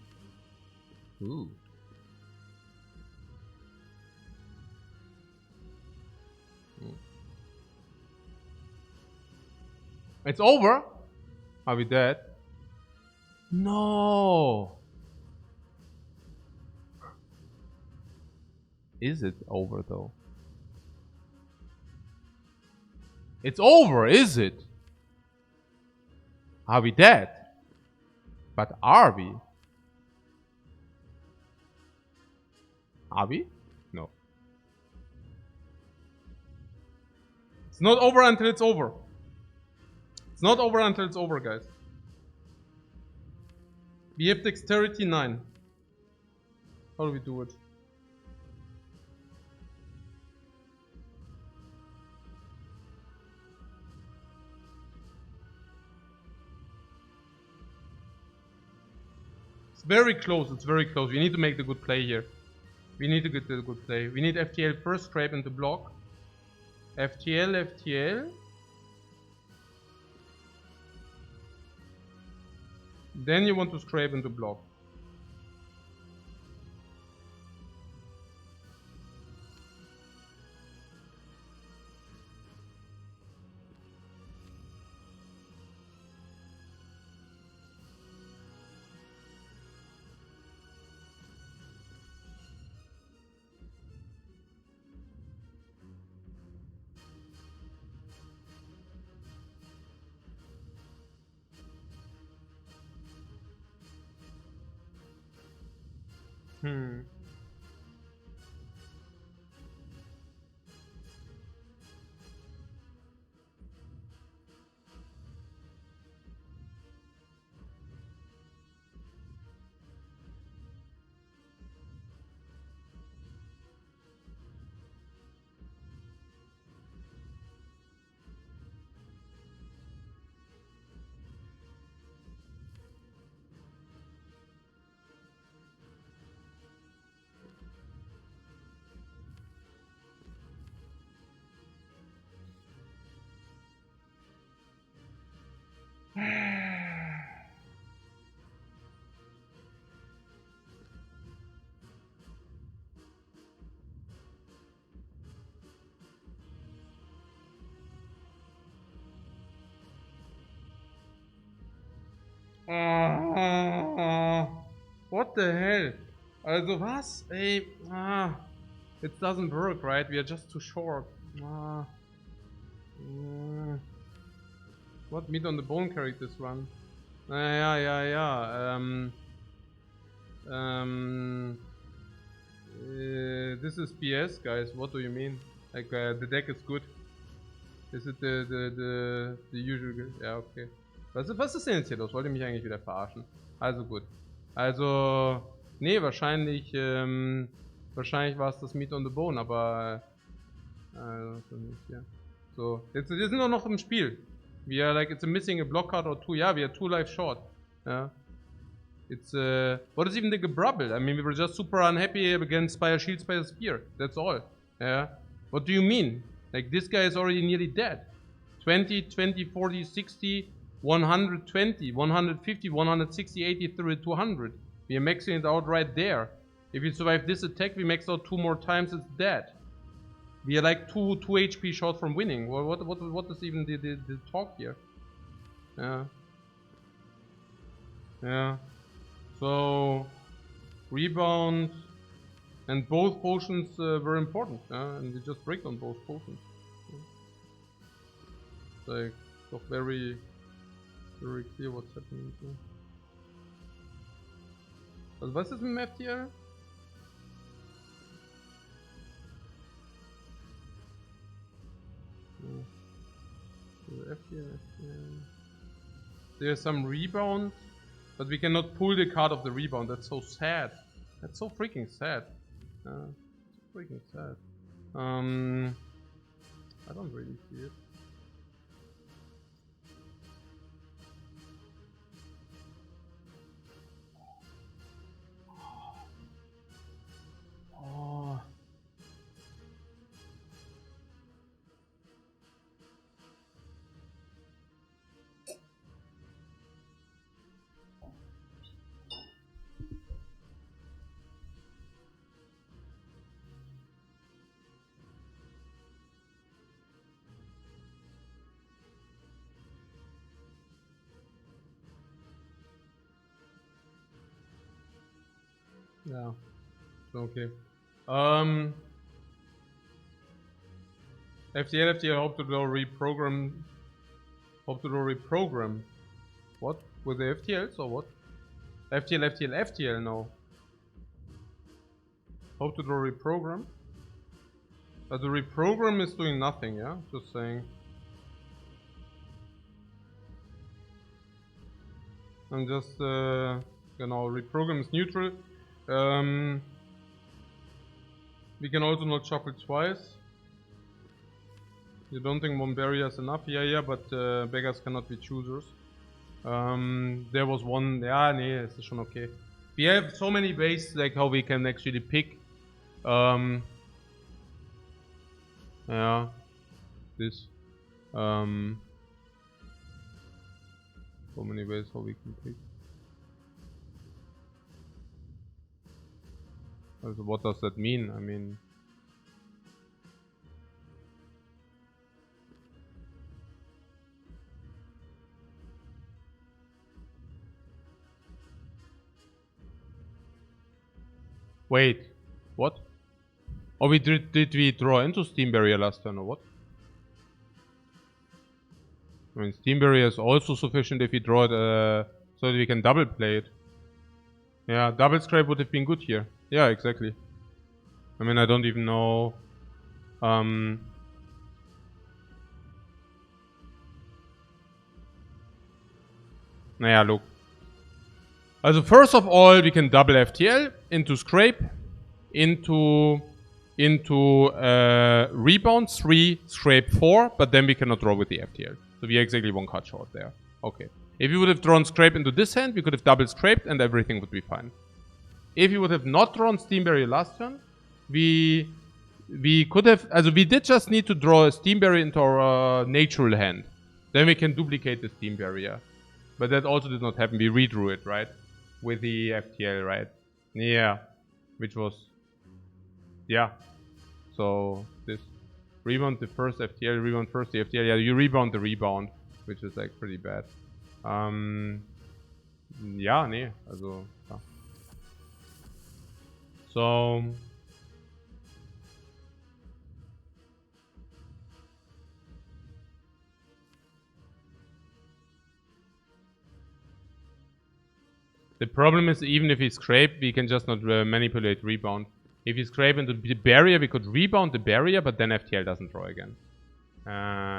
It's over? Are we dead? No! Is it over though? It's over, is it? Are we dead? But are we? Are we? No. It's not over until it's over. It's not over until it's over, guys. We have dexterity 9. How do we do it? It's very close, it's very close. We need to make the good play here. We need to get the good play. We need FTL first, scrape into block. FTL. Then you want to scrape into block. What the hell? Also was? Ey, it doesn't work, right? We are just too short. What meat on the bone carried this run? Yeah. This is BS, guys. What do you mean? Like, the deck is good. Is it the usual? Ja, okay. Was ist denn jetzt hier los? Wollt ihr mich eigentlich wieder verarschen? Also gut. Also, nee, wahrscheinlich war es das Meat on the Bone, aber so, jetzt wir sind noch im Spiel. We are like, it's a missing a block card or two. Yeah, we are 2 life short. Yeah. It's what is even the gebrubble? I mean, we were just super unhappy against Spire Shield, Spire Spear. That's all. Yeah. What do you mean? Like, this guy is already nearly dead. 20, 20, 40, 60, 120, 150, 160, 80, 30, 200. We are maxing it out right there. If we survive this attack, we max out 2 more times, it's dead. We are like 2 HP short from winning. Well, what is even the talk here? Yeah. Yeah. So, rebound. And both potions were important, and we just break on both potions. It's like, doch very clear what's happening here. Also, was ist mit dem FTL? FTL. There's some rebound, but we cannot pull the card of the rebound. That's so sad. That's so freaking sad. It's freaking sad. I don't really see it. Oh. Yeah. Okay. FTL, hope to do reprogram. Hope to do reprogram. What? With the FTLs or what? FTL, no. Hope to do reprogram. The reprogram is doing nothing, yeah? Just saying. I'm just, you know, reprogram is neutral. We can also not shuffle twice. You don't think one barrier is enough? Yeah, but beggars cannot be choosers. There was one. Yeah, nee, es ist schon okay. We have so many ways like how we can actually pick. Yeah, this. So many ways how we can pick. Also, what does that mean? I mean, wait, what? Oh, did we draw into Steam Barrier last turn or what? I mean, Steam Barrier is also sufficient if we draw it so that we can double play it. Yeah, double scrape would have been good here. Yeah, exactly. I mean, I don't even know. Naja, look. Also first of all, we can double FTL into scrape, into rebound 3, scrape 4, but then we cannot draw with the FTL. So we are exactly 1 card short there. Okay. If you would have drawn scrape into this hand, we could have double scraped and everything would be fine. If you would have not drawn Steam Barrier last turn, we could have... Also we did just need to draw a Steam Barrier into our natural hand. Then we can duplicate the Steam Barrier. But that also did not happen. We redrew it, right? With the FTL, right? Yeah. Which was... Yeah. So, this... Rebound the first FTL, rebound first the FTL. Yeah, you rebound the rebound. Which is like pretty bad. Ja, nee. Also, ja. So... The problem is, even if we scrape, we can just not manipulate rebound. If we scrape into the barrier, we could rebound the barrier, but then FTL doesn't draw again.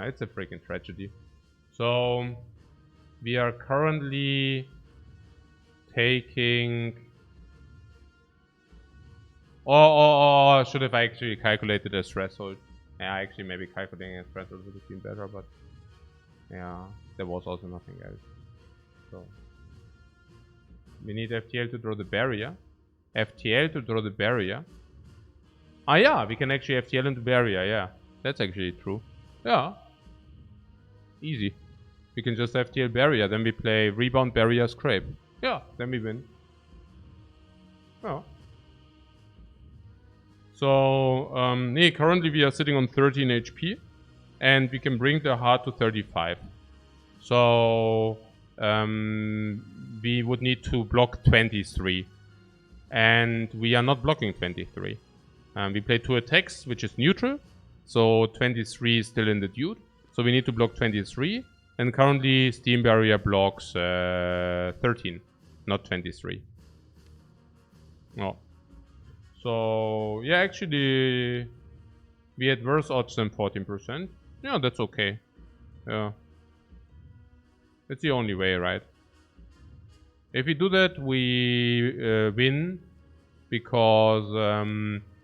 It's a freaking tragedy. So, we are currently taking... Oh, should have actually calculated a threshold. Yeah, actually maybe calculating a threshold would have been better, but... Yeah, there was also nothing else. So... We need FTL to draw the barrier. FTL to draw the barrier. Ah, yeah, we can actually FTL into barrier, yeah. That's actually true. Yeah. Easy. We can just FTL barrier, then we play rebound, barrier, scrape. Yeah, then we win. Yeah. So, currently we are sitting on 13 HP. And we can bring the heart to 35. So... we would need to block 23. And we are not blocking 23. We play 2 attacks, which is neutral. So 23 is still in the dude. So we need to block 23. And currently Steam Barrier blocks 13, not 23. No. So, yeah, actually, we had worse odds than 14%. Yeah, that's okay. Yeah. It's the only way, right? If we do that, we win because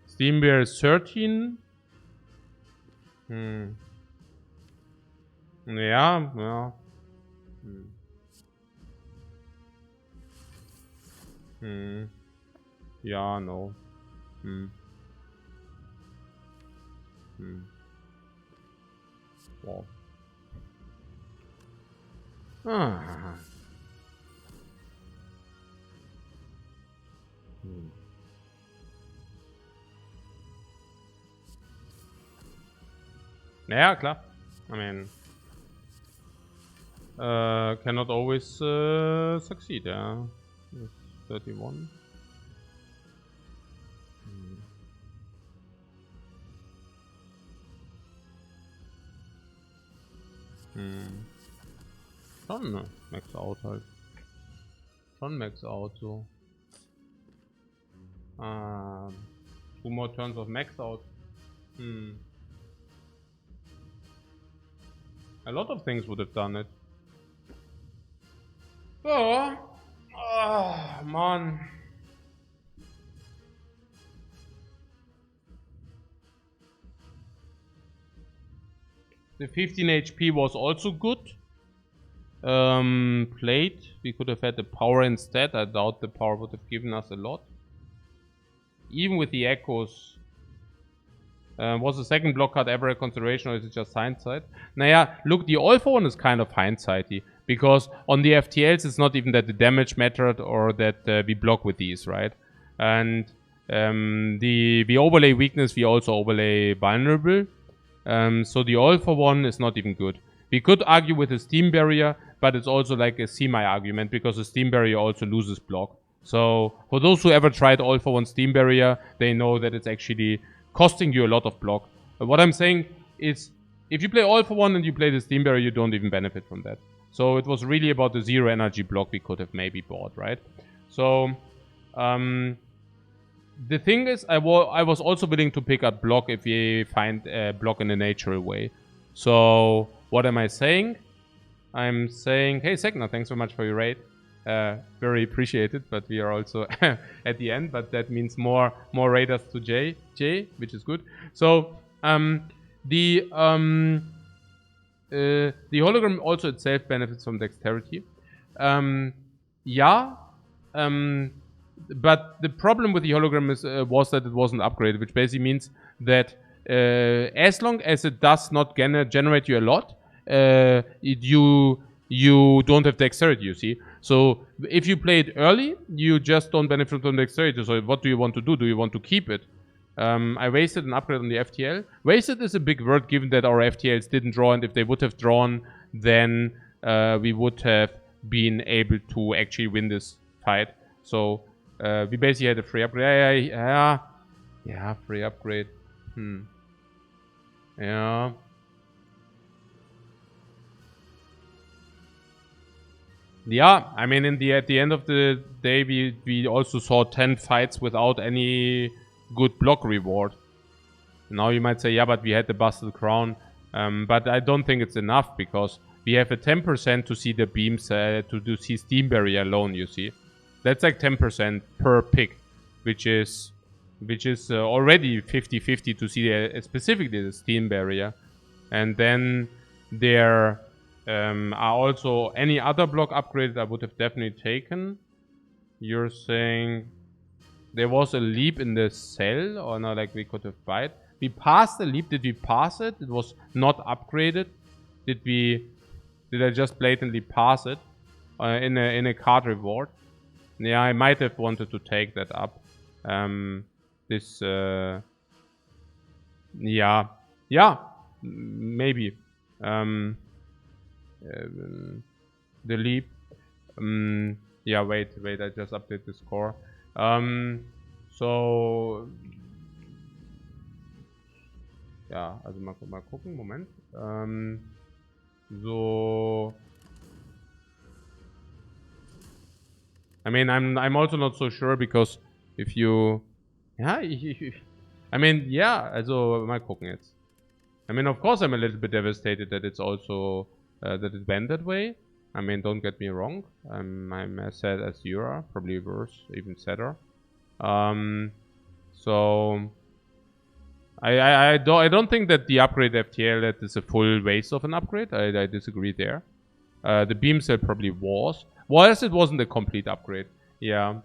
Steam Bear is 13. Yeah, well. Yeah, no. Wow. Yeah, klar. I mean, cannot always succeed, yeah. 31. Schon Max out halt. Schon Max out so. 2 more turns of max out. A lot of things would have done it. Oh, man. The 15 HP was also good. Plate. We could have had the power instead. I doubt the power would have given us a lot. Even with the echoes. Was the second block card ever a consideration, or is it just hindsight? Naja, look, the All for One is kind of hindsighty. Because on the FTLs, it's not even that the damage mattered or that we block with these, right? And the overlay weakness, we also overlay vulnerable. So the All for One is not even good. We could argue with the Steam Barrier, but it's also like a semi-argument because the Steam Barrier also loses block. So for those who ever tried All for One Steam Barrier, they know that it's actually costing you a lot of block. What I'm saying is, if you play All for One and you play the Steam Barrier, you don't even benefit from that. So it was really about the 0 energy block we could have maybe bought, right? So the thing is, I was also willing to pick up block if we find a block in a natural way. So what am I saying? I'm saying, hey Segna, thanks so much for your raid. Very appreciated, but we are also at the end. But that means more raiders to J, which is good. So the hologram also itself benefits from dexterity. Yeah. But the problem with the hologram was that it wasn't upgraded, which basically means that as long as it does not generate you a lot, you don't have dexterity, you see. So if you play it early, you just don't benefit from dexterity. So what do you want to do? Do you want to keep it? I wasted an upgrade on the FTL. Wasted is a big word given that our FTLs didn't draw, and if they would have drawn, then we would have been able to actually win this fight. So we basically had a free upgrade. Yeah, free upgrade. Yeah. Yeah, I mean, at the end of the day, we also saw 10 fights without any good block reward. Now you might say, yeah, but we had the busted crown. But I don't think it's enough, because we have a 10% to see the beams, to see Steam Barrier alone, you see. That's like 10% per pick, which is already 50-50 to see specifically the Steam Barrier. And then there are also any other block upgrades I would have definitely taken. You're saying there was a leap in the cell, or no, like we could have bite. We passed the leap. Did we pass it? It was not upgraded. Did I just blatantly pass it in a card reward? Yeah, I might have wanted to take that up. Yeah, maybe. The leap. Ja, wait, I just update the score. So. Ja, also mal gucken, Moment. So. I mean, I'm also not so sure, because if you. Ja, I mean, yeah, also mal gucken jetzt. I mean, of course I'm a little bit devastated that it's also, that it went that way. I mean, don't get me wrong. I'm as sad as you are, probably worse, even sadder. So I don't think that the upgrade FTL that is a full waste of an upgrade. I disagree there. The beam cell probably was. Well, it wasn't a complete upgrade. Yeah.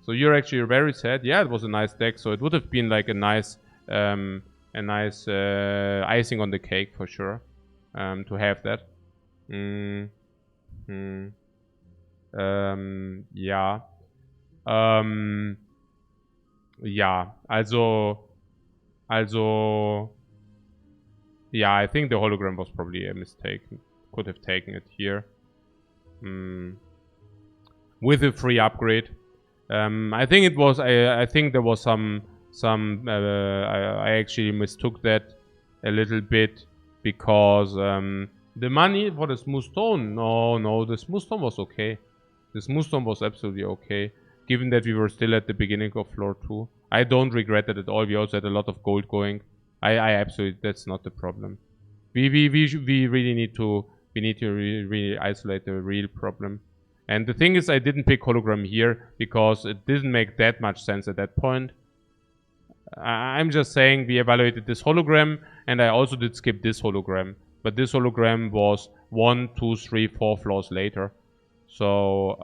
So you're actually very sad. Yeah, it was a nice deck. So it would have been like a nice icing on the cake for sure. To have that. Ja. Ja, also, yeah, I think the hologram was probably a mistake. Could have taken it here. With a free upgrade. I think it was, I think there was some I actually mistook that a little bit, because the money for the smooth stone, no, the smooth stone was okay. The smooth stone was absolutely okay, given that we were still at the beginning of floor 2. I don't regret it at all. We also had a lot of gold going. I absolutely, that's not the problem. We really need to really isolate the real problem. And the thing is, I didn't pick hologram here because it didn't make that much sense at that point. I'm just saying we evaluated this hologram, and I also did skip this hologram. But this hologram was 1, 2, 3, 4 floors later. So,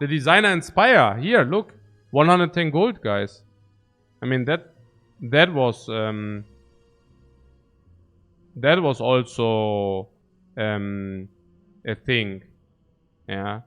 the designer and Spire. Here, look. 110 gold, guys. I mean, that was also a thing. Yeah.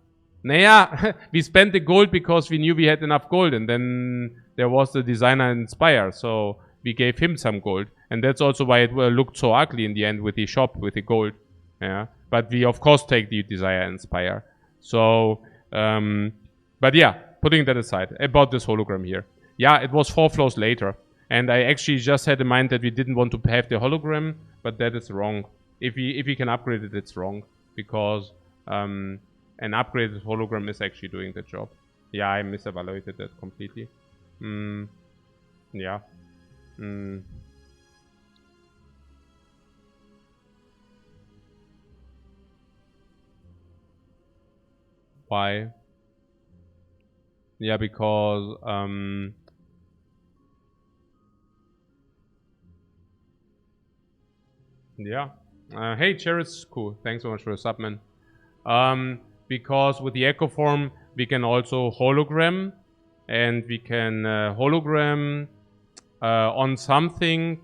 Naja, we spent the gold because we knew we had enough gold, and then there was the designer and Spire, so we gave him some gold. And that's also why it looked so ugly in the end with the shop, with the gold. Yeah. But we, of course, take the designer and Spire. So, but yeah, putting that aside, about this hologram here. Yeah, it was 4 floors later. And I actually just had in mind that we didn't want to have the hologram, but that is wrong. If we can upgrade it, it's wrong. Because an upgraded hologram is actually doing the job. Yeah, I misevaluated that completely. Yeah. Why? Yeah, because yeah. Hey, Cheris, cool. Thanks so much for the sub, man. Because with the Echo Form, we can also hologram, and we can hologram on something.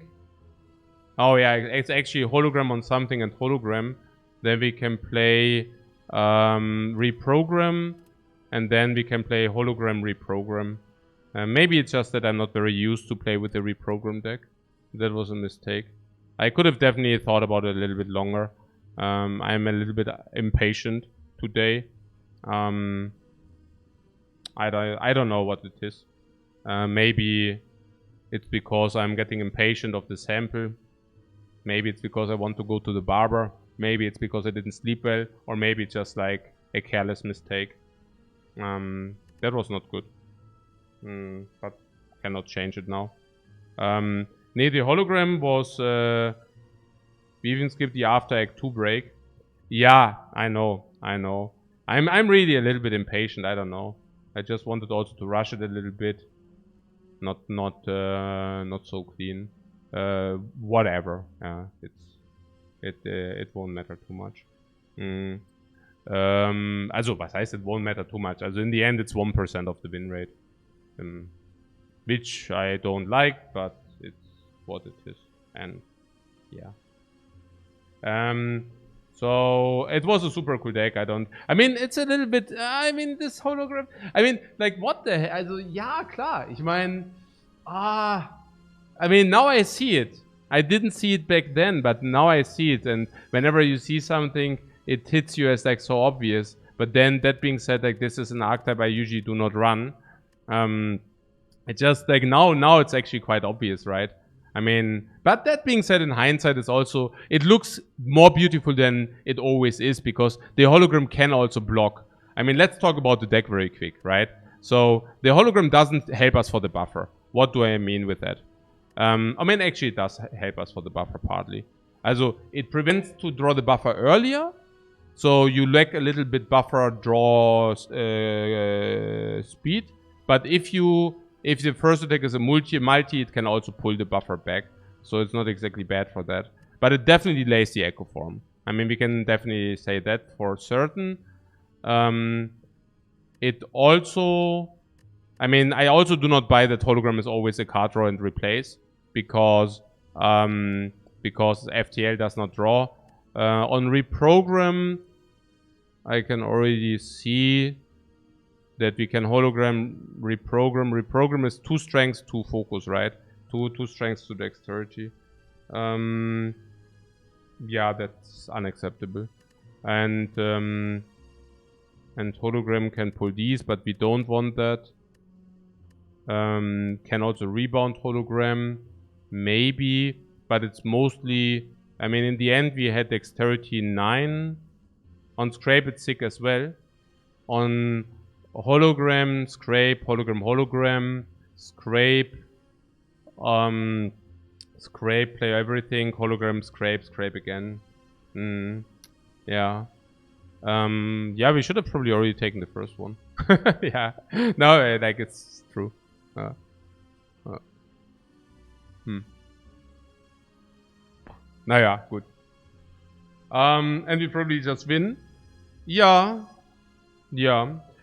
Oh yeah, it's actually hologram on something and hologram. Then we can play reprogram, and then we can play hologram reprogram. Maybe it's just that I'm not very used to play with the reprogram deck. That was a mistake. I could have definitely thought about it a little bit longer. I'm a little bit impatient today. I don't know what it is. Maybe it's because I'm getting impatient of the sample. Maybe it's because I want to go to the barber. Maybe it's because I didn't sleep well. Or maybe it's just like a careless mistake. That was not good. But cannot change it now. Nee, the hologram was... we even skipped the After Act 2 break. Yeah, I know. I'm really a little bit impatient. I don't know. I just wanted also to rush it a little bit. Not so clean. Whatever. It won't matter too much. Also, was heißt it won't matter too much? Also in the end, it's 1% of the win rate. Which I don't like, but it's what it is. And yeah. So it was a super cool deck. I mean, it's a little bit. I mean, this hologram. I mean, like, what the hell? Also, ja, klar. Ich meine, I mean, now I see it. I didn't see it back then, but now I see it. And whenever you see something, it hits you as like so obvious. But then, that being said, like, this is an archetype I usually do not run. It just like now it's actually quite obvious, right? I mean, but that being said, in hindsight, it's also, it looks more beautiful than it always is because the hologram can also block. I mean, let's talk about the deck very quick, right? So the hologram doesn't help us for the buffer. What do I mean with that? I mean, actually, it does help us for the buffer partly. Also, it prevents to draw the buffer earlier. So you lack a little bit buffer draw speed. But if the first attack is a multi, it can also pull the buffer back. So it's not exactly bad for that. But it definitely delays the Echo Form. I mean, we can definitely say that for certain. It also... I mean, I also do not buy that hologram is always a card draw and replace. Because FTL does not draw. On reprogram, I can already see that we can hologram, reprogram. Reprogram is 2 strengths, 2 focus, right? 2 strengths, 2 dexterity. Yeah, that's unacceptable. And hologram can pull these, but we don't want that. Can also rebound hologram. Maybe, but it's mostly... I mean, in the end, we had dexterity 9. On scrape, it's sick as well. On hologram, scrape, hologram, scrape, scrape, play everything, hologram, scrape again. Yeah. Yeah, we should have probably already taken the first one. Yeah. No, like, it's true. Naja, gut. And we probably just win. Yeah.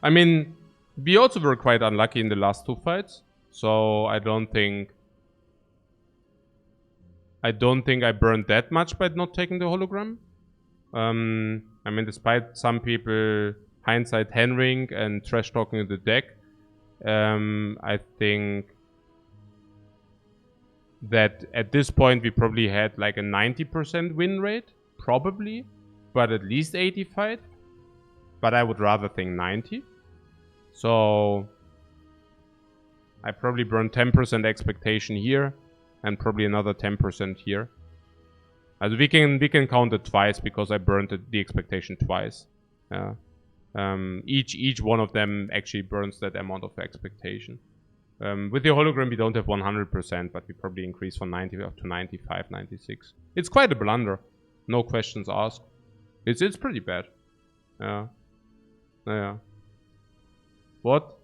I mean, we also were quite unlucky in the last 2 fights. So I don't think I burned that much by not taking the hologram. I mean, despite some people hindsight Henring and trash talking the deck, I think that at this point we probably had like a 90% win rate, probably, but at least 85. But I would rather think 90. So I probably burned 10% expectation here, and probably another 10% here. Also we can count it twice because I burned the expectation twice. Yeah. Each one of them actually burns that amount of expectation. With the hologram, we don't have 100%, but we probably increase from 90 up to 95, 96. It's quite a blunder. No questions asked. It's pretty bad. Yeah. Yeah. What?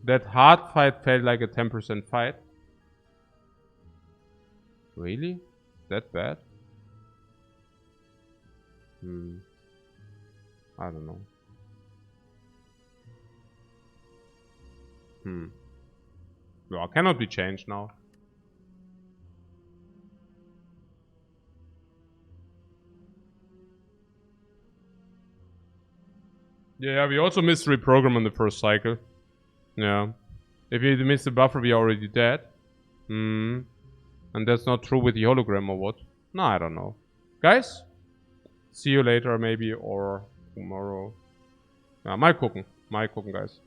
That hard fight felt like a 10% fight? Really? That bad? I don't know. Well, cannot be changed now. Yeah, we also missed reprogram on the first cycle. Yeah. If we miss the buffer, we are already dead. And that's not true with the hologram or what? No, I don't know. Guys, see you later maybe or tomorrow. Mal gucken. Mal gucken, guys.